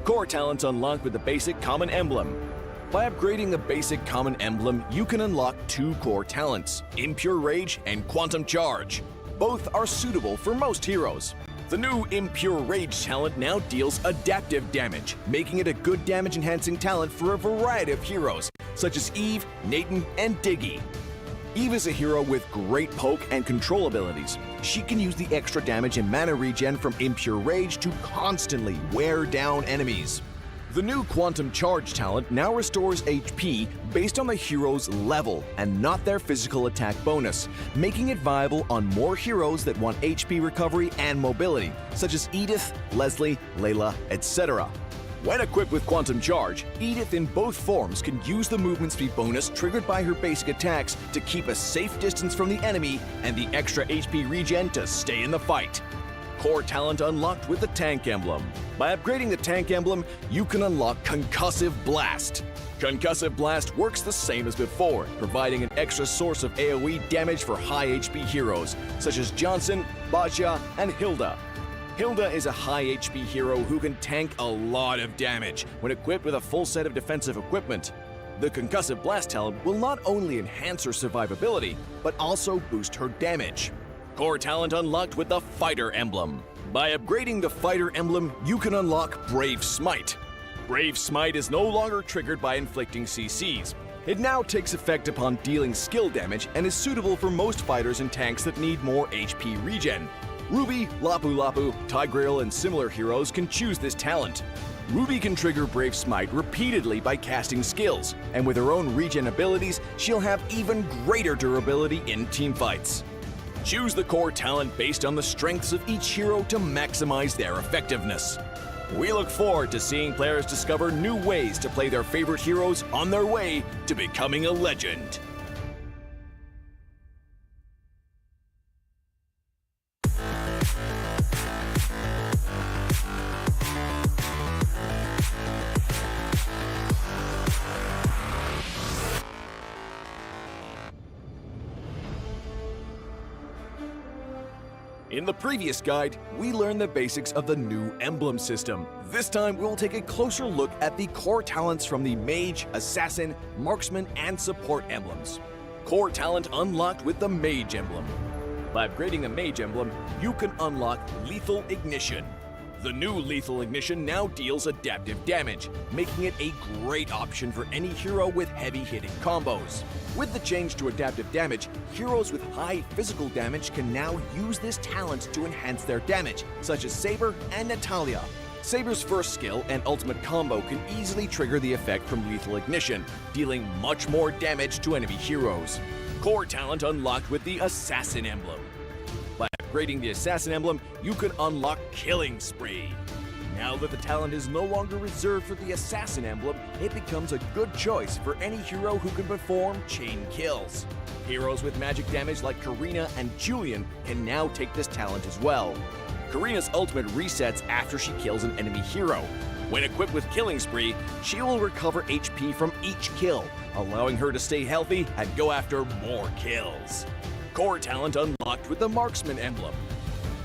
Core talents unlocked with the basic common emblem. By upgrading the basic common emblem, you can unlock 2 core talents, Impure Rage and Quantum Charge. Both are suitable for most heroes. The new Impure Rage talent now deals adaptive damage, making it a good damage-enhancing talent for a variety of heroes, such as Eve, Nathan, and Diggy. Eve is a hero with great poke and control abilities. She can use the extra damage and mana regen from Impure Rage to constantly wear down enemies. The new Quantum Charge talent now restores HP based on the hero's level and not their physical attack bonus, making it viable on more heroes that want HP recovery and mobility, such as Edith, Leslie, Layla, etc. When equipped with Quantum Charge, Edith in both forms can use the movement speed bonus triggered by her basic attacks to keep a safe distance from the enemy and the extra HP regen to stay in the fight. Core talent unlocked with the tank emblem. By upgrading the tank emblem, you can unlock Concussive Blast. Concussive Blast works the same as before, providing an extra source of AoE damage for high HP heroes, such as Johnson, Baja, and Hilda. Hilda is a high HP hero who can tank a lot of damage when equipped with a full set of defensive equipment. The Concussive Blast talent will not only enhance her survivability, but also boost her damage. Core talent unlocked with the Fighter Emblem. By upgrading the Fighter Emblem, you can unlock Brave Smite. Brave Smite is no longer triggered by inflicting CCs. It now takes effect upon dealing skill damage and is suitable for most fighters and tanks that need more HP regen. Ruby, Lapu Lapu, Tigreal, and similar heroes can choose this talent. Ruby can trigger Brave Smite repeatedly by casting skills, and with her own regen abilities, she'll have even greater durability in teamfights. Choose the core talent based on the strengths of each hero to maximize their effectiveness. We look forward to seeing players discover new ways to play their favorite heroes on their way to becoming a legend. In the previous guide, we learned the basics of the new emblem system. This time, we'll take a closer look at the core talents from the Mage, Assassin, Marksman, and Support emblems. Core talent unlocked with the Mage emblem. By upgrading the Mage emblem, you can unlock Lethal Ignition. The new Lethal Ignition now deals adaptive damage, making it a great option for any hero with heavy-hitting combos. With the change to adaptive damage, heroes with high physical damage can now use this talent to enhance their damage, such as Saber and Natalia. Saber's first skill and ultimate combo can easily trigger the effect from Lethal Ignition, dealing much more damage to enemy heroes. Core talent unlocked with the Assassin emblem. By upgrading the Assassin emblem, you can unlock Killing Spree. Now that the talent is no longer reserved for the Assassin emblem, it becomes a good choice for any hero who can perform chain kills. Heroes with magic damage like Karina and Julian can now take this talent as well. Karina's ultimate resets after she kills an enemy hero. When equipped with Killing Spree, she will recover HP from each kill, allowing her to stay healthy and go after more kills. Core talent unlocked with the Marksman emblem.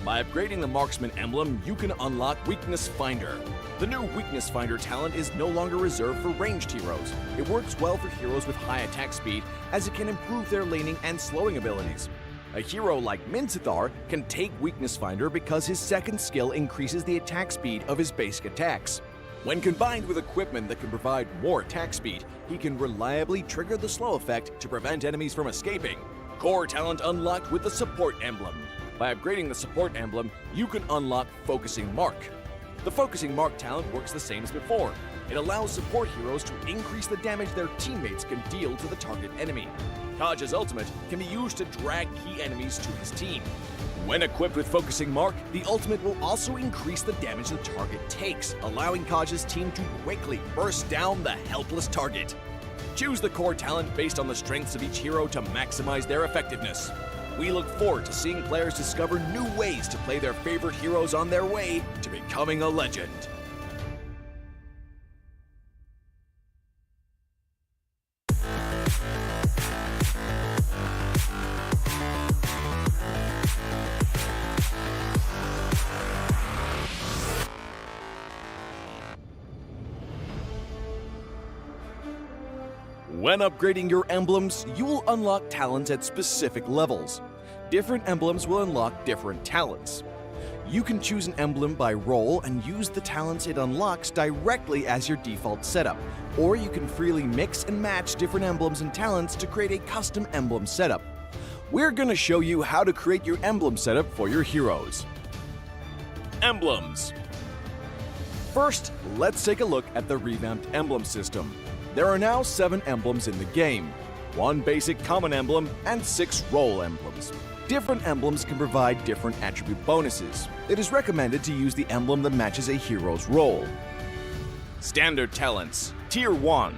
By upgrading the Marksman emblem, you can unlock Weakness Finder. The new Weakness Finder talent is no longer reserved for ranged heroes. It works well for heroes with high attack speed, as it can improve their laning and slowing abilities. A hero like Mincathar can take Weakness Finder because his second skill increases the attack speed of his basic attacks. When combined with equipment that can provide more attack speed, he can reliably trigger the slow effect to prevent enemies from escaping. Core talent unlocked with the Support emblem. By upgrading the Support emblem, you can unlock Focusing Mark. The Focusing Mark talent works the same as before. It allows support heroes to increase the damage their teammates can deal to the target enemy. Kaj's ultimate can be used to drag key enemies to his team. When equipped with Focusing Mark, the ultimate will also increase the damage the target takes, allowing Kaj's team to quickly burst down the helpless target. Choose the core talent based on the strengths of each hero to maximize their effectiveness. We look forward to seeing players discover new ways to play their favorite heroes on their way to becoming a legend. When upgrading your emblems, you will unlock talents at specific levels. Different emblems will unlock different talents. You can choose an emblem by role and use the talents it unlocks directly as your default setup, or you can freely mix and match different emblems and talents to create a custom emblem setup. We're going to show you how to create your emblem setup for your heroes. Emblems. First, let's take a look at the revamped emblem system. There are now 7 emblems in the game, 1 basic common emblem and 6 role emblems. Different emblems can provide different attribute bonuses. It is recommended to use the emblem that matches a hero's role. Standard talents, Tier 1.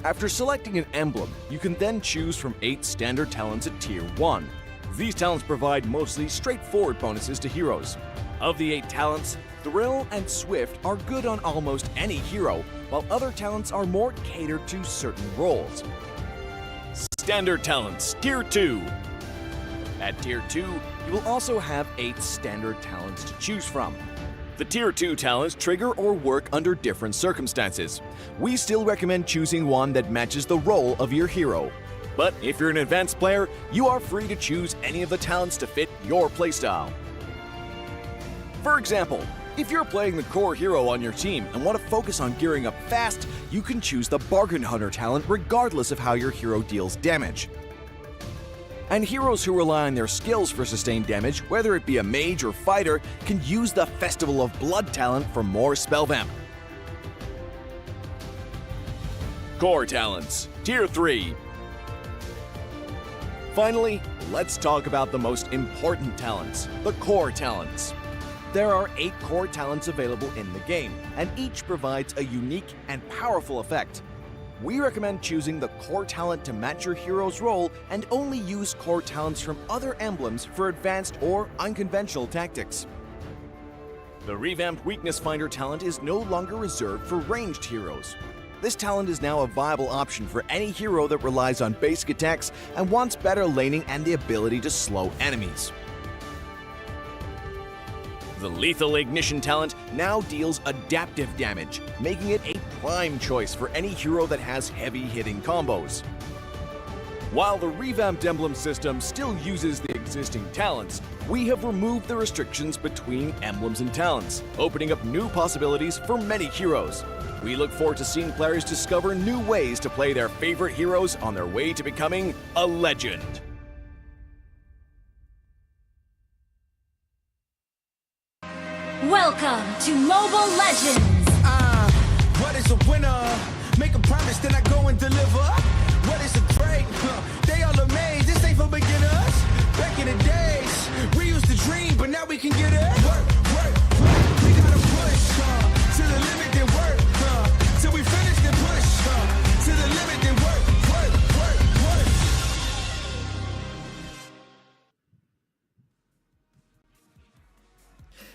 After selecting an emblem, you can then choose from 8 standard talents at Tier 1. These talents provide mostly straightforward bonuses to heroes. Of the 8 talents, Thrill and Swift are good on almost any hero, while other talents are more catered to certain roles. Standard talents, Tier 2. At Tier 2, you will also have 8 standard talents to choose from. The Tier 2 talents trigger or work under different circumstances. We still recommend choosing one that matches the role of your hero. But if you're an advanced player, you are free to choose any of the talents to fit your playstyle. For example, if you're playing the core hero on your team and want to focus on gearing up fast, you can choose the Bargain Hunter talent regardless of how your hero deals damage. And heroes who rely on their skills for sustained damage, whether it be a mage or fighter, can use the Festival of Blood talent for more spell vamp. Core talents, Tier 3. Finally, let's talk about the most important talents, the core talents. There are 8 core talents available in the game, and each provides a unique and powerful effect. We recommend choosing the core talent to match your hero's role and only use core talents from other emblems for advanced or unconventional tactics. The revamped Weakness Finder talent is no longer reserved for ranged heroes. This talent is now a viable option for any hero that relies on basic attacks and wants better laning and the ability to slow enemies. The Lethal Ignition talent now deals adaptive damage, making it a prime choice for any hero that has heavy-hitting combos. While the revamped emblem system still uses the existing talents, we have removed the restrictions between emblems and talents, opening up new possibilities for many heroes. We look forward to seeing players discover new ways to play their favorite heroes on their way to becoming a legend. Welcome to Mobile Legends! What is a winner? Make a promise, then I go and deliver. What is a break? They all amazed, this ain't for beginners. Back in the days, we used to dream, but now we can get it. Work, we gotta push to the limit, then work till we finish, then push to the limit, then work.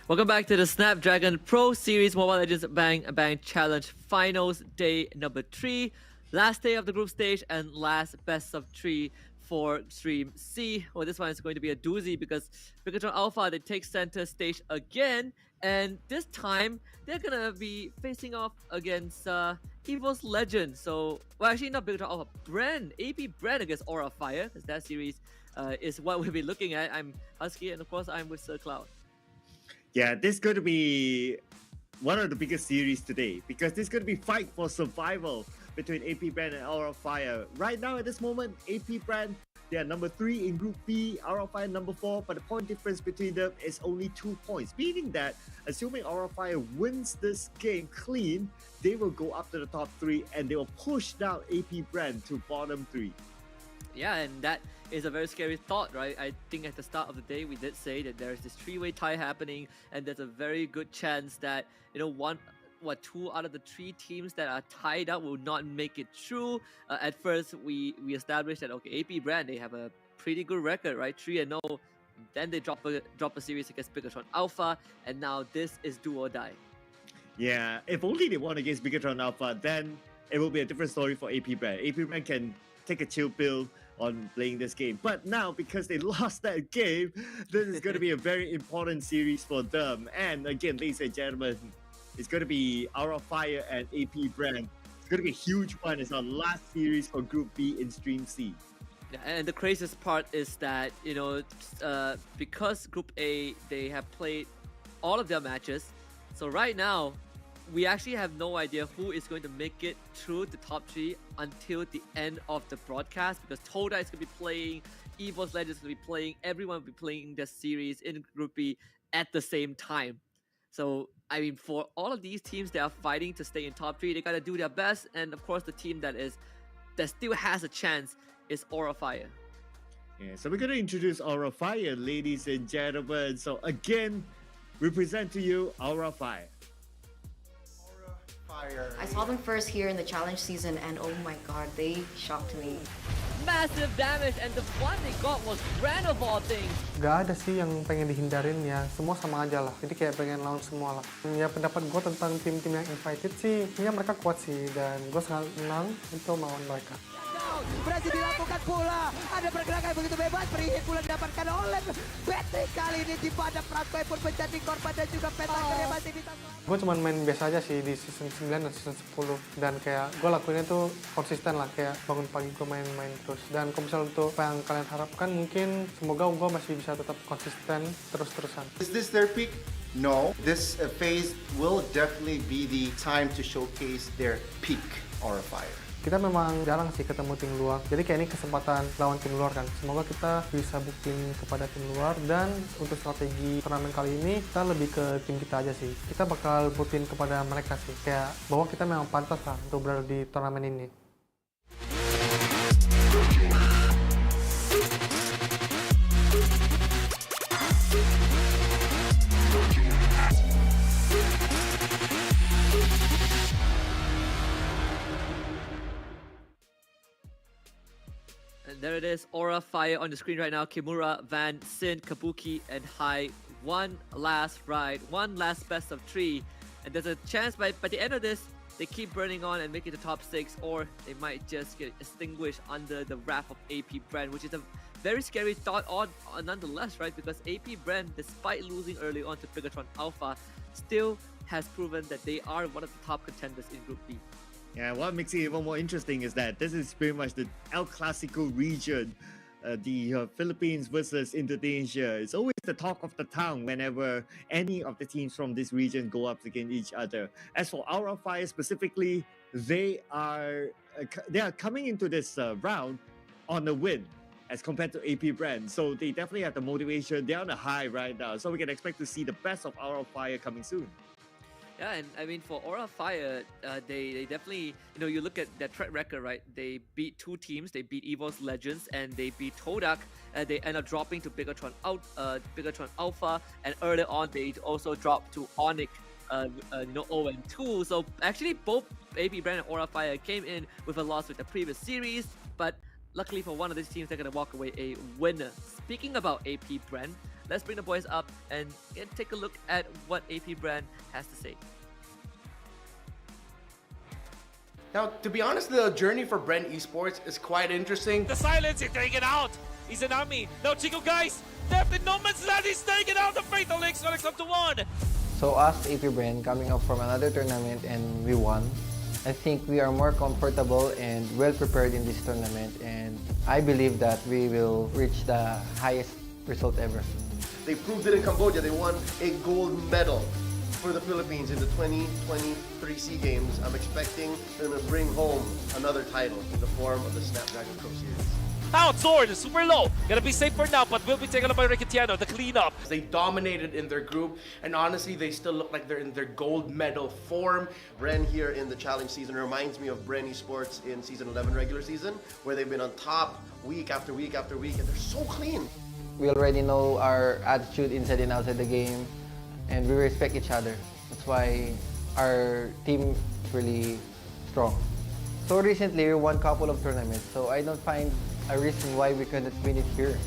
Welcome back to the Snapdragon Pro Series Mobile Legends Bang Bang Challenge Finals Day number 3. Last day of the group stage and last best of 3 for Stream C. Well, this one is going to be a doozy because Bigatron Alpha, they take center stage again. And this time, they're going to be facing off against Evo's Legend. So, well, actually not Bigatron Alpha, BREN, AP BREN against Aura Fire. Because that series is what we'll be looking at. I'm Husky and of course I'm with Sir Cloud. Yeah, this is going to be one of the biggest series today because this is going to be fight for survival between AP BREN and Aura Fire. Right now at this moment, AP BREN, they are number 3 in Group B, Aura Fire number 4, but the point difference between them is only 2 points, meaning that assuming Aura Fire wins this game clean, they will go up to the top 3 and they will push down AP BREN to bottom 3. Yeah, and that is a very scary thought, right? I think at the start of the day, we did say that there's this 3-way tie happening, and there's a very good chance that, 2 out of the 3 teams that are tied up will not make it through. At first, we established that, okay, AP BREN, they have a pretty good record, right? 3-0. Then they drop a series against Bigatron Alpha, and now this is do or die. Yeah, if only they won against Bigatron Alpha, then it will be a different story for AP BREN. AP BREN can take a chill pill on playing this game. But now, because they lost that game, this is going to be a very important series for them. And again, ladies and gentlemen, it's going to be Aura Fire and AP BREN. It's going to be a huge one. It's our last series for Group B in Stream C. Yeah, and the craziest part is that, you know, because Group A, they have played all of their matches. So right now, we actually have no idea who is going to make it through the top 3 until the end of the broadcast, because Toda is going to be playing, Esports Legends is going to be playing, everyone will be playing the series in Group B at the same time. So, I mean, for all of these teams that are fighting to stay in top 3, they got to do their best. And of course, the team that still has a chance is Aura Fire. Yeah, so we're going to introduce Aura Fire, ladies and gentlemen. So again, we present to you Aura Fire. I saw them first here in the challenge season and oh my god, they shocked me. Massive damage, and the one they got was BREN of all things. Gak ada sih yang pengen dihindarin ya, semua sama aja lah. Jadi kayak pengen lawan semua lah. Ya pendapat gue tentang tim-tim yang invited sih, ya mereka kuat sih dan gue sangat senang untuk melawan mereka. Berhasil dilakukan pula. Ada pergerakan begitu bebas. Free pula didapatkan oleh Patrick. Kali ini di pada Praspai pun menjadi korban dan juga pentakernya masih bisa. Gue cuma main biasa aja sih di season 9 dan season 10. Dan kayak gue lakuinnya tuh konsisten lah. Kayak bangun pagi gue main-main terus. Dan kalau misalnya untuk apa yang kalian harapkan, mungkin semoga gue masih bisa tetap konsisten terus-terusan. Is this their peak? No. This phase will definitely be the time to showcase their peak Aura Fire. Kita memang jarang sih ketemu tim luar, jadi kayak ini kesempatan lawan tim luar kan. Semoga kita bisa buktiin kepada tim luar, dan untuk strategi turnamen kali ini kita lebih ke tim kita aja sih. Kita bakal buktiin kepada mereka sih, kayak bahwa kita memang pantas lah untuk berada di turnamen ini. There it is, Aura Fire on the screen right now. Kimura, Van, Sin, Kabuki, and Hai. One last ride, one last best of 3. And there's a chance by the end of this, they keep burning on and make it to top 6, or they might just get extinguished under the wrath of AP BREN, which is a very scary thought nonetheless, right? Because AP BREN, despite losing early on to Bigatron Alpha, still has proven that they are one of the top contenders in Group B. Yeah, what makes it even more interesting is that this is pretty much the El Clasico region, the Philippines versus Indonesia. It's always the talk of the town whenever any of the teams from this region go up against each other. As for Aura Fire specifically, they are coming into this round on a win as compared to AP BREN. So they definitely have the motivation. They're on a high right now. So we can expect to see the best of Aura Fire coming soon. Yeah, and I mean, for Aura Fire, they definitely, you know, you look at their track record, right? They beat 2 teams. They beat Esports Legends and they beat Todak. They end up dropping to Bigatron Alpha, and earlier on they also dropped to Onyx, 0-2. So actually, both AP BREN and Aura Fire came in with a loss with the previous series, but luckily for one of these teams, they're gonna walk away a winner. Speaking about AP BREN, let's bring the boys up and take a look at what AP BREN has to say. Now, to be honest, the journey for BREN Esports is quite interesting. The silence is taken out. Izanami. Now, Chico, guys, left in no man's land. He's taken out. The Fatal Link's gonna come to 1. So us, AP BREN, coming up from another tournament and we won. I think we are more comfortable and well prepared in this tournament, and I believe that we will reach the highest result ever. They proved it in Cambodia. They won a gold medal for the Philippines in the 2023 SEA Games. I'm expecting them to bring home another title in the form of the Snapdragon Pro Series. Outsword, super low. Gonna be safe for now, but will be taken up by Riquitiano, the cleanup. They dominated in their group, and honestly, they still look like they're in their gold medal form. BREN here in the challenge season reminds me of BREN Esports in season 11 regular season, where they've been on top week after week after week, and they're so clean. We already know our attitude inside and outside the game, and we respect each other. That's why our team is really strong. So recently, we won a couple of tournaments, so I don't find a reason why we couldn't win it here.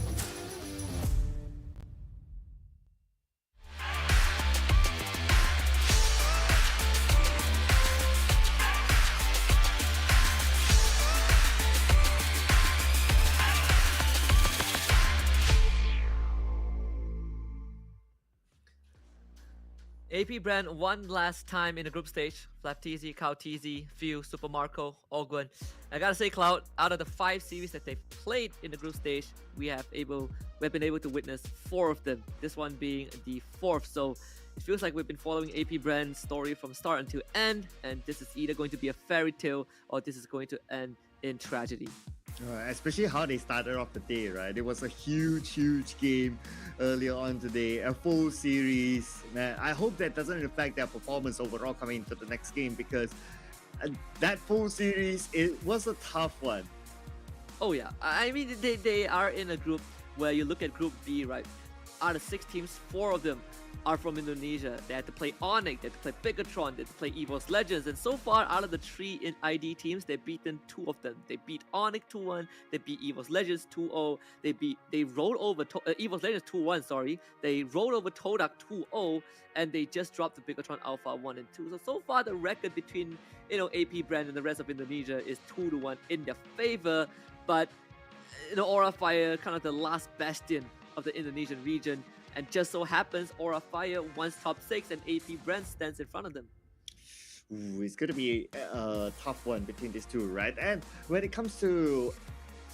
AP BREN one last time in the group stage. Flap TZ, Cow TZ, Few, Super Marco, Ogwen. I gotta say, Cloud, out of the 5 series that they've played in the group stage, we've been able to witness 4 of them. This one being the 4th. So it feels like we've been following AP BREN's story from start until end, and this is either going to be a fairy tale or this is going to end in tragedy. Especially how they started off the day, right? It was a huge game earlier on today, a full series. Man, I hope that doesn't reflect their performance overall coming into the next game, because that full series, it was a tough one. Oh yeah, I mean, they are in a group where you look at Group B, right? Out of 6 teams, 4 of them are from Indonesia. They had to play Onyx, they had to play Bigatron, they had to play Evo's Legends, and so far out of the 3 in ID teams, they've beaten 2 of them. They beat Onyx 2-1, they beat Evo's Legends 2-0, they rolled over Evo's Legends 2-1, sorry. They rolled over Todak 2-0, and they just dropped the Bigatron Alpha 1 and 2. So far the record between AP BREN and the rest of Indonesia is 2-1 in their favor, but Aura Fire, kind of the last bastion of the Indonesian region, and just so happens Aura Fire wants top 6 and AP BREN stands in front of them. Ooh, it's going to be a tough one between these two, right? And when it comes to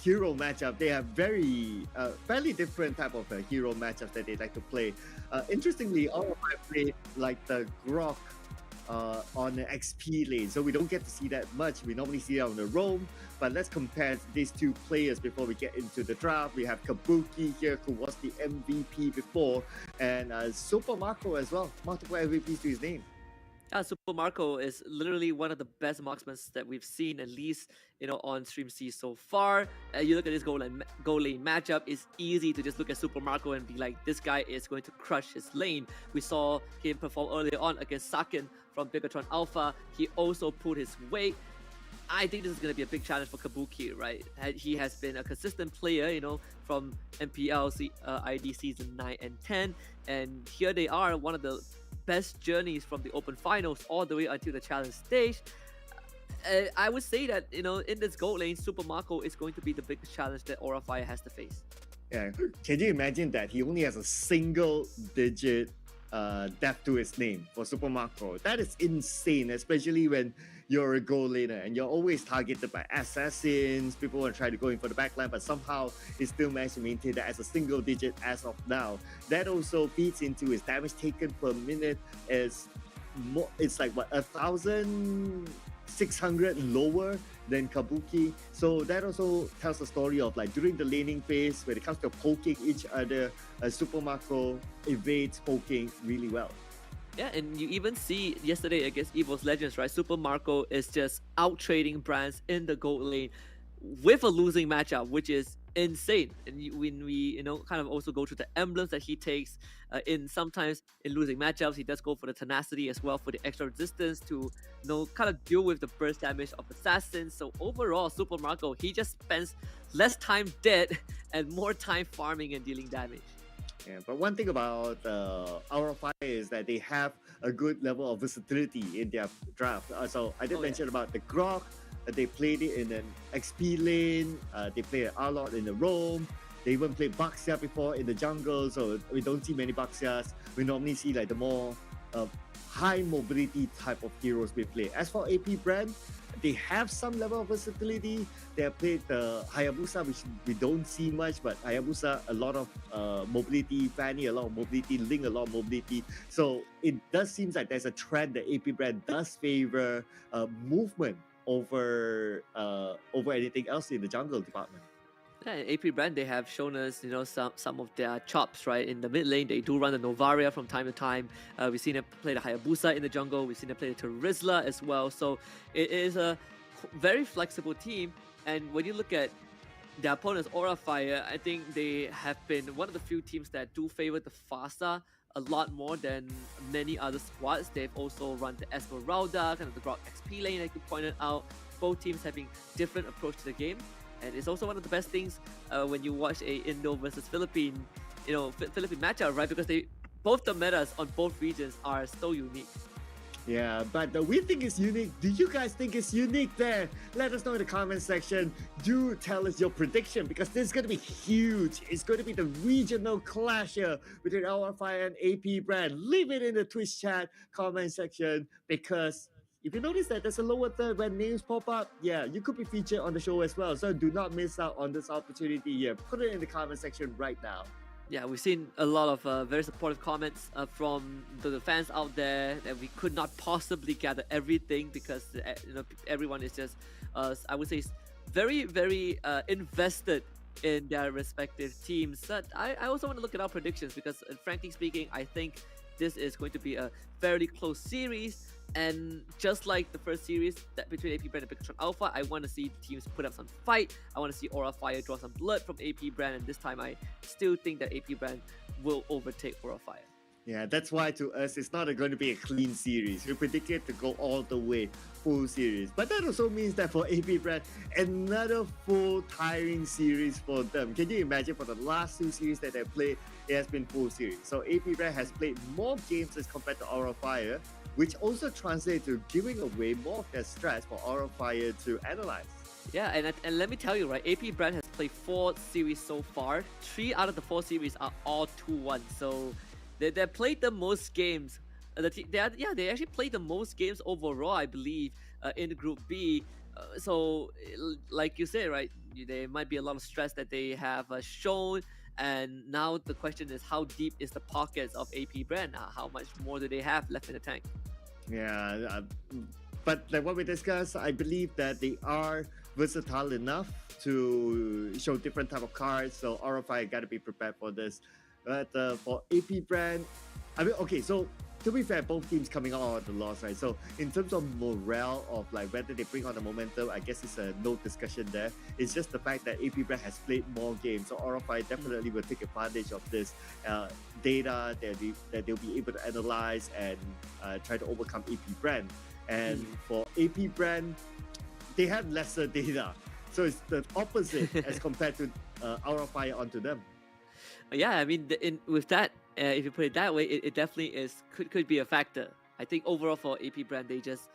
hero matchup, they have fairly different type of hero matchups that they like to play. Interestingly, Aura Fire played like the Grok on the XP lane, so we don't get to see that much. We normally see it on the roam, but let's compare these 2 players before we get into the draft. We have Kabuki here, who was the MVP before, and Super Marco as well, multiple MVPs to his name. Super Marco is literally one of the best marksmen that we've seen, at least on Stream C so far. You look at this goal lane matchup, it's easy to just look at Super Marco and be like, this guy is going to crush his lane. We saw him perform earlier on against Sakin from Bigatron Alpha. He also pulled his weight. I think this is going to be a big challenge for Kabuki, right? He has been a consistent player, from MPL ID Season 9 and 10, and here they are, one of the best journeys from the Open Finals all the way until the challenge stage. I would say that, in this gold lane, Super Marco is going to be the biggest challenge that Aura Fire has to face. Yeah, can you imagine that he only has a single digit death to his name for Super Marco? That is insane, especially when you're a gold laner and you're always targeted by assassins. People want to try to go in for the backline, but somehow he still managed to maintain that as a single digit as of now. That also feeds into his damage taken per minute as more. It's like what, 1,600 lower than Kabuki. So that also tells the story of like during the laning phase, when it comes to poking each other, Super Marco evades poking really well. Yeah, and you even see yesterday against Evo's Legends, right? Super Marco is just out-trading brands in the gold lane with a losing matchup, which is insane. And when we, kind of also go through the emblems that he takes sometimes in losing matchups, he does go for the tenacity as well for the extra resistance to, kind of deal with the burst damage of assassins. So overall, Super Marco, he just spends less time dead and more time farming and dealing damage. Yeah, but one thing about Aura Fire is that they have a good level of versatility in their draft. So I did mention about the Grok. They played it in an XP lane. They played a lot in the roam. They even played Baxia before in the jungle. So we don't see many Baxias. We normally see like the more high mobility type of heroes we play. As for AP BREN, they have some level of versatility. They have played the Hayabusa, which we don't see much, but Hayabusa, a lot of mobility, Fanny, a lot of mobility, Ling, a lot of mobility. So it does seem like there's a trend that AP BREN does favor movement over anything else in the jungle department. Yeah, in AP BREN, they have shown us, some of their chops, right? In the mid lane, they do run the Novaria from time to time. We've seen them play the Hayabusa in the jungle. We've seen them play the Terizla as well. So it is a very flexible team. And when you look at their opponents, Aura Fire, I think they have been one of the few teams that do favor the Fasa a lot more than many other squads. They've also run the Esmeralda, kind of the Grok XP lane, like you pointed out. Both teams having different approach to the game. And it's also one of the best things when you watch a Indo versus Philippine, Philippine matchup, right? Because both the metas on both regions are so unique. Yeah, but we think it's unique. Do you guys think it's unique there? Let us know in the comment section. Do tell us your prediction because this is going to be huge. It's going to be the regional clash here between Our Fire and AP BREN. Leave it in the Twitch chat comment section because if you notice that there's a lower third when names pop up, yeah, you could be featured on the show as well. So do not miss out on this opportunity here. Put it in the comment section right now. Yeah, we've seen a lot of very supportive comments from the fans out there that we could not possibly gather everything because everyone is just, I would say, very, very invested in their respective teams. But I also want to look at our predictions because, frankly speaking, I think this is going to be a fairly close series. And just like the first series between AP BREN and Bigotron Alpha, I want to see teams put up some fight. I want to see Aura Fire draw some blood from AP BREN, and this time I still think that AP BREN will overtake Aura Fire. Yeah, that's why to us it's not going to be a clean series. We predict it to go all the way full series. But that also means that for AP BREN, another full tiring series for them. Can you imagine for the last two series that they played, it has been full series. So AP BREN has played more games as compared to Aura Fire, which also translates to giving away more of their stress for Aura Fire to analyze. Yeah, and let me tell you, right, AP BREN has played 4 series so far. 3 out of the 4 series are all 2-1. So they played the most games. They actually played the most games overall, I believe, in Group B. So, like you said, right, there might be a lot of stress that they have shown. And now the question is, how deep is the pockets of AP BREN? How much more do they have left in the tank? Yeah, but like what we discussed, I believe that they are versatile enough to show different type of cards. So Aura Fire got to be prepared for this. But for AP BREN, I mean, okay, so to be fair, both teams coming out of the loss, right? So in terms of morale of like whether they bring on the momentum, I guess it's a no discussion there. It's just the fact that AP BREN has played more games. So Aura Fire definitely will take advantage of this data that they'll be able to analyze and try to overcome AP BREN. And for AP BREN, they have lesser data. So it's the opposite as compared to Aura Fire onto them. Yeah, I mean, with that, if you put it that way, it definitely could be a factor. I think overall for AP BREN, they just,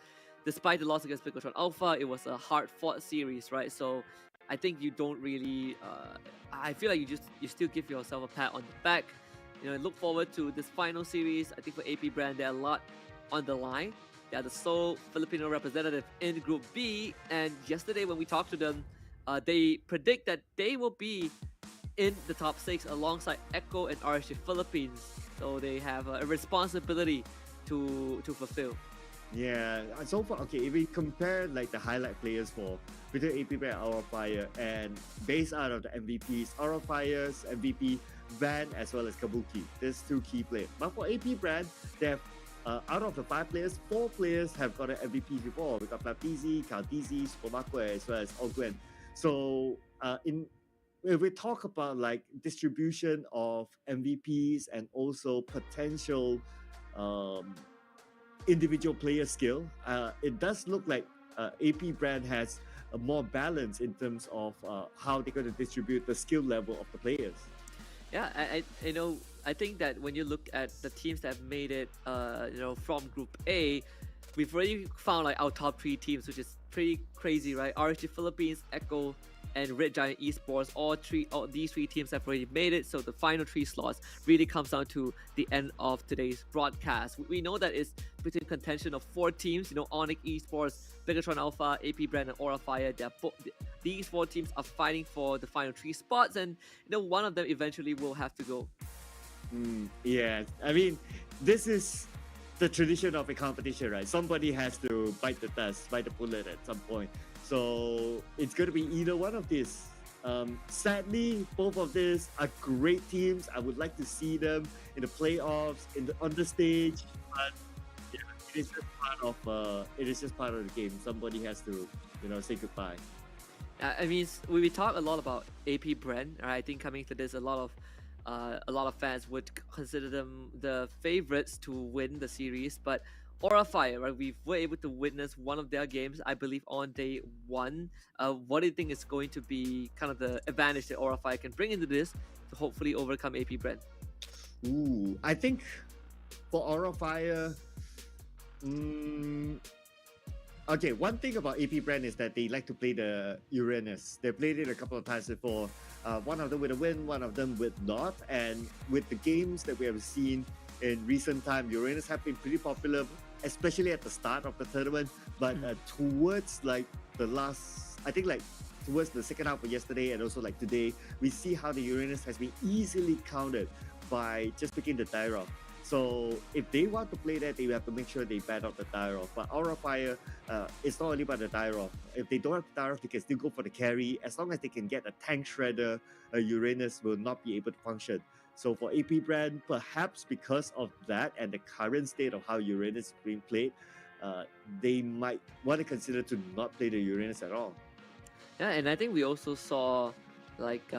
despite the loss against Bigotron Alpha, it was a hard-fought series, right? So I think you don't really, I feel like you still give yourself a pat on the back. Look forward to this final series. I think for AP BREN, there are a lot on the line. They are the sole Filipino representative in Group B, and yesterday when we talked to them, they predict that they will be in the top 6 alongside Echo and RSG Philippines. So they have a responsibility to fulfill. Yeah, so far, okay, if we compare like the highlight players for between AP BREN and Aura Fire, and based out of the MVPs, Aura Fire's MVP, Van as well as Kabuki. There's 2 key players. But for AP BREN, they have out of the 5 players, 4 players have got an MVP before. We got Baptizi, Kaltizi, Supermakwe, as well as Ogwen. So if we talk about like distribution of MVPs and also potential individual player skill, it does look like AP BREN has a more balance in terms of how they're going to distribute the skill level of the players. Yeah, I think that when you look at the teams that have made it, from Group A, we've already found like our top 3 teams, which is pretty crazy, right? RSG Philippines, Echo, and Red Giant Esports. All these 3 teams have already made it. So the final 3 slots really comes down to the end of today's broadcast. We know that it's between contention of 4 teams. Onyx Esports, Bigotron Alpha, AP BREN, and Aura Fire. These 4 teams are fighting for the final 3 spots, and one of them eventually will have to go. Yeah, I mean, this is the tradition of a competition, right? Somebody has to bite the dust, bite the bullet at some point. So it's going to be either one of these. Sadly, both of these are great teams. I would like to see them in the playoffs, on the stage. But yeah, it is just part of the game. Somebody has to, say goodbye. I mean, we talk a lot about AP BREN. Right? I think coming to this, a lot of fans would consider them the favorites to win the series, but Aura Fire, right? We were able to witness one of their games, I believe, on day 1. What do you think is going to be kind of the advantage that Aura Fire can bring into this to hopefully overcome AP BREN? I think for Aura Fire, Okay, one thing about AP BREN is that they like to play the Uranus. They played it a couple of times before. One of them with a win, one of them with not. And with the games that we have seen in recent time, Uranus have been pretty popular, especially at the start of the tournament. But towards like the last, I think like towards the second half of yesterday and also like today, we see how the Uranus has been easily countered by just picking the Tyrell. So if they want to play that, they have to make sure they bat out the Tyrell. But Aura Fire, it's not only about the Tyrell. If they don't have the Tyrell, they can still go for the carry. As long as they can get a tank shredder, Uranus will not be able to function. So for AP BREN, perhaps because of that and the current state of how Uranus is being played, they might want to consider to not play the Uranus at all. Yeah, and I think we also saw like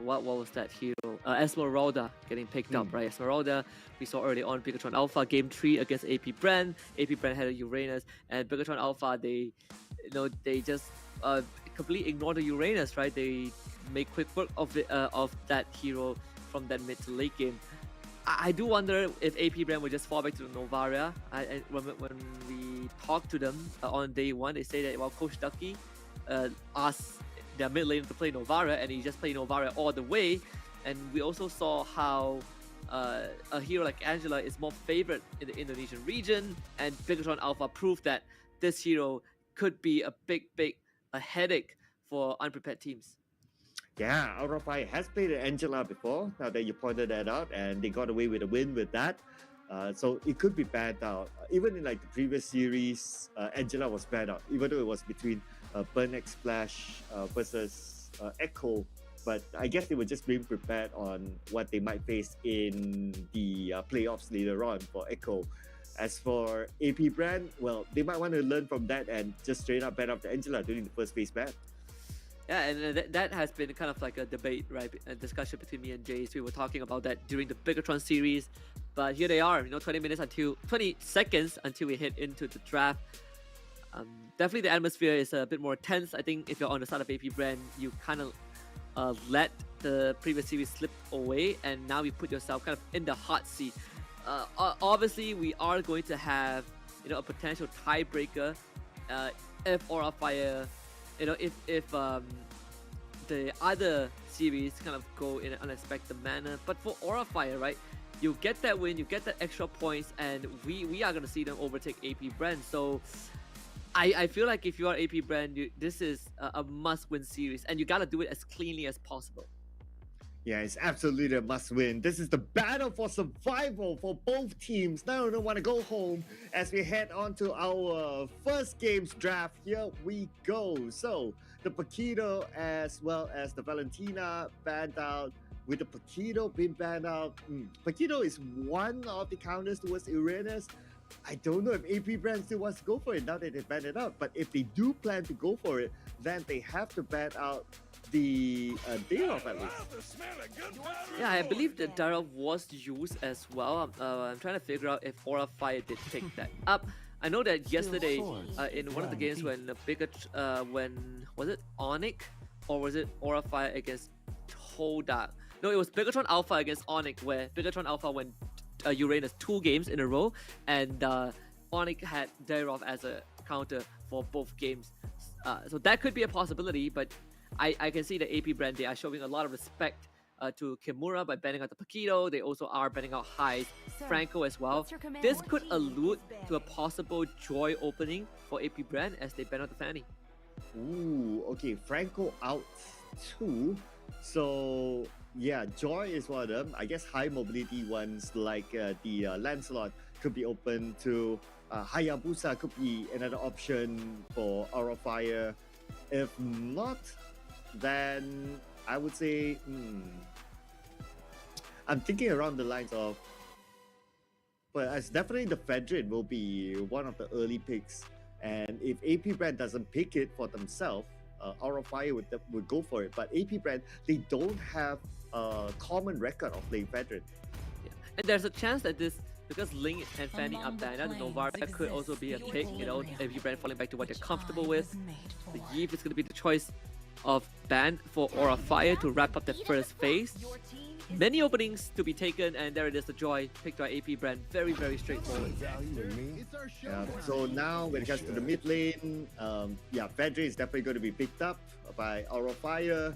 what was that hero? Esmeralda getting picked up, right? Esmeralda, we saw early on Bigatron Alpha Game 3 against AP BREN. AP BREN had a Uranus, and Bigatron Alpha, they just completely ignored the Uranus, right? They make quick work of that hero from that mid to late game. I do wonder if AP BREN would just fall back to the Novaria. When we talked to them on day one, they say that, well, Coach Ducky asked their mid lane to play Novaria, and he just played Novaria all the way. And we also saw how a hero like Angela is more favored in the Indonesian region, and Bigatron Alpha proved that this hero could be a big headache for unprepared teams. Yeah, Aura Fire has played Angela before, now that you pointed that out, and they got away with a win with that. So it could be banned out. Even in like the previous series, Angela was banned out, even though it was between BREN Splash versus Echo. But I guess they were just being prepared on what they might face in the playoffs later on for Echo. As for AP BREN, well, they might want to learn from that and just straight up ban up the Angela during the first phase ban. Yeah, and that has been kind of like a debate, right? A discussion between me and Jace. We were talking about that during the Bigatron series. But here they are, 20 seconds until we head into the draft. Definitely the atmosphere is a bit more tense. I think if you're on the side of AP BREN, you kind of let the previous series slip away, and now you put yourself kind of in the hot seat. Obviously, we are going to have a potential tiebreaker if Aura Fire, if the other series kind of go in an unexpected manner. But for Aura Fire, right, you get that win, you get that extra points, and we are going to see them overtake AP BREN. So I feel like if you are AP BREN, this is a must-win series, and you got to do it as cleanly as possible. Yeah, it's absolutely a must-win. This is the battle for survival for both teams. Now I don't want to go home as we head on to our first game's draft. Here we go. So the Paquito as well as the Valentina banned out. With the Paquito being banned out, Paquito is one of the counters towards Uranus. I don't know if AP BREN still wants to go for it now that they banned it out. But if they do plan to go for it, then they have to ban out the Dayrov at least. Yeah, I believe the Dayrov was used as well. I'm trying to figure out if Aura Fire did pick that up. I know that yesterday in one of the games when when was it Onyx or was it Aura Fire against Todak? No, it was Bigatron Alpha against Onyx, where Bigatron Alpha went Uranus 2 games in a row, and Onyx had Dayrov as a counter for both games. So that could be a possibility, but I can see that AP BREN, they are showing a lot of respect to Kimura by banning out the Paquito. They also are banning out Hyde, Franco as well. This could allude to a possible Joy opening for AP BREN as they ban out the Fanny. Ooh, okay, Franco out too. So yeah, Joy is one of them. I guess high mobility ones like the Lancelot could be open to. Hayabusa could be another option for Aura Fire. If not, then I would say I'm thinking around the lines of, but it's definitely the Fedrin will be one of the early picks. And if AP BREN doesn't pick it for themselves, Aura Fire would go for it. But AP BREN, they don't have a common record of playing Fedrin. Yeah. And there's a chance that this, because Ling and Fanny are banned out, the Novaria could also be a pick, AP BREN falling back to what they're comfortable with. The Yeeve is going to be the choice of ban for Aura Fire to wrap up the first phase. Many openings to be taken, and there it is, the Joy picked by AP BREN. Very, very straightforward. So now, when it comes to the mid lane, Fedri is definitely going to be picked up by Aura Fire.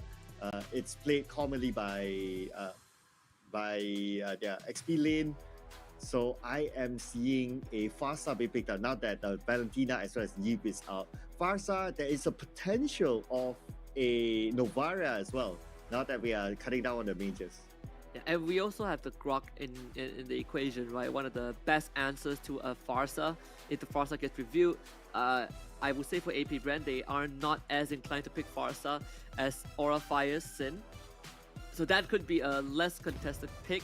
It's played commonly by their XP lane. So I am seeing a Farsa be picked up now that Valentina as well as Yip is out. Farsa, there is a potential of a Novaria as well, now that we are cutting down on the majors. Yeah, and we also have the Grok in the equation, right? One of the best answers to a Farsa. If the Farsa gets reviewed, I would say for AP BREN, they are not as inclined to pick Farsa as Aura Fire's Sin. So that could be a less contested pick.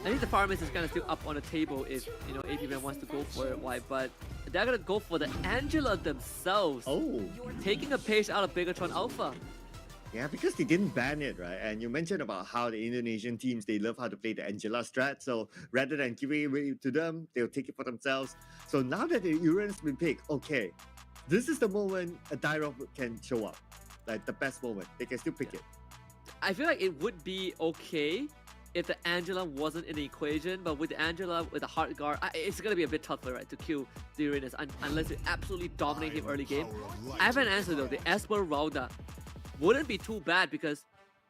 I think the Farmers is kind of still up on the table if, AP BREN wants to go for it, why? But they're going to go for the Angela themselves. Oh. Taking a page out of Bigatron Alpha. Yeah, because they didn't ban it, right? And you mentioned about how the Indonesian teams, they love how to play the Angela strat. So rather than giving it away to them, they'll take it for themselves. So now that the Uranus been picked, okay, this is the moment a Dyrov can show up. Like the best moment. They can still pick it. I feel like it would be okay if the Angela wasn't in the equation, but with the Angela, with the Heart Guard, it's going to be a bit tougher, right, to kill the Uranus unless you absolutely dominate him early game. I have an answer though, the Esmeralda wouldn't be too bad because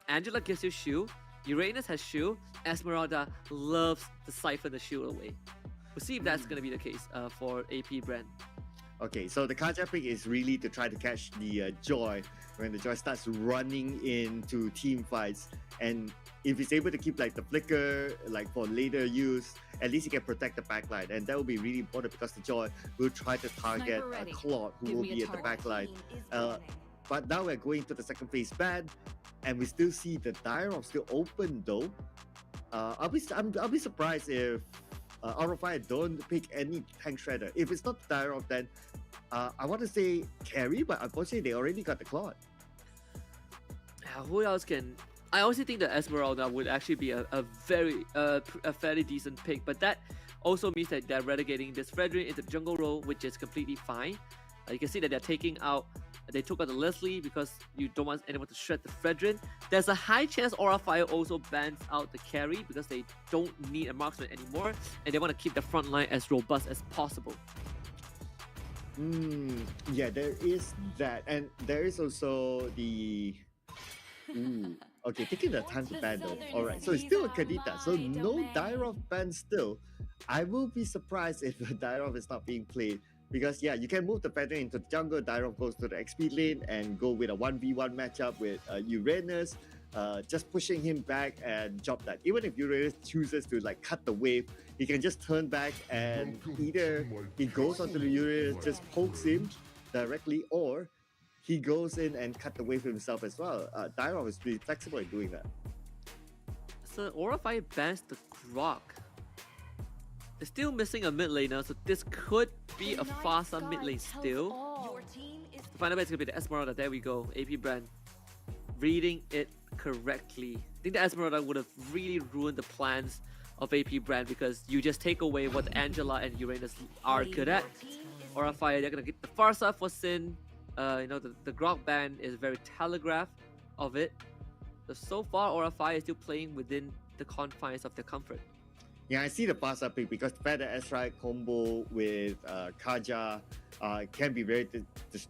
Angela gives you shield, Uranus has shield, Esmeralda loves to siphon the shield away. We'll see if that's going to be the case for AP BREN. Okay, so the Kaja pick is really to try to catch the Joy when the Joy starts running into team fights. And if he's able to keep like the flicker, like for later use, at least he can protect the backline. And that will be really important because the Joy will try to target Claude, who will be at the backline. But now we're going to the second phase ban, and we still see the Dyrov still open though. I'll be surprised if Aurofire don't pick any tank shredder. If it's not Dyrov, then I want to say carry, but unfortunately they already got the Claude. Who else can? I also think that Esmeralda would actually be a fairly decent pick, but that also means that they're relegating this Fredrin into the jungle role, which is completely fine. You can see that they took out the Leslie because you don't want anyone to shred the Fredrin. There's a high chance Aura Fire also bans out the carry because they don't need a marksman anymore and they want to keep the front line as robust as possible. Yeah, there is that. And there is also the... Okay, taking the time to ban though. Alright, so it's still a Kadita. So no Dyrov ban still. I will be surprised if Dyrov is not being played. Because yeah, you can move the Fedrin into the jungle, Dyrov goes to the XP lane and go with a 1v1 matchup with Uranus, just pushing him back and drop that. Even if Uranus chooses to like cut the wave, he can just turn back and either he goes onto the Uranus, just pokes him directly, or he goes in and cut the wave himself as well. Dyrov is pretty flexible in doing that. So Aura Fire bans the Grok. They're still missing a mid laner, so this could be a faster mid lane still. The final bet is going to be the Esmeralda. There we go. AP BREN reading it correctly. I think the Esmeralda would have really ruined the plans of AP BREN because you just take away what Angela and Uranus are good at. Aura Fire, they're going to get the Farsa for Sin. The Grok ban is very telegraphed of it. So far, Aura Fire is still playing within the confines of their comfort. Yeah, I see the Farsa pick because Feather S-Ride combo with Kaja can be very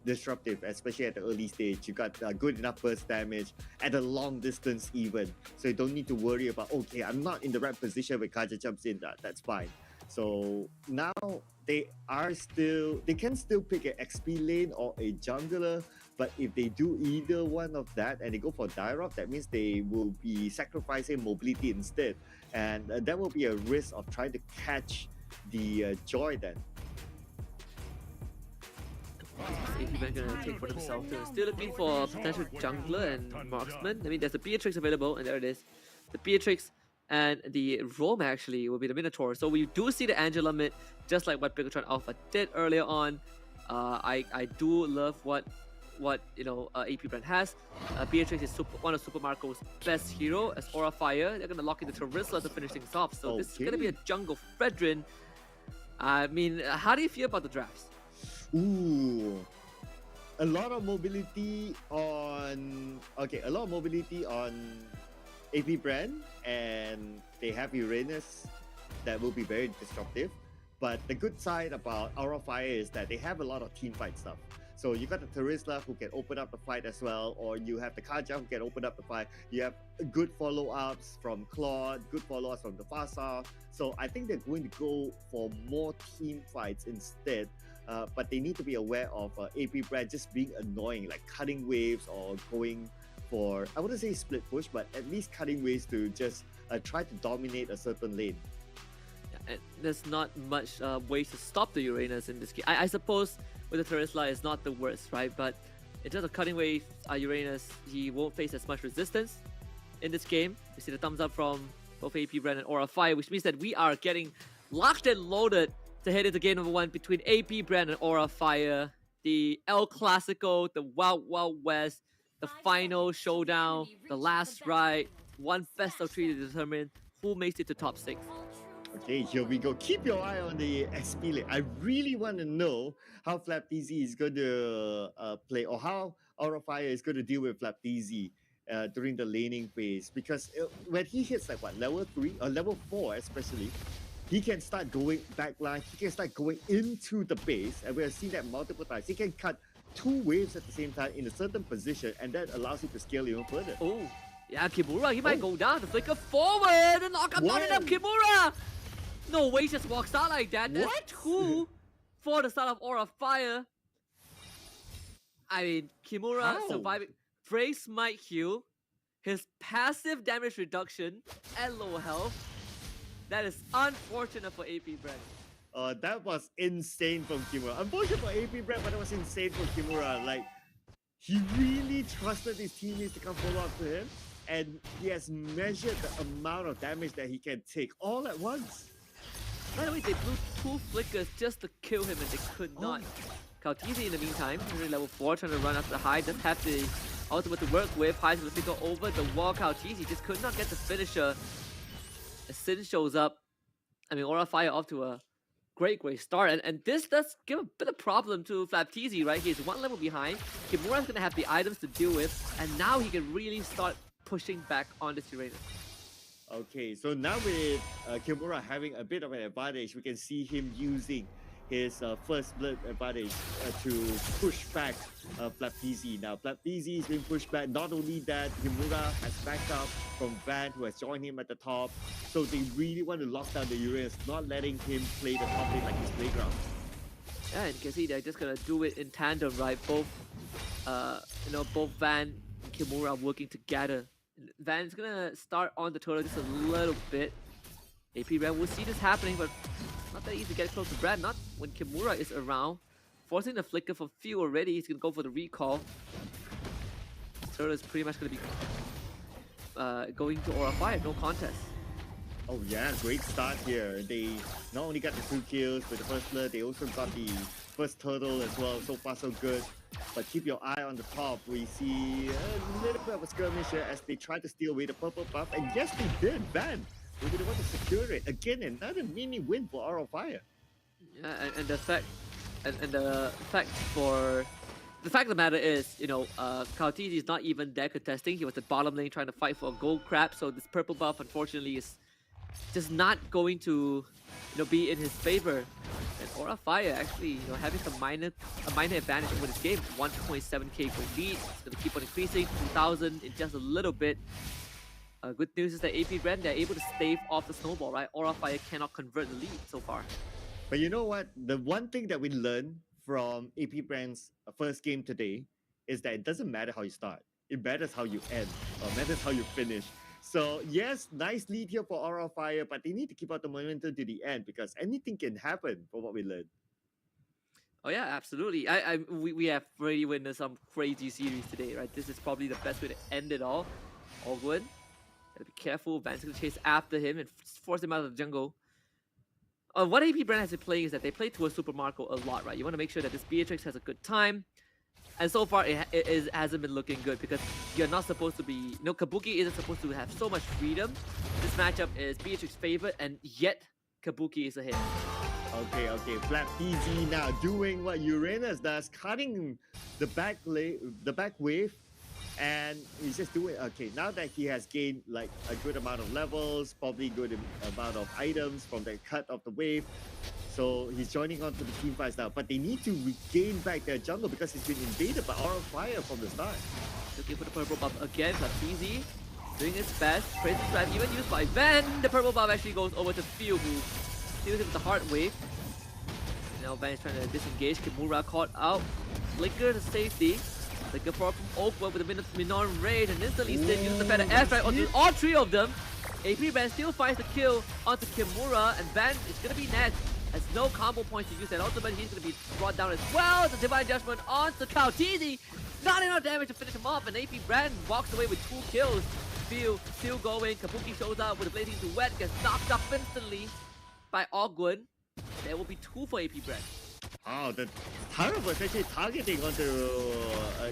disruptive, especially at the early stage. You got good enough burst damage at a long distance even. So you don't need to worry about, okay, I'm not in the right position when Kaja jumps in, that's fine. So now they can still pick an XP lane or a jungler, but if they do either one of that and they go for Dyrov, that means they will be sacrificing mobility instead. And that will be a risk of trying to catch the Joy then. AP gonna take for themselves. They're still looking for a potential jungler and marksman. I mean, there's the Beatrix available, and there it is. The Beatrix and the Rome actually will be the Minotaur. So we do see the Angela mid, just like what Bigatron Alpha did earlier on. I do love what AP BREN has. Beatrix is one of Super Marco's best hero as Aura Fire. They're gonna lock in the Terizla to finish things off. So this is gonna be a jungle Fredrin. I mean, how do you feel about the drafts? Ooh, a lot of mobility on AP BREN and they have Uranus that will be very disruptive. But the good side about Aura Fire is that they have a lot of team fight stuff. So you got the Terisla who can open up the fight as well, or you have the Kaja who can open up the fight. You have good follow-ups from Claude, good follow-ups from the Fasa. So I think they're going to go for more team fights instead. But they need to be aware of AP BREN just being annoying, like cutting waves or going for, I wouldn't say split push, but at least cutting waves to just try to dominate a certain lane. There's not much ways to stop the Uranus in this game. I suppose with the Terisla it's not the worst, right? But in terms of cutting wave, Uranus, he won't face as much resistance in this game. We see the thumbs up from both AP BREN and Aura Fire, which means that we are getting locked and loaded to head into game number 1 between AP BREN and Aura Fire. The El Clasico, the Wild Wild West, the final showdown, the last ride, one best of 3 to determine who makes it to top 6. Okay, here we go. Keep your eye on the SP lane. I really want to know how FlapTZ is going to play, or how Aura Fire is going to deal with FlapTZ during the laning phase. Because when he hits like what, level 3 or level 4 especially, he can start going backline, he can start going into the base, and we have seen that multiple times. He can cut 2 waves at the same time in a certain position, and that allows him to scale even further. Oh, yeah, Kimura, he might go down to flicker forward and knock up on up Kimura! No way, he just walks out like that. That's 2 for the start of Aura Fire. I mean, Kimura surviving. Brave Smite heal, his passive damage reduction at low health. That is unfortunate for AP BREN. That was insane from Kimura. Unfortunate for AP BREN, but that was insane for Kimura. Like, he really trusted his teammates to come follow up to him, and he has measured the amount of damage that he can take all at once. By the way, they blew 2 flickers just to kill him, and they could not. Kautizi in the meantime, level 4, trying to run after the high, does have the ultimate to work with. High's going to flicker over the wall. Kautizi just could not get the finisher. As Sin shows up, I mean, Aura Fire off to a great start. And this does give a bit of problem to FlapTZ, right? He's 1 level behind. Kimura's going to have the items to deal with, and now he can really start pushing back on this Uranus. Okay, so now with Kimura having a bit of an advantage, we can see him using his first blood advantage to push back FlapTZ. Now, FlapTZ is being pushed back. Not only that, Kimura has backed up from Van, who has joined him at the top. So they really want to lock down the Uranus, not letting him play the top lane like his playground. Yeah, and you can see they're just gonna do it in tandem, right? Both, both Van and Kimura working together. Van's gonna start on the turtle just a little bit. AP BREN will see this happening, but not that easy to get close to BREN. Not when Kimura is around. Forcing the flicker for few already. He's gonna go for the recall. Turtle is pretty much gonna be going to Aura Fire, no contest. Oh yeah, great start here. They not only got the 2 kills with the first blood, they also got the first turtle as well. So far so good. But keep your eye on the top. We see a little bit of a skirmish here as they try to steal away the purple buff. And yes, they did. Van, they didn't want to secure it. Again, another mini win for Aura Fire. Yeah, and the fact, the fact of the matter is, Kautizi is not even there contesting. He was at bottom lane trying to fight for a gold crab. So this purple buff, unfortunately, is just not going to, be in his favor. And Aura Fire actually, having a minor advantage over this game. 1.7k for lead. It's gonna keep on increasing. 2,000 in just a little bit. Good news is that AP BREN, they're able to stave off the snowball, right? Aura Fire cannot convert the lead so far. But you know what? The one thing that we learned from AP BREN's first game today is that it doesn't matter how you start. It matters how you end, or matters how you finish. So yes, nice lead here for Aura Fire, but they need to keep out the momentum to the end because anything can happen from what we learned. Oh yeah, absolutely. We have already witnessed some crazy series today, right? This is probably the best way to end it all. Ogwen, gotta be careful. Van's gonna chase after him and force him out of the jungle. What AP BREN has been playing is that they play towards Super Marco a lot, right? You want to make sure that this Beatrix has a good time. And so far, it hasn't been looking good because you're not supposed to be... Kabuki isn't supposed to have so much freedom. This matchup is Beatrix's favorite, and yet Kabuki is ahead. Okay. FlapTZ now doing what Uranus does, cutting the back wave And he's just doing okay. Now that he has gained like a good amount of levels, probably good amount of items from the cut of the wave. So he's joining on to the team fights now. But they need to regain back their jungle because it's been invaded by Aura of Fire from the start. Looking for the purple buff again. Easy doing his best. Crazy trap even used by Van. The purple buff actually goes over to Phil, who deals with the hard wave. Now Van is trying to disengage. Kimura caught out. Flicker to safety. Flicker from Oakwood with a Minoran raid and instantly Sin uses the feather airstrike onto all three of them. AP Brand still finds the kill onto Kimura, and Van is gonna be next. Has no combo points to use that ultimate. He's gonna be brought down as well. The Divine Judgment onto Kautini. Not enough damage to finish him off, and AP Brand walks away with 2 kills. Phil still going. Kabuki shows up with a Blazing Duet, gets knocked up instantly by Ogwen. There will be 2 for AP Brand. Oh, the turret was actually targeting onto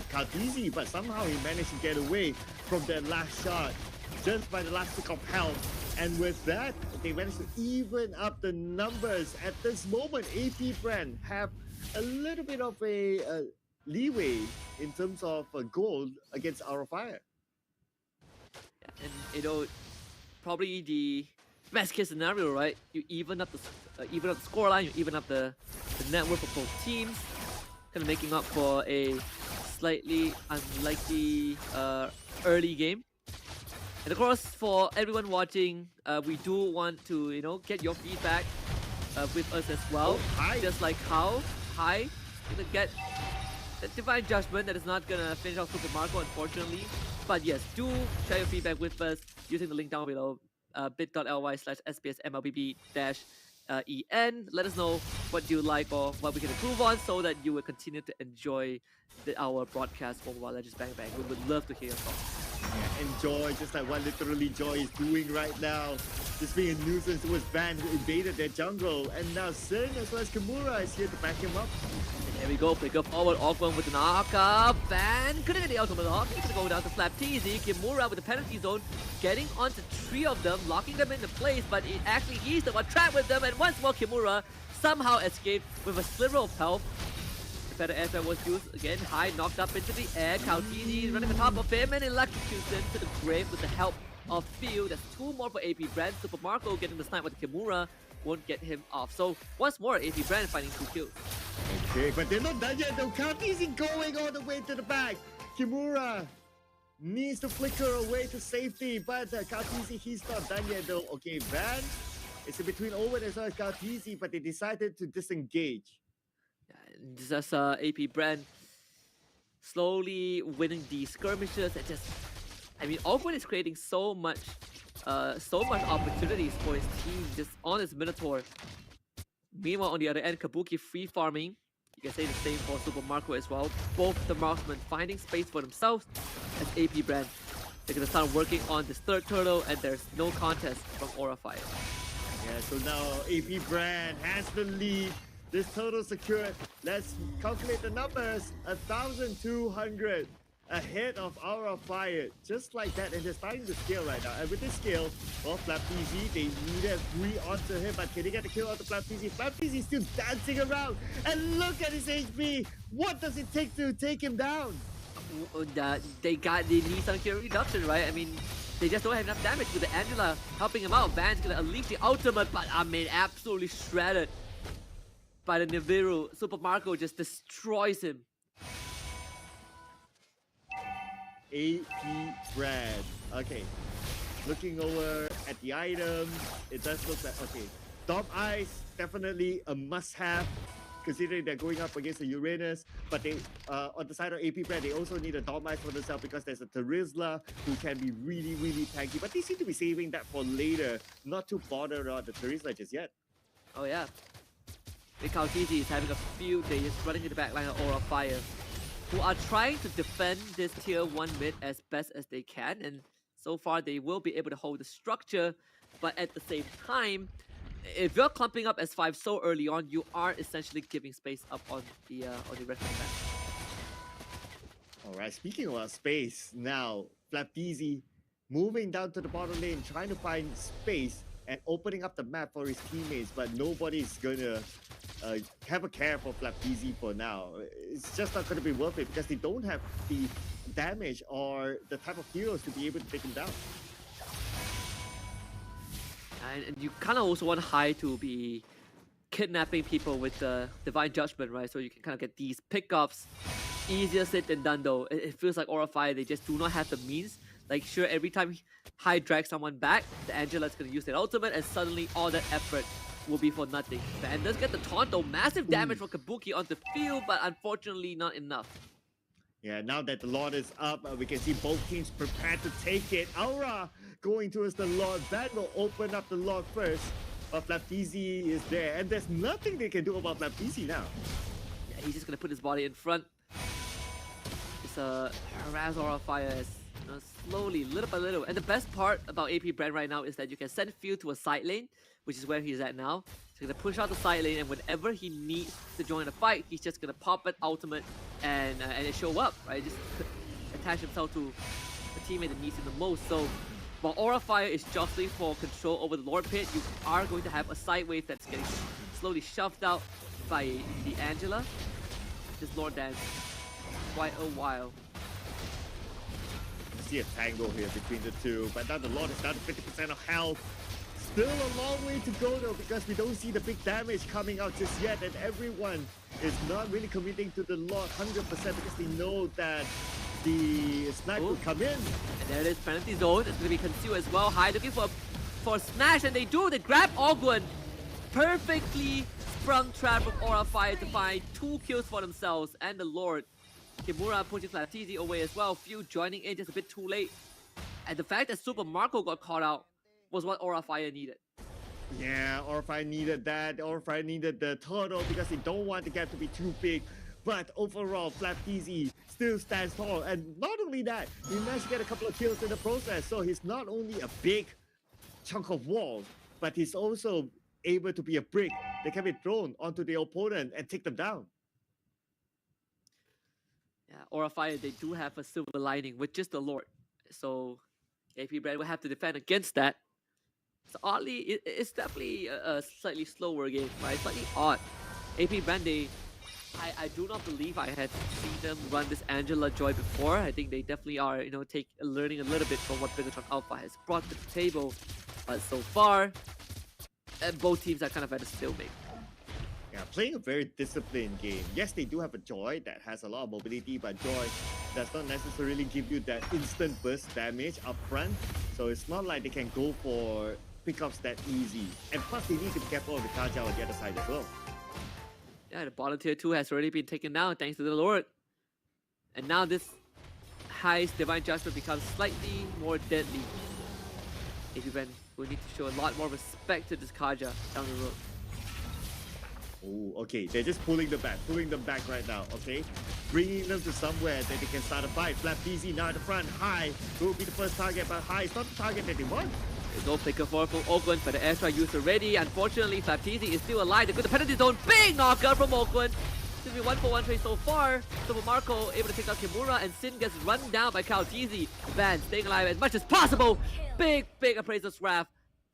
Kautini, but somehow he managed to get away from that last shot just by the last tick of health. And with that, they managed to even up the numbers. At this moment, AP Brand have a little bit of a leeway in terms of gold against Aura Fire. And you know, probably the best case scenario, right? You even up the scoreline, you even up the net worth of both teams, kind of making up for a slightly unlikely early game. And of course, for everyone watching, we do want to get your feedback with us as well. Just like how High gonna get the Divine Judgment that is not gonna finish off Super Marco, unfortunately. But yes, do share your feedback with us using the link down below, bit.ly/SPS MLBB-EN. Let us know what you like or what we can improve on so that you will continue to enjoy our broadcast for Mobile Legends Bang Bang. We would love to hear your thoughts. Yeah, enjoy, just like what literally Joy is doing right now. Just being a nuisance towards Van, who invaded their jungle. And now Sin as well as Kimura is here to back him up. And there we go, pick up forward, Ogwen with an arc. Van couldn't get the ultimate off. He's gonna go down to Slap TZ. Kimura with the penalty zone, getting onto 3 of them, locking them into place, but he's the one trapped with them. And once more, Kimura somehow escaped with a sliver of health. Better airstrike was used again. High knocked up into the air. Kautini running on top of him and electrocutes him to the grave with the help of Phil. That's 2 more for AP Brand. Super Marco getting the snipe with Kimura won't get him off. So once more, AP Brand finding 2 kills. Okay, but they're not done yet though. Kautini going all the way to the back. Kimura needs to flicker away to safety, but Kautini, he's not done yet though. Okay, Van is in between Owen as well as Kautini, but they decided to disengage. This is AP Brand slowly winning these skirmishes and just, Ogwen is creating so much opportunities for his team just on his Minotaur. Meanwhile, on the other end, Kabuki free farming. You can say the same for Super Marco as well. Both the marksmen finding space for themselves as AP Brand. They're gonna start working on this 3rd turtle, and there's no contest from Aura Fire. Yeah, so now AP Brand has the lead. This total secured. Let's calculate the numbers. 1,200 ahead of Aura Fire. Just like that. And they're starting to scale right now. And with this scale, well, Flap TZ, they needed 3 onto him. But can they get the kill onto Flap TZ? Flap TZ still dancing around. And look at his HP. What does it take to take him down? They need some kill reduction, right? They just don't have enough damage with the Angela helping him out. Van's gonna unleash the ultimate, but absolutely shredded by the Nibiru. Super Marco just destroys him. AP Brand. Okay. Looking over at the items, it does look like, okay, Dom Ice, definitely a must-have, considering they're going up against the Uranus. But they, on the side of AP Brand, they also need a Dom Ice for themselves because there's a Terizla who can be really, really tanky. But they seem to be saving that for later, not to bother about the Terizla just yet. Oh yeah. Kautini is having a field day, just running in the back line of Aura Fire, who are trying to defend this tier 1 mid as best as they can, and so far they will be able to hold the structure, but at the same time, if you're clumping up S5 so early on, you are essentially giving space up on the rest of the map. Alright, speaking about space, now Flaptizi moving down to the bottom lane, trying to find space and opening up the map for his teammates, but nobody's gonna have a care for Flapeasy for now. It's just not going to be worth it because they don't have the damage or the type of heroes to be able to take him down. And you kind of also want High to be kidnapping people with the Divine Judgment, right? So you can kind of get these pickups. Easier said than done, though. It feels like Aura Fire, they just do not have the means. Like, sure, every time High drags someone back, the Angela's going to use their ultimate, and suddenly all that effort will be for nothing. And does get the taunt, though. Massive damage from Kabuki on the field, but unfortunately not enough. Yeah, now that the Lord is up, we can see both teams prepared to take it. Aura going towards the Lord. Van will open up the Lord first, but Flapeasy is there, and there's nothing they can do about Flapeasy now. Yeah, he's just going to put his body in front. Just harass Aura Fire as, you know, slowly, little by little. And the best part about AP BREN right now is that you can send Field to a side lane, which is where he's at now. So he's going to push out the side lane, and whenever he needs to join the fight, he's just going to pop it ultimate and show up, right? Just attach himself to a teammate that needs him the most. So while Aura Fire is jostling for control over the Lord Pit, you are going to have a side wave that's getting slowly shoved out by the Angela. This Lord Dance, quite a while. You see a tangle here between the two, but now the Lord is down to 50% of health. Still a long way to go though, because we don't see the big damage coming out just yet, and everyone is not really committing to the Lord 100% because they know that the snipe will come in. And there it is, penalty zone. It's going to be concealed as well. High looking for a smash, and they do. They grab Ogwen. Perfectly sprung trap from Aura Fire to find 2 kills for themselves and the Lord. Kimura pushing Flapeasy away as well. Few joining in just a bit too late. And the fact that Super Marco got caught out was what Aura Fire needed. Yeah, Aura Fire needed that. Aura Fire needed the turtle because they don't want the gap to be too big. But overall, Flapeasy still stands tall. And not only that, he managed to get a couple of kills in the process. So he's not only a big chunk of wall, but he's also able to be a brick that can be thrown onto the opponent and take them down. Yeah, Aura Fire, they do have a silver lining with just the Lord. So AP BREN will have to defend against that. So oddly, it's definitely a slightly slower game, right? Slightly odd. AP BREN, I do not believe I had seen them run this Angela Joy before. I think they definitely are, you know, learning a little bit from what Bigatron Alpha has brought to the table. But so far, both teams are kind of at a stalemate. Yeah, playing a very disciplined game. Yes, they do have a Joy that has a lot of mobility, but Joy does not necessarily give you that instant burst damage up front. So it's not like they can go for pickups that easy. And plus, they need to be careful of the Kaja on the other side as well. Yeah, the bottom tier 2 has already been taken down thanks to the Lord. And now this High's Divine Judgment becomes slightly more deadly. AP BREN will need to show a lot more respect to this Kaja down the road. Oh, okay. They're just pulling them back right now, okay? Bringing them to somewhere that they can start a fight. Flapeasy now at the front. High will be the first target, but High is not the target that they want. There's no picker for Oakland, but the airstrike used already. Unfortunately, Flapeasy is still alive. They go to penalty zone. Big knockout from Oakland. Seems to be 1-for-1 trade so far. Super Marco able to take out Kimura, and Sin gets run down by Kautizi. Van staying alive as much as possible. Big Appraiser's Wrath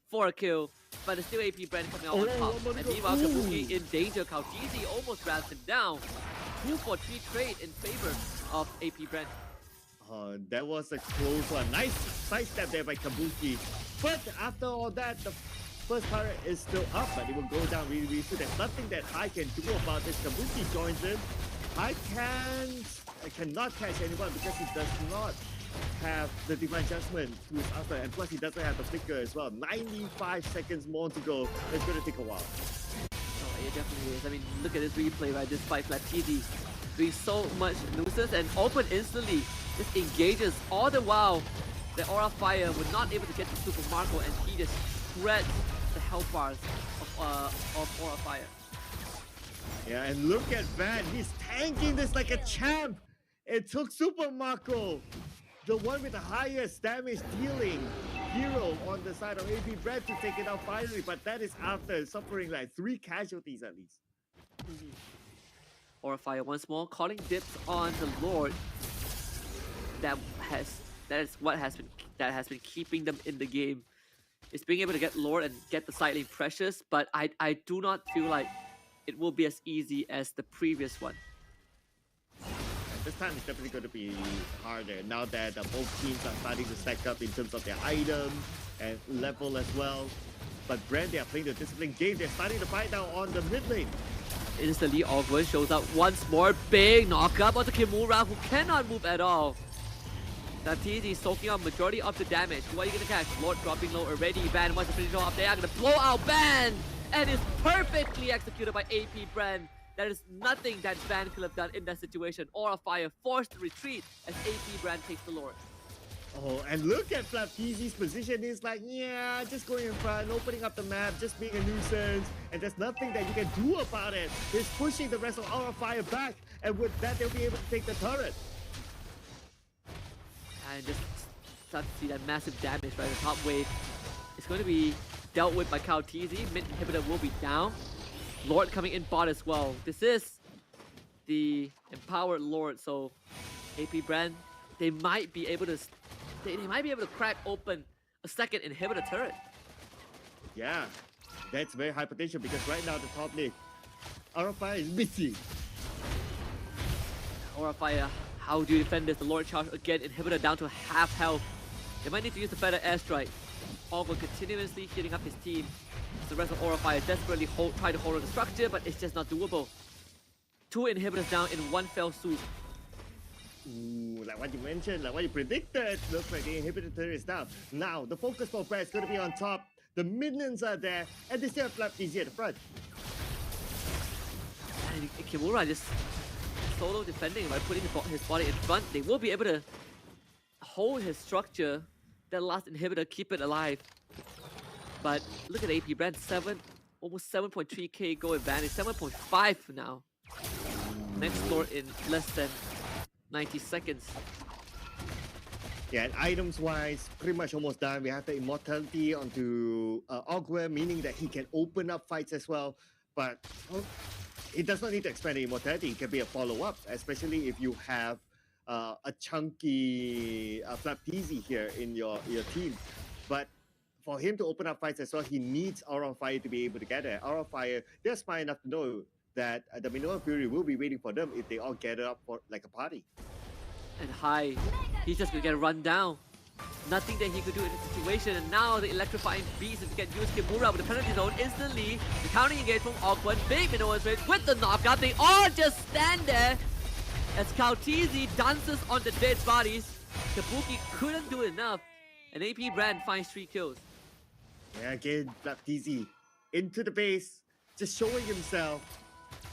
for a kill. But it's still AP BREN coming out on top. And meanwhile, Kabuki in danger. Kautizi almost grabs him down. 2-for-3 trade in favor of AP BREN. That was a close one. Nice sidestep there by Kabuki. But after all that, the first turret is still up, but it will go down really soon. There's nothing that I can do about this. Kabuki joins in. I cannot catch anyone because he does not have the Divine Judgment to his after, and plus he doesn't have the flicker as well. 95 seconds more to go. It's going to take a while. Oh, it definitely is. I mean, look at this replay, right? This fight, Flapeasy doing so much nuisance, and Open instantly just engages. All the while, the Aura Fire were not able to get to Super Marco, and he just shreds the health bars of Aura Fire. Yeah, and look at Van. He's tanking this like a champ. It took Super Marco, the one with the highest damage dealing hero on the side of AP BREN, to take it out finally, but that is after suffering like 3 casualties at least. Aura Fire once more calling dips on the Lord. That is what has been keeping them in the game. Is being able to get Lord and get the side lane precious, but I do not feel like it will be as easy as the previous one. This time it's definitely going to be harder now that both teams are starting to stack up in terms of their items and level as well. But BREN, they are playing the disciplined game. They're starting to fight now on the mid lane. Instantly, Ogwen shows up once more. Big knockup onto Kimura, who cannot move at all. Natizi soaking up majority of the damage. What are you going to catch? Lord dropping low already. Ban wants to finish off. They are going to blow out Ban! And it's perfectly executed by AP BREN. There is nothing that Ban could have done in that situation. Aura Fire forced to retreat as AP BREN takes the Lord. Oh, and look at Flaptizi's position. He's like, yeah, just going in front, opening up the map, just being a nuisance, and there's nothing that you can do about it. He's pushing the rest of Aura Fire back, and with that, they'll be able to take the turret. And just start to see that massive damage, right? The top wave is going to be dealt with by Kaotizi. Mid inhibitor will be down. Lord coming in bot as well. This is the empowered Lord, so AP BREN, they might be able to crack open a second inhibitor turret. Yeah, that's very high potential because right now the top lane, Aura Fire is busy. Aura Fire, how do you defend this? The Lord charge again, inhibitor down to half health. They might need to use the Feather Airstrike. Ogwen continuously heating up his team. The rest of Aura Fire desperately try to hold on the structure, but it's just not doable. 2 inhibitors down in one fell swoop. Ooh, like what you mentioned, like what you predicted. Looks like the inhibitor turret is down. Now, the focus for BREN is going to be on top. The minions are there, and they still have Flaptizi at the front. And Kimura just solo defending by putting his body in front. They will be able to hold his structure. That last inhibitor, keep it alive. But look at AP BREN, almost 7.3k goal advantage, 7.5 now. Next Lord in less than 90 seconds. Yeah, and items-wise, pretty much almost done. We have the immortality onto Ogwen, meaning that he can open up fights as well. But it does not need to expand the immortality. It can be a follow-up, especially if you have a chunky Flaptizi here in your team. But for him to open up fights as well, he needs Aura Fire to be able to get there. Aura Fire, they're smart enough to know that the Minoan Fury will be waiting for them if they all gather up for like a party. And High, he's just gonna get run down. Nothing that he could do in this situation, and now the electrifying beast is gonna use Kimura with the penalty zone instantly. The counting engage from Ogwen, big Minoan range with the knockout. They all just stand there as Kaotizi dances on the dead bodies. Kabuki couldn't do enough, and AP BREN finds 3 kills. Yeah, again, Flaptizi into the base, just showing himself,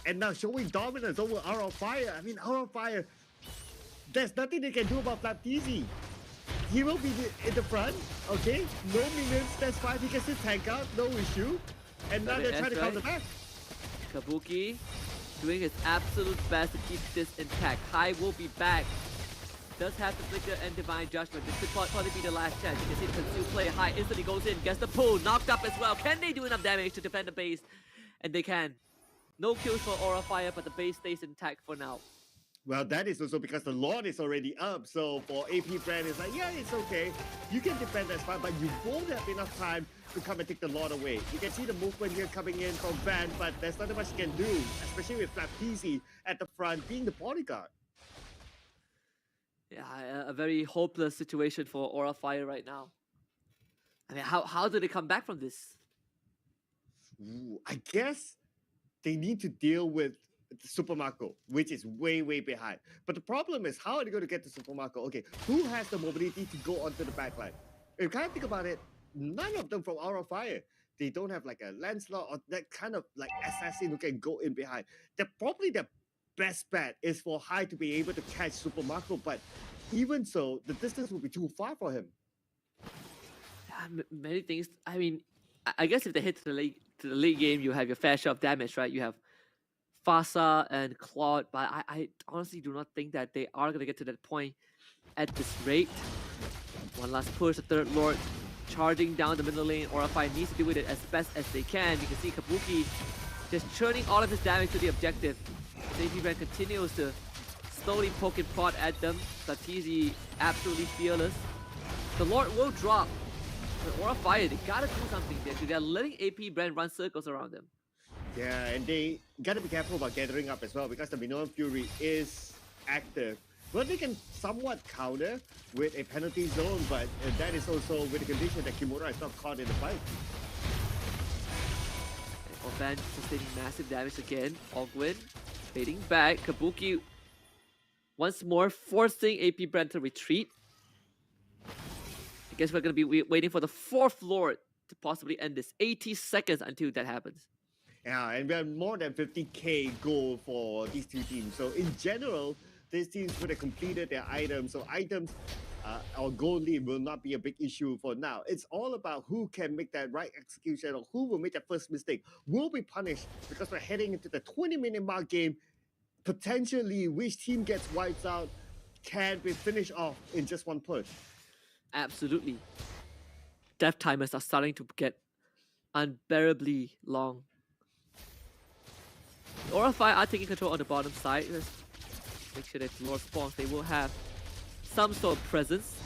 and now showing dominance over Aura Fire. I mean, Aura Fire, there's nothing they can do about Flaptizi. He will be in the front, okay? No minions, that's fine. He can still tank out, no issue. And now they're trying to counter back. Kabuki doing his absolute best to keep this intact. High will be back. Does have the Flicker and Divine Judgment. This could probably be the last chance. You can see the Consume play. High instantly goes in, gets the pull, knocked up as well. Can they do enough damage to defend the base? And they can. No kills for Aura Fire, but the base stays intact for now. Well, that is also because the Lord is already up. So for AP BREN, it's like, yeah, it's okay. You can defend that's fine, but you won't have enough time to come and take the Lord away. You can see the movement here coming in from Van, but there's not much you can do, especially with Flaptizi at the front being the bodyguard. Yeah, a very hopeless situation for Aura Fire right now. I mean, how do they come back from this? Ooh, I guess they need to deal with Super Marco, which is way, way behind. But the problem is, how are they going to get to Super Marco? Okay, who has the mobility to go onto the backline? If you kind of think about it, none of them from Aura Fire. They don't have like a Lancelot or that kind of like assassin who can go in behind. They're probably the best bet is for High to be able to catch Super Marco, but even so, the distance will be too far for him. Yeah, many things. I mean, I guess if they hit to the late game, you have your fair share of damage, right? You have Fasa and Claude, but I honestly do not think that they are going to get to that point at this rate. One last push, the third Lord charging down the middle lane. Aura Fire needs to deal with it as best as they can. You can see Kabuki just churning all of his damage to the objective. AP BREN continues to slowly poke and prod at them. Flaptizi absolutely fearless. The Lord will drop. But Aura Fire, they gotta do something there. They're letting AP BREN run circles around them. Yeah, and they gotta be careful about gathering up as well because the Minoan Fury is active. Well, they can somewhat counter with a penalty zone, but that is also with the condition that Kimura is not caught in the fight. Orban sustaining massive damage again. Ogwin fading back. Kabuki once more forcing AP BREN to retreat. I guess we're going to be waiting for the 4th Lord to possibly end this. 80 seconds until that happens. Yeah, and we have more than 50k goal for these two teams. So in general, these teams would have completed their items. So items or goal lead will not be a big issue for now. It's all about who can make that right execution or who will make that first mistake will be punished because we're heading into the 20-minute mark game. Potentially, which team gets wiped out can be finished off in just one push. Absolutely. Death timers are starting to get unbearably long. Aura Fire are taking control on the bottom side. Let's make sure that Lord spawns, they will have some sort of presence,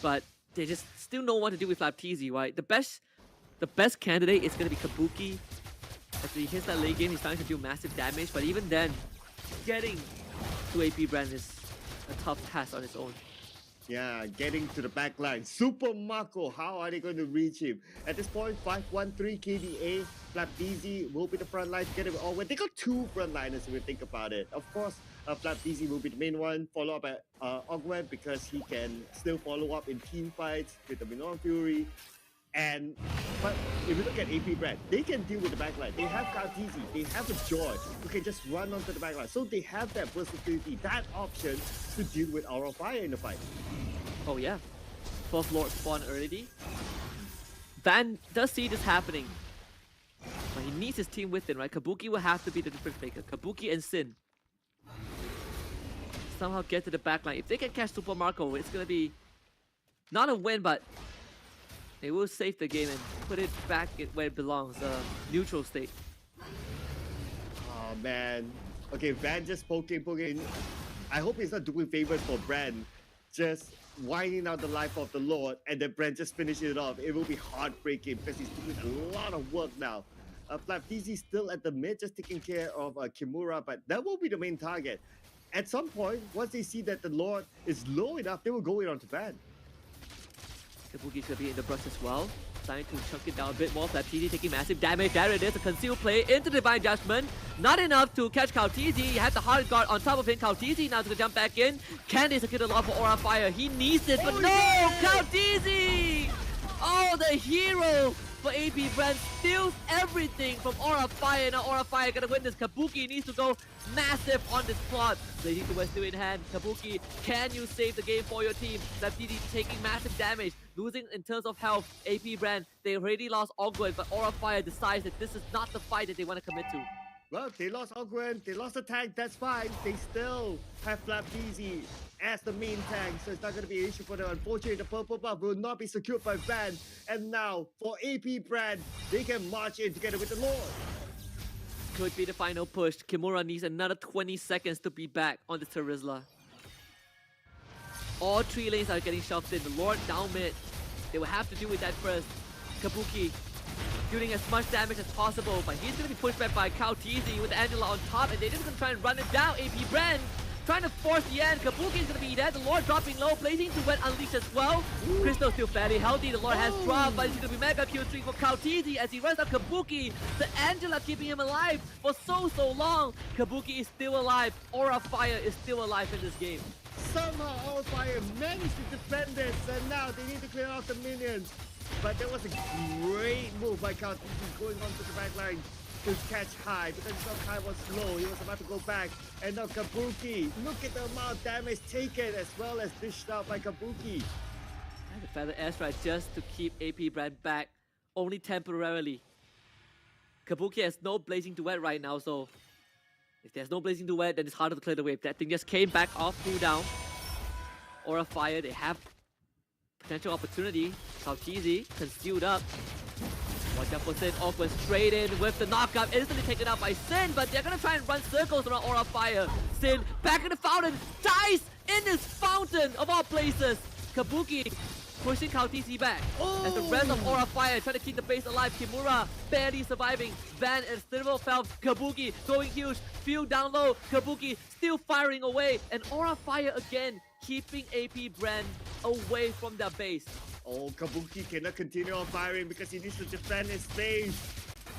but they just still know what to do with LabTZ, right? The best candidate is going to be Kabuki. As he hits that late game, he's starting to do massive damage, but even then, getting to AP BREN is a tough task on its own. Yeah, getting to the back line. Super Marco, how are they going to reach him? At this point, 513 KDA, FlapDZ will be the front line together with Ogwen. They got two front liners if you think about it. Of course, FlapDZ will be the main one, followed up by Ogwen because he can still follow up in team fights with the Minoan Fury. But if you look at AP BREN, they can deal with the backline. They have Kartizi, they have a George who can just run onto the backline. So they have that versatility, that option to deal with Aura Fire in the fight. Oh yeah, 4th Lord spawn already. Van does see this happening, but he needs his team with him, right? Kabuki will have to be the difference maker. Kabuki and Sin somehow get to the backline. If they can catch Super Marco, it's gonna be not a win, but they will save the game and put it back where it belongs, the neutral state. Oh man. Okay, Van just poking. I hope he's not doing favors for BREN. Just winding out the life of the Lord and then BREN just finishes it off. It will be heartbreaking because he's doing a lot of work now. FlapDZ still at the mid, just taking care of Kimura, but that will be the main target. At some point, once they see that the Lord is low enough, they will go in onto Van. Kabuki should be in the brush as well. Trying to chunk it down a bit more. FlapDZ taking massive damage. There it is, a concealed play into Divine Judgment. Not enough to catch KarTZ. You have the hard guard on top of him. KarTZ now to jump back in. Can they secure the lock for Aura Fire? He needs it, but no! KarTZ! Oh, the hero for AP BREN steals everything from Aura Fire. Now Aura Fire gonna win this. Kabuki needs to go massive on this plot. Blazing towards still in hand. Kabuki, can you save the game for your team? FlapDZ taking massive damage, losing in terms of health. AP BREN, they already lost Ogwen, but Aura Fire decides that this is not the fight that they want to commit to. Well, they lost Ogwen, they lost the tank, that's fine. They still have FlapDZ as the main tank, so it's not going to be an issue for them. Unfortunately, the purple buff will not be secured by Van. And now, for AP BREN, they can march in together with the Lord. Could be the final push. Kimura needs another 20 seconds to be back on the Terizla. All 3 lanes are getting shoved in. The Lord down mid. They will have to deal with that first. Kabuki doing as much damage as possible, but he's going to be pushed back by KarTZ with Angela on top, and they're just going to try and run it down. AP BREN trying to force the end. Kabuki is going to be there. The Lord dropping low, blazing to wet unleash as well. Crystal still fairly healthy. The Lord has dropped, but it's going to be mega Q3 for KarTZ as he runs out Kabuki. The Angela keeping him alive for so long. Kabuki is still alive. Aura Fire is still alive in this game. Somehow Aura Fire managed to defend this, and now they need to clear out the minions. But that was a great move by KarTZ going onto the back line to catch High because High was slow. He was about to go back. And now Kabuki, look at the amount of damage taken as well as dished out by Kabuki. And the Feather Airstrike just to keep AP BREN back, only temporarily. Kabuki has no Blazing Duet right now, so if there's no Blazing Duet, then it's harder to clear the wave. That thing just came back off cooldown. Aura Fire, they have potential opportunity. KarTZ concealed up. Watch out for Sin. Awkward straight in with the knockup. Instantly taken out by Sin, but they're gonna try and run circles around Aura Fire. Sin back in the fountain. Dies in this fountain of all places. Kabuki pushing Kautisi back. As the rest of Aura Fire try to keep the base alive. Kimura barely surviving. Van and Civil Phelps. Kabuki going huge. Few down low. Kabuki still firing away. And Aura Fire again keeping AP BREN away from their base. Oh, Kabuki cannot continue on firing because he needs to defend his base.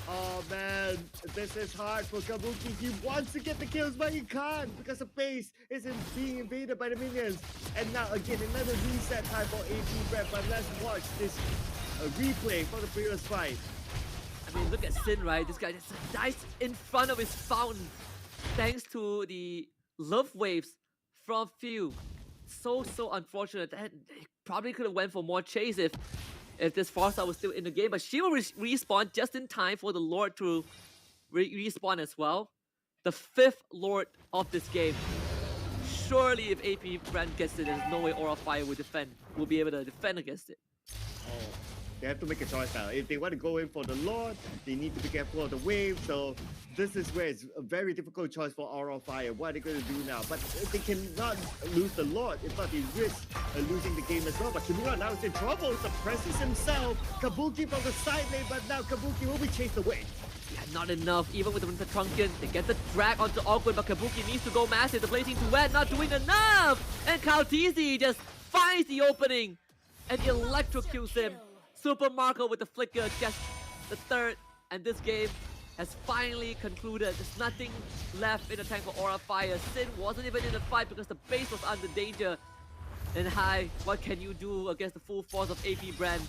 Oh man, this is hard for Kabuki. He wants to get the kills, but he can't because the base isn't being invaded by the minions. And now again, another reset time for AP BREN. But let's watch this replay for the previous fight. I mean, look at Sin, right? This guy just dies in front of his fountain thanks to the love waves from Few. So unfortunate. That he probably could have went for more chase if this Farsight was still in the game, but she will respawn just in time for the Lord to respawn as well. The 5th Lord of this game. Surely if AP BREN gets it, there's no way Aura Fire will be able to defend against it. Oh, they have to make a choice now. If they want to go in for the Lord, they need to be careful of the wave. So this is where it's a very difficult choice for Aura Fire. What are they going to do now? But they cannot lose the Lord. If not, they risk losing the game as well. But Kimura now is in trouble. Suppresses himself. Kabuki from the side lane, but now Kabuki will be chased away. Yeah, not enough. Even with the Trunken, they get the drag onto Awkward, but Kabuki needs to go massive. The placing to wet, not doing enough. And Kautisi just finds the opening and electrocutes him. Super Marco with the flicker, just the 3rd, and this game has finally concluded. There's nothing left in the tank for Aura Fire. Sin wasn't even in the fight because the base was under danger. And Hai, what can you do against the full force of AP BREN?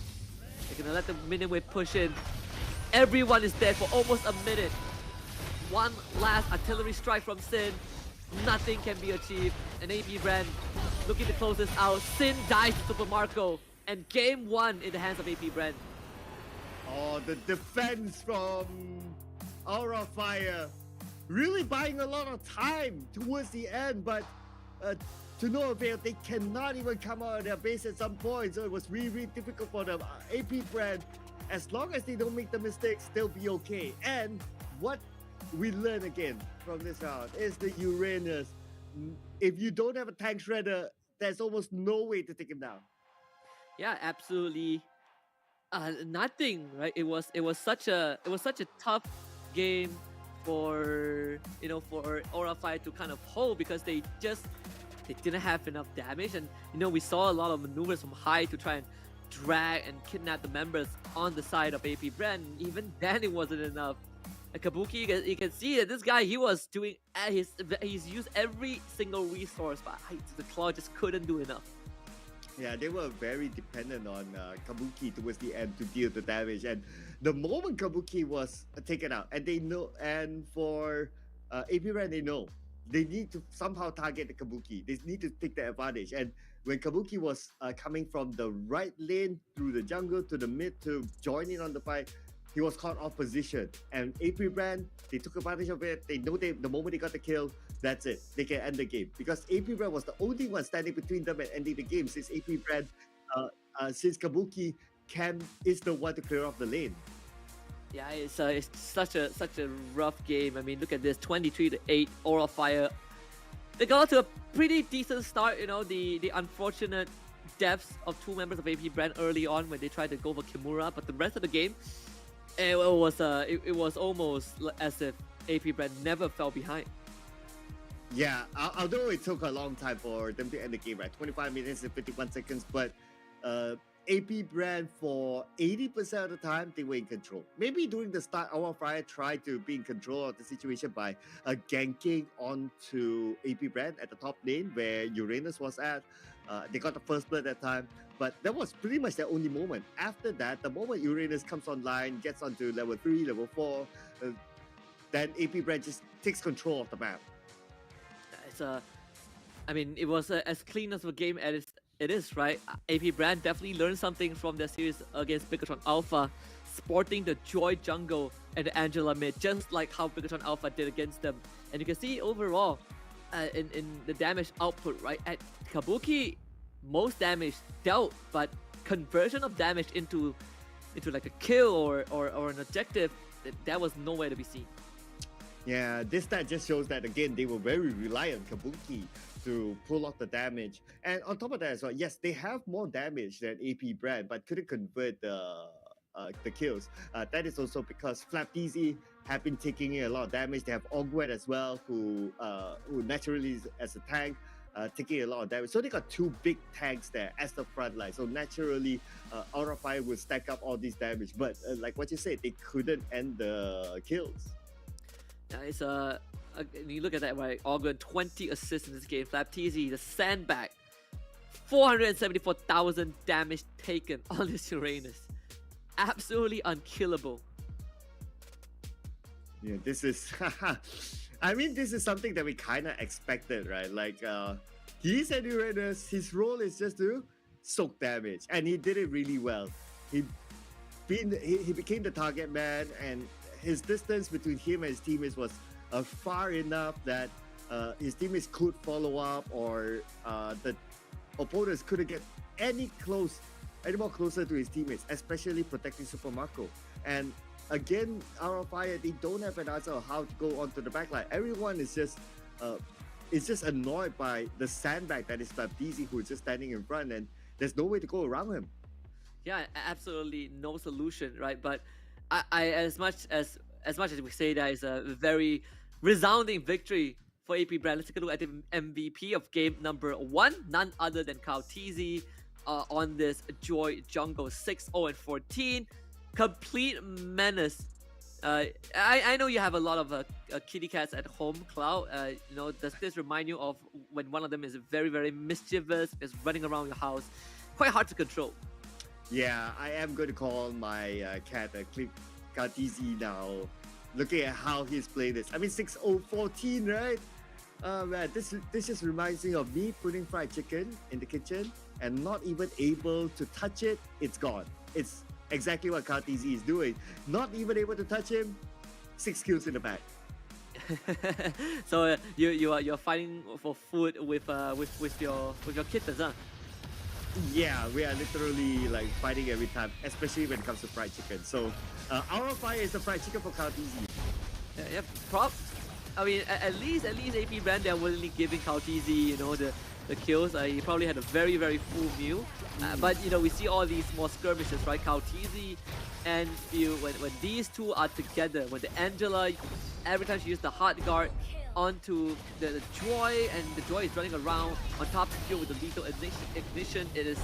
They're gonna let the minion wave push in. Everyone is dead for almost a minute. One last artillery strike from Sin. Nothing can be achieved. And AP BREN looking to close this out. Sin dies to Super Marco. And game 1 in the hands of AP BREN. Oh, the defense from Aura Fire really buying a lot of time towards the end, but to no avail. They cannot even come out of their base at some point, so it was really difficult for them. AP BREN, as long as they don't make the mistakes, they'll be okay. And what we learn again from this round is the Uranus. If you don't have a tank shredder, there's almost no way to take him down. Yeah, absolutely. Nothing, right? It was such a tough game for for Aura Fire to kind of hold because they didn't have enough damage, and we saw a lot of maneuvers from Hai to try and drag and kidnap the members on the side of AP BREN. Even then, it wasn't enough. And Kabuki, you can see that this guy, he was doing he's used every single resource, but the claw just couldn't do enough. Yeah, they were very dependent on Kabuki towards the end to deal the damage. And the moment Kabuki was taken out, and they know, and for AP BREN, they know they need to somehow target the Kabuki. They need to take the advantage. And when Kabuki was coming from the right lane through the jungle to the mid to join in on the fight, he was caught off position. And AP BREN, they took advantage of it. They know the moment they got the kill, that's it. They can end the game. Because AP BREN was the only one standing between them and ending the game since AP BREN, since Kabuki is the one to clear off the lane. Yeah, it's such a rough game. I mean, look at this, 23-8, Aura Fire. They got to a pretty decent start, the unfortunate deaths of 2 members of AP BREN early on when they tried to go for Kimura, but the rest of the game, it was almost as if AP BREN never fell behind. Yeah, although it took a long time for them to end the game, right? 25 minutes and 51 seconds, but AP BREN, for 80% of the time, they were in control. Maybe during the start, Aura Fire tried to be in control of the situation by ganking onto AP BREN at the top lane where Uranus was at. They got the first blood that time, but that was pretty much their only moment. After that, the moment Uranus comes online, gets onto level 3, level 4, then AP BREN just takes control of the map. It was as clean as a game as it is, right? AP BREN definitely learned something from their series against Bigatron Alpha, sporting the Joy Jungle and the Angela mid, just like how Bigatron Alpha did against them. And you can see overall, in the damage output, right? At Kabuki, most damage dealt, but conversion of damage into like a kill or an objective, that was nowhere to be seen. Yeah, this stat just shows that again they were very reliant on Kabuki to pull off the damage. And on top of that as well, yes, they have more damage than AP Brand, but couldn't convert the kills. That is also because Flapteasy have been taking in a lot of damage. They have Ogwet as well, who naturally is as a tank. Taking a lot of damage. So they got two big tanks there as the front line. So naturally, Aura Fire will stack up all this damage. But like what you said, they couldn't end the kills. Yeah, it's you look at that, right? Ogwen 20 assists in this game. Flapteasy, the sandbag, 474,000 damage taken on this Uranus. Absolutely unkillable. Yeah, this is. I mean, this is something that we kind of expected, right? Like, he's an Uranus. His role is just to soak damage, and he did it really well. He became the target man, and his distance between him and his teammates was far enough that his teammates could follow up, or the opponents couldn't get any more closer to his teammates, especially protecting Super Marco. And again, our Fire, they don't have an answer on how to go onto the backline. Everyone is just annoyed by the sandbag that is Flapteasy, who is just standing in front, and there's no way to go around him. Yeah, absolutely no solution, right? But I as much as we say that is a very resounding victory for AP Brand, let's take a look at the MVP of game number 1, none other than Kautizi on this Joy Jungle 6-0-14. Complete menace. I know you have a lot of kitty cats at home, Cloud. Does this remind you of when one of them is very, very mischievous, is running around your house? Quite hard to control. Yeah, I am going to call my cat Katizi now. Looking at how he's playing this. I mean, 6-0-14, right? Man, this just reminds me of me putting fried chicken in the kitchen and not even able to touch it. It's gone. It's exactly what Katizi is doing. Not even able to touch him. 6 kills in the bag. So you're fighting for food with your kittens, huh? Yeah, we are literally like fighting every time, especially when it comes to fried chicken. So, our fire is the fried chicken for Kautizi. Yeah, I mean, at least AP Brand, they're willingly giving Kautizi, the kills. He probably had a very, very full meal. But we see all these small skirmishes, right? Kautizi and Spew, when these two are together, when the Angela, every time she uses the hard guard onto the Joy, and the Joy is running around on top of Spew with the lethal ignition, it is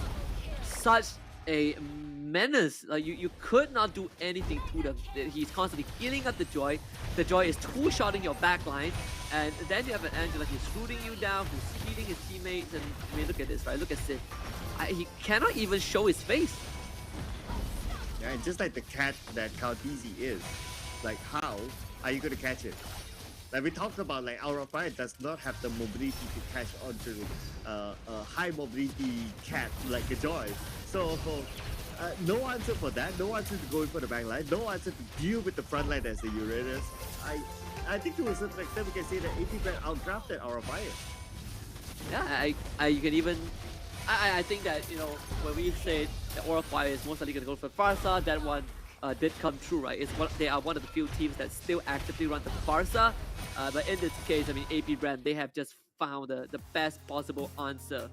such a menace. Like you could not do anything to them. He's constantly healing up the Joy. The Joy is two-shotting your backline, and then you have an Angela who's shooting you down, who's healing his teammates. And I mean, look at this, right? Look at Sid. He cannot even show his face. Yeah, and just like the cat that Kautizi is, like how are you going to catch it? Like we talked about, like Aura Fire does not have the mobility to catch onto a high mobility cat like a Joy. So no answer for that. No answer to go in for the back line. No answer to deal with the front line as the Uranus. I think to a certain extent we can say that AP Brand outdrafted Aura Fire. Yeah, you can even. I think that when we said that Aura Fire is most likely going to go for Farsa, that one did come true, right? They are one of the few teams that still actively run the Farsa. But in this case, I mean, AP Brand, they have just found the best possible answer,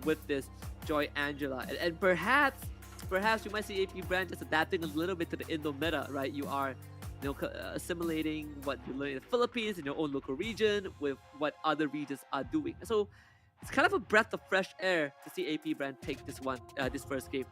with this Joy Angela. And perhaps you might see AP Brand just adapting a little bit to the Indo meta, right? You are, assimilating what you learn in the Philippines, in your own local region, with what other regions are doing. So it's kind of a breath of fresh air to see AP Brand take this first game.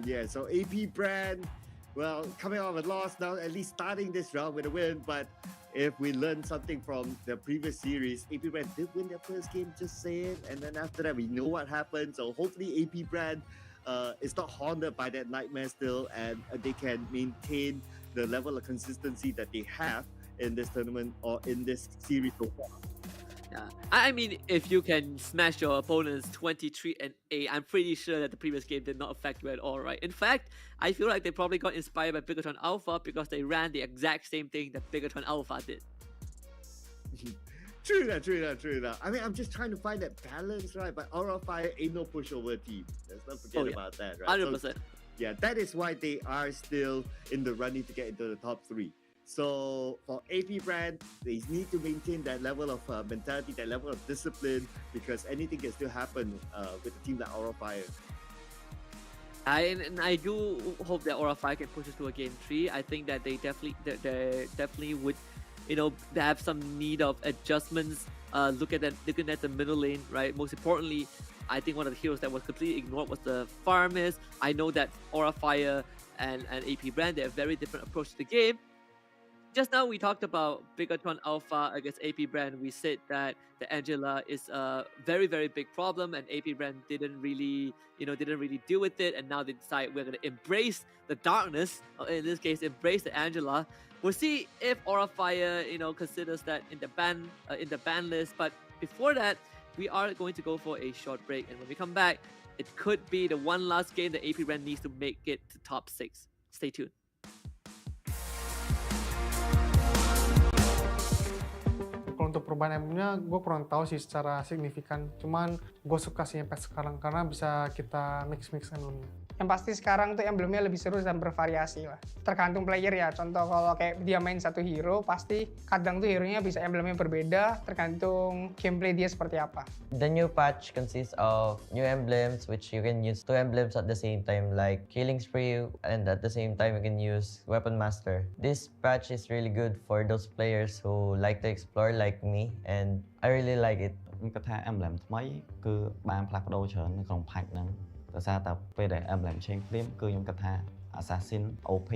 Yeah, so AP Brand, well, coming off a loss now, at least starting this round with a win. But if we learn something from the previous series, AP Brand did win their first game, just saying. And then after that, we know what happened. So hopefully AP Brand is not haunted by that nightmare still, and they can maintain the level of consistency that they have in this tournament or in this series so far. Yeah, I mean, if you can smash your opponents 23-8, I'm pretty sure that the previous game did not affect you at all, right? In fact, I feel like they probably got inspired by Bigatron Alpha because they ran the exact same thing that Bigatron Alpha did. True that. I mean, I'm just trying to find that balance, right? But Aura Fire ain't no pushover team. Let's not forget about that, right? 100%. So, yeah, that is why they are still in the running to get into the top 3. So for AP brand, they need to maintain that level of mentality, that level of discipline, because anything can still happen with a team like Aura Fire. I do hope that Aura Fire can push us to a game 3. I think that they definitely would, they have some need of adjustments. Looking at the middle lane, right? Most importantly, I think one of the heroes that was completely ignored was the Farmers. I know that Aura Fire and AP brand, they have very different approach to the game. Just now we talked about Bigatron Alpha against AP brand. We said that the Angela is a very, very big problem, and AP brand didn't really deal with it. And now they decide we're gonna embrace the darkness. In this case, embrace the Angela. We'll see if Aura Fire, considers that in the ban list. But before that, we are going to go for a short break, and when we come back, it could be the one last game that AP brand needs to make it to top 6. Stay tuned. Kalau untuk perubahan emblemnya, gue kurang tahu sih secara signifikan. Cuman gue suka sih sampai sekarang karena bisa kita mix emblemnya. Yang pasti sekarang tuh emblemnya lebih seru dan bervariasi lah. Tergantung player ya. Contoh kalau kayak dia main satu hero, pasti kadang tuh hero-nya bisa emblemnya berbeda tergantung gameplay dia seperti apa. The new patch consists of new emblems which you can use 2 emblems at the same time, like Killing Spree, and at the same time you can use Weapon Master. This patch is really good for those players who like to explore like me, and I really like it. គាត់ថា emblem ថ្មីគឺបានផ្លាស់ប្ដូរច្រើននៅក្នុង patch ហ្នឹងដោយសារតែពេលដែល emblem change frame គឺខ្ញុំគិតថា assassin OP.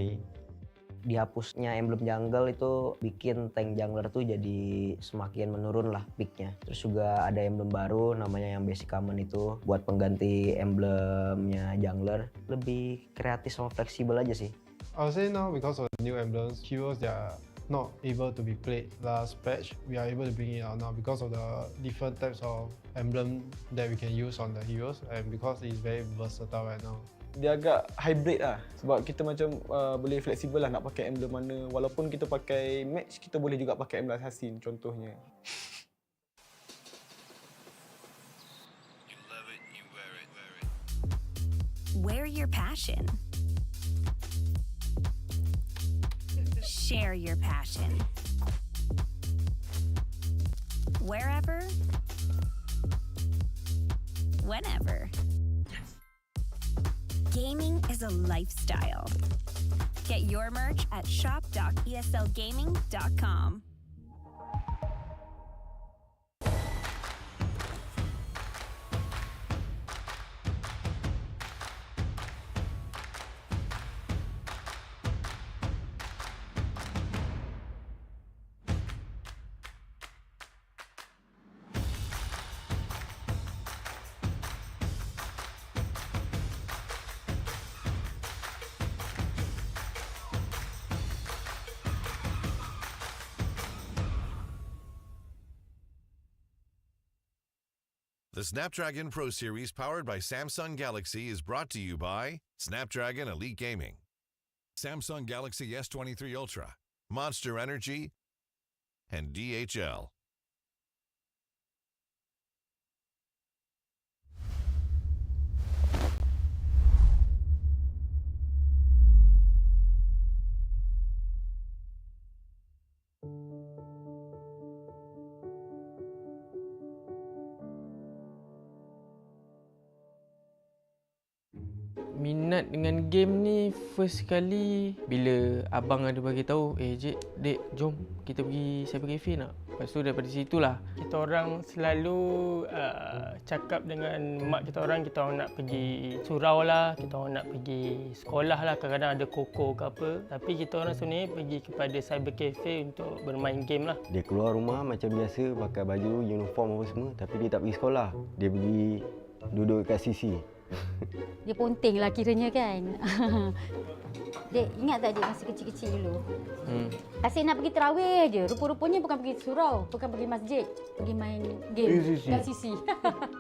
Dihapusnya emblem jungle itu bikin tank jungler tuh jadi semakin menurun lah picknya. Terus juga ada emblem baru namanya yang basic common itu buat pengganti emblemnya jungler. Lebih kreatif sama fleksibel aja sih. I would say now because of the new emblems, heroes that are not able to be played last patch, we are able to bring it out now because of the different types of emblem that we can use on the heroes, and because it's very versatile right now. Dia agak hybrid lah sebab kita macam boleh fleksibel lah nak pakai emblem mana. Walaupun kita pakai match, kita boleh juga pakai emblem assassin contohnya. Wear your passion. Share your passion. Wherever, whenever. Gaming is a lifestyle. Get your merch at shop.eslgaming.com. The Snapdragon Pro Series powered by Samsung Galaxy is brought to you by Snapdragon Elite Gaming, Samsung Galaxy S23 Ultra, Monster Energy, and DHL. Minat dengan game ni first kali bila abang ada bagi tahu, dek jom kita pergi cyber cafe nak. Lepas tu daripada situlah kita orang selalu cakap dengan mak kita orang nak pergi surau lah, kita orang nak pergi sekolah lah, kadang-kadang ada koko ke apa. Tapi kita orang sebenarnya pergi kepada cyber cafe untuk bermain game lah. Dia keluar rumah macam biasa pakai baju uniform apa semua, tapi dia tak pergi sekolah. Dia pergi duduk kat sisi. Dia ponting lah kiranya kan. Dek, ingat tak dek masa kecil-kecil dulu? Asyik nak pergi terawih je. Rupa-rupanya bukan pergi surau, bukan pergi masjid. Pergi main game kat sisi.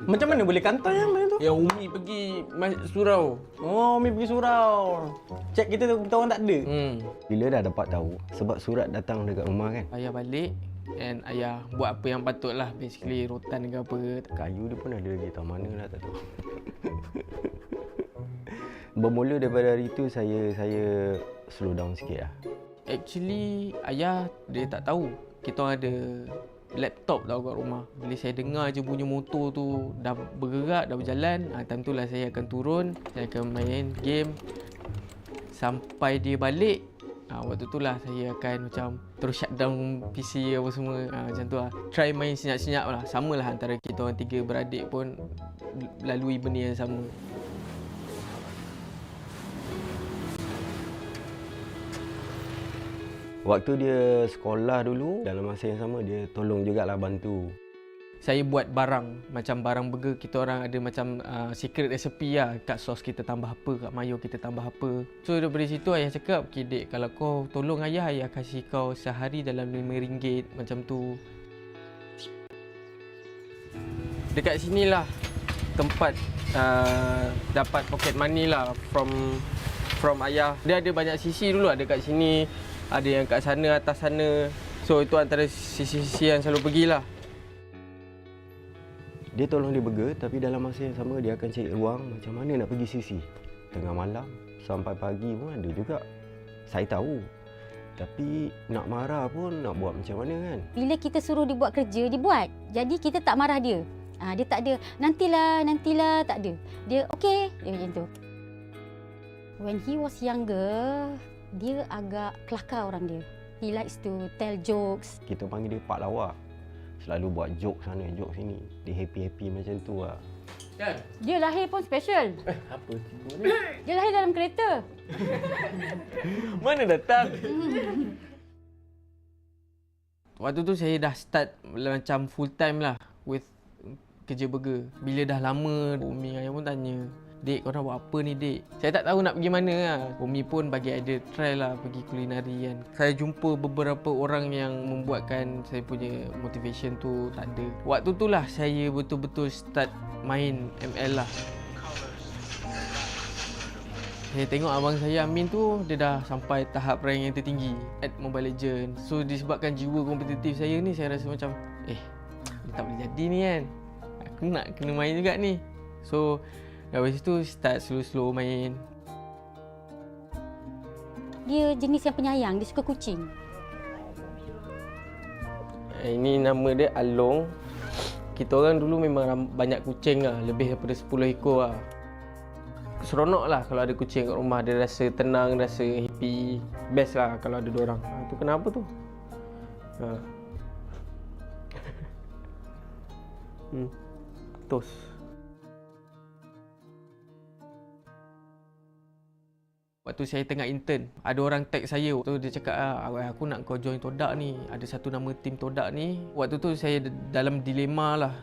Macam mana boleh kantor yang main tu? Yang Umi pergi surau. Oh, Umi pergi surau. Cek kita orang tak ada. Bila dah dapat tahu, sebab surat datang dekat rumah kan. Ayah balik and ayah buat apa yang patut lah. Basically rotan ke apa. Kayu dia pun ada lagi, tahu mana lah tak tahu. Bermula daripada hari itu saya slow down sikit lah. Actually, ayah dia tak tahu. Kita orang ada laptop tau kat rumah. Bila saya dengar je bunyi motor tu dah bergerak, dah berjalan, time tu lah saya akan turun, saya akan main game sampai dia balik. Waktu tu lah saya akan macam terus shutdown PC apa semua. Macam tu lah. Try main senyap-senyap lah. Sama lah antara kita orang 3 beradik pun lalui benda yang sama. Waktu dia sekolah dulu, dalam masa yang sama dia tolong jugalah bantu. Saya buat barang, macam barang burger kita orang ada macam secret recipe lah. Kat sos kita tambah apa, kat mayo kita tambah apa. So daripada situ ayah cakap, okay dek, kalau kau tolong ayah kasih kau sehari dalam RM5 macam tu. Dekat sinilah tempat dapat pocket money lah from ayah. Dia ada banyak sisi dulu, ada kat sini, ada yang kat sana, atas sana. So itu antara sisi-sisi yang selalu pergilah. Dia tolong dia burger, tapi dalam masa yang sama dia akan cari ruang macam mana nak pergi sisi. Tengah malam sampai pagi pun ada juga. Saya tahu. Tapi nak marah pun nak buat macam mana kan. Bila kita suruh dia buat kerja, dia buat. Jadi kita tak marah dia. Dia tak ada, nantilah, tak ada. Dia okey, dia macam tu. When he was younger, dia agak kelakar orang dia. He likes to tell jokes. Kita panggil dia Pak Lawak. Selalu buat joke sana, joke sini. Dia happy-happy macam tu lah. Kan? Dia lahir pun special. Apa tu? Dia lahir dalam kereta. Mana datang? Waktu tu saya dah start macam full time lah with kerja burger. Bila dah lama, Umi ayah pun tanya, "Dek, kau nak buat apa ni, Dek?" Saya tak tahu nak pergi mana lah. Umi pun bagi idea try lah pergi kulinari kan. Saya jumpa beberapa orang yang membuatkan saya punya motivation tu tak ada. Waktu tu lah saya betul-betul start main ML lah. Saya tengok abang saya Amin tu, dia dah sampai tahap rank yang tertinggi at Mobile Legends. So disebabkan jiwa kompetitif saya ni, saya rasa macam dia tak boleh jadi ni kan. Aku nak kena main juga ni. So dari situ start slow-slow main. Dia jenis yang penyayang, dia suka kucing. Ini nama dia Along. Kita orang dulu memang banyak kucing lah, lebih daripada 10 ekor lah. Seronok lah kalau ada kucing kat rumah, dia rasa tenang, rasa happy. Best lah kalau ada diorang. Tu kenapa tu? Tos. Waktu saya tengah intern, ada orang tag saya. Waktu dia cakap, aku nak kau join Todak ni. Ada satu nama tim Todak ni. Waktu tu saya dalam dilema lah.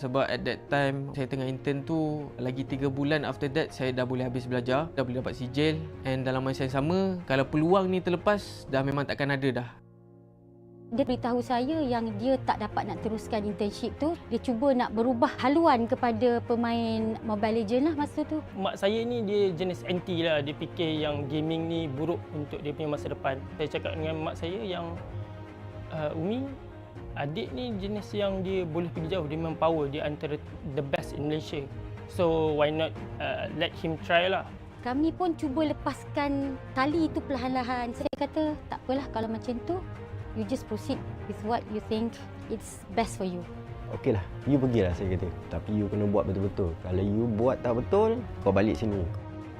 Sebab at that time, saya tengah intern tu, lagi 3 bulan after that, saya dah boleh habis belajar. Dah boleh dapat sijil. And dalam masa yang sama, kalau peluang ni terlepas, dah memang takkan ada dah. Dia beritahu saya yang dia tak dapat nak teruskan internship tu. Dia cuba nak berubah haluan kepada pemain Mobile Legends lah masa tu. Mak saya ni dia jenis anti lah. Dia fikir yang gaming ni buruk untuk dia punya masa depan. Saya cakap dengan mak saya yang Umi, adik ni jenis yang dia boleh pergi jauh. Dia memang power. Dia antara the best in Malaysia. So why not let him try lah. Kami pun cuba lepaskan tali itu perlahan-lahan. Saya kata tak apalah kalau macam tu. You just proceed with what you think it's best for you. Okey lah, you pergilah saya kata. Tapi you kena buat betul-betul. Kalau you buat tak betul, kau balik sini.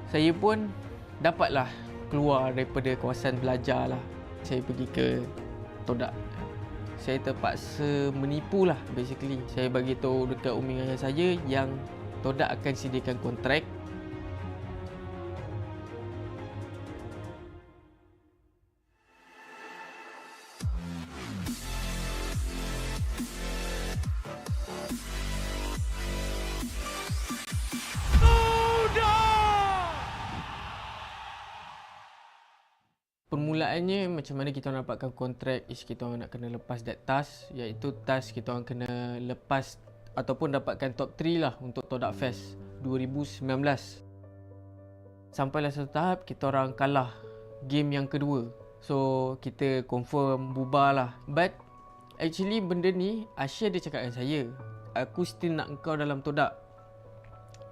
Saya pun dapatlah keluar daripada kawasan belajar lah. Saya pergi ke Todak. Saya terpaksa menipu lah basically. Saya bagi tahu dekat umi ayah saya yang Todak akan sediakan kontrak. Permulaannya macam mana kita orang dapatkan kontrak is kita orang nak kena lepas that task, iaitu task kita orang kena lepas ataupun dapatkan top 3 lah untuk Todak Fest 2019. Sampailah satu tahap kita orang kalah game yang kedua. So kita confirm bubar lah. But actually benda ni Asia dia cakap dengan saya, aku still nak engkau dalam Todak.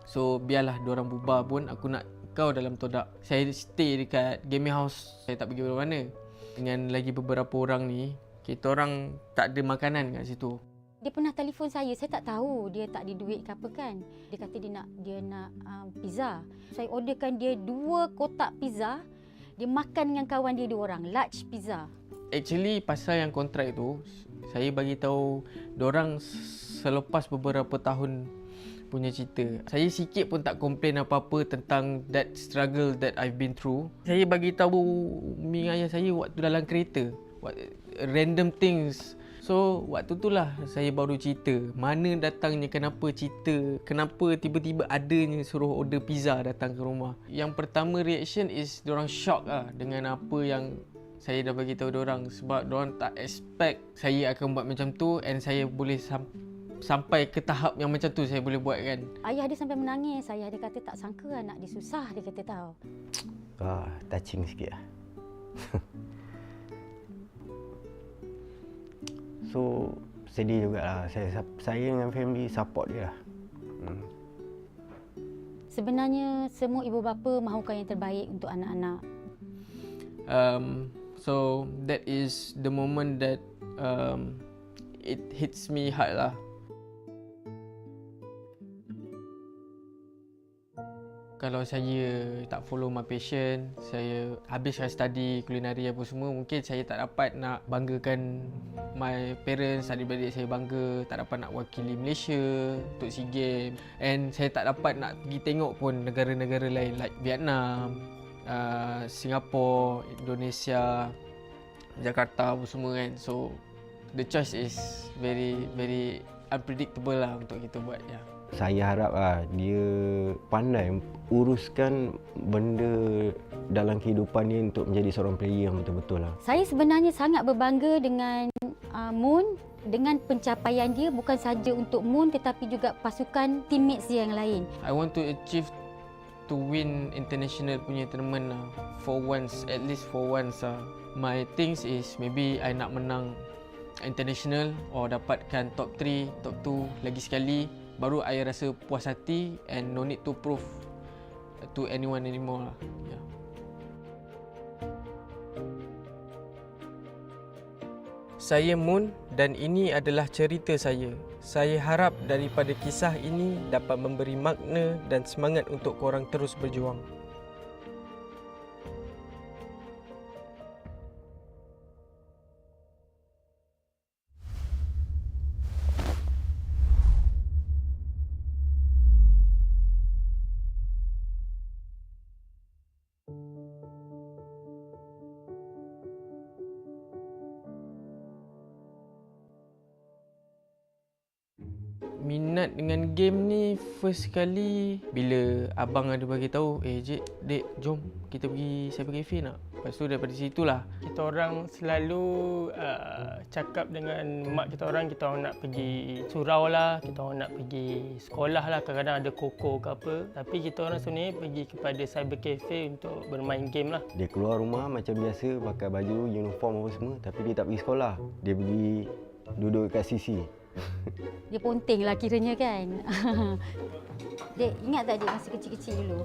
So biarlah diorang bubar pun aku nak kekau dalam todak. Saya stay dekat gaming house, saya tak pergi mana-mana. Dengan lagi beberapa orang ni, kita orang tak ada makanan kat situ. Dia pernah telefon saya tak tahu dia tak ada duit ke apa kan. Dia kata dia nak pizza. Saya orderkan dia 2 kotak pizza. Dia makan dengan kawan dia 2 orang, large pizza. Actually pasal yang kontrak tu, saya bagi tahu diorang selepas beberapa tahun punya cerita. Saya sikit pun tak komplain apa-apa tentang that struggle that I've been through. Saya bagi tahu umi ayah saya waktu dalam kereta, random things. So waktu tu lah saya baru cerita mana datangnya, kenapa tiba-tiba adanya suruh order pizza datang ke rumah. Yang pertama reaction is diorang shock lah dengan apa yang saya dah bagi tahu diorang, sebab diorang tak expect saya akan buat macam tu and saya boleh sampai ke tahap yang macam tu saya boleh buat kan. Ayah dia sampai menangis. Ayah dia kata tak sangka anak dia susah, dia kata tahu. Touching sikit lah. So sedih jugalah. Saya dengan family support dia lah. Sebenarnya semua ibu bapa mahukan yang terbaik untuk anak-anak. So that is the moment that it hits me hard lah. Kalau saya tak follow my passion, saya habiskan study kulinari apa semua, mungkin saya tak dapat nak banggakan my parents, adik-beradik saya bangga, tak dapat nak wakili Malaysia untuk SEA Games, and saya tak dapat nak pergi tengok pun negara-negara lain like Vietnam, Singapura, Indonesia, Jakarta apa semua kan. So the choice is very unpredictable lah untuk kita buat ya. Saya harap dia pandai uruskan benda dalam kehidupan dia untuk menjadi seorang player yang betul-betul lah. Saya sebenarnya sangat berbangga dengan Moon, dengan pencapaian dia bukan saja untuk Moon tetapi juga pasukan teammates dia yang lain. I want to achieve to win international punya tournament lah. For once, at least for once lah. My things is maybe I nak menang international or dapatkan top 3, top 2 lagi sekali. Baru I rasa puas hati and no need to prove to anyone anymore lah. Yeah. Saya Moon dan ini adalah cerita saya. Saya harap daripada kisah ini dapat memberi makna dan semangat untuk korang terus berjuang. Minat dengan game ni first kali bila abang ada bagi tahu, dek jom kita pergi cyber cafe nak. Lepas tu daripada situlah kita orang selalu cakap dengan mak kita orang nak pergi surau lah, kita orang nak pergi sekolah lah, kadang-kadang ada koko ke apa. Tapi kita orang sebenarnya pergi kepada cyber cafe untuk bermain game lah. Dia keluar rumah macam biasa pakai baju uniform apa semua, tapi dia tak pergi sekolah. Dia pergi duduk kat sisi. Dia ponting lah kiranya kan. Dek, ingat tak dek masa kecil-kecil dulu?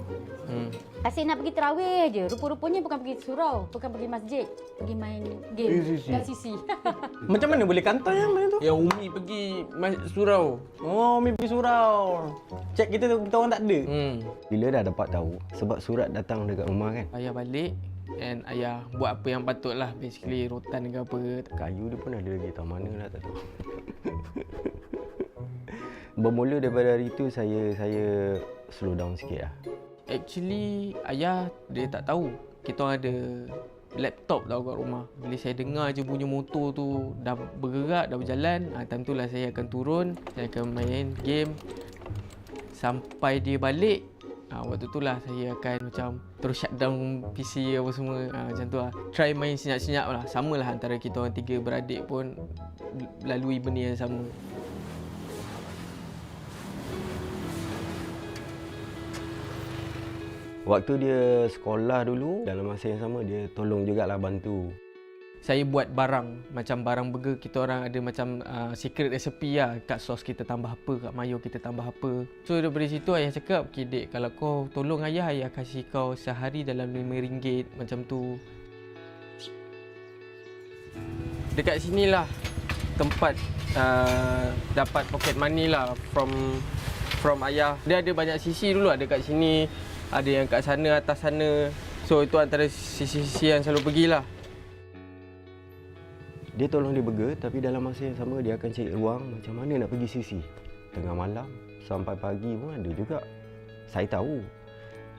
Asyik nak pergi terawih je. Rupa-rupanya bukan pergi surau, bukan pergi masjid. Pergi main game kat sisi. Macam mana boleh kantor yang main tu? Yang Umi pergi surau. Oh, Umi pergi surau. Cek kita orang tak ada. Bila dah dapat tahu, sebab surat datang dekat rumah kan. Ayah balik and ayah buat apa yang patut lah. Basically rotan ke apa. Kayu dia pun ada lagi, tahu mana lah tak tahu. Bermula daripada hari itu saya slow down sikit lah. Actually ayah dia tak tahu kita orang ada laptop tau kat rumah. Bila saya dengar je bunyi motor tu dah bergerak, dah berjalan, time tu lah saya akan turun, saya akan main game sampai dia balik. Waktu tu lah saya akan macam terus shutdown PC apa semua, macam tu lah. Try main senyap-senyap lah. Sama lah antara kita orang 3 beradik pun lalui benda yang sama. Waktu dia sekolah dulu, dalam masa yang sama dia tolong jugalah bantu Saya buat barang, macam barang burger kita orang ada macam secret recipe lah. Kat sos kita tambah apa, kat mayo kita tambah apa. So daripada situ ayah cakap, okay dek, kalau kau tolong ayah kasih kau sehari dalam RM5 macam tu. Dekat sinilah tempat dapat pocket money lah from ayah. Dia ada banyak sisi dulu, ada kat sini, ada yang kat sana, atas sana. So itu antara sisi-sisi yang selalu pergilah. Dia tolong dia burger, tapi dalam masa yang sama dia akan cari ruang macam mana nak pergi sisi. Tengah malam sampai pagi pun ada juga. Saya tahu.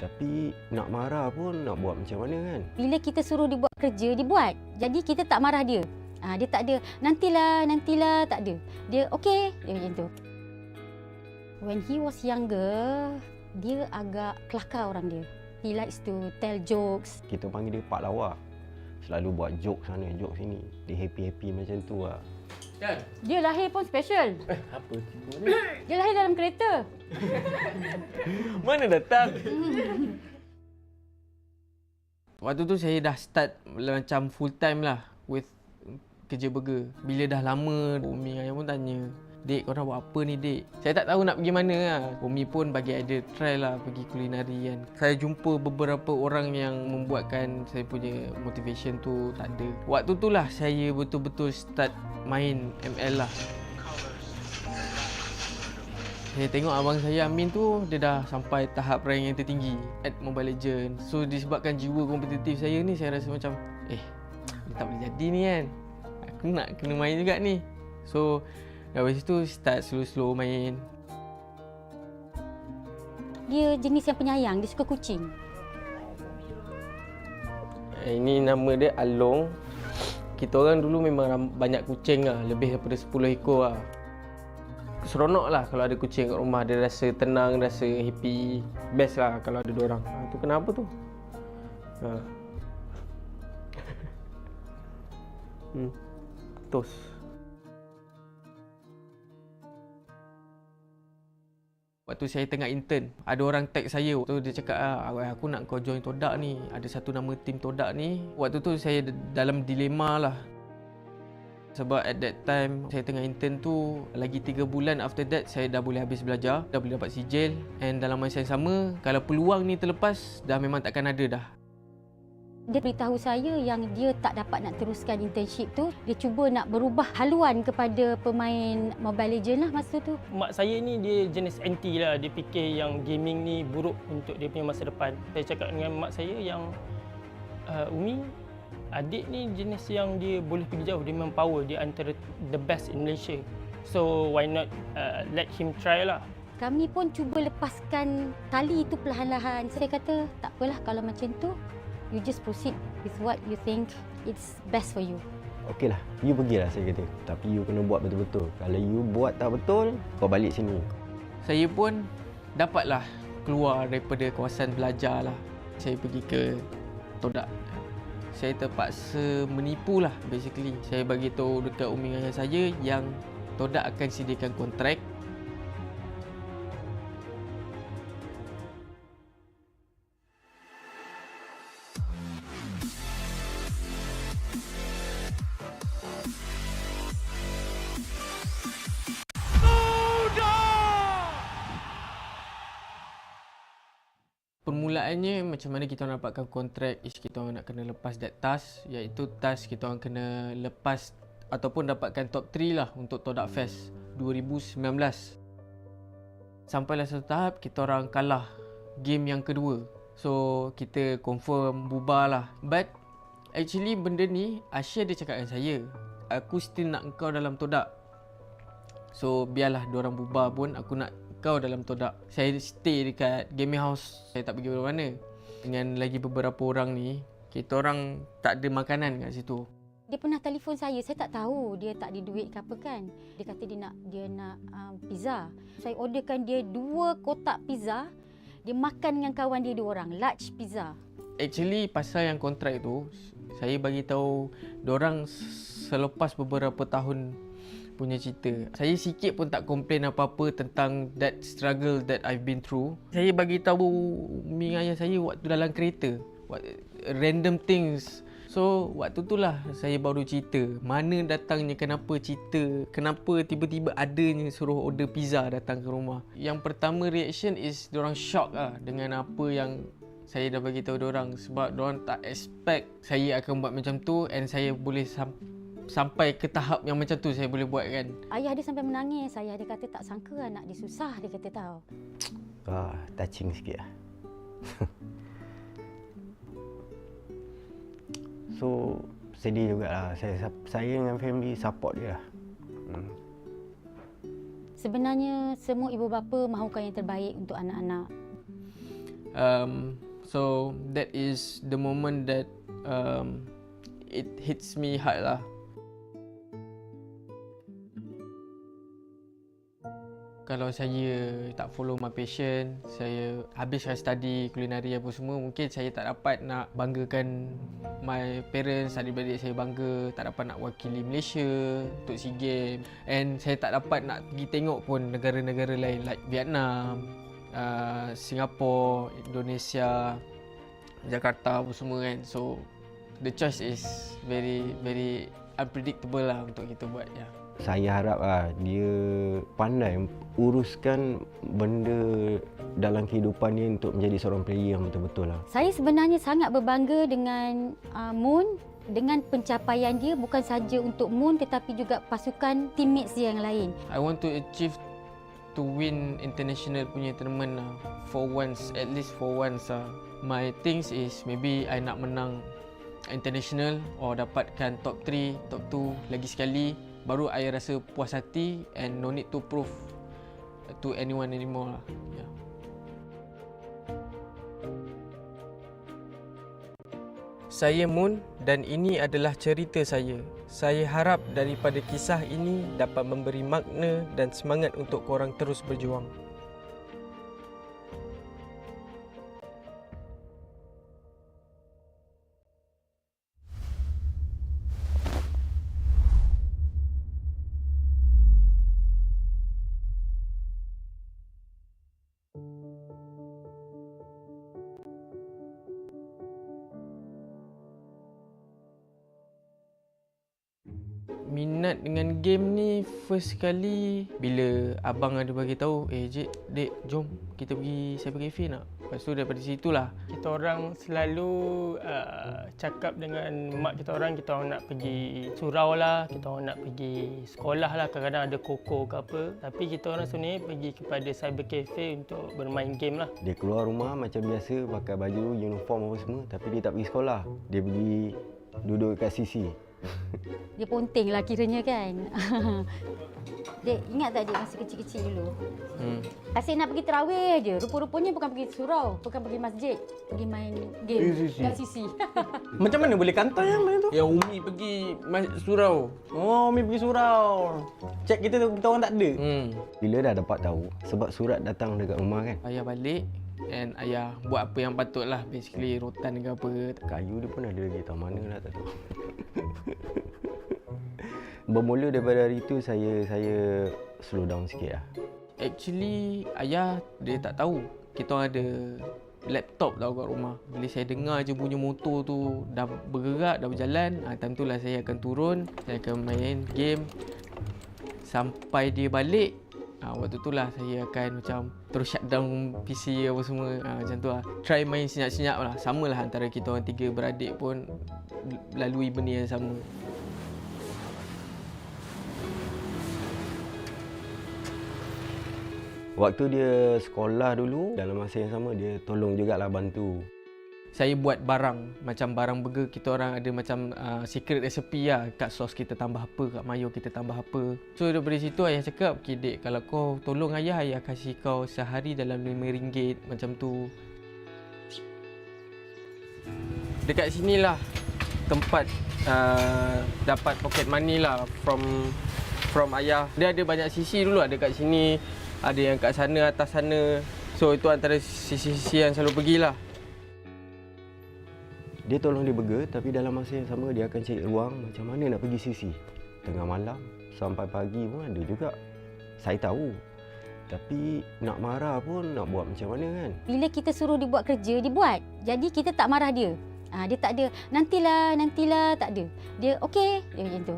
Tapi nak marah pun nak buat macam mana kan? Bila kita suruh dia buat kerja, dia buat. Jadi kita tak marah dia. Dia tak ada nantilah, tak ada. Dia okey, dia macam tu. When he was younger, dia agak kelakar orang dia. He likes to tell jokes. Kita panggil dia Pak Lawak. Selalu buat joke sana, joke sini. Dia happy-happy macam tu lah. Kan? Dia lahir pun special. Apa tu? Dia lahir dalam kereta. Mana datang? Waktu tu saya dah start macam full time lah with kerja burger. Bila dah lama, Umi ayah pun tanya, "Dek, kau nak buat apa ni, Dek?" Saya tak tahu nak pergi mana lah. Umi pun bagi idea try lah pergi kulinari kan. Saya jumpa beberapa orang yang membuatkan saya punya motivation tu tak ada. Waktu tu lah saya betul-betul start main ML lah. Saya tengok abang saya Amin tu, dia dah sampai tahap rank yang tertinggi at Mobile Legends. So disebabkan jiwa kompetitif saya ni, saya rasa macam dia tak boleh jadi ni kan. Aku nak kena main juga ni. So dari situ start slow-slow main. Dia jenis yang penyayang, dia suka kucing. Ini nama dia Along. Kita orang dulu memang banyak kucing lah, lebih daripada 10 ekor lah. Seronok lah kalau ada kucing kat rumah, dia rasa tenang, rasa happy. Best lah kalau ada diorang. Tu kenapa tu? Tos. Waktu saya tengah intern, ada orang tag saya. Tu dia cakap, aku nak kau join Todak ni. Ada satu nama tim Todak ni. Waktu tu saya dalam dilema lah. Sebab at that time, saya tengah intern tu, lagi 3 bulan after that, saya dah boleh habis belajar. Dah boleh dapat sijil. And dalam masa yang sama, kalau peluang ni terlepas, dah memang takkan ada dah. Dia beritahu saya yang dia tak dapat nak teruskan internship tu. Dia cuba nak berubah haluan kepada pemain Mobile Legends lah masa tu. Mak saya ni dia jenis anti lah. Dia fikir yang gaming ni buruk untuk dia punya masa depan. Saya cakap dengan mak saya yang Umi, adik ni jenis yang dia boleh pergi jauh. Dia memang power. Dia antara the best in Malaysia. So why not let him try lah. Kami pun cuba lepaskan tali itu perlahan-lahan. Saya kata tak apalah kalau macam tu. You just proceed with what you think it's best for you. Okey lah, you pergilah saya kata. Tapi you kena buat betul-betul. Kalau you buat tak betul, kau balik sini. Saya pun dapatlah keluar daripada kawasan belajar lah. Saya pergi ke Todak. Saya terpaksa menipu lah basically. Saya bagi tahu dekat umi ayah saya yang Todak akan sediakan kontrak. Permulaannya macam mana kita orang dapatkan kontrak is kita orang nak kena lepas that task, iaitu task kita orang kena lepas ataupun dapatkan top 3 lah untuk Todak Fest 2019. Sampailah satu tahap kita orang kalah game yang kedua. So kita confirm bubar lah. But actually benda ni Asia dia cakap dengan saya, aku still nak engkau dalam Todak. So biarlah diorang bubar pun aku nak kau dalam Todak. Saya stay dekat gaming house. Saya tak pergi mana-mana. Dengan lagi beberapa orang ni, kita orang tak ada makanan kat situ. Dia pernah telefon saya tak tahu dia tak ada duit ke apa kan. Dia kata dia nak pizza. Saya orderkan dia 2 kotak pizza. Dia makan dengan kawan dia 2 orang, large pizza. Actually pasal yang kontrak tu, saya bagi tahu diorang selepas beberapa tahun punya cerita. Saya sikit pun tak komplain apa-apa tentang that struggle that I've been through. Saya bagi tahu umi ayah saya waktu dalam kereta, random things. So So waktu tu lah saya baru cerita mana datangnya, kenapa tiba-tiba adanya suruh order pizza datang ke rumah. Yang pertama reaction is diorang shock lah dengan apa yang saya dah bagi tahu diorang, sebab diorang tak expect saya akan buat macam tu, and saya boleh sampai ke tahap yang macam tu saya boleh buat kan. Ayah dia sampai menangis. Ayah dia kata tak sangka anak dia susah, dia kata tahu. Touching sikit lah. So sedih jugalah. Saya dengan family support dia lah. Sebenarnya semua ibu bapa mahukan yang terbaik untuk anak-anak. So that is the moment that it hits me hard lah. Kalau saya tak follow my passion, saya habiskan study kulinari apa semua, mungkin saya tak dapat nak banggakan my parents, adik-beradik saya bangga, tak dapat nak wakili Malaysia untuk SEA Games, and saya tak dapat nak pergi tengok pun negara-negara lain like Vietnam, Singapura, Indonesia, Jakarta apa semua kan. So the choice is very unpredictable lah untuk kita buat ya. Saya harap dia pandai uruskan benda dalam kehidupan dia untuk menjadi seorang player yang betul-betul lah. Saya sebenarnya sangat berbangga dengan Moon, dengan pencapaian dia bukan saja untuk Moon tetapi juga pasukan teammates dia yang lain. I want to achieve to win international punya tournament lah. For once, at least for once lah. My things is maybe I nak menang international or dapatkan top 3, top 2 lagi sekali. Baru I rasa puas hati and no need to prove to anyone anymore lah. Yeah. Saya Moon dan ini adalah cerita saya. Saya harap daripada kisah ini dapat memberi makna dan semangat untuk korang terus berjuang. Minat dengan game ni first kali bila abang ada bagi tahu, Dek, jom kita pergi cyber cafe nak. Lepas tu daripada situlah kita orang selalu cakap dengan mak kita orang nak pergi surau lah, kita orang nak pergi sekolah lah, kadang-kadang ada koko ke apa. Tapi kita orang sebenarnya pergi kepada cyber cafe untuk bermain game lah. Dia keluar rumah macam biasa, pakai baju, uniform apa semua, tapi dia tak pergi sekolah. Dia pergi duduk kat sisi. Dia ponting lah kiranya kan. Dek, ingat tak Dek masa kecil-kecil dulu? Asyik nak pergi terawih je. Rupa-rupanya bukan pergi surau, bukan pergi masjid. Pergi main game kat sisi. Macam mana boleh kantai yang main tu? Yang Umi pergi surau. Oh, Umi pergi surau. Cek kita orang tak ada. Bila dah dapat tahu, sebab surat datang dekat rumah kan. Ayah balik and ayah buat apa yang patut lah. Basically rotan ke apa. Kayu dia pun ada lagi, tahu mana lah tak tahu. Bermula daripada hari itu saya slow down sikit lah. Actually ayah dia tak tahu kita orang ada laptop tau kat rumah. Bila saya dengar je bunyi motor tu dah bergerak, dah berjalan, time tu lah saya akan turun, saya akan main game sampai dia balik. Waktu tu lah saya akan macam terus shutdown PC apa semua, macam tu lah. Try main senyap-senyap lah. Sama lah antara kita orang 3 beradik pun lalui benda yang sama. Waktu dia sekolah dulu, dalam masa yang sama dia tolong jugalah bantu. Saya buat barang, macam barang burger kita orang ada macam secret recipe lah. Kat sos kita tambah apa, kat mayo kita tambah apa. So daripada situ ayah cakap, okay Dek, kalau kau tolong ayah kasih kau sehari dalam RM5 macam tu. Dekat sinilah tempat dapat pocket money lah from ayah. Dia ada banyak sisi dulu, ada kat sini, ada yang kat sana, atas sana. So itu antara sisi-sisi yang selalu pergilah. Dia tolong dia burger, tapi dalam masa yang sama dia akan cari ruang macam mana nak pergi sisi. Tengah malam sampai pagi pun ada juga. Saya tahu. Tapi nak marah pun nak buat macam mana kan. Bila kita suruh dia buat kerja, dia buat. Jadi kita tak marah dia. Dia tak ada nantilah, tak ada. Dia okey, dia macam tu.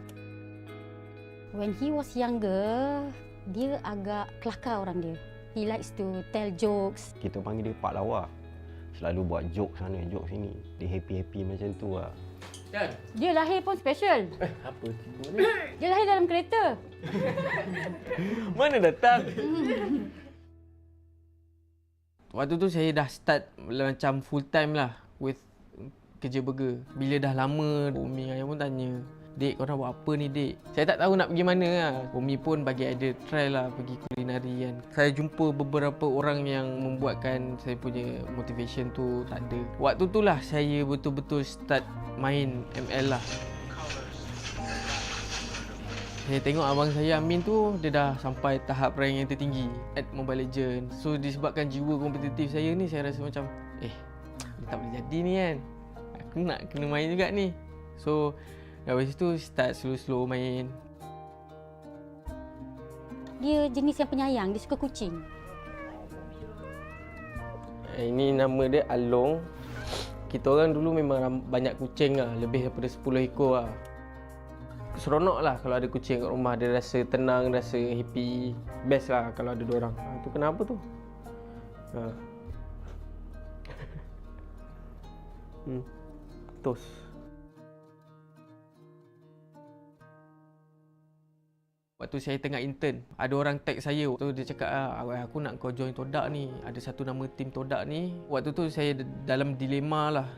When he was younger, dia agak kelakar orang dia. He likes to tell jokes. Kita panggil dia Pak Lawak. Selalu buat joke sana, joke sini. Dia happy-happy macam tu lah. Kan? Dia lahir pun special. Apa ni? Dia lahir dalam kereta. Mana datang? Waktu tu saya dah start macam full time lah with kerja burger. Bila dah lama, Umi ayah pun tanya, "Dek, korang buat apa ni, Dek?" Saya tak tahu nak pergi mana lah. Umi pun bagi idea try lah pergi kulinari kan. Saya jumpa beberapa orang yang membuatkan saya punya motivation tu tak ada. Waktu tu lah saya betul-betul start main ML lah. Saya tengok abang saya Amin tu, dia dah sampai tahap rank yang tertinggi at Mobile Legends. So disebabkan jiwa kompetitif saya ni, saya rasa macam dia tak boleh jadi ni kan. Aku nak kena main juga ni. So dari situ start slow-slow main. Dia jenis yang penyayang, dia suka kucing. Ini nama dia Along. Kita orang dulu memang banyak kucing lah, lebih daripada 10 ekor lah. Seronok lah kalau ada kucing kat rumah, dia rasa tenang, rasa happy. Best lah kalau ada diorang. Tu kenapa tu? Tos. Waktu saya tengah intern, ada orang tag saya. Waktu dia cakap, aku nak kau join Todak ni. Ada satu nama tim Todak ni. Waktu tu saya dalam dilema lah.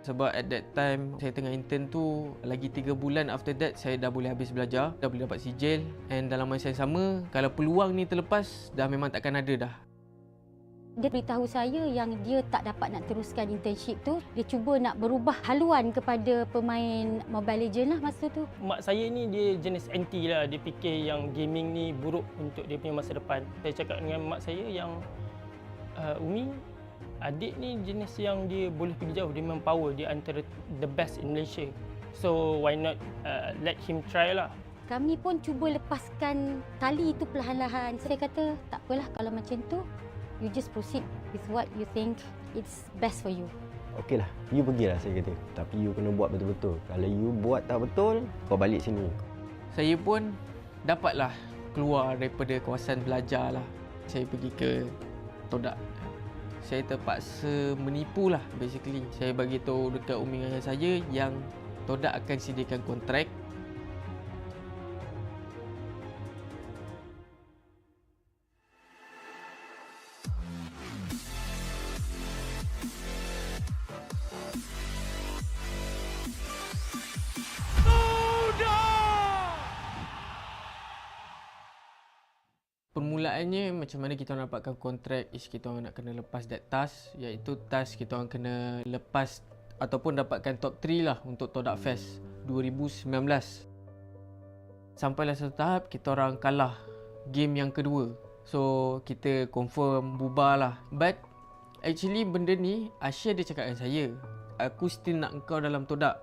Sebab at that time, saya tengah intern tu, lagi 3 bulan after that, saya dah boleh habis belajar. Dah boleh dapat sijil. And dalam masa yang sama, kalau peluang ni terlepas, dah memang takkan ada dah. Dia beritahu saya yang dia tak dapat nak teruskan internship tu. Dia cuba nak berubah haluan kepada pemain Mobile Legends lah masa tu. Mak saya ni dia jenis anti lah. Dia fikir yang gaming ni buruk untuk dia punya masa depan. Saya cakap dengan mak saya yang Umi, adik ni jenis yang dia boleh pergi jauh. Dia memang power. Dia antara the best in Malaysia. So why not let him try lah. Kami pun cuba lepaskan tali itu perlahan-lahan. Saya kata tak apalah kalau macam tu. You just proceed with what you think it's best for you. Okey lah, you pergilah saya kata. Tapi you kena buat betul-betul. Kalau you buat tak betul, kau balik sini. Saya pun dapatlah keluar daripada kawasan belajar lah. Saya pergi ke Todak. Saya terpaksa menipu lah basically. Saya bagi tahu dekat umi ayah saya yang Todak akan sediakan kontrak. Permulaannya macam mana kita orang dapatkan kontrak is kita orang nak kena lepas that task, iaitu task kita orang kena lepas ataupun dapatkan top 3 lah untuk Todak Fest 2019. Sampailah satu tahap kita orang kalah game yang kedua. So kita confirm bubar lah. But actually benda ni Asia dia cakap dengan saya, aku still nak engkau dalam Todak.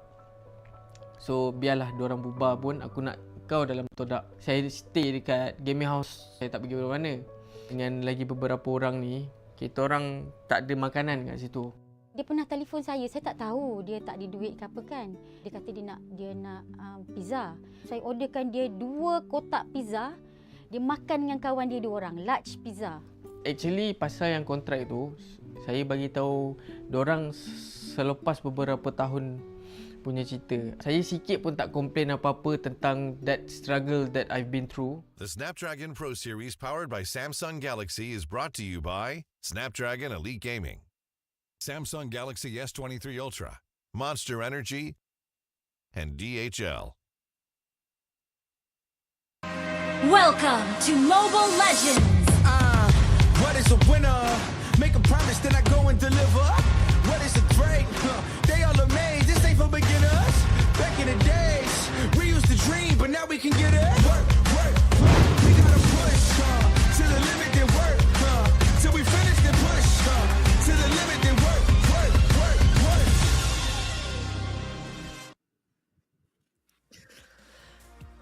So biarlah diorang bubar pun aku nak kau dalam Todak. Saya stay dekat gaming house. Saya tak pergi mana-mana. Dengan lagi beberapa orang ni, kita orang tak ada makanan kat situ. Dia pernah telefon saya tak tahu dia tak ada duit ke apa kan. Dia kata dia nak pizza. Saya orderkan dia 2 kotak pizza. Dia makan dengan kawan dia 2 orang, large pizza. Actually pasal yang kontrak tu, saya bagi tahu diorang selepas beberapa tahun punya cerita. Saya sikit pun tak komplain apa-apa tentang that struggle that I've been through. The Snapdragon Pro Series powered by Samsung Galaxy is brought to you by Snapdragon Elite Gaming, Samsung Galaxy S23 Ultra, Monster Energy, and DHL. Welcome to Mobile Legends. What is a winner? Make a promise, then I go and deliver. What is a threat? They all amazed. This ain't for beginners. Back in the days, we used to dream, but now we can get it. Work, work, work. We gotta push to the limit, then work till we finish, then push to the limit, then work, work, work, work.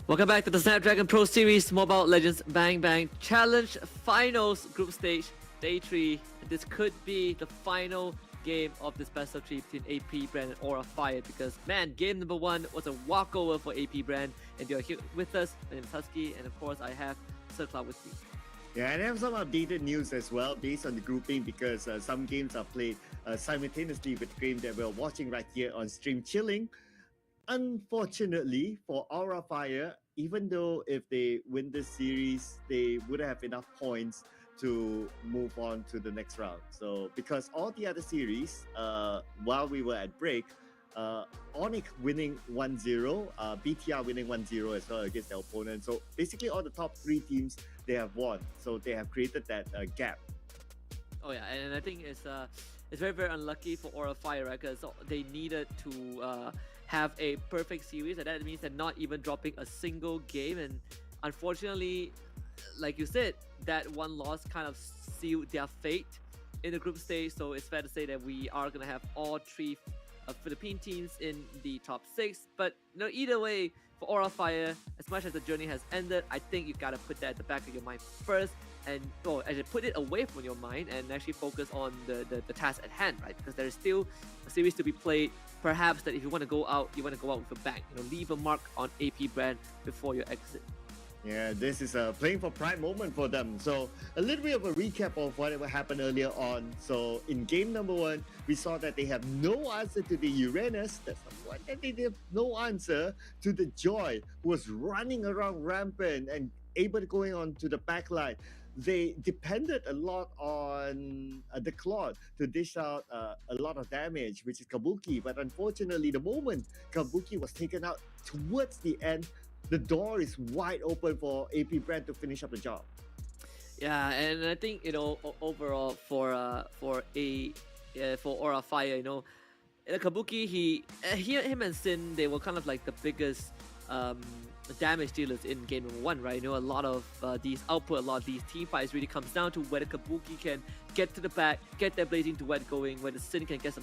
Welcome back to the Snapdragon Pro Series Mobile Legends Bang Bang Challenge Finals Group Stage Day 3. This could be the final game of this best of 3 between AP BREN and Aura Fire, because man, game number 1 was a walkover for AP BREN, and they're here with us. My name is Husky, and of course I have Sir Cloud with me. Yeah, and I have some updated news as well based on the grouping, because some games are played simultaneously with the game that we're watching right here on Stream Chilling. Unfortunately for Aura Fire, even though if they win this series, they would have enough points to move on to the next round. So because all the other series, while we were at break, Onyx winning 1-0, BTR winning 1-0 as well against their opponent. So basically all the top 3 teams, they have won. So they have created that gap. Oh yeah, and I think it's very, very unlucky for Aura Fire, right? Because they needed to have a perfect series, and that means they're not even dropping a single game. And unfortunately, like you said, that one loss kind of sealed their fate in the group stage. So it's fair to say that we are going to have all 3 Philippine teams in the top 6. But either way, for Aura Fire, as much as the journey has ended, I think you gotta put that at the back of your mind first, and actually put it away from your mind and actually focus on the task at hand, right? Because there is still a series to be played. Perhaps that if you want to go out, you want to go out with a bang. Leave a mark on AP BREN before your exit. Yeah, this is a playing for pride moment for them. So a little bit of a recap of whatever happened earlier on. So in game number 1, we saw that they have no answer to the Uranus. That's the one that they have no answer to the Joy, who was running around rampant and able to going on to the backline. They depended a lot on the Claude to dish out a lot of damage, which is Kabuki. But unfortunately, the moment Kabuki was taken out towards the end, the door is wide open for AP BREN to finish up the job. Yeah, and I think overall for Aura Fire, Kabuki, him and Sin, they were kind of like the biggest damage dealers in game number 1, right? A lot of these output, a lot of these team fights really comes down to whether Kabuki can get to the back, get their blazing duet going, whether Sin can get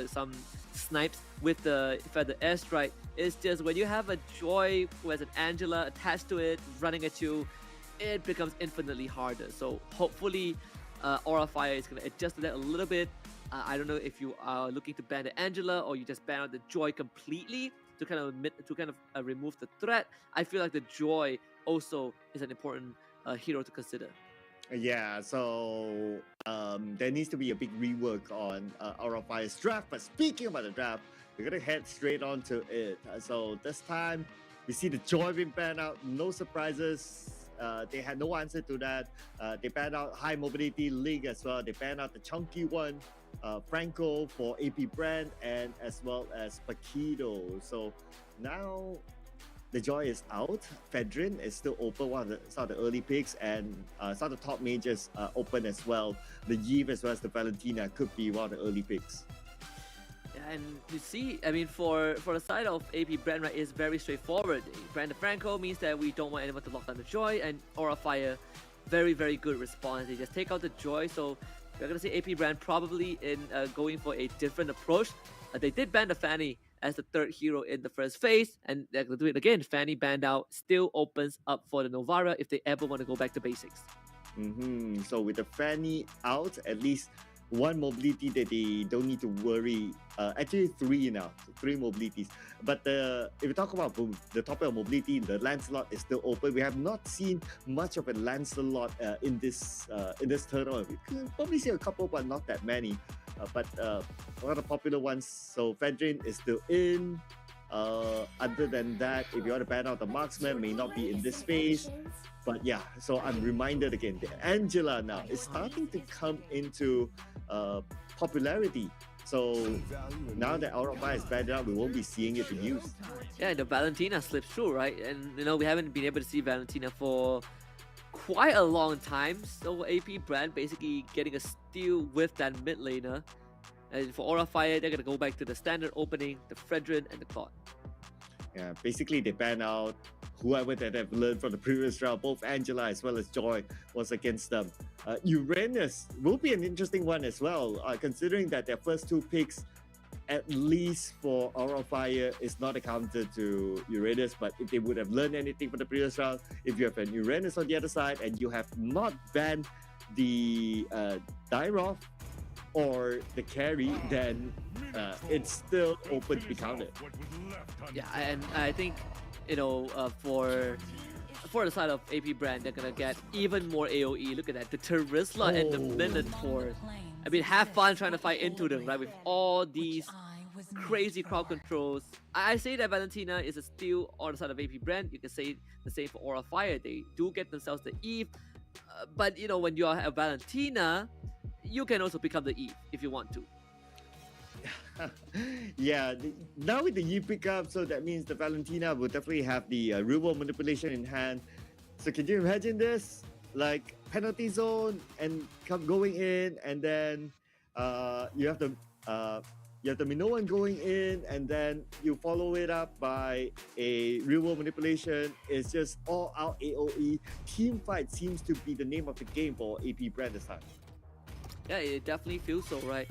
some snipes with the feather airstrike. It's just when you have a Joy who has an Angela attached to it running at you, it becomes infinitely harder. So hopefully Aura Fire is going to adjust to that a little bit. I don't know if you are looking to ban the Angela or you just ban out the Joy completely to kind of remove the threat. I feel like the Joy also is an important hero to consider. Yeah, so there needs to be a big rework on Aura Fire's draft. But speaking about the draft, we're going to head straight on to it. So this time, we see the Joy being banned out. No surprises. They had no answer to that. They banned out High Mobility League as well. They banned out the chunky one, Franco for AP BREN, and as well as Paquito. So now the Joy is out. Fedrin is still open, some of the early picks, and some of the top majors are open as well. The Yves as well as the Valentina could be one of the early picks. Yeah, and you see, I mean, for the side of AP BREN, right, it's very straightforward. Brandon Franco means that we don't want anyone to lock down the Joy, and Aura Fire, very, very good response. They just take out the Joy, so we're going to see AP BREN probably in going for a different approach. They did ban the Fanny as the 3rd hero in the first phase, and they're going to do it again. Fanny banned out, still opens up for the Novara if they ever want to go back to basics. So with the Fanny out, at least one mobility that they don't need to worry. Actually, 3 now, 3 mobilities. But if you talk about the topic of mobility, the Lancelot is still open. We have not seen much of a Lancelot in this tournament. We can probably see a couple, but not that many. But one of the popular ones, so Fedrin is still in. Other than that, if you want to ban out the Marksman, may not be in this phase. But yeah, so I'm reminded again, the Angela now is starting to come into popularity. So now that Aura Fire is banned out, we won't be seeing it in use. Yeah, the Valentina slips through, right? And we haven't been able to see Valentina for quite a long time. So AP BREN basically getting a steal with that mid laner. And for Aura Fire, they're gonna go back to the standard opening, the Fredrin and the Claude. Yeah, basically they ban out whoever that have learned from the previous round. Both Angela as well as Joy was against them. Uranus will be an interesting one as well, considering that their first 2 picks, at least for Aura Fire, is not accounted to Uranus. But if they would have learned anything from the previous round, if you have an Uranus on the other side and you have not banned the Dairoth, or the carry, then it's still open to be counted. Yeah, and I think, you know, for the side of AP BREN, they're gonna get even more AoE. Look at that, the Terizla and the Minotaur. I mean, have fun trying to fight into them, right? With all these crazy crowd controls. I say that Valentina is still on the side of AP BREN. You can say the same for Aura Fire. They do get themselves the Eve, but you know, when you are a Valentina, you can also become the Eve if you want to. Yeah, now with the Yi pickup, so that means the Valentina will definitely have the real world manipulation in hand. So can you imagine this? Like penalty zone and come going in, and then you have the Minoan going in, and then you follow it up by a real world manipulation. It's just all out AoE. Team fight seems to be the name of the game for AP BREN this time. Yeah, it definitely feels so, right?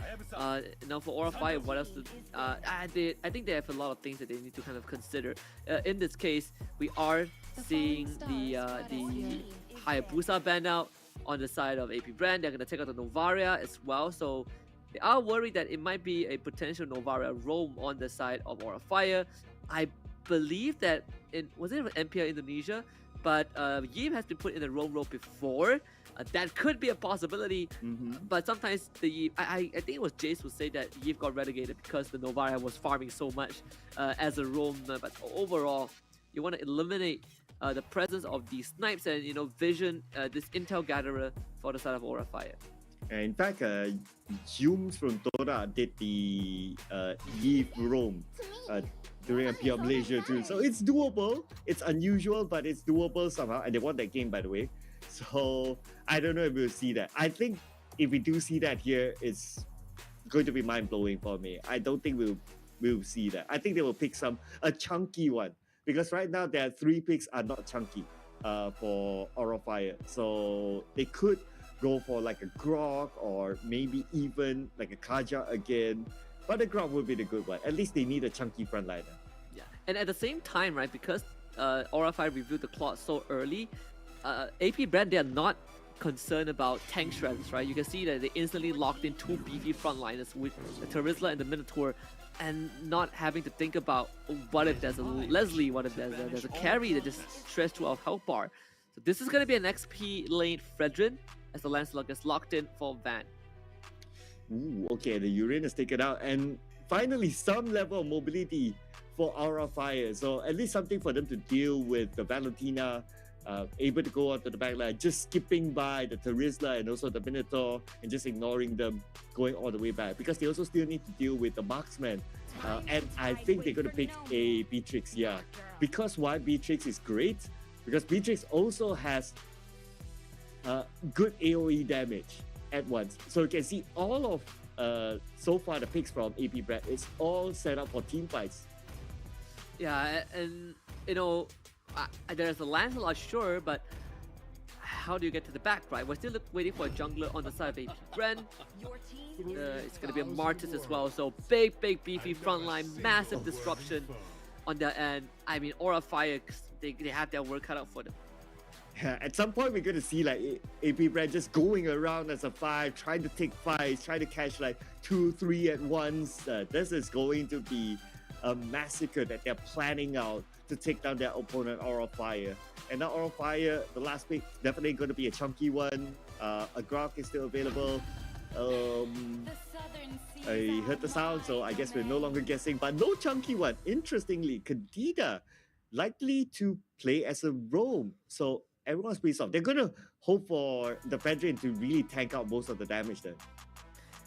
Now for Aura Fire, what else? I think they have a lot of things that they need to kind of consider. In this case, we are seeing the Hayabusa ban out on the side of AP BREN. They're going to take out the Novaria as well, so they are worried that it might be a potential Novaria roam on the side of Aura Fire. I believe that was it MPL Indonesia, but Yim has been put in the roam role before. That could be a possibility, but sometimes I think it was Jace who said that Yves got relegated because the Novaria was farming so much as a roam. But overall, you want to eliminate the presence of these snipes and, you know, vision this intel gatherer for the side of Aura Fire. In fact, Jums from Tora did the Yves roam during a PR Malaysia too. So it's doable. It's unusual, but it's doable somehow. And they won that game, by the way. So I don't know if we'll see that. I think if we do see that here, it's going to be mind-blowing for me. I don't think we'll see that. I think they will pick a chunky one, because right now their 3 picks are not chunky for Aura Fire. So they could go for like a Grok or maybe even like a Kaja again. But the Grok would be the good one. At least they need a chunky frontliner. Yeah, and at the same time, right, because Aura Fire reviewed the Claw so early, AP BREN, they are not concerned about tank shreds, right? You can see that they instantly locked in 2 beefy frontliners with the Terizla and the Minotaur, and not having to think about what if there's a Leslie, what if there's a carry that just shreds 2 out of health bar. So this is going to be an XP lane Fredrin as the Lancelot gets locked in for Van. Ooh, okay, the Uranus is taken out, and finally some level of mobility for Aura Fire. So at least something for them to deal with the Valentina, able to go onto the backline, just skipping by the Terizla and also the Minotaur and just ignoring them, going all the way back, because they also still need to deal with the marksman. And I think they're going to pick a Beatrix, yeah. Because why Beatrix is great? Because Beatrix also has good AoE damage at once. So you can see all of so far the picks from AP BREN, it's all set up for team fights. Yeah, and you know, there's a Lancelot, sure, but how do you get to the back, right? We're still waiting for a jungler on the side of AP BREN. It's going to be a Martis as well, so big beefy frontline, massive disruption on their end. I mean, Aura Fire, they have their work cut out for them. Yeah, at some point we're going to see like AP BREN just going around as a 5, trying to take fights, trying to catch like 2, 3 at once. This is going to be a massacre that they're planning out to take down their opponent, Aura Fire. And now Aura Fire, the last pick, definitely going to be a chunky one. A Grok is still available. I heard the sound, so I guess we're no longer guessing, but no chunky one. Interestingly, Kadida likely to play as a roam. So everyone's pretty soft. They're going to hope for the Fedrin to really tank out most of the damage then.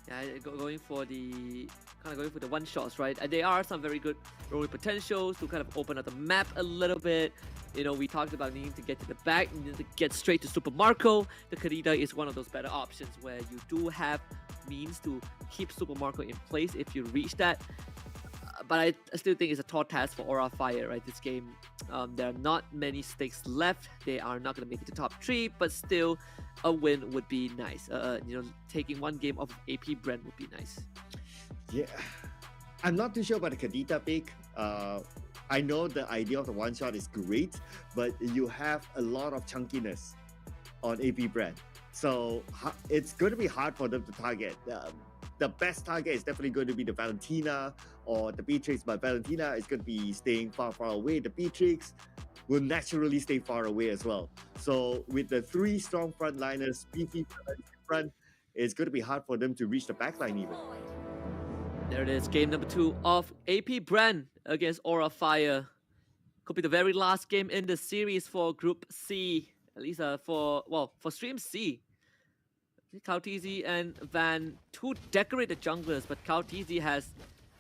Yeah, going for the one shots, right? And there are some very good rolling potentials to kind of open up the map a little bit. You know, we talked about needing to get to the back, needing to get straight to Super Marco. The Kadida is one of those better options where you do have means to keep Super Marco in place if you reach that. But I still think it's a tall task for Aura Fire, right? This game, there are not many stakes left. They are not going to make it to top 3, but still, a win would be nice. You know, taking one game off of AP BREN would be nice. Yeah, I'm not too sure about the Kadita pick. I know the idea of the one shot is great, but you have a lot of chunkiness on AP BREN. So it's going to be hard for them to target. the best target is definitely going to be the Valentina or the Beatrix, but Valentina is going to be staying far away. The Beatrix will naturally stay far away as well. So with the three strong frontliners, beefy front, it's going to be hard for them to reach the backline even. There it is, game number 2 of AP BREN against Aura Fire. Could be the very last game in the series for Group C, at least for Stream C. Kautizi and Van, two decorated junglers, but Kautizi has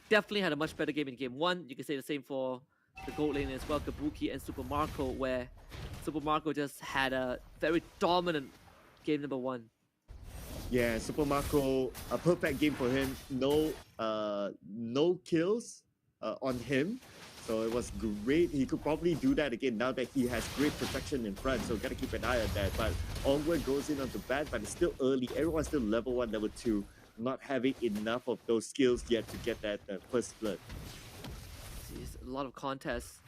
definitely had a much better game in game 1. You can say the same for the gold lane as well, Kabuki and Super Marco, where Super Marco just had a very dominant game number 1. Yeah, Super Marco, a perfect game for him. No kills on him. So it was great. He could probably do that again now that he has great protection in front. So gotta keep an eye on that. But Onward goes in onto bat, but it's still early. Everyone's still level 1, level 2. Not having enough of those skills yet to get that first split. There's a lot of contests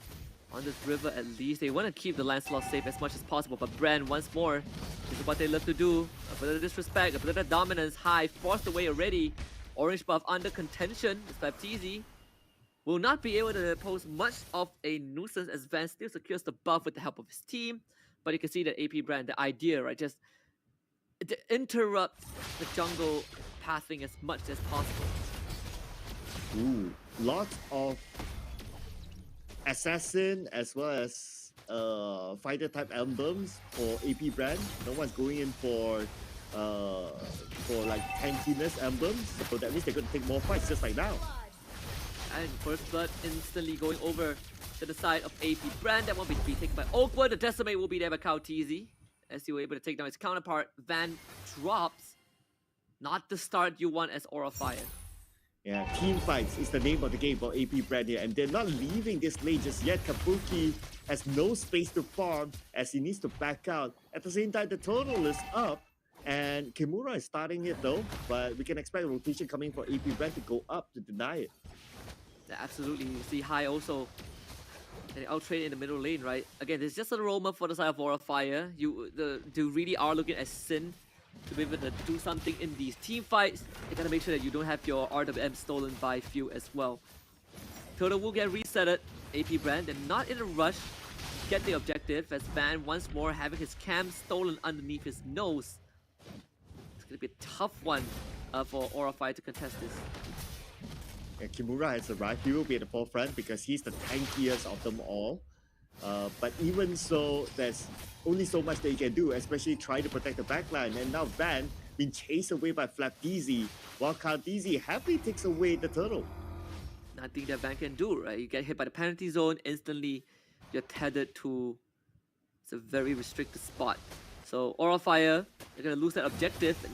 on this river at least. They want to keep the Lancelot safe as much as possible, but BREN, once more, this is what they love to do. A bit of disrespect, a bit of dominance, high, forced away already. Orange buff under contention. This Baptiste will not be able to pose much of a nuisance as Van still secures the buff with the help of his team. But you can see that AP BREN, the idea, right, just to interrupt the jungle pathing as much as possible. Ooh, lots of assassin as well as fighter type emblems for AP BREN. No one's going in for like tankiness emblems, so that means they're going to take more fights just like now. And first blood instantly going over to the side of AP BREN. That won't be taken by Oakwood. The Decimate will be there by Kautizi, as he was able to take down his counterpart. Van drops. Not the start you want as Aura Fire. Yeah, team fights is the name of the game for AP BREN here, and they're not leaving this lane just yet. Kabuki has no space to farm as he needs to back out. At the same time, the total is up, and Kimura is starting it though, but we can expect a rotation coming for AP BREN to go up to deny it. Yeah, absolutely. You see High also getting out-traded in the middle lane, right? Again, there's just an aroma for the side of Aura Fire. You really are looking at Sin to be able to do something in these team fights. You gotta make sure that you don't have your RWM stolen by few as well. Total will get resetted. AP BREN, they're not in a rush to get the objective as Van once more having his cam stolen underneath his nose. It's gonna be a tough one for Aura Fire to contest this. And Kimura has arrived. He will be at the forefront because he's the tankiest of them all. But even so, there's only so much that he can do, especially try to protect the backline. And now Van being chased away by Flapdeezy, while Kautizi happily takes away the turtle. Nothing that Van can do, right? You get hit by the penalty zone, instantly you're tethered to a very restricted spot. So Aura Fire, they're gonna lose that objective and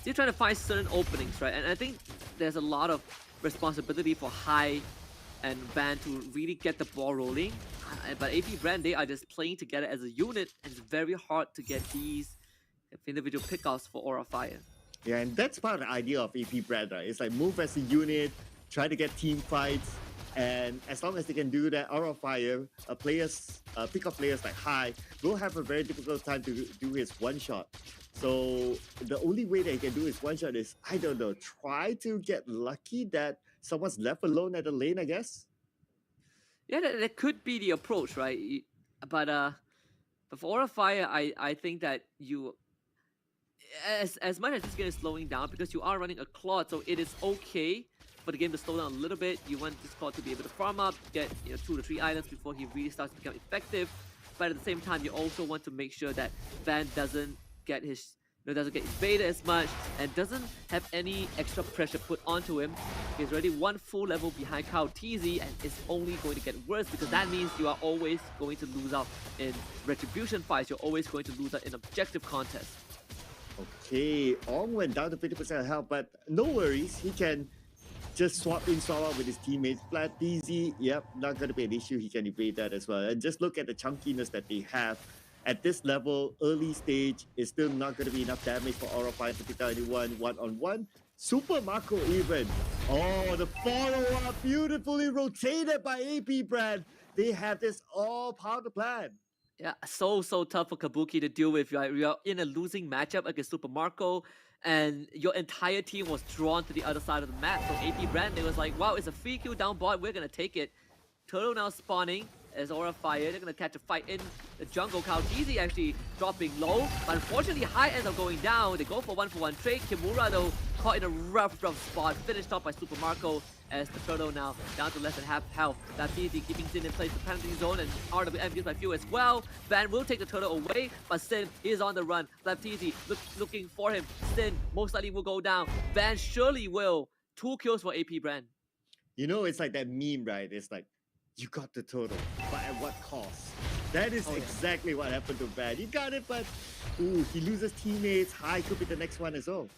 still trying to find certain openings, right? And I think there's a lot of responsibility for High and Van to really get the ball rolling. But AP BREN, they are just playing together as a unit, and it's very hard to get these individual pickoffs for Aura Fire. Yeah, and that's part of the idea of AP BREN, right? It's like move as a unit, try to get team fights, and as long as they can do that, Aura Fire, pick up players like High, will have a very difficult time to do his one-shot. So the only way that he can do his one-shot is, I don't know, try to get lucky that someone's left alone at the lane, I guess? Yeah, that could be the approach, right? But for Aura Fire, I think that you, as much as this game is slowing down, because you are running a Claude, so it is okay for the game to slow down a little bit. You want this Claude to be able to farm up, get 2 to 3 items before he really starts to become effective. But at the same time, you also want to make sure that Van doesn't get invaded as much and doesn't have any extra pressure put onto him. He's already 1 full level behind Kautizi, and it's only going to get worse because that means you are always going to lose out in retribution fights. You're always going to lose out in objective contests. Okay, Ong went down to 50% of health, but no worries. He can just swap in, swap out with his teammates. Flat easy, yep, not going to be an issue. He can evade that as well. And just look at the chunkiness that they have. At this level, early stage, is still not going to be enough damage for Aura Fire to pick out anyone one-on-one. Super Marco even. Oh, the follow-up beautifully rotated by AP BREN. They have this all part of the plan. Yeah, so tough for Kabuki to deal with. You're in a losing matchup against Super Marco, and your entire team was drawn to the other side of the map. So AP BREN, they was like, wow, it's a free kill down bot, we're gonna take it. Turtle now spawning as Aura Fire. They're gonna catch a fight in the jungle. Kautizi actually dropping low, but unfortunately High ends up going down. They go for one trade. Kimura though caught in a rough spot, finished off by Super Marco as the Turtle now down to less than half health. Baptiste keeping Sin in place, the penalty zone, and RWM used by Few as well. Van will take the Turtle away, but Sin is on the run. Baptiste looking for him. Sin most likely will go down. Van surely will. 2 kills for AP BREN. You know, it's like that meme, right? It's like, you got the total, but at what cost? That is exactly what happened to Van. He got it, but ooh, he loses teammates. High could be the next one as well.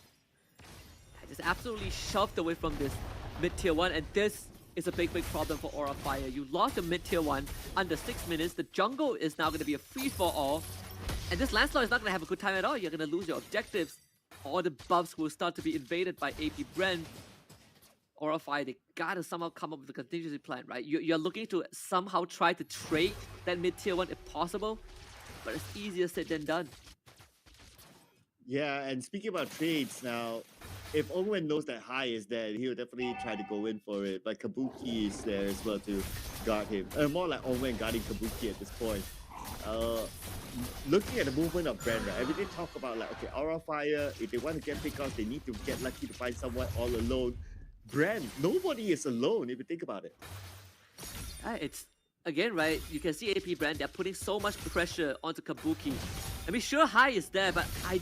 Just absolutely shoved away from this mid-tier 1, and this is a big problem for Aura Fire. You lost the mid-tier 1 under 6 minutes. The jungle is now going to be a free-for-all, and this Lancelot is not going to have a good time at all. You're going to lose your objectives. All the buffs will start to be invaded by AP BREN. Aura Fire, they gotta somehow come up with a contingency plan, right? You're looking to somehow try to trade that mid-tier 1 if possible, but it's easier said than done. Yeah, and speaking about trades now, if Owen knows that High is there, he'll definitely try to go in for it. But Kabuki is there as well to guard him. More like Owen guarding Kabuki at this point. Looking at the movement of BREN, right? Every day talk about like, okay, Aura Fire, if they want to get pick-offs, they need to get lucky to find someone all alone. BREN, nobody is alone if you think about it. It's, again, right, you can see AP BREN, they're putting so much pressure onto Kabuki. I mean, sure, High is there, but I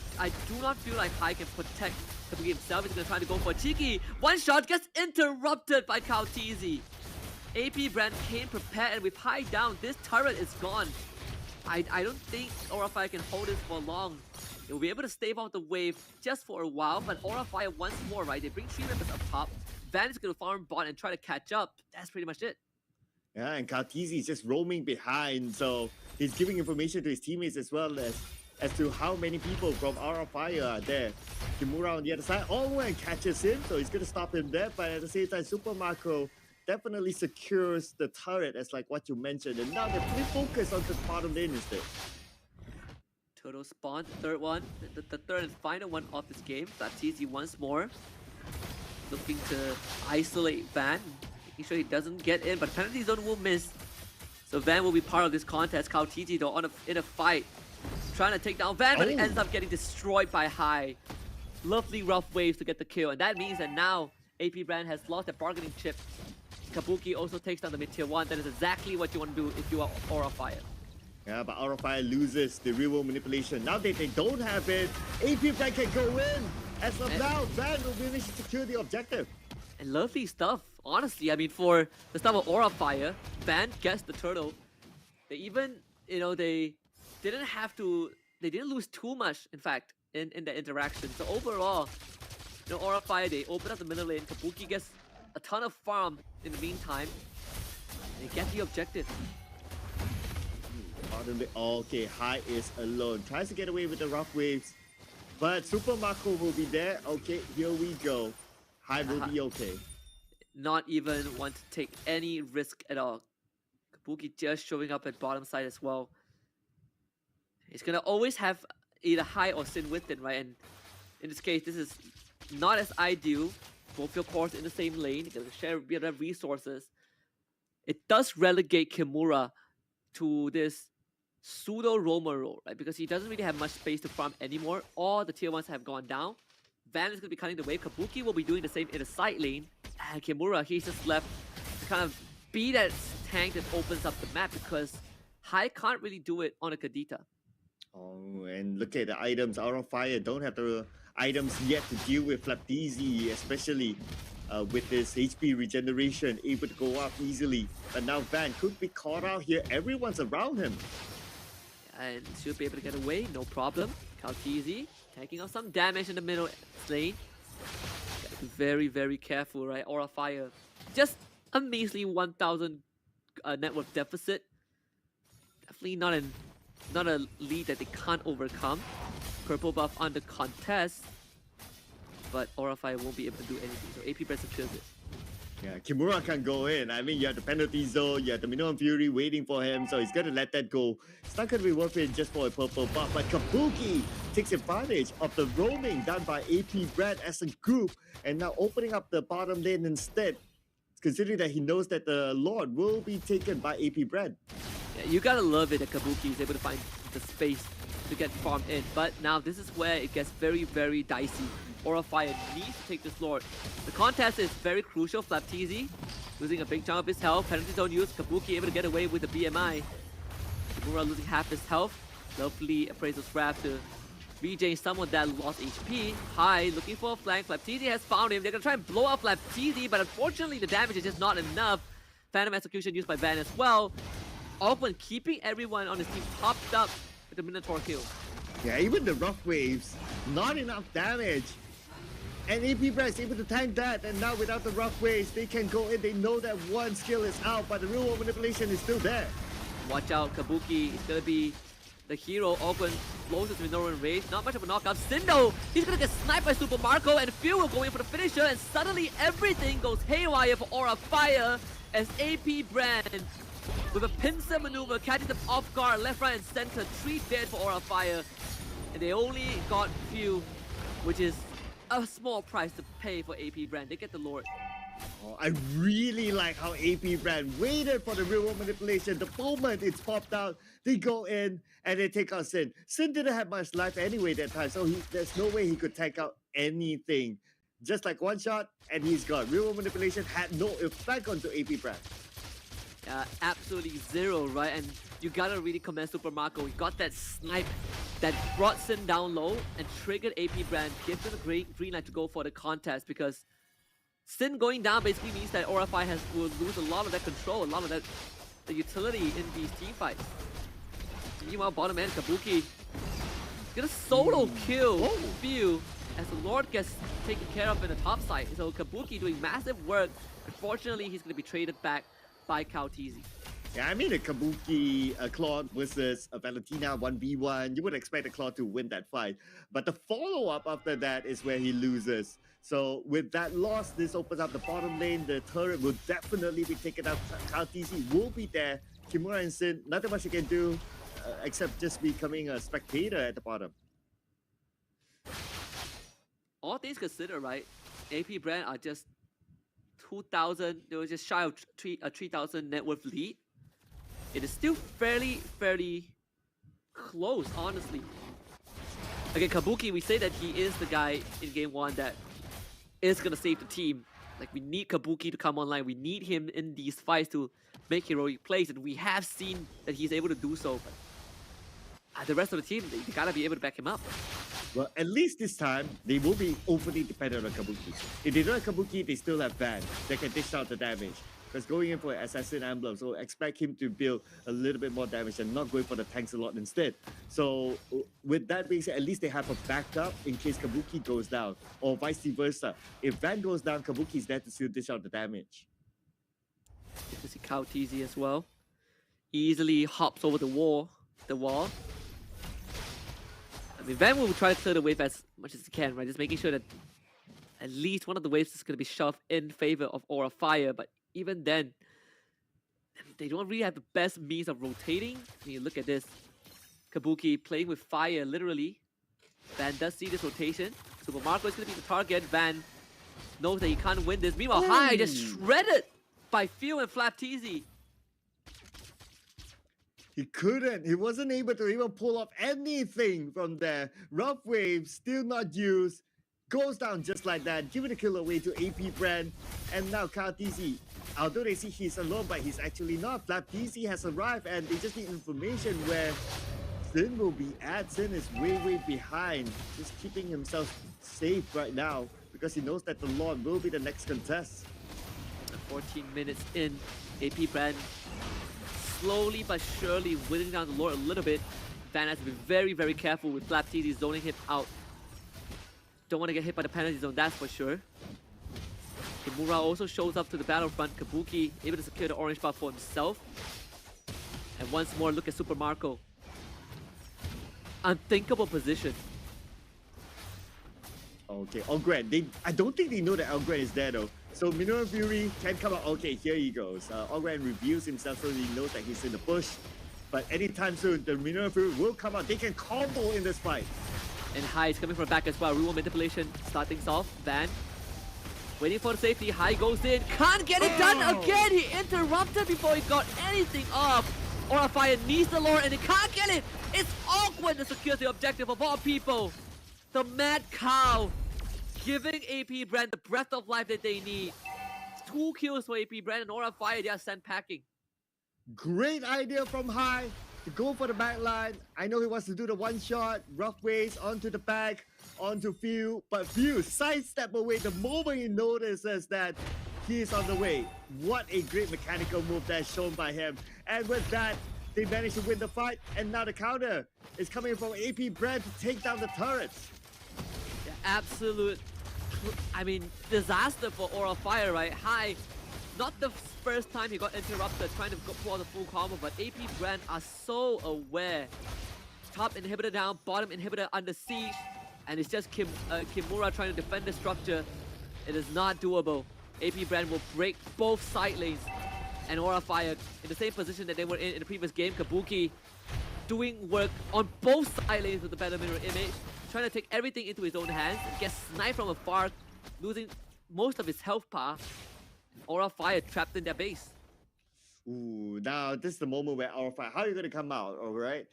do not feel like High can protect Kabuki himself. He's going to try to go for a cheeky. One shot gets interrupted by Kautizi. AP BREN came prepared, and with High down, this turret is gone. I don't think Aura Fire can hold this for long. They'll be able to stave off the wave just for a while, but Aura Fire once more, right? They bring 3 members up top. Van is going to farm bot and try to catch up. That's pretty much it. Yeah, and Kautizi is just roaming behind, so he's giving information to his teammates as well as to how many people from Aura Fire are there. Kimura on the other side, Owen catches him, so he's going to stop him there, but at the same time, Super Marco definitely secures the turret as like what you mentioned, and now they're fully focused on the bottom lane instead. Turtle spawn, third one, the third and final one of this game. Baptiste once more looking to isolate Van, making sure he doesn't get in, but penalty zone will miss. So Van will be part of this contest. Kautizi though in a fight, trying to take down Van, but it ends up getting destroyed by High. Lovely rough waves to get the kill, and that means that now AP BREN has lost their bargaining chip. Kabuki also takes down the mid-tier 1. That is exactly what you want to do if you are Aura Fire. Yeah, but Aura Fire loses the real-world manipulation. Now that they don't have it, AP BREN can go in. As of now, Van will manage to secure the objective. And lovely stuff, honestly. I mean, for the stuff of Aura Fire, Van gets the turtle. They even, they didn't lose too much, in fact, in the interaction. So overall, Aura Fire, they open up the middle lane. Kabuki gets a ton of farm in the meantime. They get the objective. Okay, High is alone. Tries to get away with the rough waves. But Super Marco will be there. Okay, here we go. High will be okay. Not even want to take any risk at all. Kabuki just showing up at bottom side as well. He's gonna always have either High or Sin with him, right? And in this case, this is not as ideal. Both your cores in the same lane. You're gonna share a bit of resources. It does relegate Kimura to this pseudo roamer role, right? Because he doesn't really have much space to farm anymore. All the tier 1s have gone down. Van is going to be cutting the wave. Kabuki will be doing the same in the side lane. And Kimura, he's just left to kind of be that tank that opens up the map because High can't really do it on a Kadita. Oh, and look at the items. Aura Fire don't have the items yet to deal with Flapdizi, especially with this HP regeneration, able to go up easily. But now Van could be caught out here. Everyone's around him. And should be able to get away, no problem. Kautizi taking off some damage in the middle lane. Gotta be very, very careful, right? Aura Fire, just a measly 1,000 net worth deficit. Definitely not a lead that they can't overcome. Purple buff under contest, but Aura Fire won't be able to do anything. So AP BREN secures it. Yeah, Kimura can go in. I mean, you have the penalty zone, you have the minimum fury waiting for him, so he's going to let that go. It's not going to be worth it just for a purple buff, but Kabuki takes advantage of the roaming done by AP BREN as a group, and now opening up the bottom lane instead, considering that he knows that the Lord will be taken by AP BREN. Yeah, you gotta love it that Kabuki is able to find the space to get farmed in, but now this is where it gets very, very dicey. Aura Fire needs to take this Lord. The contest is very crucial. Flapteezy losing a big chunk of his health. Penalty zone use. Kabuki able to get away with the BMI. Kimura losing half his health. Lovely Appraisal's Wrath to regain some of that lost HP. High looking for a flank. Flapteezy has found him. They're gonna try and blow up Flapteezy, but unfortunately the damage is just not enough. Phantom Execution used by Van as well. Open keeping everyone on his team topped up with the Minotaur kill. Yeah, even the rough waves, not enough damage. And AP BREN is able to tank that, and now without the rough waves, they can go in. They know that one skill is out, but the real world manipulation is still there. Watch out, Kabuki is gonna be the hero. Open closest with no range. Not much of a knockout. Sindo, he's gonna get sniped by Super Marco, and Phil will go in for the finisher, and suddenly everything goes haywire for Aura Fire as AP BREN with a pincer maneuver catches them off guard, left, right, and center. 3 dead for Aura Fire, and they only got Phil, which is a small price to pay for AP BREN. They get the Lord. Oh, I really like how AP BREN waited for the real world manipulation. The moment it's popped out, they go in and they take out Sin. Sin didn't have much life anyway that time, so there's no way he could take out anything. Just like one shot and he's gone. Real world manipulation had no effect onto AP BREN. Absolutely zero, right? And you gotta really commend Super Marco. He got that snipe that brought Sin down low and triggered AP BREN, gives them a great green light to go for the contest, because Sin going down basically means that Aura Fire will lose a lot of that control, a lot of that the utility in these team fights. Meanwhile, bottom end, Kabuki gonna solo kill Phil as the Lord gets taken care of in the top side. So Kabuki doing massive work. Unfortunately, he's gonna be traded back by Kautizi. Yeah, I mean a Kabuki, a Claude versus a Valentina 1v1. You would expect a Claude to win that fight. But the follow-up after that is where he loses. So with that loss, this opens up the bottom lane. The turret will definitely be taken out. Kautizi will be there. Kimura and Sin, nothing much you can do except just becoming a spectator at the bottom. All things considered, right? AP BREN are just 2,000. They were just shy of 3,000 net worth lead. It is still fairly close, honestly. Again, Kabuki, we say that he is the guy in game 1 that is gonna save the team. Like, we need Kabuki to come online. We need him in these fights to make heroic plays, and we have seen that he's able to do so. But the rest of the team, they gotta be able to back him up. Well, at least this time, they will be overly dependent on Kabuki. If they don't have Kabuki, they still have Van. They can dish out the damage. Because going in for Assassin Emblem, so expect him to build a little bit more damage and not going for the tanks a lot instead. So with that being said, at least they have a backup in case Kabuki goes down, or vice versa. If Van goes down, Kabuki is there to still dish out the damage. You can see Kautizi as well. Easily hops over the wall. I mean, Van will try to clear the wave as much as he can, right? Just making sure that at least one of the waves is going to be shoved in favor of Aura Fire, but even then, they don't really have the best means of rotating. I mean, look at this. Kabuki playing with fire, literally. Van does see this rotation. Super Marco is going to be the target. Van knows that he can't win this. Meanwhile, High just shredded by Phil and Flapteezy. He couldn't. He wasn't able to even pull off anything from there. Rough wave, still not used. Goes down just like that, giving the kill away to AP BREN. And now Kautizi, although they see he's alone, but he's actually not. Flapteezy has arrived and they just need information where Sin will be at. Sin is way behind, just keeping himself safe right now because he knows that the Lord will be the next contest. 14 minutes in, AP BREN slowly but surely winning down the Lord a little bit. Van has to be very careful with Flapteezy zoning him out. Don't want to get hit by the penalty zone, that's for sure. Kimura also shows up to the battlefront. Kabuki able to secure the orange buff for himself. And once more, look at Super Marco. Unthinkable position. Okay, Ogren. I don't think they know that Ogren is there though. So Minoru Fury can come out. Okay, here he goes. Ogren reveals himself so he knows that he's in the bush. But anytime soon, the Minoru Fury will come out. They can combo in this fight. And High is coming from back as well. Remote manipulation starting things off. Van waiting for the safety. High goes in. Can't get it done again. He interrupted before he got anything off. Aura Fire needs the lore and he can't get it. It's awkward to secure the objective of all people. The Mad Cow giving AP BREN the breath of life that they need. 2 kills for AP BREN and Aura Fire, they are sent packing. Great idea from High to go for the back line. I know he wants to do the one shot, rough ways onto the back, onto Few, but Few sidestep away the moment he notices that he is on the way. What a great mechanical move that's shown by him. And with that, they managed to win the fight, and now the counter is coming from AP BREN to take down the turrets. Yeah, absolute, disaster for Aura Fire, right? High, not the first time he got interrupted trying to pull out the full combo, but AP BREN are so aware. Top inhibitor down, bottom inhibitor under siege, and it's just Kimura trying to defend the structure. It is not doable. AP BREN will break both side lanes, and Aura Fire in the same position that they were in the previous game. Kabuki doing work on both side lanes with the better mirror image, trying to take everything into his own hands, gets sniped from afar, losing most of his health bar. Aura Fire trapped in their base. Ooh, now this is the moment where Aura Fire, how are you going to come out, all right?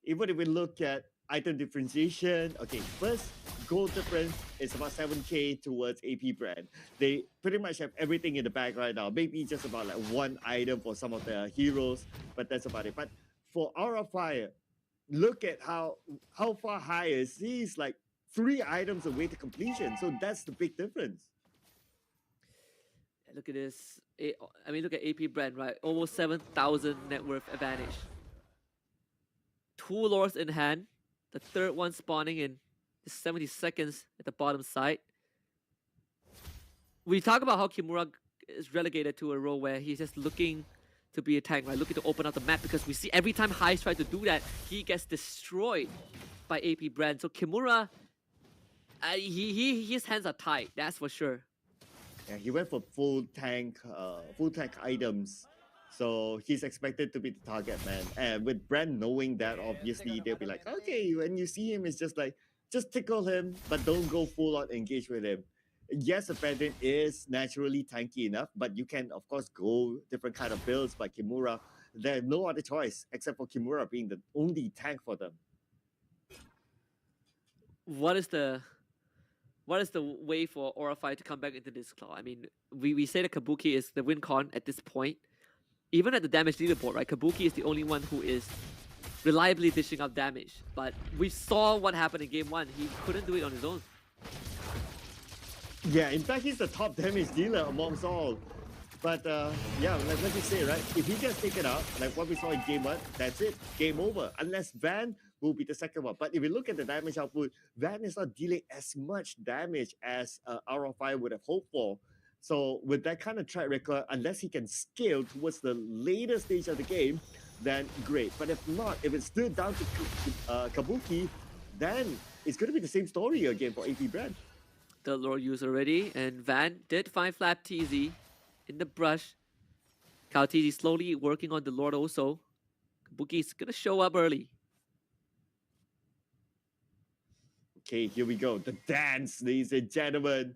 Even if we look at item differentiation, okay, first, gold difference is about 7k towards AP BREN. They pretty much have everything in the bag right now. Maybe just about like one item for some of the heroes, but that's about it. But for Aura Fire, look at how far High is. He's like 3 items away to completion. So that's the big difference. Look at this. Look at AP BREN, right? Almost 7,000 net worth advantage. 2 lores in hand. The third one spawning in 70 seconds at the bottom side. We talk about how Kimura is relegated to a role where he's just looking to be a tank, right? Looking to open up the map, because we see every time High tries to do that, he gets destroyed by AP BREN. So Kimura, his hands are tied, that's for sure. Yeah, he went for full tank items. So he's expected to be the target man. And with BREN knowing that, obviously, they'll be like, okay, when you see him, it's just like, just tickle him, but don't go full on engage with him. Yes, Abandon is naturally tanky enough, but you can, of course, go different kind of builds by Kimura. There's no other choice except for Kimura being the only tank for them. What is the way for Aura Fire to come back into this claw? I mean, we say that Kabuki is the win con at this point. Even at the damage leaderboard, right? Kabuki is the only one who is reliably dishing out damage. But we saw what happened in game 1. He couldn't do it on his own. Yeah, in fact, he's the top damage dealer amongst all. But yeah, like what you say, right? If he gets taken out, like what we saw in game 1, that's it. Game over. Unless Van will be the second one. But if we look at the damage output, Van is not dealing as much damage as Aura Fire would have hoped for. So with that kind of track record, unless he can scale towards the later stage of the game, then great. But if not, if it's still down to Kabuki, then it's going to be the same story again for AP BREN. The lore used already, and Van did find Flap TZ in the brush. Kyle TZ slowly working on the lord also. Kabuki's going to show up early. Okay, here we go. The dance, ladies and gentlemen.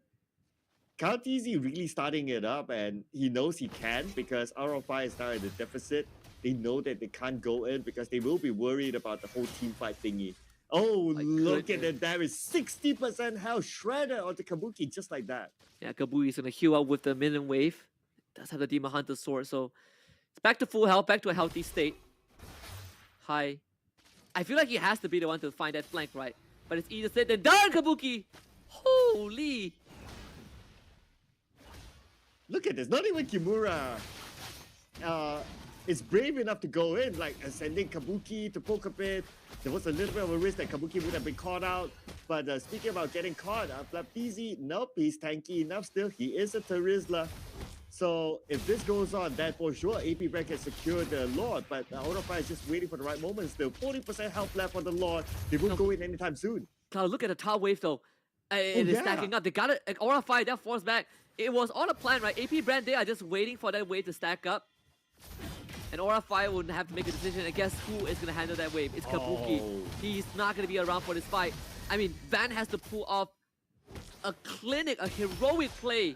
Kyle TZ really starting it up, and he knows he can because RFI is now in the deficit. They know that they can't go in because they will be worried about the whole team fight thingy. Oh, look at the damage. 60% health shredded onto Kabuki just like that. Yeah, Kabuki's going to heal up with the minion wave. Does have the Demon Hunter sword, so it's back to full health, back to a healthy state. High. I feel like he has to be the one to find that flank, right? But it's easier said than done, Kabuki! Holy! Look at this, not even Kimura is brave enough to go in, like sending Kabuki to poke a bit. There was a little bit of a risk that Kabuki would have been caught out. But speaking about getting caught, Flaptizi, nope, he's tanky enough still. He is a Terizla. So if this goes on, then for sure AP BREN can secure the Lord. But Aurafire is just waiting for the right moment still. 40% health left on the Lord. They won't go in anytime soon. Cloud, look at the top wave though. It is stacking up. They got it. Aura Fire, that force back. It was on a plan, right? AP BREN, they are just waiting for that wave to stack up. And Aura Fire would have to make a decision. And guess who is going to handle that wave? It's Kabuki. He's not going to be around for this fight. I mean, Van has to pull off a heroic play.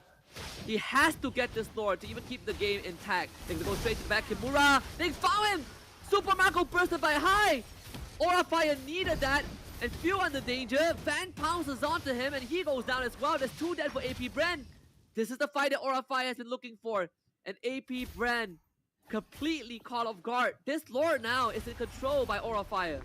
He has to get this Lord to even keep the game intact. They're going to go straight to the back. Kimura, they found him! Super Marco bursted by high! Aura Fire needed that. And few under danger. Van pounces onto him and he goes down as well. There's 2 dead for AP BREN. This is the fight that Aura Fire has been looking for. And AP BREN completely caught off guard. This Lord now is in control by Aura Fire.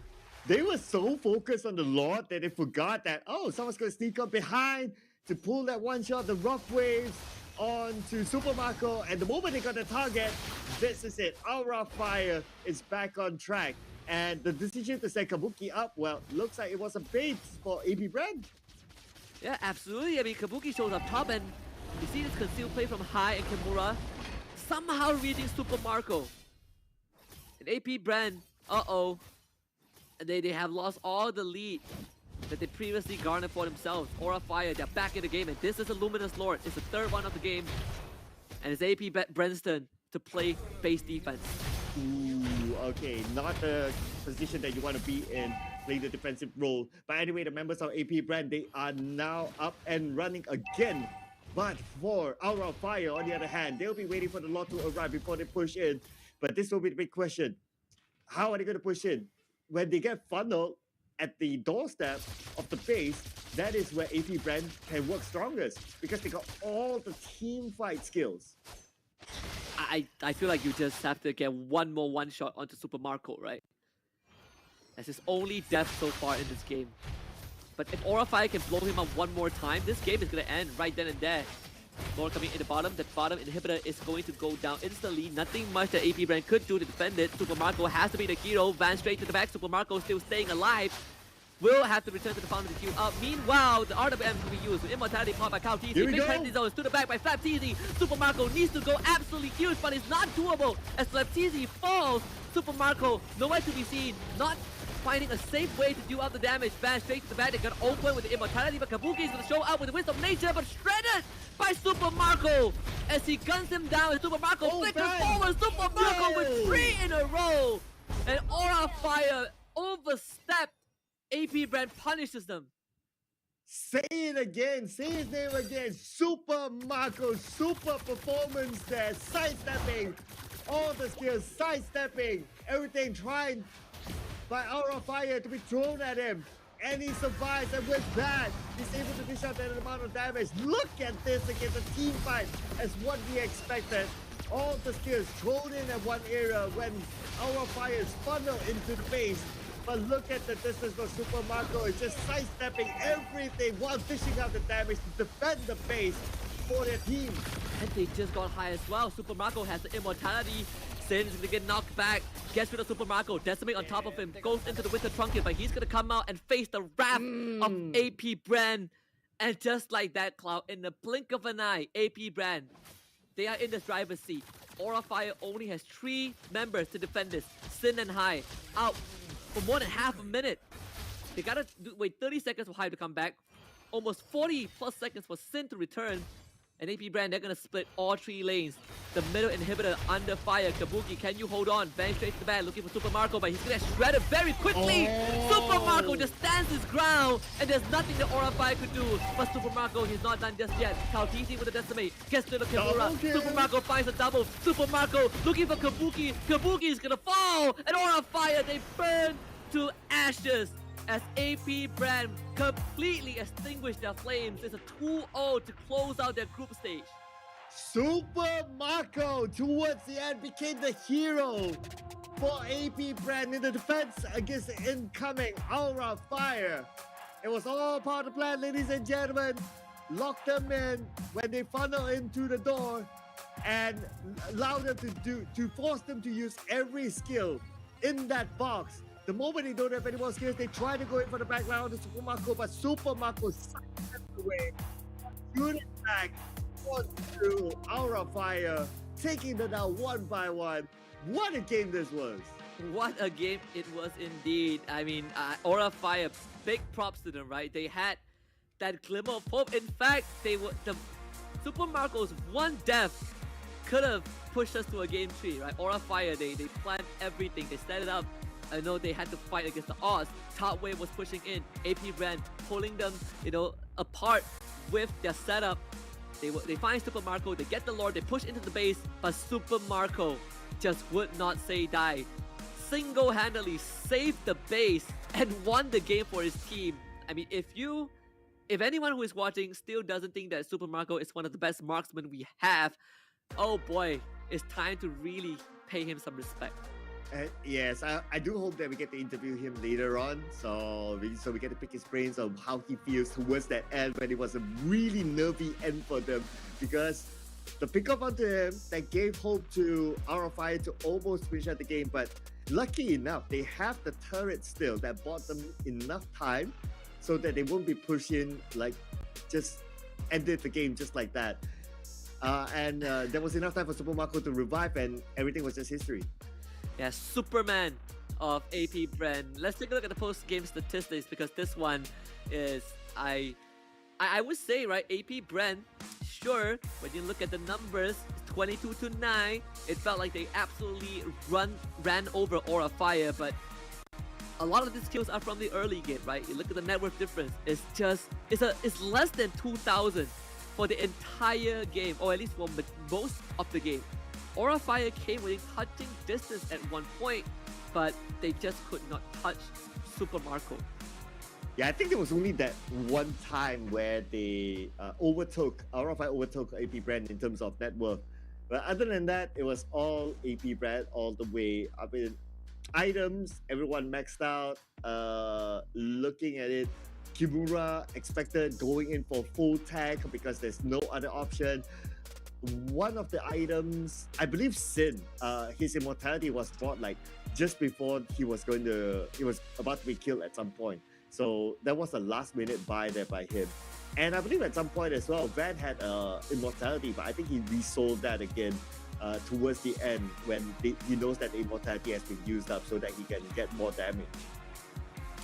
They were so focused on the Lord that they forgot that, oh, someone's going to sneak up behind to pull that one shot, the rough waves onto Super Marco. And the moment they got the target, this is it. Aura Fire is back on track. And the decision to set Kabuki up, well, looks like it was a bait for AP BREN. Yeah, absolutely. I mean, Kabuki shows up top and you see this concealed play from Hai and Kimura somehow reading Super Marco. And AP BREN, they have lost all the lead that they previously garnered for themselves. Aura Fire, they're back in the game, and this is a Luminous Lord. It's the 3rd one of the game. And it's AP BREN's turn to play base defense. Ooh, okay, not the position that you want to be in, playing the defensive role. But anyway, the members of AP BREN, they are now up and running again. But for Aura Fire, on the other hand, they'll be waiting for the Lord to arrive before they push in. But this will be the big question. How are they going to push in? When they get funneled at the doorstep of the base, that is where AP BREN can work strongest because they got all the team fight skills. I feel like you just have to get one more one-shot onto Super Marco, right? That's his only death so far in this game. But if Aura Fire can blow him up one more time, this game is going to end right then and there. Lord coming in the bottom. That bottom inhibitor is going to go down instantly. Nothing much that AP BREN could do to defend it. Super Marco has to be the hero. Van straight to the back. Super Marco still staying alive. Will have to return to the fountain to queue up. Meanwhile, the RWM will be used with Immortality powered by Cow TZ. Big penalty zone to the back by Flap TZ. Super Marco needs to go absolutely huge, but it's not doable. As Flap TZ falls, Super Marco nowhere to be seen. Not finding a safe way to do out the damage. Van straight to the back. They got open with the Immortality, but Kabuki is going to show up with the Wisdom of Nature, but shredded by Super Marco as he guns him down. And Super Marco flickers forward. Super Marco with 3 in a row. And Aura Fire overstepped. AP BREN punishes them. Say it again. Say his name again. Super Marco. Super performance there. Sidestepping. All the skills. Sidestepping. Everything trying by Aura Fire to be thrown at him. And he survives. And with that, he's able to dish out that amount of damage. Look at this against a team fight as what we expected. All the skills thrown in at one area when Aura Fire is funneled into the base. But look at the distance for Super Marco. It's just sidestepping everything while dishing out the damage to defend the base for their team. And they just got high as well. Super Marco has the Immortality. Sin's gonna get knocked back. Gets rid of Super Marco. Decimate on top of him. Goes into the Winter Trunket, but he's gonna come out and face the wrath of AP BREN. And just like that, Cloud, in the blink of an eye, AP BREN, they are in the driver's seat. Aura Fire only has 3 members to defend this. Sin and High out for more than half a minute. They gotta wait 30 seconds for High to come back. Almost 40 plus seconds for Sin to return. And AP BREN, they're gonna split all 3 lanes. The middle inhibitor under fire. Kabuki, can you hold on? Bang straight to the back, looking for Super Marco, but he's gonna get shredded very quickly. Super Marco just stands his ground, and there's nothing that Aura Fire could do. But Super Marco, he's not done just yet. Cow TZ with the Decimate, gets rid of Kimura. Super Marco finds a double. Super Marco looking for Kabuki. Kabuki is gonna fall, and Aura Fire, they burn to ashes. As AP BREN completely extinguished their flames. It's a 2-0 to close out their group stage. Super Marco, towards the end, became the hero for AP BREN in the defense against the incoming Aura Fire. It was all part of the plan, ladies and gentlemen. Lock them in when they funnel into the door and allow them to force them to use every skill in that box. The moment they don't have any more skills, they try to go in for the backline on the Super Marco, but Super Marco sidesteps away. Unit back onto Aura Fire, taking them down one by one. What a game this was. What a game it was indeed. I mean, Aura Fire, big props to them, right? They had that glimmer of hope. In fact, the Super Marco's one death could have pushed us to a game 3, right? Aura Fire, they planned everything. They set it up. I know they had to fight against the odds. Top Wave was pushing in. AP BREN pulling them, apart with their setup. They find Super Marco, they get the Lord, they push into the base, but Super Marco just would not say die. Single-handedly saved the base and won the game for his team. I mean, if anyone who is watching still doesn't think that Super Marco is one of the best marksmen we have, oh boy, it's time to really pay him some respect. Yes, I do hope that we get to interview him later on, so we get to pick his brains on how he feels towards that end when it was a really nervy end for them, because the pickup onto him that gave hope to RFI to almost finish out the game, but lucky enough, they have the turret still that bought them enough time so that they won't be pushing, like, just ended the game just like that. And there was enough time for Super Marco to revive, and everything was just history. Yeah, Superman of AP BREN. Let's take a look at the post-game statistics, because this one is, I would say, right, AP BREN, sure, when you look at the numbers, 22-9, it felt like they absolutely ran over Aura Fire, but a lot of these kills are from the early game, right? You look at the net worth difference, it's less than 2,000 for the entire game, or at least for most of the game. Aura Fire came within touching distance at one point, but they just could not touch Super Marco. Yeah, I think there was only that one time where they Aura Fire overtook AP BREN in terms of net worth. But other than that, it was all AP BREN all the way. I mean, items, everyone maxed out. Looking at it, Kimura expected going in for full tag because there's no other option. One of the items, I believe Sin, his immortality was brought like just before he was about to be killed at some point. So that was a last minute buy there by him. And I believe at some point as well, Van had immortality, but I think he resold that again towards the end when he knows that the immortality has been used up so that he can get more damage.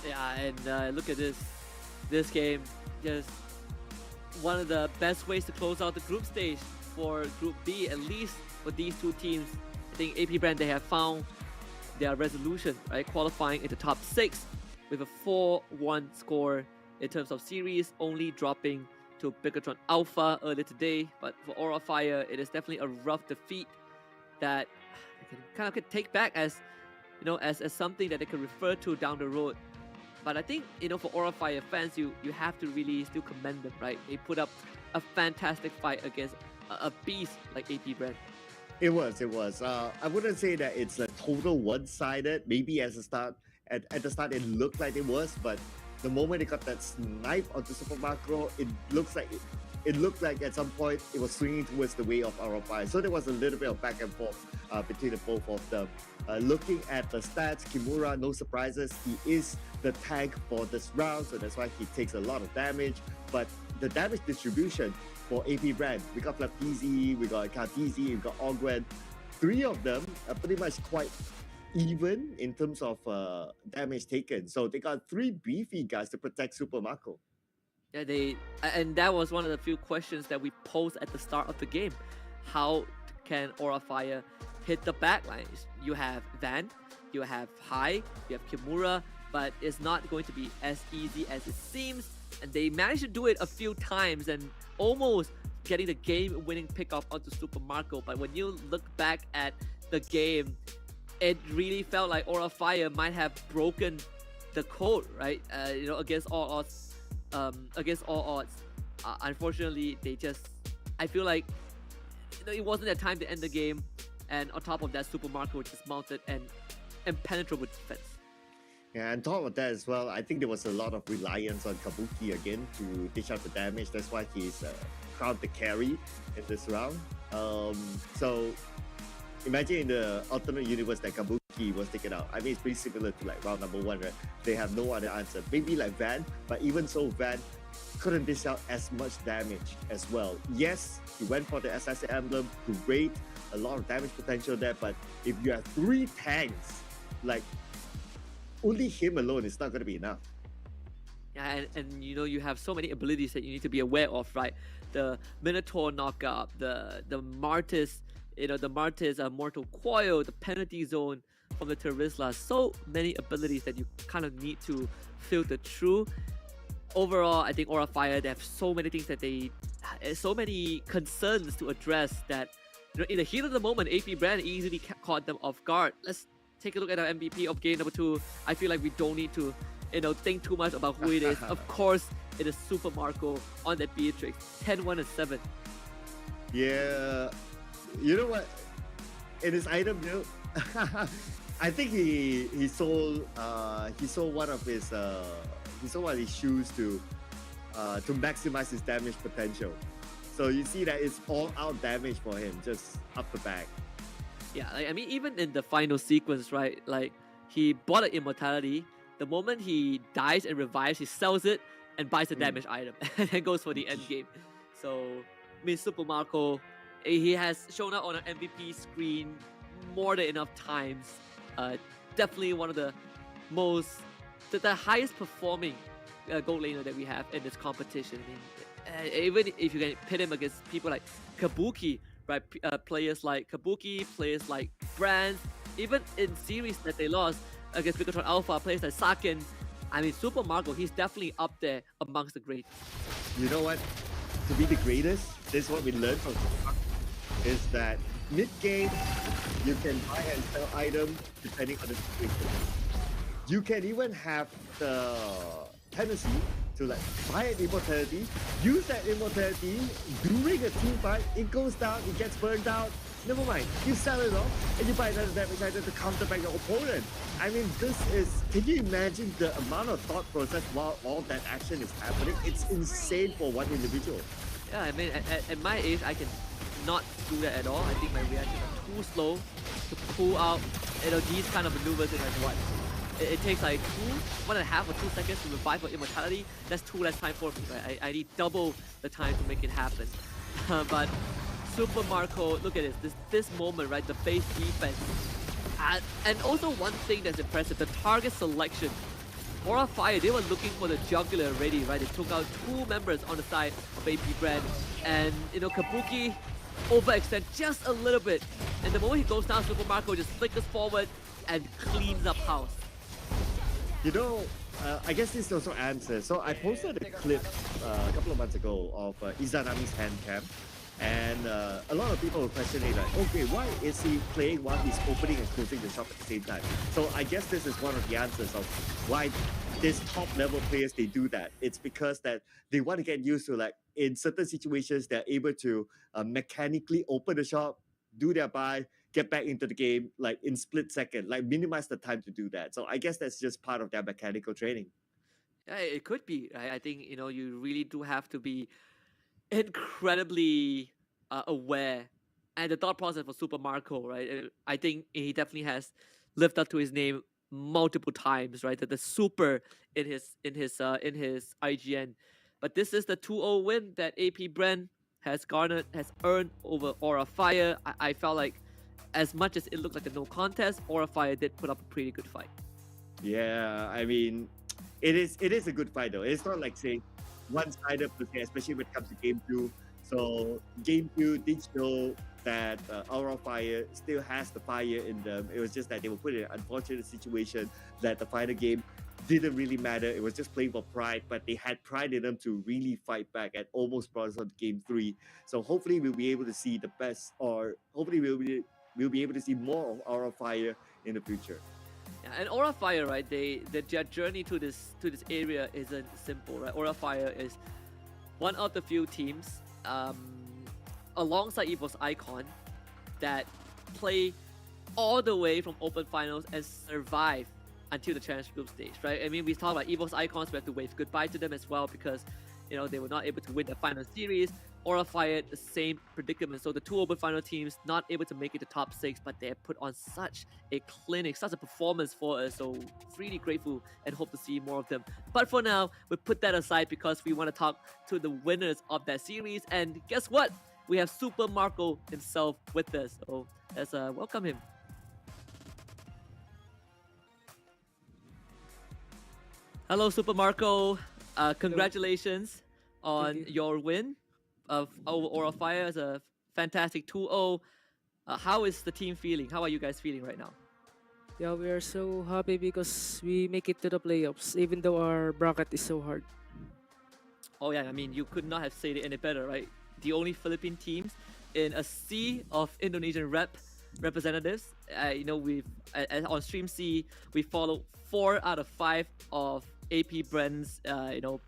Yeah, and look at this game, just one of the best ways to close out the group stage for Group B, at least for these two teams. I think AP BREN, they have found their resolution, right? Qualifying into top 6 with a 4-1 score in terms of series, only dropping to Bigatron Alpha earlier today. But for Aura Fire, it is definitely a rough defeat that they can kind of take back as something that they can refer to down the road. But I think, for Aura Fire fans, you have to really still commend them, right? They put up a fantastic fight against a beast like AP BREN. It was. I wouldn't say that it's a total one-sided. Maybe at the start it looked like it was, but the moment they got that snipe onto Super Marco, it looked like at some point it was swinging towards the way of RFI. So there was a little bit of back and forth between the both of them. Looking at the stats, Kimura, no surprises, he is the tank for this round, so that's why he takes a lot of damage. But the damage distribution for AP BREN, we got Flaptizi, we got Kartizi, we got Ogwen. 3 of them are pretty much quite even in terms of damage taken. So they got 3 beefy guys to protect Super Marco. Yeah, and that was one of the few questions that we posed at the start of the game. How can Aura Fire hit the backlines? You have Van, you have Hai, you have Kimura, but it's not going to be as easy as it seems. And they managed to do it a few times and almost getting the game-winning pickup onto Super Marco. But when you look back at the game, it really felt like Aura Fire might have broken the code, right? Against all odds. Unfortunately, I feel like it wasn't their time to end the game. And on top of that, Super Marco just mounted an impenetrable defense. Yeah, and on top of that as well, I think there was a lot of reliance on Kabuki again to dish out the damage. That's why he's crowned the carry in this round. So imagine in the alternate universe that Kabuki was taken out. I mean, it's pretty similar to like round number 1, right? They have no other answer. Maybe like Van, but even so, Van couldn't dish out as much damage as well. Yes, he went for the SSA emblem, great, a lot of damage potential there, but if you have 3 tanks, like only him alone is not going to be enough. and you know, you have so many abilities that you need to be aware of, right? The Minotaur knockup, the Martis, you know, the Martis Mortal Coil, the penalty zone from the Terizla. So many abilities that you kind of need to filter through. Overall, I think Aura Fire, they have so many things that so many concerns to address that, you know, in the heat of the moment, AP BREN easily caught them off guard. Let's take a look at our MVP of game number 2. I feel like we don't need to, you know, think too much about who it is. Of course, it is Super Marco on that Beatrix, 10-1 and 7. Yeah, you know what? In his item build, I think he sold one of his shoes to maximize his damage potential. So you see that it's all out damage for him, just up the back. Yeah, like, I mean, even in the final sequence, right? Like, he bought an immortality. The moment he dies and revives, he sells it and buys a damage item, and then goes for the end game. So, I mean, Super Marco, he has shown up on an MVP screen more than enough times. Definitely one of the highest performing gold laner that we have in this competition. I mean, even if you can pit him against people like Kabuki, right? Players like Kabuki, players like BREN, even in series that they lost against Bigotron Alpha, players like Saken. I mean, Super Marco, he's definitely up there amongst the greats. You know what? To be the greatest, this is what we learned from Super Marco, is that mid-game, you can buy and sell items depending on the situation. You can even have the tendency to like buy an immortality, use that immortality during a team fight, it goes down, it gets burned out, never mind, you sell it off and you buy another damage item to counter back your opponent. I mean, can you imagine the amount of thought process while all that action is happening? It's insane for one individual. Yeah, I mean, at my age, I can not do that at all. I think my reactions are too slow to pull out, you know, these kind of maneuvers in like what? It takes like 1.5 or 2 seconds to revive for immortality. That's 2 less time for me, right? I need double the time to make it happen. But Super Marco, look at this moment, right? The base defense. And also one thing that's impressive, the target selection. Aura Fire, they were looking for the jugular already, right? They took out 2 members on the side of AP BREN. And, you know, Kabuki overextend just a little bit. And the moment he goes down, Super Marco just flickers forward and cleans up house. You know, I guess this also answers. So I posted a clip a couple of months ago of Izanami's hand cam. And a lot of people were questioning like, okay, why is he playing while he's opening and closing the shop at the same time? So I guess this is one of the answers of why these top level players, they do that. It's because that they want to get used to, like, in certain situations, they're able to mechanically open the shop, do their buy, get back into the game, like in split second, like minimize the time to do that. So I guess that's just part of their mechanical training. Yeah, it could be, right? I think, you know, you really do have to be incredibly aware. And the thought process for Super Marco, right? I think he definitely has lived up to his name multiple times, right? The super in his IGN. But this is the 2-0 win that AP BREN has earned over Aura Fire. I felt like, as much as it looked like a no contest, Aura Fire did put up a pretty good fight. Yeah, I mean, it is a good fight though. It's not like saying one-sided per se, especially when it comes to Game 2. So Game 2 did show that Aura Fire still has the fire in them. It was just that they were put in an unfortunate situation that the final game didn't really matter. It was just playing for pride, but they had pride in them to really fight back and almost brought us on Game 3. So hopefully we'll be able to see the best, or hopefully we'll be able to see more of Aura Fire in the future. Yeah, and Aura Fire, right? Their journey to this area isn't simple, right? Aura Fire is one of the few teams, alongside Evo's Icon, that play all the way from Open Finals and survive until the Challenge Group stage, right? I mean, we talk about Evo's Icons, we have to wave goodbye to them as well because, you know, they were not able to win the final series. Aura Fire, the same predicament. So the 2 Open Final teams not able to make it to top 6, but they have put on such a clinic, such a performance for us. So really grateful and hope to see more of them. But for now, we put that aside because we want to talk to the winners of that series. And guess what? We have Super Marco himself with us. So let's welcome him. Hello, Super Marco. Congratulations on your win of over Aura Fire. It's a fantastic 2-0. How is the team feeling? How are you guys feeling right now? Yeah, we are so happy because we make it to the playoffs, even though our bracket is so hard. Oh yeah, I mean, you could not have said it any better, right? The only Philippine teams in a sea of Indonesian representatives. We've on Stream C, we followed 4 out of 5 of AP BREN's,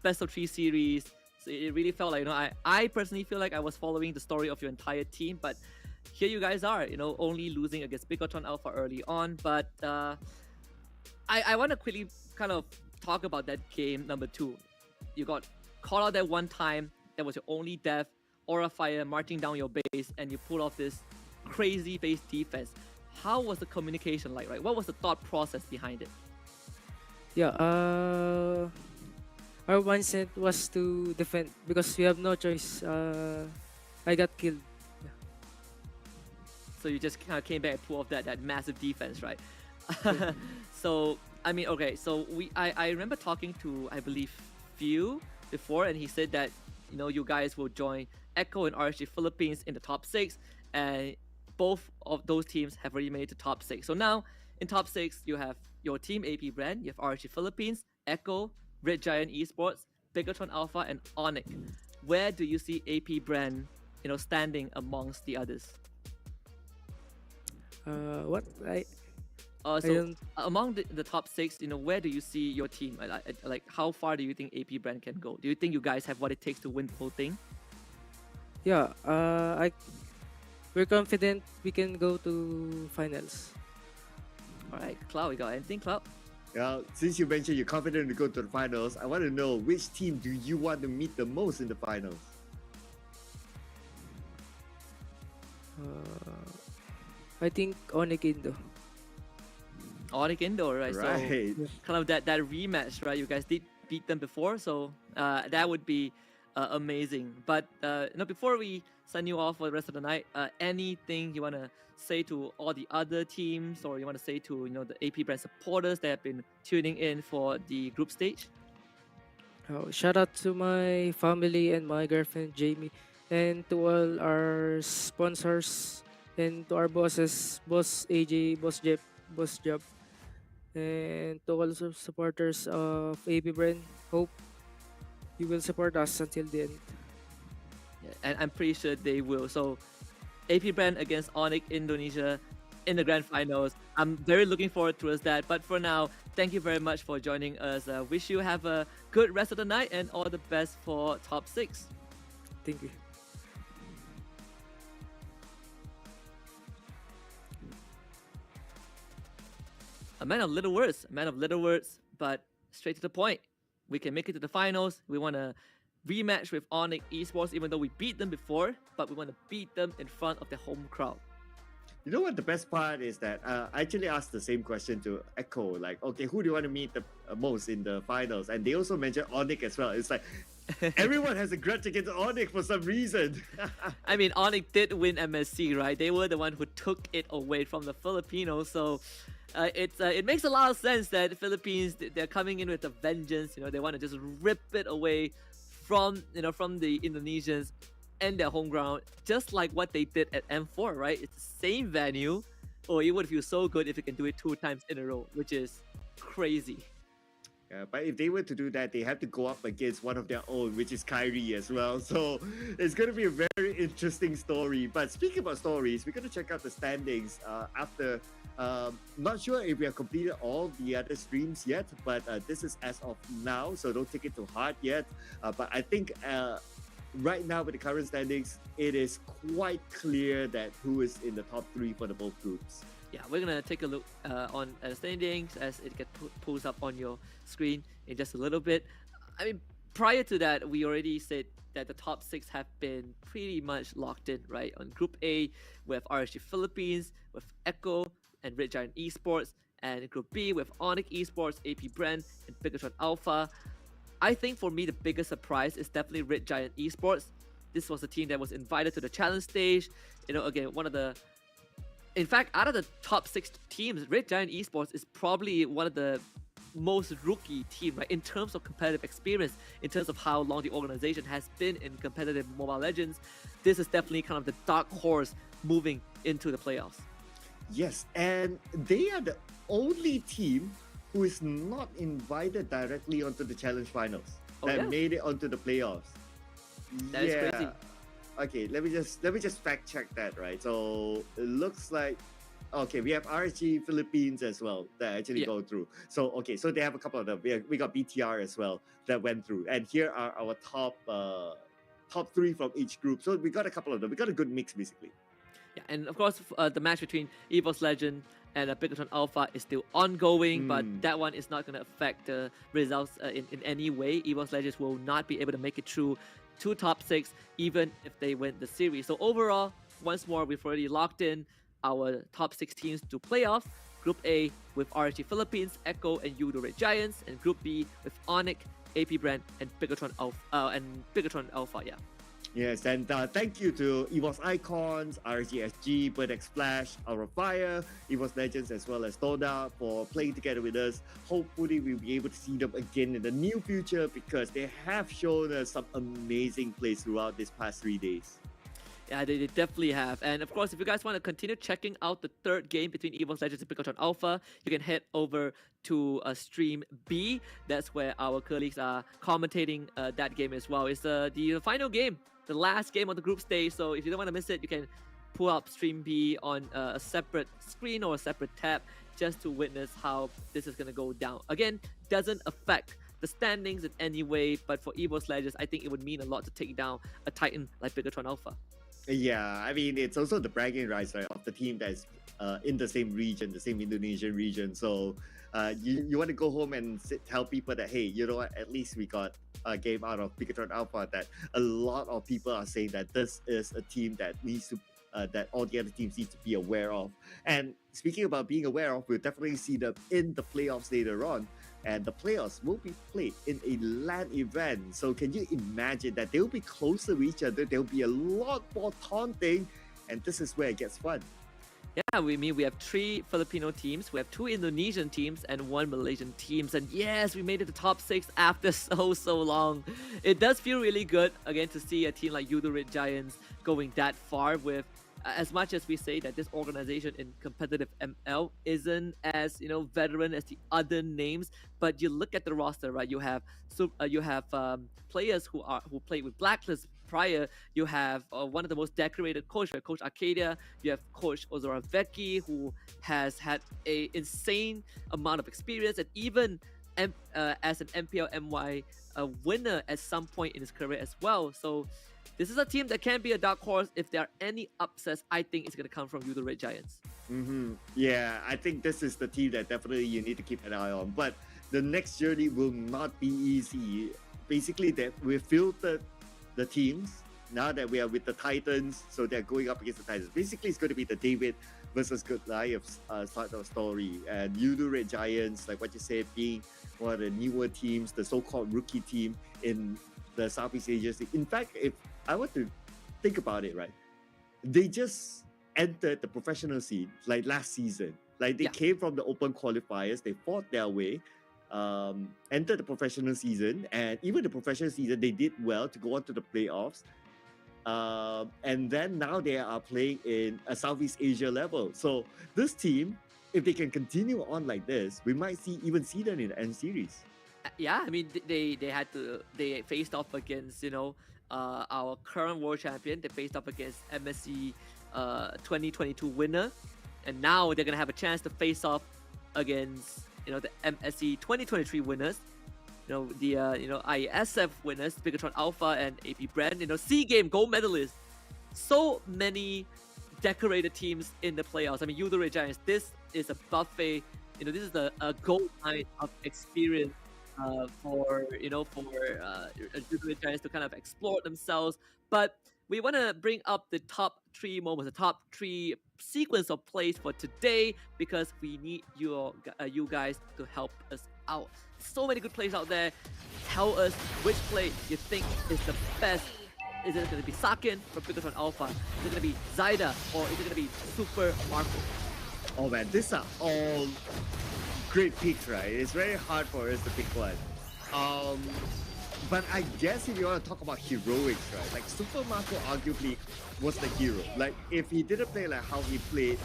best of 3 series. So it really felt like, I personally feel like I was following the story of your entire team, but here you guys are, only losing against Bigotron Alpha early on. But I want to quickly kind of talk about that game number 2. You got caught out that one time. That was your only death. Aura Fire marching down your base, and you pull off this crazy base defense. How was the communication like, right? What was the thought process behind it? Yeah, our mindset was to defend because we have no choice. I got killed. So you just kind of came back and pulled off that massive defense, right? So, I mean, okay, so I remember talking to, I believe, Few before, and he said that, you guys will join Echo and RSG Philippines in the top 6, and both of those teams have already made it to top 6. So now, in top 6, you have your team AP BREN, you have RSG Philippines, Echo, Red Giant Esports, Bigotron Alpha, and Onyx. Where do you see AP BREN, standing amongst the others? What? So among the top 6, where do you see your team? Like, how far do you think AP BREN can go? Do you think you guys have what it takes to win the whole thing? Yeah, we're confident we can go to finals. All right, Cloud, you got anything, Cloud? Well, since you mentioned you're confident to go to the finals, I want to know which team do you want to meet the most in the finals? I think Onyx Indo. Onyx Indo, right? Right. So kind of that rematch, right? You guys did beat them before, so that would be amazing. But before we send you off for the rest of the night, anything you want to say to all the other teams, or you want to say to the AP BREN supporters that have been tuning in for the group stage? Shout out to my family and my girlfriend Jamie, and to all our sponsors, and to our bosses, Boss AJ, Boss Jeff, Boss Job, and to all the supporters of AP BREN. Hope you will support us until the end. Yeah, and I'm pretty sure they will. So AP BREN against Onyx Indonesia in the grand finals. I'm very looking forward towards that. But for now, thank you very much for joining us. Wish you have a good rest of the night and all the best for top 6. Thank you. A man of little words, but straight to the point. We can make it to the finals. We want to rematch with Onyx Esports, even though we beat them before, but we want to beat them in front of the home crowd. You know what the best part is that I actually asked the same question to Echo, like, okay, who do you want to meet the most in the finals? And they also mentioned Onyx as well. It's like, everyone has a grudge against Onyx for some reason. I mean, Onyx did win MSC, right? They were the one who took it away from the Filipinos, so it makes a lot of sense that the Philippines, they're coming in with a vengeance. They want to just rip it away from the Indonesians and their home ground, just like what they did at M4, right? It's the same venue. Oh, it would feel so good if you can do it 2 times in a row, which is crazy. Yeah, but if they were to do that, they have to go up against one of their own, which is Kyrie as well. So it's going to be a very interesting story. But speaking about stories, we're going to check out the standings after. Not sure if we have completed all the other streams yet, but this is as of now, so don't take it to heart yet. But I think right now with the current standings, it is quite clear that who is in the top 3 for the both groups. Yeah, we're gonna take a look on the standings as it gets pulls up on your screen in just a little bit. I mean, prior to that, we already said that the top 6 have been pretty much locked in, right? On Group A, we have RSG Philippines, with Echo and Red Giant Esports, and in Group B, with Onyx Esports, AP BREN, and Bigotron Alpha. I think for me, the biggest surprise is definitely Red Giant Esports. This was a team that was invited to the challenge stage. Again, in fact, out of the top 6 teams, Red Giant Esports is probably one of the most rookie team, right? In terms of competitive experience, in terms of how long the organization has been in competitive Mobile Legends, this is definitely kind of the dark horse moving into the playoffs. Yes, and they are the only team who is not invited directly onto the challenge finals that made it onto the playoffs. That is crazy. Okay, let me just fact check that, right? So it looks like okay, we have RSG Philippines as well that actually go through. So okay, so they have a couple of them. We got BTR as well that went through, and here are our top 3 from each group. So we got a couple of them. We got a good mix basically. Yeah, and of course the match between EVOS Legend and Bigotron Alpha is still ongoing, but that one is not going to affect the results in any way. EVOS Legends will not be able to make it through to top 6 even if they win the series. So overall, once more, we've already locked in our top 6 teams to playoff. Group A with RSG Philippines, Echo, and Yudo Red Giants, and Group B with Onyx, AP Brand, and Bigotron Alpha. Yeah. Yes, and thank you to EVOS Icons, RGSG, BirdX Splash, Our Fire, EVOS Legends, as well as Toda for playing together with us. Hopefully, we'll be able to see them again in the near future because they have shown us some amazing plays throughout these past 3 days. Yeah, they definitely have. And of course, if you guys want to continue checking out the third game between EVOS Legends and Bigotron Alpha, you can head over to Stream B. That's where our colleagues are commentating that game as well. It's the final game, the last game on the group stage. So if you don't want to miss it, you can pull up Stream B on a separate screen or a separate tab just to witness how this is going to go down. Again, doesn't affect the standings in any way, but for EVOS Legends, I think it would mean a lot to take down a titan like Bigotron Alpha. Yeah, I mean, it's also the bragging rights, right, of the team that's in the same region, the same Indonesian region. So you want to go home and tell people that, hey, you know what, at least we got a game out of Bigotron Alpha, that a lot of people are saying that this is a team that needs to that all the other teams need to be aware of. And speaking about being aware of, we'll definitely see them in the playoffs later on. And the playoffs will be played in a LAN event. So can you imagine that they'll be closer to each other? There'll be a lot more taunting. And this is where it gets fun. Yeah, we have 3 Filipino teams, we have 2 Indonesian teams, and 1 Malaysian teams. And yes, we made it to top 6 after so long. It does feel really good, again, to see a team like Yudo Red Giants going that far with, as much as we say that this organization in competitive ML isn't as veteran as the other names, but you look at the roster, right? You have players who played with Blacklist prior. You have one of the most decorated coach, Coach Arcadia. You have Coach Ozora Vecchi, who has had a insane amount of experience, and even as an MPL MY winner at some point in his career as well. So this is a team that can be a dark horse. If there are any upsets, I think it's going to come from Yudo Red Giants. Yeah, I think this is the team that definitely you need to keep an eye on. But the next journey will not be easy. Basically, that we've filtered the teams now that we are with the Titans, so they're going up against the Titans. Basically, it's going to be the David versus Goliath side of the story. And Yudo Red Giants, like what you said, being one of the newer teams, the so-called rookie team in the Southeast Asia. In fact, if I want to think about it, right, they just entered the professional scene like last season. Like they came from the open qualifiers, they fought their way, entered the professional season, and even the professional season they did well to go on to the playoffs. And then now they are playing in a Southeast Asia level. So this team, if they can continue on like this, we might even see them in the end series. Yeah, I mean they faced off against our current world champion. They faced off against MSC 2022 winner, and now they're gonna have a chance to face off against the MSC 2023 winners, the ISF winners, Bigotron Alpha and AP BREN, C game gold medalists. So many decorated teams in the playoffs. I mean, Yudo Red Giants, this is a buffet. This is a gold mine of experience for Yudo Red Giants to kind of explore themselves. But we want to bring up the top 3 moments, the top 3 sequence of plays for today, because we need you guys to help us out. So many good plays out there. Tell us which play you think is the best. Is it going to be Sakin from Bigotron Alpha? Is it going to be Zaida? Or is it going to be Super Marco? Oh man, these are all great pick, right? It's very hard for us to pick one. But I guess if you want to talk about heroics, right? Like Super Marco arguably was the hero. Like if he didn't play like how he played,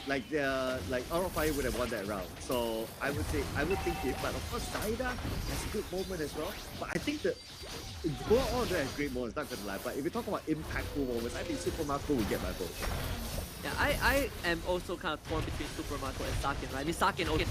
like RFI would have won that round. So I would think it. But of course, Zaida has a good moment as well. But I think that both all of them have great moments, not gonna lie. But if you talk about impactful moments, I think Super Marco will get my vote. Yeah, I am also kind of torn between Super Marco and Sakin, right? I mean, Sakin also.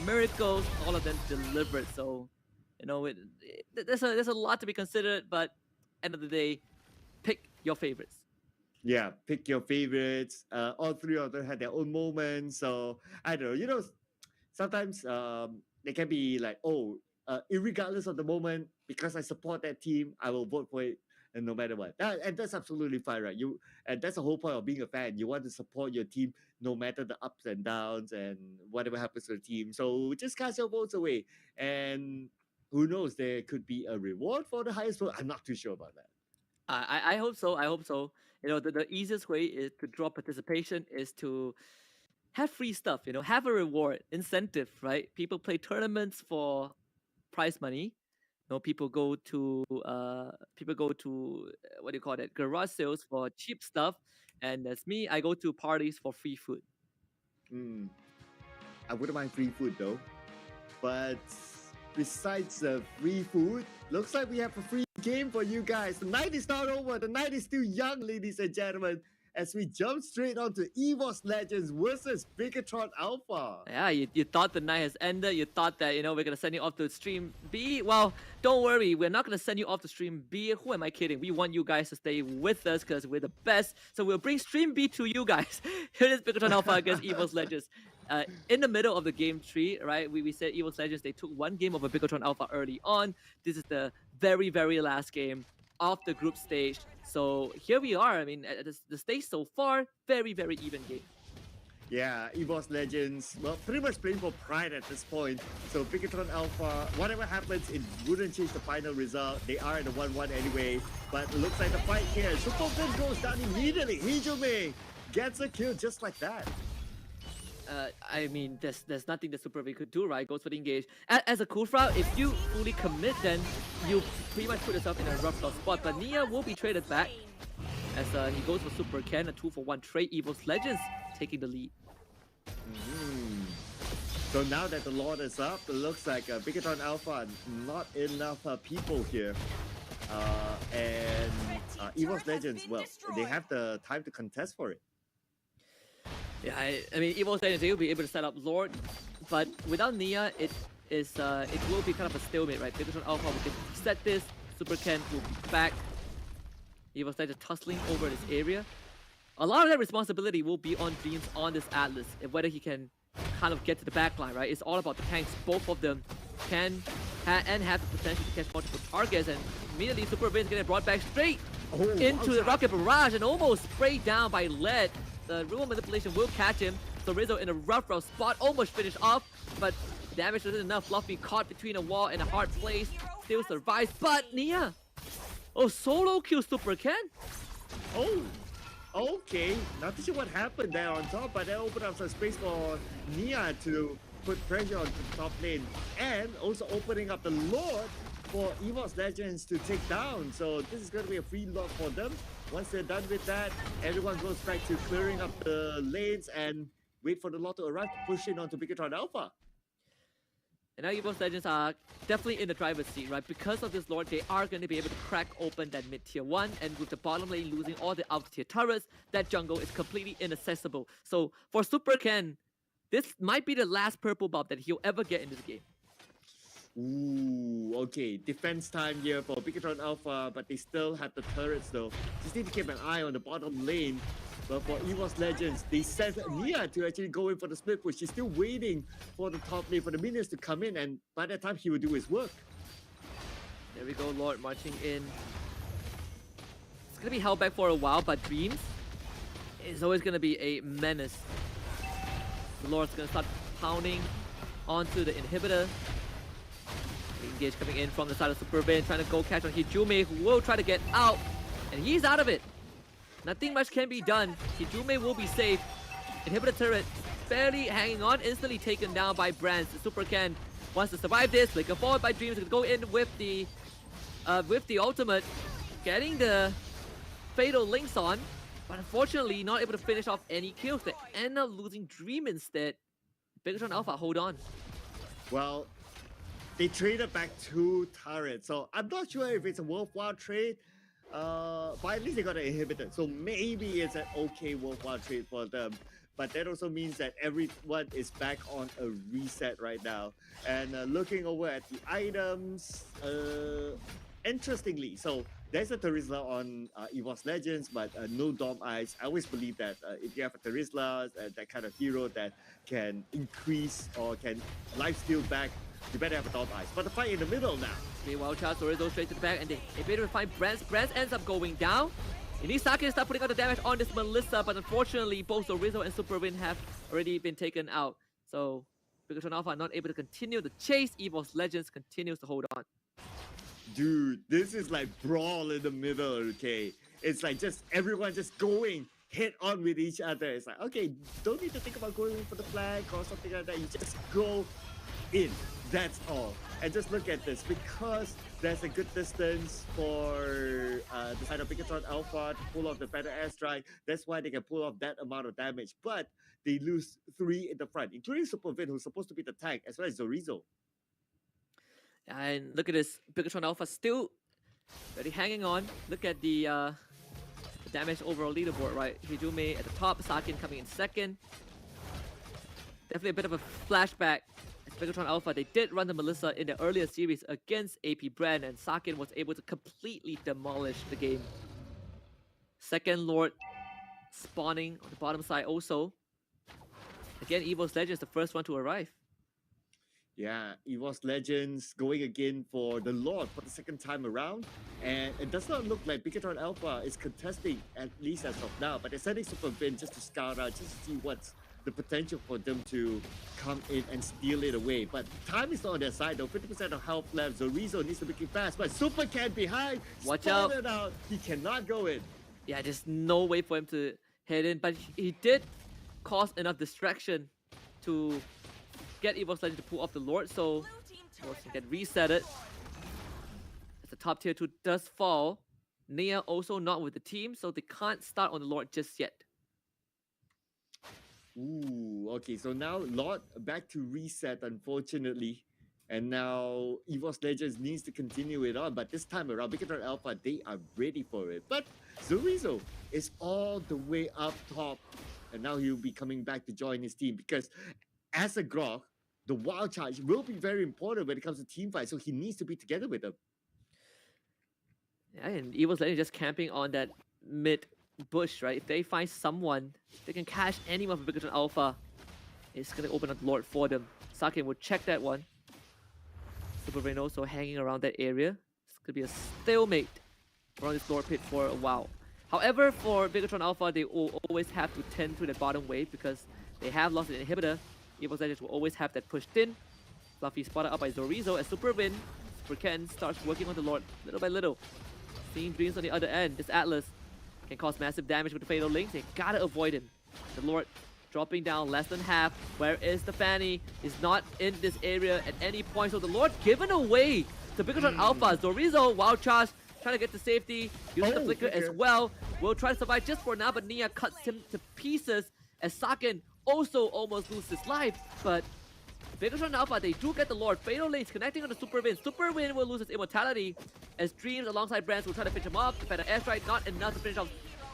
miracles, all of them delivered. So, you know, there's a lot to be considered, but end of the day, pick your favorites. Yeah, pick your favorites. All three of them had their own moments. So I don't know. Sometimes they can be like, oh, irregardless of the moment, because I support that team, I will vote for it, and no matter what. And that's absolutely fine, right? And that's the whole point of being a fan. You want to support your team no matter the ups and downs and whatever happens to the team. So just cast your votes away, and who knows? There could be a reward for the highest vote. I'm not too sure about that. I hope so. I hope so. You know, the easiest way is to draw participation is to have free stuff. You know, have a reward, incentive, right? People play tournaments for prize money. You know, people go to what do you call that? Garage sales for cheap stuff. And as me, I go to parties for free food. I wouldn't mind free food though. But besides the free food, looks like we have a free game for you guys. The night is not over. The night is still young, ladies and gentlemen. As we jump straight onto EVOS Legends versus Bigatron Alpha. Yeah, you thought the night has ended. You thought that, you know, we're going to send you off to stream B. Well, don't worry. We're not going to send you off to stream B. Who am I kidding? We want you guys to stay with us because we're the best. So we'll bring stream B to you guys. Here is Bigatron Alpha against EVOS Legends. In the middle of the game tree, right? We said EVOS Legends, they took one game over Bigatron Alpha early on. This is the very, very last game of the group stage. So here we are. I mean, the stage so far, very, very even game. Yeah, EVOS Legends, well, pretty much playing for pride at this point. So Bigatron Alpha, whatever happens, it wouldn't change the final result. They are at the 1-1 anyway. But it looks like the fight here. Superfin goes down immediately. Hijume gets a kill just like that. I mean, there's nothing that Super V could do, right? Goes for the engage. As a Kufra, if you fully commit, then you pretty much put yourself in a rough spot. But Nia will be traded back as he goes for Super Ken, a 2-for-1 trade. EVOS Legends taking the lead. So now that the Lord is up, it looks like Bigatron Alpha, not enough people here. And EVOS Legends, well, they have the time to contest for it. Yeah, I mean, EVOS Legends, they will be able to set up Lord, but without Nia, it will be kind of a stalemate, right? Bigatron Alpha will get to set this, Super Ken will be back. EVOS Legends tussling over this area. A lot of that responsibility will be on Dreams on this Atlas, and whether he can kind of get to the backline, right? It's all about the tanks. Both of them can and have the potential to catch multiple targets, and immediately Super Vin's getting brought back straight into the rocket barrage and almost sprayed down by Lead. The rumor manipulation will catch him. So Rizzo in a rough spot, almost finished off, but damage wasn't enough. Fluffy caught between a wall and a hard place, still survives. But Nia, solo kill Super Ken. Oh, okay. Not too sure what happened there on top, but that opened up some space for Nia to put pressure on the top lane, and also opening up the Lord for EVOS Legends to take down. So this is going to be a free Lord for them. Once they're done with that, everyone goes back to clearing up the lanes and wait for the Lord to arrive to push in onto Bigatron Alpha. And now EVOS Legends are definitely in the driver's seat, right? Because of this Lord, they are going to be able to crack open that mid-tier 1, and with the bottom lane losing all the out-tier turrets, that jungle is completely inaccessible. So for Super Ken, this might be the last purple buff that he'll ever get in this game. Ooh, okay. Defense time here for Bigatron Alpha, but they still have the turrets though. Just need to keep an eye on the bottom lane. But for EVOS Legends, they sent Nia to actually go in for the split push. She's still waiting for the top lane, for the minions to come in, and by that time he will do his work. There we go, Lord marching in. It's going to be held back for a while, but Dreams is always going to be a menace. The Lord's going to start pounding onto the inhibitor. Engage coming in from the side of Super Vin, trying to go catch on Hijume, who will try to get out, and he's out of it. Nothing much can be done. Hijume will be safe. Inhibitor turret barely hanging on, instantly taken down by BREN. Super Ken wants to survive this. Flicker forward by Dreams to go in with the ultimate, getting the fatal links on, but unfortunately not able to finish off any kills. They end up losing Dream instead. Bigatron Alpha, hold on. Well, they traded back 2 turrets, so I'm not sure if it's a worthwhile trade. but at least they got an inhibitor. So maybe it's an okay worthwhile trade for them. But that also means that everyone is back on a reset right now. And looking over at the items, interestingly, so there's a Terizla on EVOS Legends, but no Dom Eyes. I always believe that if you have a Terizla, that kind of hero that can increase or can lifesteal back, you better have a Dom Eyes. But the fight in the middle now. Meanwhile, Charles Dorizo straight to the back, and they better find Brent. Brent ends up going down. Inisaki start putting out the damage on this Melissa, but unfortunately, both Dorizo and Superwin have already been taken out. So, Bigatron Alpha are not able to continue the chase. EVOS Legends continues to hold on. Dude, this is like brawl in the middle, okay? It's like just everyone just going head on with each other. It's like, okay, don't need to think about going for the flag or something like that. You just go in. That's all. And just look at this. Because there's a good distance for the side of Bigatron Alpha to pull off the better airstrike. That's why they can pull off that amount of damage. But they lose 3 in the front, including Supervin, who's supposed to be the tank, as well as Dorizo. And look at this. Bigatron Alpha still really hanging on. Look at the damage overall leaderboard, right? Hijume at the top, Sakin coming in second. Definitely a bit of a flashback. Bigatron Alpha, they did run the Melissa in the earlier series against AP BREN, and Sakin was able to completely demolish the game. Second Lord spawning on the bottom side also. Again, EVOS Legends, the first one to arrive. Yeah, EVOS Legends going again for the Lord for the second time around. And it does not look like Bigatron Alpha is contesting, at least as of now. But they're sending Supervin just to scout out, just to see what's the potential for them to come in and steal it away. But time is not on their side though. 50% of health left. Zorizo needs to make it fast. But Super Cat behind. Watch out. He cannot go in. Yeah, there's no way for him to head in. But he did cause enough distraction to get EVOS Legend to pull off the Lord. So Lord can get resetted. As the top tier 2 does fall. Nia also not with the team. So they can't start on the Lord just yet. Ooh, okay, so now Lord back to reset, unfortunately. And now EVOS Legends needs to continue it on. But this time around, Bigatron Alpha, they are ready for it. But Zorizo is all the way up top. And now he'll be coming back to join his team. Because as a Grok, the wild charge will be very important when it comes to team fight. So he needs to be together with them. Yeah, and EVOS Legends just camping on that mid bush, right? If they find someone, they can catch anyone from Bigatron Alpha. It's gonna open up the Lord for them. Sakin will check that one. Superbrain also hanging around that area. It's gonna be a stalemate around this Lord pit for a while. However, for Bigatron Alpha, they will always have to tend to the bottom wave because they have lost an inhibitor. EVOS Legends will always have that pushed in. Fluffy spotted up by Zorizo as Superwin. Super Ken starts working on the Lord little by little. Seeing Dreams on the other end. This Atlas can cause massive damage with the Fatal Links. They gotta avoid him. The Lord dropping down less than half. Where is the Fanny? Is not in this area at any point. So the Lord given away to Bigatron Alpha. Zorizo, wild charge, trying to get to safety. Using the flicker as well. Will try to survive just for now, but Nia cuts him to pieces as Sakin also almost loses his life. But Bigatron Alpha, they do get the Lord. Fatal Links connecting on the Superwin. Superwin will lose his immortality as Dreams alongside Brands will try to finish him off. The better airstrike, not enough to finish off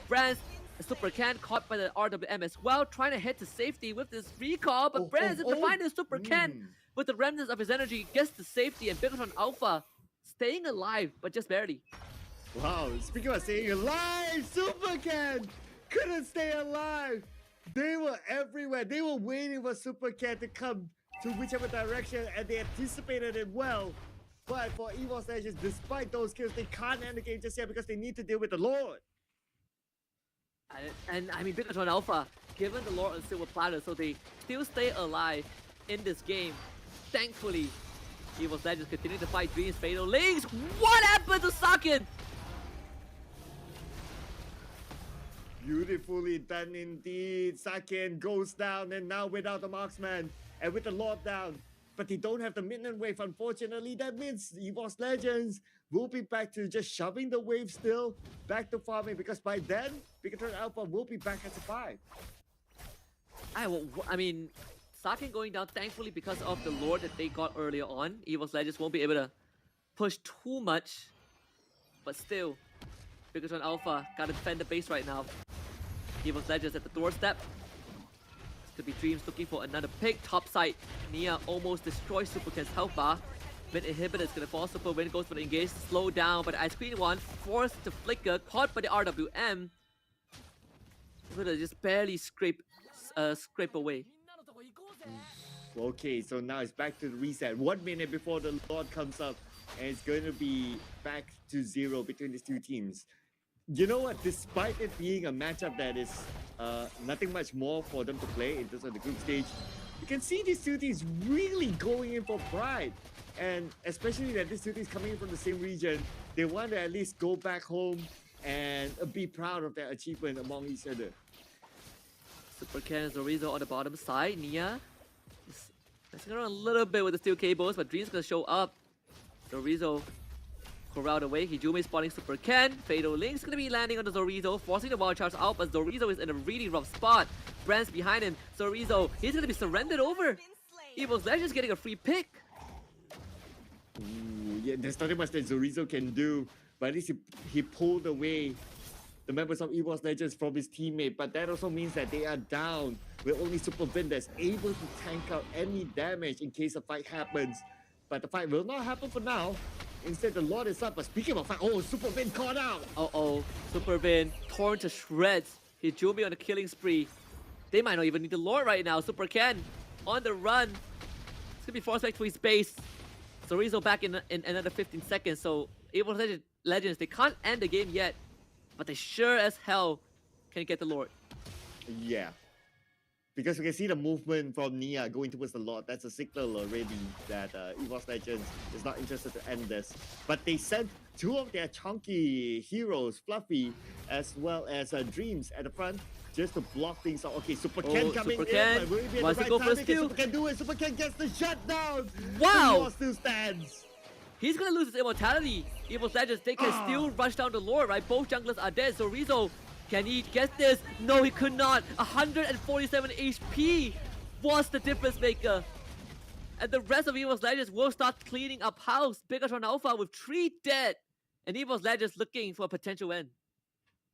Brands. The Super Can caught by the RWM as well, trying to head to safety with this recall. But Brands is to find his Super Can with the remnants of his energy, gets to safety, and Bigatron Alpha staying alive, but just barely. Wow, speaking of staying alive, Super Can couldn't stay alive. They were everywhere. They were waiting for Super Cat to come to whichever direction, and they anticipated it well. But for EVOS Legends, despite those kills, they can't end the game just yet because they need to deal with the Lord. And I mean, Bigatron Alpha, given the Lord on Silver Platter, so they still stay alive in this game. Thankfully, EVOS Legends continue to fight Dreams Fatal Links. What happened to Sakin? Beautifully done indeed. Sakin goes down, and now without the marksman and with the Lord down. But they don't have the midnight wave, unfortunately. That means EVOS Legends will be back to just shoving the wave still, back to farming, because by then, Bigatron Alpha will be back at the 5. I mean, Sakin going down, thankfully, because of the Lord that they got earlier on. EVOS Legends won't be able to push too much, but still, Bigotron Alpha gotta defend the base right now. Evo's Legends at the doorstep. This could be Dreams looking for another pick. Top side, Nia almost destroys Supercan's health bar. Mid inhibitor is gonna fall. Super Win goes for the engage. Slow down, but Ice Queen 1 forced to flicker. Caught by the RWM. Gonna just barely scrape away. Okay, so now it's back to the reset. 1 minute before the Lord comes up, and it's going to be back to 0 between these two teams. You know what? Despite it being a matchup that is nothing much more for them to play in terms of the group stage, you can see these two teams really going in for pride. And especially that these two teams coming in from the same region, they want to at least go back home and be proud of their achievement among each other. Supercan Zorizo on the bottom side. Nia just messing around a little bit with the steel cables, but Dream's gonna show up. Zorizo corralled away. Hijumi spotting Supercan. Fatal Link's gonna be landing on the Zorizo, forcing the wild charge out, but Zorizo is in a really rough spot. BREN's behind him. Zorizo, he's gonna be surrendered over. Evo's Legends getting a free pick. Ooh, yeah, there's nothing much that Zorizo can do, but at least he pulled away the members of Evo's Legends from his teammate, but that also means that they are down with only Super Vin that's able to tank out any damage in case a fight happens. But the fight will not happen for now. Instead, the Lord is up. But speaking of fight, oh, Super Vin caught out. Uh-oh, Super Vin torn to shreds. Hijumi on a killing spree. They might not even need the Lord right now. Super Ken on the run. It's gonna be forced back to his base. Zorizo back in another 15 seconds. So Evo's Legends, they can't end the game yet, but they sure as hell can get the Lord. Yeah. Because we can see the movement from Nia going towards the Lord. That's a signal already that Evo's Legends is not interested to end this. But they sent two of their chunky heroes, Fluffy, as well as Dreams at the front, just to block things out. Okay, Super Ken coming Super Ken. in. Will he be at Wants the to go right for a timing? steal. Super Ken do it. Super Ken gets the shutdown. Wow. Evo still stands. He's gonna lose his immortality. Evo's Legends, they can still rush down the Lord, right? Both junglers are dead. Zorizo, can he get this? No, he could not. 147 HP was the difference maker. And the rest of Evo's Legends will start cleaning up house. Bigotron Alpha with 3 dead. And Evo's Legends looking for a potential win.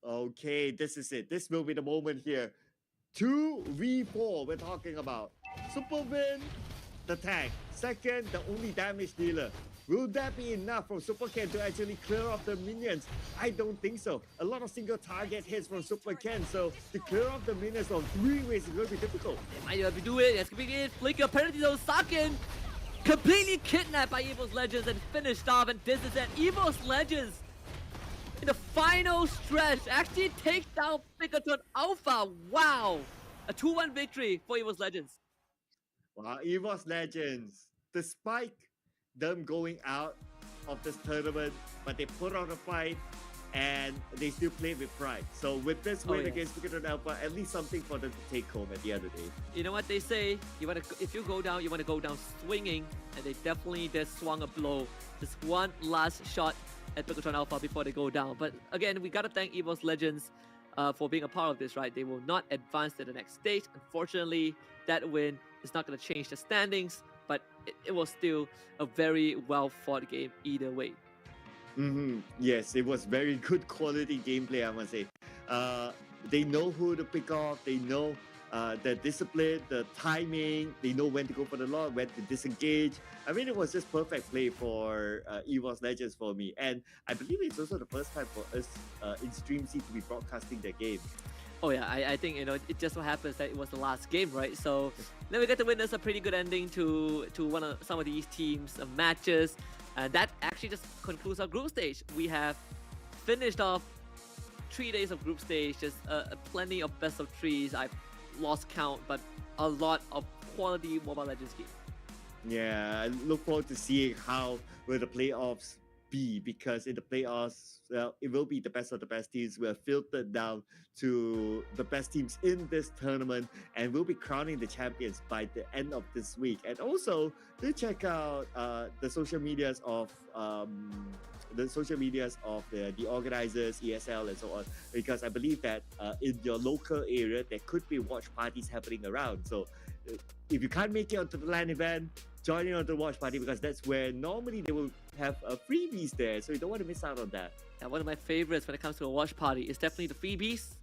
Okay, this is it. This will be the moment here. 2v4 we're talking about. Super Vin, the tank. Second, the only damage dealer. Will that be enough from Super Ken to actually clear off the minions? I don't think so. A lot of single target hits from Super Ken, so to clear off the minions from 3 ways is going to be difficult. They might have to do it. It's gonna be it. Flicker, penalty though. Sakin completely kidnapped by Evo's Legends and finished off. And this is it. Evo's Legends in the final stretch actually takes down Bigotron Alpha. Wow. A 2-1 victory for Evo's Legends. Wow, Evo's Legends, despite them going out of this tournament, but they put on a fight and they still played with pride. So with this win against Bigotron Alpha, at least something for them to take home at the end of the day. You know what they say? If you go down, you want to go down swinging, and they definitely just swung a blow. Just one last shot at Bigotron Alpha before they go down. But again, we gotta thank Evo's Legends for being a part of this, right? They will not advance to the next stage. Unfortunately, that win is not gonna change the standings, but it was still a very well-fought game either way. Yes, it was very good quality gameplay, I must say. They know who to pick off, they know the discipline, the timing, they know when to go for the Lord, when to disengage. I mean, it was just perfect play for Evo's Legends for me. And I believe it's also the first time for us in Stream C to be broadcasting the game. Oh yeah, I think, you know, it just so happens that it was the last game, right? So then we get to witness a pretty good ending to some of these teams' matches. And that actually just concludes our group stage. We have finished off 3 days of group stage, just plenty of best of threes. I've lost count, but a lot of quality Mobile Legends game. Yeah, I look forward to seeing how will the playoffs be, because in the playoffs, well, it will be the best of the best teams. We're filtered down to the best teams in this tournament, and we'll be crowning the champions by the end of this week. And also, do check out the social medias of the organizers, ESL, and so on, because I believe that in your local area there could be watch parties happening around. So if you can't make it onto the LAN event, join in on the watch party, because that's where normally they will have freebies there, so you don't want to miss out on that. And one of my favorites when it comes to a watch party is definitely the freebies.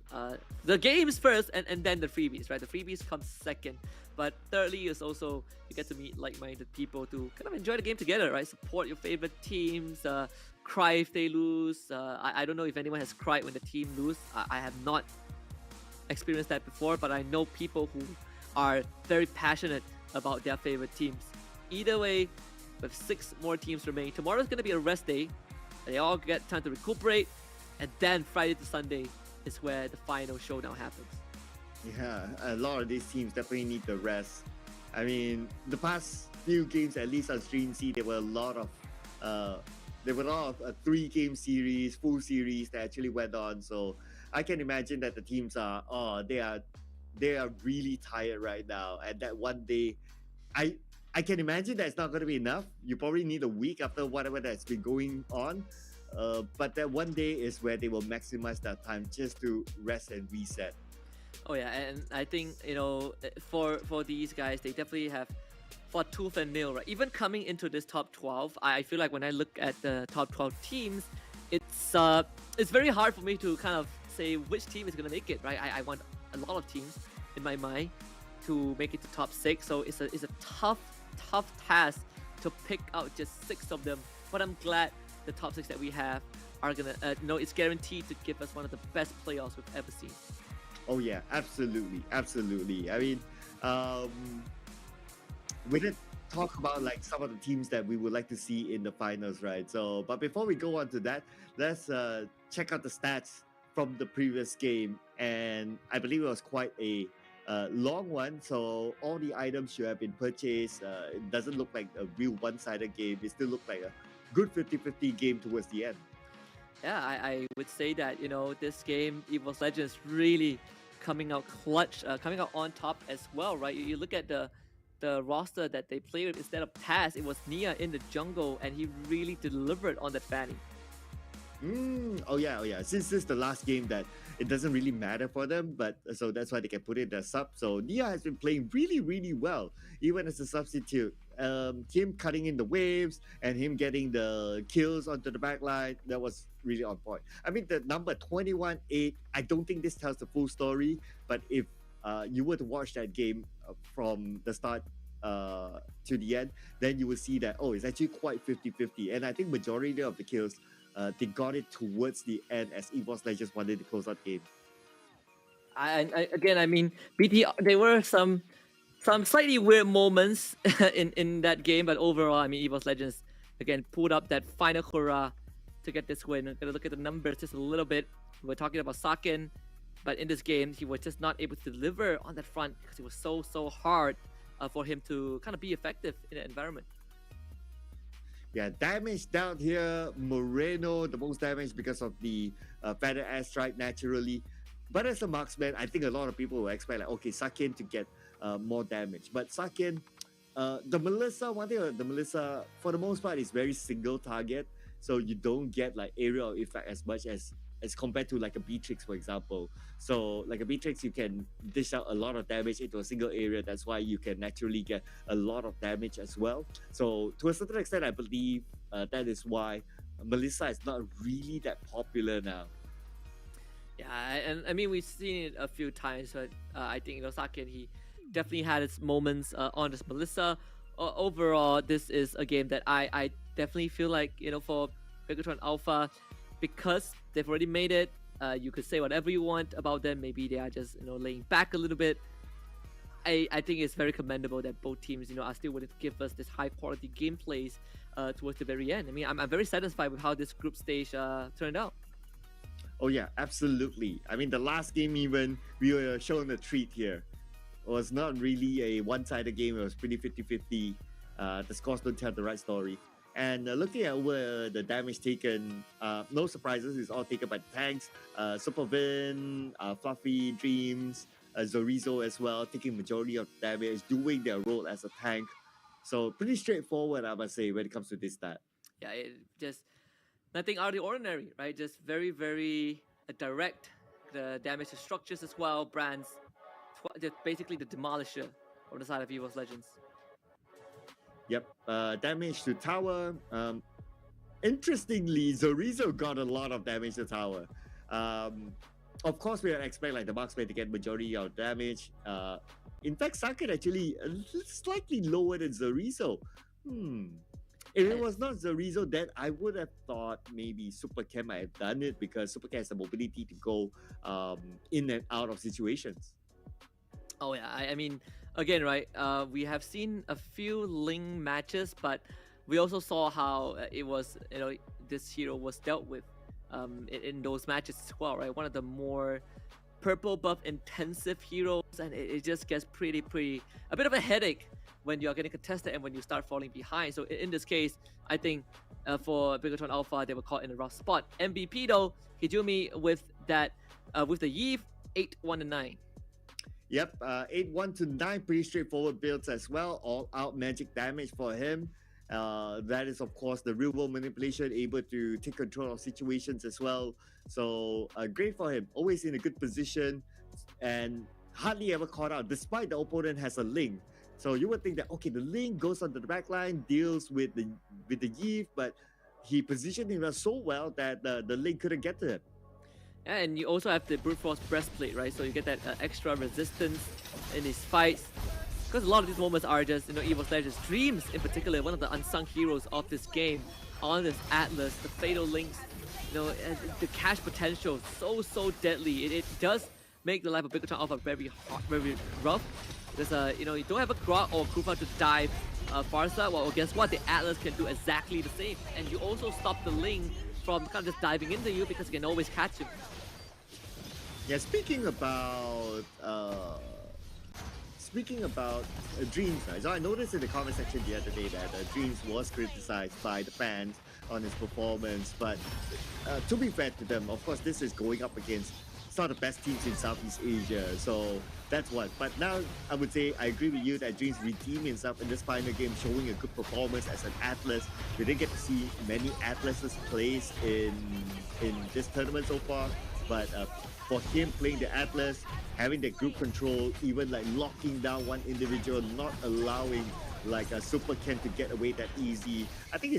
The games first and then the freebies, right? The freebies come second. But thirdly is also you get to meet like-minded people to kind of enjoy the game together, right? Support your favorite teams, cry if they lose. I don't know if anyone has cried when the team lose. I have not experienced that before, but I know people who are very passionate about their favorite teams. Either way, with 6 more teams remaining, tomorrow's going to be a rest day. They all get time to recuperate, and then Friday to Sunday is where the final showdown happens. Yeah, a lot of these teams definitely need the rest. I mean, the past few games, at least on Stream C, there were a lot of 3-game series, full series that actually went on. So I can imagine that the teams are really tired right now, and that one day, I can imagine that it's not going to be enough. You probably need a week after whatever that's been going on. But that one day is where they will maximize that time just to rest and reset. Oh yeah, and I think, for these guys, they definitely have fought tooth and nail, right? Even coming into this top 12, I feel like when I look at the top 12 teams, it's very hard for me to kind of say which team is going to make it, right? I want a lot of teams in my mind to make it to top 6, so it's a tough task to pick out just 6 of them. But I'm glad the top 6 that we have are gonna it's guaranteed to give us one of the best playoffs we've ever seen. Oh yeah, absolutely. I mean, we did talk about like some of the teams that we would like to see in the finals, right? So, but before we go on to that, let's check out the stats from the previous game, and I believe it was quite a long one. So all the items should have been purchased. It doesn't look like a real one-sided game. It still looked like a good 50-50 game towards the end. Yeah, I would say that, this game, Esports Legends, really coming out clutch, coming out on top as well, right? You look at the roster that they played with. Instead of Taz, it was Nia in the jungle, and he really delivered on that Fanny. Oh yeah. Since this is the last game, that it doesn't really matter for them, but so that's why they can put it as sub. So Nia has been playing really, really well, even as a substitute. Him cutting in the waves and him getting the kills onto the backline, that was really on point. I mean, the number 21-8, I don't think this tells the full story, but if you were to watch that game from the start to the end, then you will see that, it's actually quite 50-50. And I think majority of the kills, they got it towards the end as Esports Legends wanted to close out game. I mean, BT, there were some slightly weird moments in that game, but overall, I mean, Esports Legends again pulled up that final hurrah to get this win. I'm gonna look at the numbers just a little bit. We're talking about Saken, but in this game, he was just not able to deliver on that front because it was so hard for him to kind of be effective in that environment. Yeah, damage down here. Moreno, the most damage because of the feather airstrike naturally. But as a marksman, I think a lot of people will expect like, okay, Saken to get more damage. But Saken, the Melissa, for the most part, is very single target. So you don't get like aerial effect as much as compared to like a Beatrix, for example. So like a Beatrix, you can dish out a lot of damage into a single area. That's why you can naturally get a lot of damage as well. So to a certain extent, I believe that is why Melissa is not really that popular now. Yeah, and I mean, we've seen it a few times, but I think, Saken, he definitely had its moments on this Melissa. Overall, this is a game that I definitely feel like, for Megatron Alpha, because they've already made it, you could say whatever you want about them. Maybe they are just, laying back a little bit. I think it's very commendable that both teams, are still willing to give us this high quality gameplays towards the very end. I mean, I'm very satisfied with how this group stage turned out. Oh yeah, absolutely. I mean, the last game even, we were shown a treat here. It was not really a one-sided game. It was pretty 50-50. The scores don't tell the right story. And looking at where the damage taken, no surprises. It's all taken by the tanks. Supervin, Fluffy, Dreams, Zorizo as well, taking majority of the damage, doing their role as a tank. So pretty straightforward, I must say, when it comes to this stat. Yeah, it just nothing out of the ordinary, right? Just very, very direct. The damage to structures as well. Brands, just basically the demolisher on the side of Esports Legends. Yep, damage to tower. Interestingly, Zorizo got a lot of damage to tower. Of course, we expect like the marksman to get majority of damage. In fact, Saket actually slightly lower than Zorizo. If it was not Zorizo, then I would have thought maybe Super Cam might have done it because Super Cam has the mobility to go in and out of situations. Oh yeah, I mean, again, right? We have seen a few Ling matches, but we also saw how it was, this hero was dealt with in those matches as well, right? One of the more purple buff intensive heroes, and it just gets pretty a bit of a headache when you're getting contested and when you start falling behind. So in this case, I think for Bigatron Alpha, they were caught in a rough spot. MVP though, Hijumi with that with the Yves 8-1-9. Yep, 8-1 to 9, pretty straightforward builds as well. All out magic damage for him. That is, of course, the real world manipulation, able to take control of situations as well. So great for him. Always in a good position and hardly ever caught out, despite the opponent has a Ling. So you would think that, okay, the Ling goes on the back line, deals with the Yves, but he positioned himself so well that the Ling couldn't get to him. And you also have the Brute Force Breastplate, right? So you get that extra resistance in these fights. Because a lot of these moments are just, Esports Legends. Dreams, in particular, one of the unsung heroes of this game, on this Atlas, the Fatal Links, the cash potential, so deadly. It does make the life of Bigatron Alpha very hard, very rough. Because, you don't have a Grok or Kufa to dive Farsa. Well, guess what? The Atlas can do exactly the same. And you also stop the Ling from kind of just diving into you because you can always catch him. Yeah, speaking about Dreams, right? So I noticed in the comment section the other day that Dreams was criticized by the fans on his performance, but to be fair to them, of course, this is going up against some of the best teams in Southeast Asia, so that's one. But now I would say I agree with you that Dreams redeemed himself in this final game, showing a good performance as an Atlas. We didn't get to see many Atlases placed in this tournament so far, but for him playing the Atlas, having that group control, even like locking down one individual, not allowing like a Super Ken to get away that easy, I think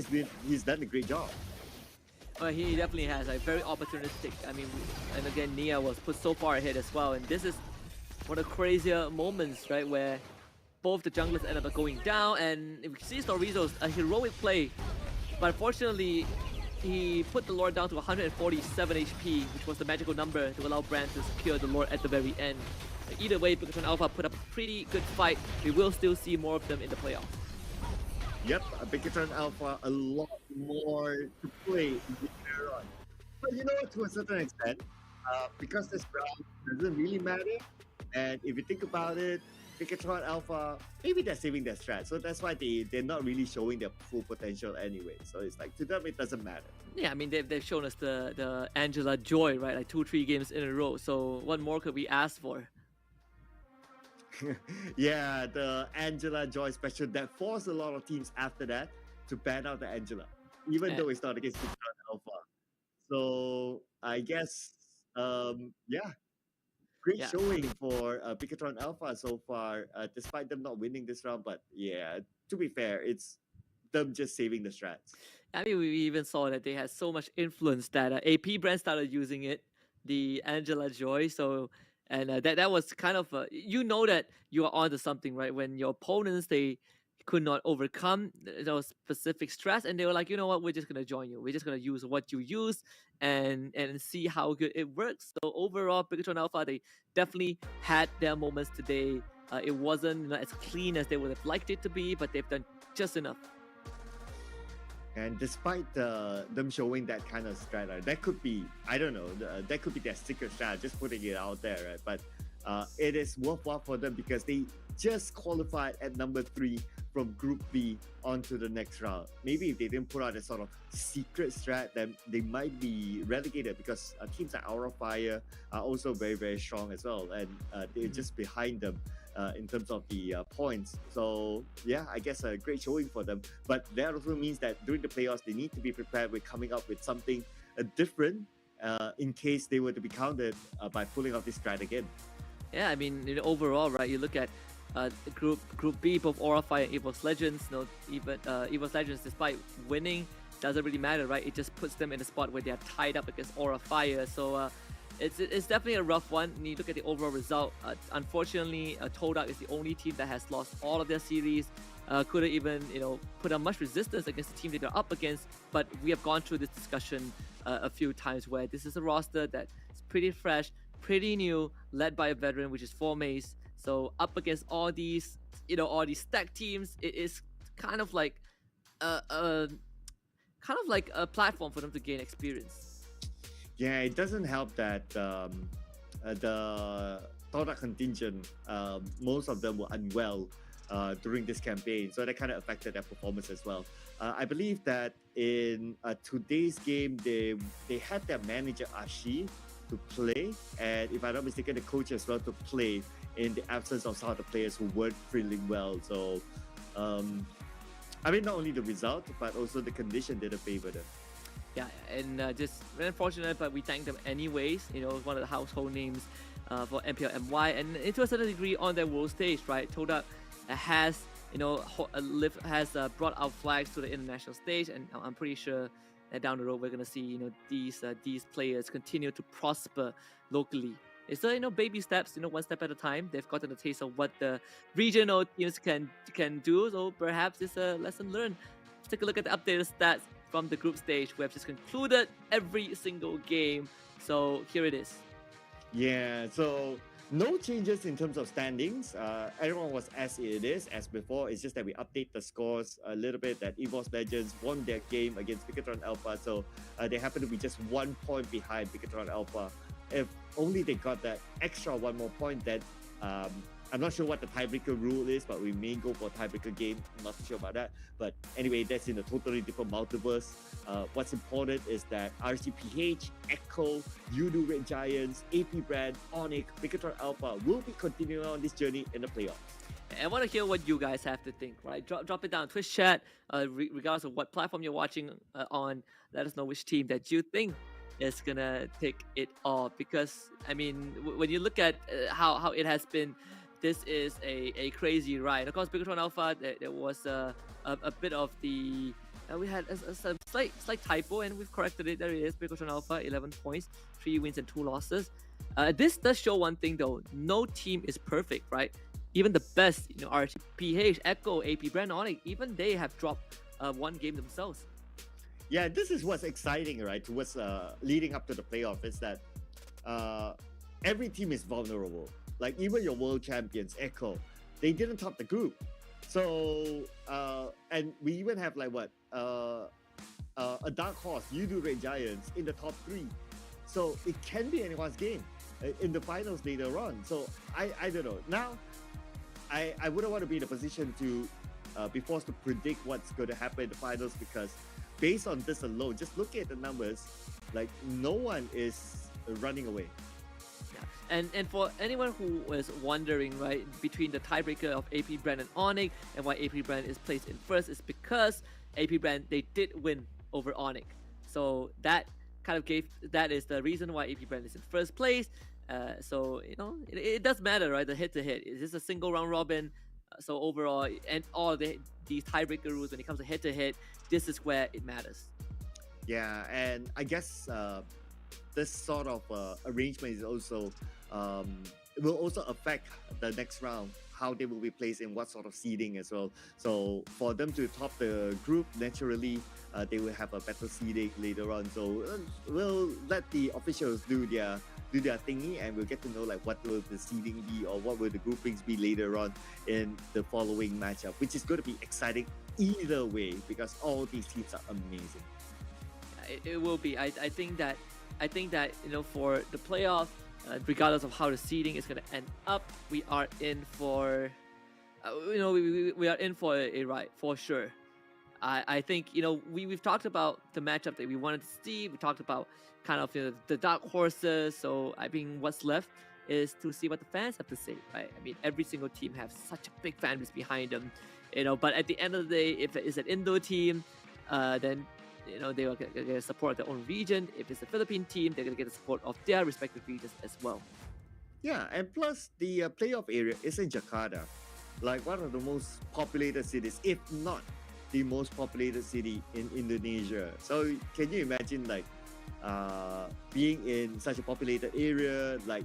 he's done a great job. He definitely has, very opportunistic. I mean, and again, Nia was put so far ahead as well, and this is one of the crazier moments, right, where both the junglers end up going down, and if you see Storizo's a heroic play, but unfortunately, he put the Lord down to 147 HP, which was the magical number to allow BREN to secure the Lord at the very end. But either way, Bigatron Alpha put up a pretty good fight. We will still see more of them in the playoffs. Yep, Bigatron Alpha, a lot more to play later on. But you know what, to a certain extent, because this round doesn't really matter, and if you think about it, Bigatron Alpha, maybe they're saving their strat, so that's why they're not really showing their full potential anyway. So it's like, to them, it doesn't matter. Yeah, I mean, they've shown us the Angela Joy, right? Like 2-3 games in a row. So what more could we ask for? Yeah, the Angela Joy special that forced a lot of teams after that to ban out the Angela, even though it's not against Bigatron Alpha. So I guess, yeah. Great showing for Bigatron Alpha so far, despite them not winning this round. But yeah, to be fair, it's them just saving the strats. I mean, we even saw that they had so much influence that AP BREN started using it, the Angela Joy. So, and that was kind of, that you are onto something, right? When your opponents, they could not overcome those specific strats, and they were like, you know what, we're just gonna join you. We're just gonna use what you use and see how good it works. So overall, Bigatron Alpha, they definitely had their moments today. It wasn't as clean as they would have liked it to be, but they've done just enough. And despite them showing that kind of strat, that could be, I don't know, that could be their secret strat, just putting it out there, right? But it is worthwhile for them because they just qualified at number 3 from Group B onto the next round. Maybe if they didn't put out a sort of secret strat, then they might be relegated because teams like Aura Fire are also very, very strong as well. And they're just behind them in terms of the points. So yeah, I guess a great showing for them. But that also means that during the playoffs, they need to be prepared with coming up with something different in case they were to be counted by pulling off this strat again. Yeah, I mean, overall, right, you look at Group B, both Aura Fire and Esports Legends. Even Esports Legends, despite winning doesn't really matter, right? It just puts them in a spot where they are tied up against Aura Fire. So it's definitely a rough one. When you look at the overall result, unfortunately, Todak is the only team that has lost all of their series. Couldn't even put up much resistance against the team that they're up against. But we have gone through this discussion a few times where this is a roster that is pretty fresh, pretty new, led by a veteran, which is 4Maze. So up against all these stacked teams, it is kind of like a platform for them to gain experience. Yeah, it doesn't help that the Todak contingent, most of them were unwell during this campaign, so that kind of affected their performance as well. I believe that in today's game, they had their manager Ashi to play, and if I'm not mistaken, the coach as well to play in the absence of some of the players who weren't feeling well. So, I mean, not only the result, but also the condition didn't favor them. Yeah, and just very unfortunate, but we thank them anyways. One of the household names for MPL MY, and to a certain degree on their world stage, right? Todak has brought out flags to the international stage, and I'm pretty sure that down the road we're gonna see these players continue to prosper locally. It's baby steps, one step at a time. They've gotten a taste of what the regional teams can do, so perhaps it's a lesson learned. Let's take a look at the updated stats from the group stage. We have just concluded every single game, so here it is. Yeah, so no changes in terms of standings. Everyone was as it is as before. It's just that we update the scores a little bit. That Esports Legends won their game against Bigotron Alpha, so they happen to be just 1 point behind Bigotron Alpha. If only they got that extra one more point, then I'm not sure what the tiebreaker rule is, but we may go for a tiebreaker game. I'm not sure about that. But anyway, that's in a totally different multiverse. What's important is that RCPH, Echo, Udo Red Giants, AP BREN, Onyx, Bigotron Alpha will be continuing on this journey in the playoffs. I want to hear what you guys have to think, right? Drop it down Twitch chat, regardless of what platform you're watching on. Let us know which team that you think is gonna take it all. Because I mean, when you look at how it has been, this is a crazy ride. Of course, Bigotron Alpha, there was a bit of the we had a slight typo, and we've corrected it. There it is. Bigotron Alpha, 11 points, 3 wins and 2 losses. This does show one thing though: no team is perfect, right? Even the best, RTPH, Echo, AP BREN, Onyx, even they have dropped one game themselves. Yeah, this is what's exciting, right? Towards leading up to the playoff is that every team is vulnerable. Like even your world champions, Echo, they didn't top the group. So and we even have like a dark horse, Udo Red Giants, in the top 3. So it can be anyone's game in the finals later on. So I don't know. Now, I wouldn't want to be in a position to be forced to predict what's going to happen in the finals, because based on this alone, just looking at the numbers, like no one is running away. Yeah. And for anyone who is wondering, right, between the tiebreaker of AP BREN and Onyx, and why AP BREN is placed in first, is because AP BREN, they did win over Onyx. So that kind of that is the reason why AP BREN is in first place. So it does matter, right? The head-to-head. Is this a single round robin? So overall, and all these tiebreaker rules, when it comes to head-to-head, this is where it matters. Yeah, and I guess this sort of arrangement is also will also affect the next round, how they will be placed in what sort of seeding as well. So for them to top the group, naturally they will have a better seeding later on. So we'll let the officials do their thingy, and we'll get to know like what will the seeding be, or what will the groupings be later on in the following matchup, which is going to be exciting either way, because all these teams are amazing. It will be. I think that for the playoff, regardless of how the seeding is going to end up, we are in for we are in for a ride for sure. I think we've talked about the matchup that we wanted to see. We talked about kind of the dark horses. So I think what's left is to see what the fans have to say, right? I mean, every single team has such a big fan base behind them, But at the end of the day, if it's an Indo team, then they will get support of their own region. If it's a Philippine team, they're gonna get the support of their respective regions as well. Yeah, and plus the playoff area is in Jakarta, like one of the most populated cities, if not the most populated city in Indonesia. So can you imagine like being in such a populated area, like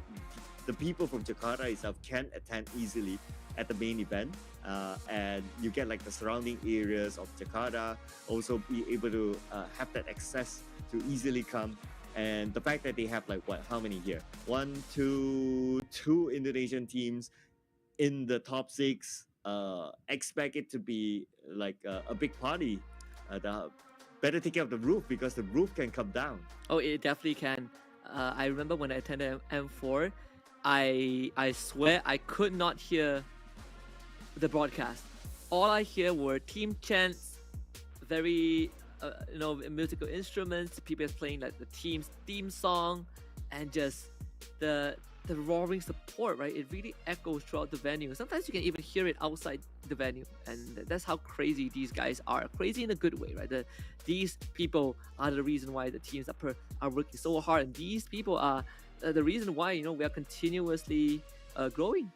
the people from Jakarta itself can attend easily at the main event, and you get like the surrounding areas of Jakarta also be able to have that access to easily come. And the fact that they have like how many here? Two Indonesian teams in the top 6. Expect it to be like a big party. Better take care of the roof because the roof can come down. Oh, it definitely can. I remember when I attended M4, I swear I could not hear the broadcast. All I hear were team chants, very musical instruments, people playing like the team's theme song, and just the roaring support, right? It really echoes throughout the venue. Sometimes you can even hear it outside the venue, and that's how crazy these guys are. Crazy in a good way, right? These people are the reason why the teams are working so hard, and these people are the reason why we are continuously growing.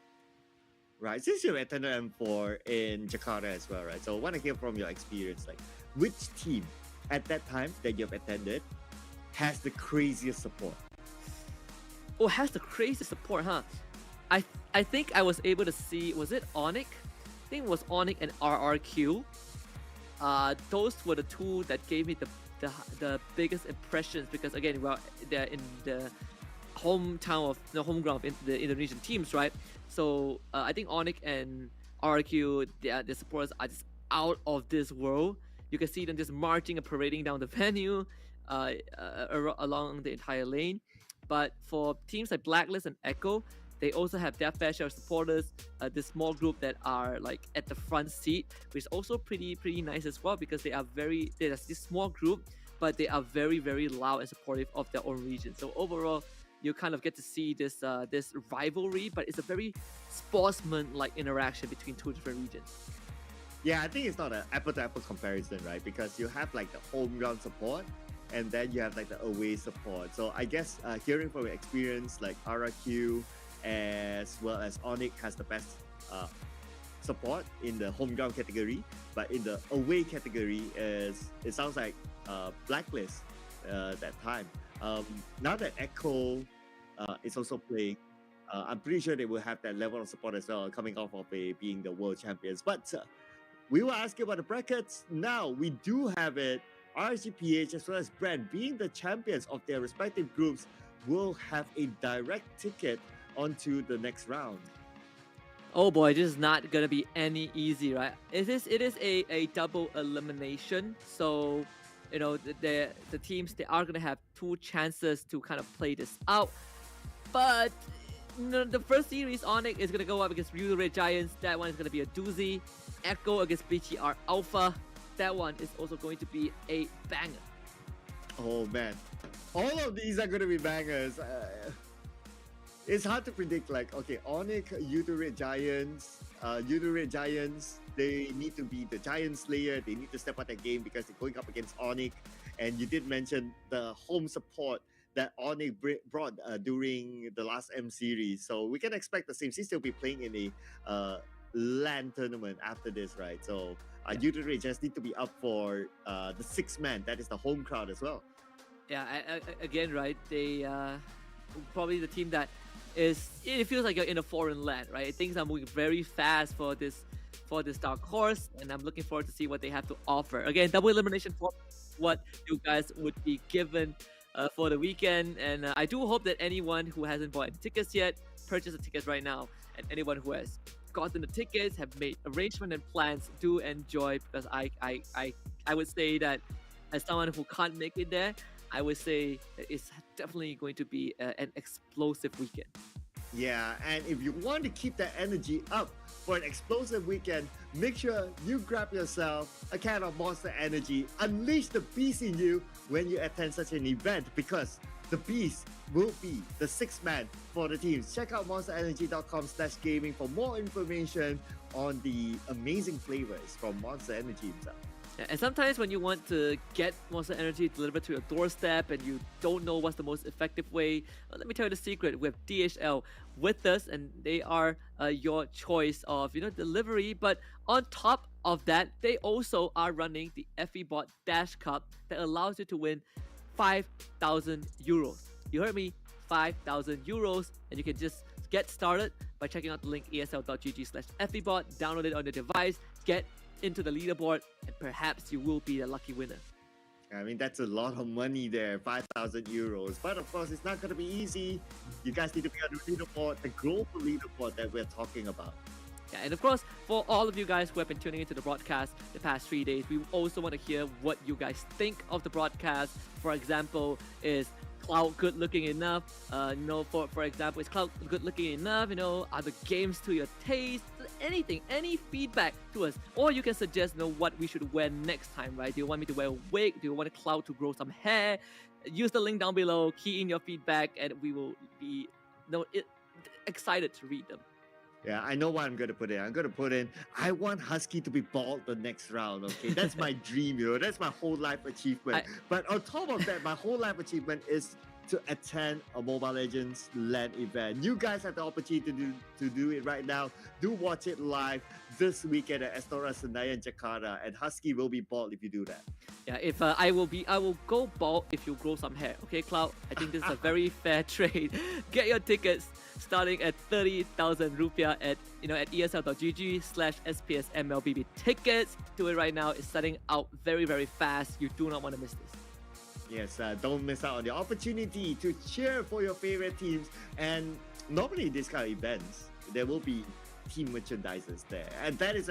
Right, since you've attended M4 in Jakarta as well, right? So I want to hear from your experience, like which team at that time that you've attended has the craziest support? Oh, has the craziest support, huh? I think I was able to see, was it Onyx? I think it was Onyx and RRQ. Those were the two that gave me the biggest impressions, because again, well, they're in the hometown of the home ground of the Indonesian teams, right? So I think Onyx and RRQ, their supporters are just out of this world. You can see them just marching and parading down the venue along the entire lane. But for teams like Blacklist and Echo, they also have their fair share of supporters. This small group that are like at the front seat, which is also pretty nice as well, because they're this small group, but they are very loud and supportive of their own region. So overall, you kind of get to see this rivalry, but it's a very sportsman-like interaction between two different regions. Yeah, I think it's not an apple-to-apple comparison, right? Because you have like the home ground support, and then you have like the away support. So I guess hearing from your experience, like RRQ as well as Onyx has the best support in the home ground category, but in the away category, it sounds like Blacklist that time. Now that Echo is also playing, I'm pretty sure they will have that level of support as well, coming off of being the world champions. But we will ask you about the brackets now. We do have it. RGPH as well as BREN, being the champions of their respective groups, will have a direct ticket onto the next round. Oh boy, this is not gonna be any easy, right? It is a double elimination, so the teams, they are gonna have two chances to kind of play this out. But the first series, Onyx is gonna go up against Real Red Giants. That one is gonna be a doozy. Echo against BTR Alpha. That one is also going to be a banger. Oh man, all of these are going to be bangers. It's hard to predict. Like, okay, Onyx, Red Giants. Red Giants, they need to be the Giant Slayer. They need to step up their game because they're going up against Onyx. And you did mention the home support that Onyx brought during the last M series. So we can expect the same. Since they'll be playing in a LAN tournament after this, right? So Red just need to be up for the 6th man. That is the home crowd as well. Yeah, again, right? They probably the team that is. It feels like you're in a foreign land, right? Things are moving very fast for this dark horse, and I'm looking forward to see what they have to offer. Again, double elimination for what you guys would be given for the weekend, and I do hope that anyone who hasn't bought any tickets yet purchase the tickets right now, and anyone who has gotten the tickets, have made arrangement and plans, do enjoy, because I would say that as someone who can't make it there, I would say that it's definitely going to be an explosive weekend. Yeah, and if you want to keep that energy up for an explosive weekend, make sure you grab yourself a can of Monster Energy. Unleash the beast in you when you attend such an event, because the beast will be the 6th man for the teams. Check out monsterenergy.com/gaming for more information on the amazing flavors from Monster Energy himself. And sometimes when you want to get Monster Energy delivered to your doorstep and you don't know what's the most effective way, let me tell you the secret. We have DHL with us, and they are your choice of delivery. But on top of that, they also are running the FEBot Dash Cup that allows you to win 5,000 euros. You heard me, 5,000 euros, and you can just get started by checking out the link esl.gg/FEBot, download it on your device, get into the leaderboard, and perhaps you will be the lucky winner. I mean, that's a lot of money there, 5,000 euros. But of course, it's not going to be easy. You guys need to be on the leaderboard, the global leaderboard that we're talking about. Yeah, and of course, for all of you guys who have been tuning into the broadcast the past 3 days, we also want to hear what you guys think of the broadcast. For example, is Cloud good looking enough? For example, is Cloud good looking enough? Are the games to your taste? Anything, any feedback to us, or you can suggest what we should wear next time, right? Do you want me to wear a wig? Do you want Cloud to grow some hair? Use the link down below, key in your feedback, and we will be excited to read them. Yeah, I know what I'm going to put in. I'm going to put in, I want Husky to be bald the next round, okay? That's my dream, That's my whole life achievement. But on top of that, my whole life achievement is to attend a Mobile Legends LAN event. You guys have the opportunity to do it right now. Do watch it live this weekend at Istora Senayan, Jakarta. And Husky will be bald if you do that. Yeah, if I will go bald if you grow some hair. Okay, Cloud? I think this is a very fair trade. Get your tickets starting at 30,000 rupiah at esl.gg/SPS MLBB tickets. Do it right now. It's starting out very, very fast. You do not want to miss this. Yes, don't miss out on the opportunity to cheer for your favorite teams. And normally in these kind of events, there will be team merchandisers there. And that is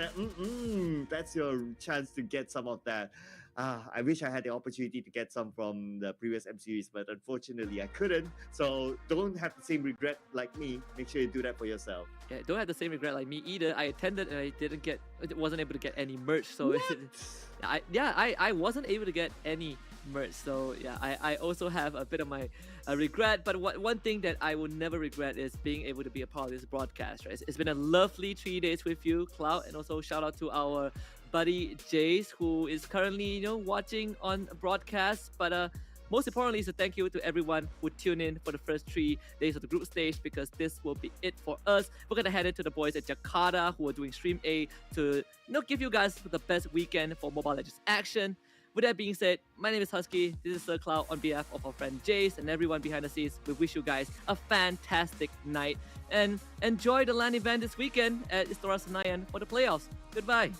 that's your chance to get some of that. I wish I had the opportunity to get some from the previous M series, but unfortunately I couldn't. So don't have the same regret like me. Make sure you do that for yourself. Yeah, don't have the same regret like me either. I attended and I wasn't able to get any merch. So I wasn't able to get any merch. So yeah, I also have a bit of my regret. But one thing that I will never regret is being able to be a part of this broadcast. Right? It's been a lovely 3 days with you, Cloud, and also shout out to our buddy Jace, who is currently watching on broadcast. But most importantly, is a thank you to everyone who tuned in for the first 3 days of the group stage, because this will be it for us. We're gonna head into the boys at Jakarta who are doing Stream A to give you guys the best weekend for Mobile Legends action. With that being said, my name is Husky. This is Sir Cloud on behalf of our friend Jace and everyone behind the scenes. We wish you guys a fantastic night and enjoy the LAN event this weekend at Istora Senayan for the playoffs. Goodbye.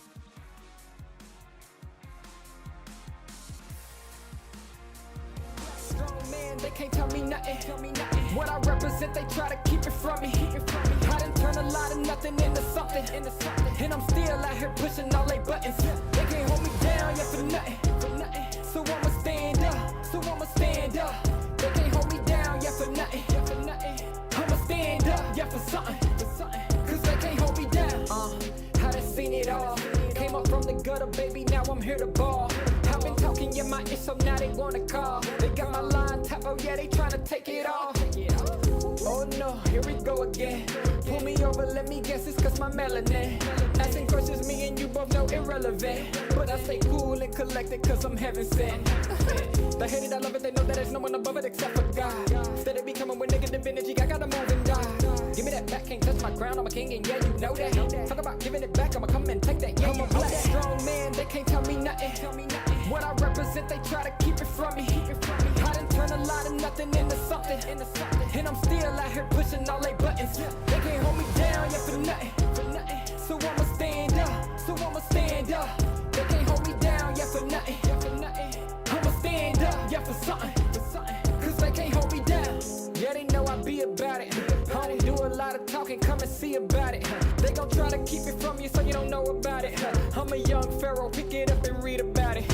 They can't tell me nothing. What I represent, they try to keep it from me. I done turned a lot of nothing into something. And I'm still out here pushing all they buttons. They can't hold me down, yeah, for nothing. So I'ma stand up. They can't hold me down, yeah, for nothing. I'ma stand up, yeah, for something. Cause they can't hold me down. I done seen it all. Came up from the gutter, baby, now I'm here to ball. I've been talking, yeah, my ish, so now they wanna call. They got my line tap, oh yeah, they tryna take it off. Oh no, here we go again. Pull me over, let me guess, it's cause my melanin. Asking questions, me and you both know irrelevant. But I stay cool and collected cause I'm heaven sent. They hate it, I love it, they know that there's no one above it except for God. Instead of be coming with negative energy, I gotta move and die. Give me that back, can't touch my crown, I'm a king and yeah, you know that. Talk about giving it back, I'ma come and take that, yeah, I'm a black strong man, they can't tell me nothing. What I represent, they try to keep it from me. I done turned a lot of nothing into something. And I'm still out here pushing all they buttons. They can't hold me down, yeah, for nothing. So I'ma stand up. They can't hold me down, yeah, for nothing. I'ma stand up, yeah, for something. Cause they can't hold me down. Yeah, they know I be about it. I don't do a lot of talking, come and see about it. They gon' try to keep it from you so you don't know about it. I'm a young pharaoh, pick it up and read about it.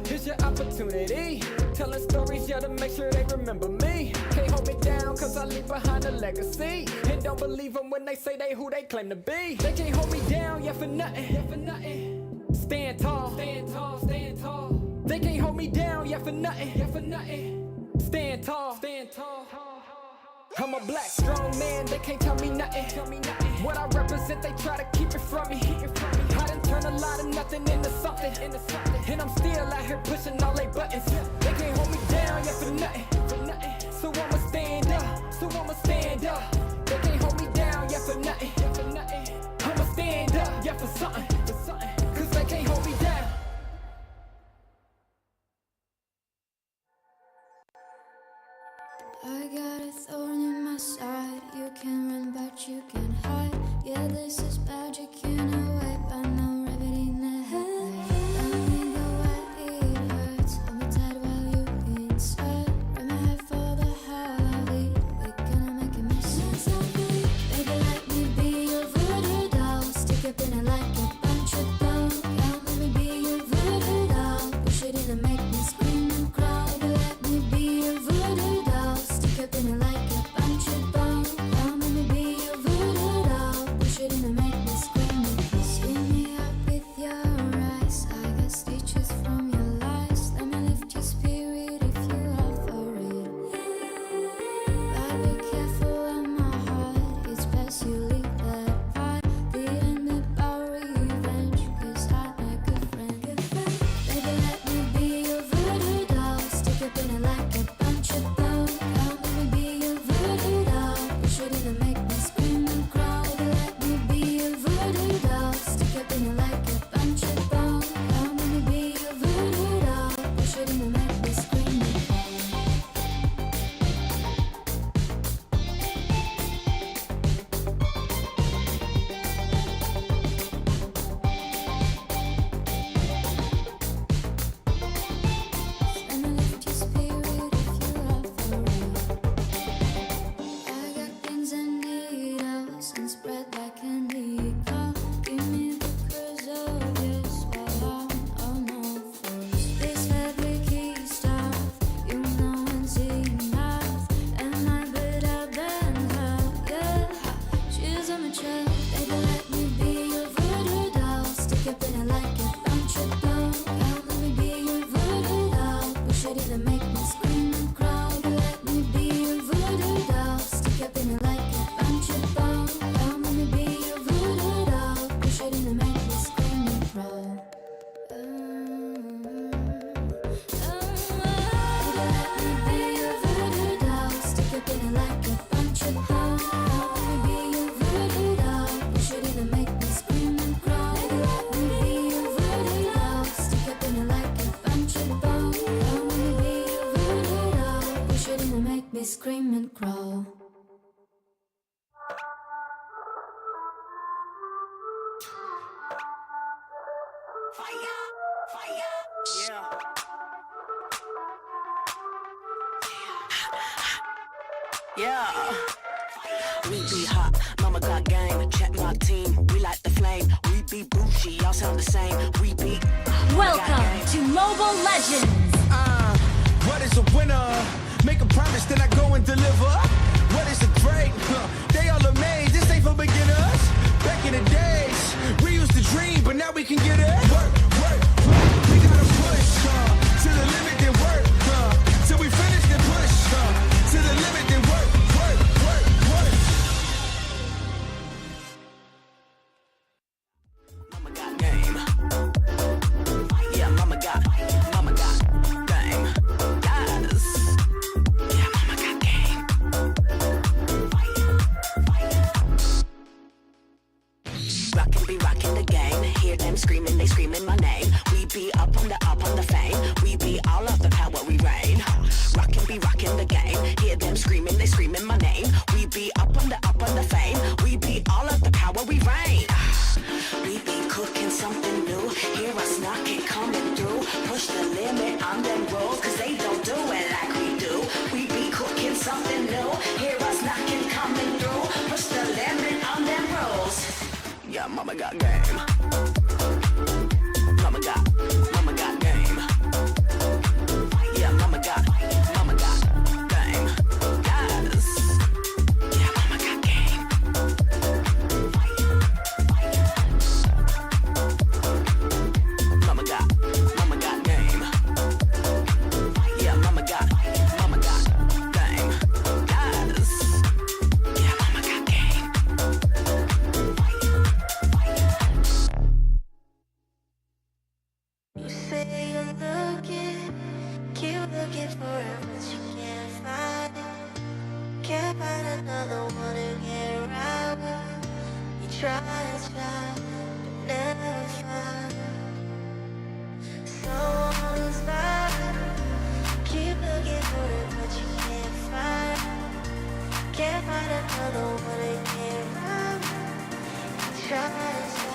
Here's your opportunity. Telling stories, yeah, to make sure they remember me. Can't hold me down, cause I leave behind a legacy. And don't believe them when they say they who they claim to be. They can't hold me down, yeah, for nothing. Stand tall. They can't hold me down, yeah, for nothing. Stand tall. I'm a black strong man, they can't tell me nothing. What I represent, they try to keep it from me. I done turned a a lot of nothing into something. And I'm still out here pushing all they buttons. They can't hold me down, yeah, for nothing. So I'ma stand up. They can't hold me down, yeah, for nothing. I'ma stand up, yeah, for something. Cause they can't hold me down. I got a thorn in my side. You can run, but you can hide. Yeah, this is magic in a way, but no remedy in the head. Let me go where it hurts. Hold me tight while you inside. Run my head for the holiday. We're gonna make it make sense of it. Baby, let me be your voodoo doll. Stick up in it like a bunch of bones. Come let me be your voodoo doll. Push it in and make me scream and cry. Baby, let me be your voodoo doll. Stick up in it like a bunch of bones. Come let me be your voodoo doll. Push it in and make me scream. See me up with your eyes. I got stitches from your lies. Let me lift your spirit if you are for it. But be careful of my heart. It's best you leave that part. The end about revenge. Cause I'm a good friend. Baby, let me be your voodoo doll. Stick up in it like a bunch of bones. Come let me be your voodoo doll. Push it in and make me scream and cry. Baby, let me be your voodoo doll. Stick up in it like a bunch of bones. Come let me be your voodoo doll. Push it in and make me scream and cry. Let me lift your spirit if you are for real. I got pins and needles and spread like candy. Come give me the preservatives while I'm on all fours. This fabric stuff, you know it's enough. And I better than her, yeah. She's a mature. Baby, let me be your voodoo doll. Stick up in it like a bunch of bones. Come let me be your voodoo doll. Push it in and make me scream and cry. Baby, let me be your voodoo doll. Stick up in it like a bunch of bones. Come let me be your voodoo doll. Push it in and make me scream and cry. Baby, let me be your voodoo doll. Stick up in it like a bunch of bones. Come let me be your voodoo doll. Push it in and make me scream and cry. Baby, let me be your voodoo doll. Stick up in it like a bunch of bones. Come let me be your voodoo doll. Push it in and make me scream and crawl. Yeah. We be hot, mama got game. Check my team, we like the flame. We be bougie, y'all sound the same. We be. Welcome to Mobile Legends. What is a winner? Make a promise, then I go and deliver. What is a great? They all amazed. This ain't for beginners. Back in the days, we used to dream, but now we can get it. Work, work, work. We gotta push to the limit, then work till we finish, then push to the limit, then work, work, work, work. Mama got game. Yeah, mama got game. Yes. Yeah, mama got game. Rockin' be rockin' the game. Hear them screaming, they screaming my name. We be up on the fame. We be all of the power, we reign. Rockin' be rockin' the game. Hear them screaming, they screaming my name. We be up on the fame. We be all of the power, we reign. We be cooking something new. Hear us knocking, coming through. Push the limit on them rolls, cause they don't do it like we do. We be cooking something new. Hear us knocking, coming through. Push the limit on them rolls. Yeah, mama got game. Mama got game. Yeah, mama got game. Yes. Yeah, mama got game. Mama got game. Yeah, mama got game. Yes. Yeah, mama got game. try, but never find someone who's mine. Keep looking for it, but you can't find. Can't find another one, it can't run. Try to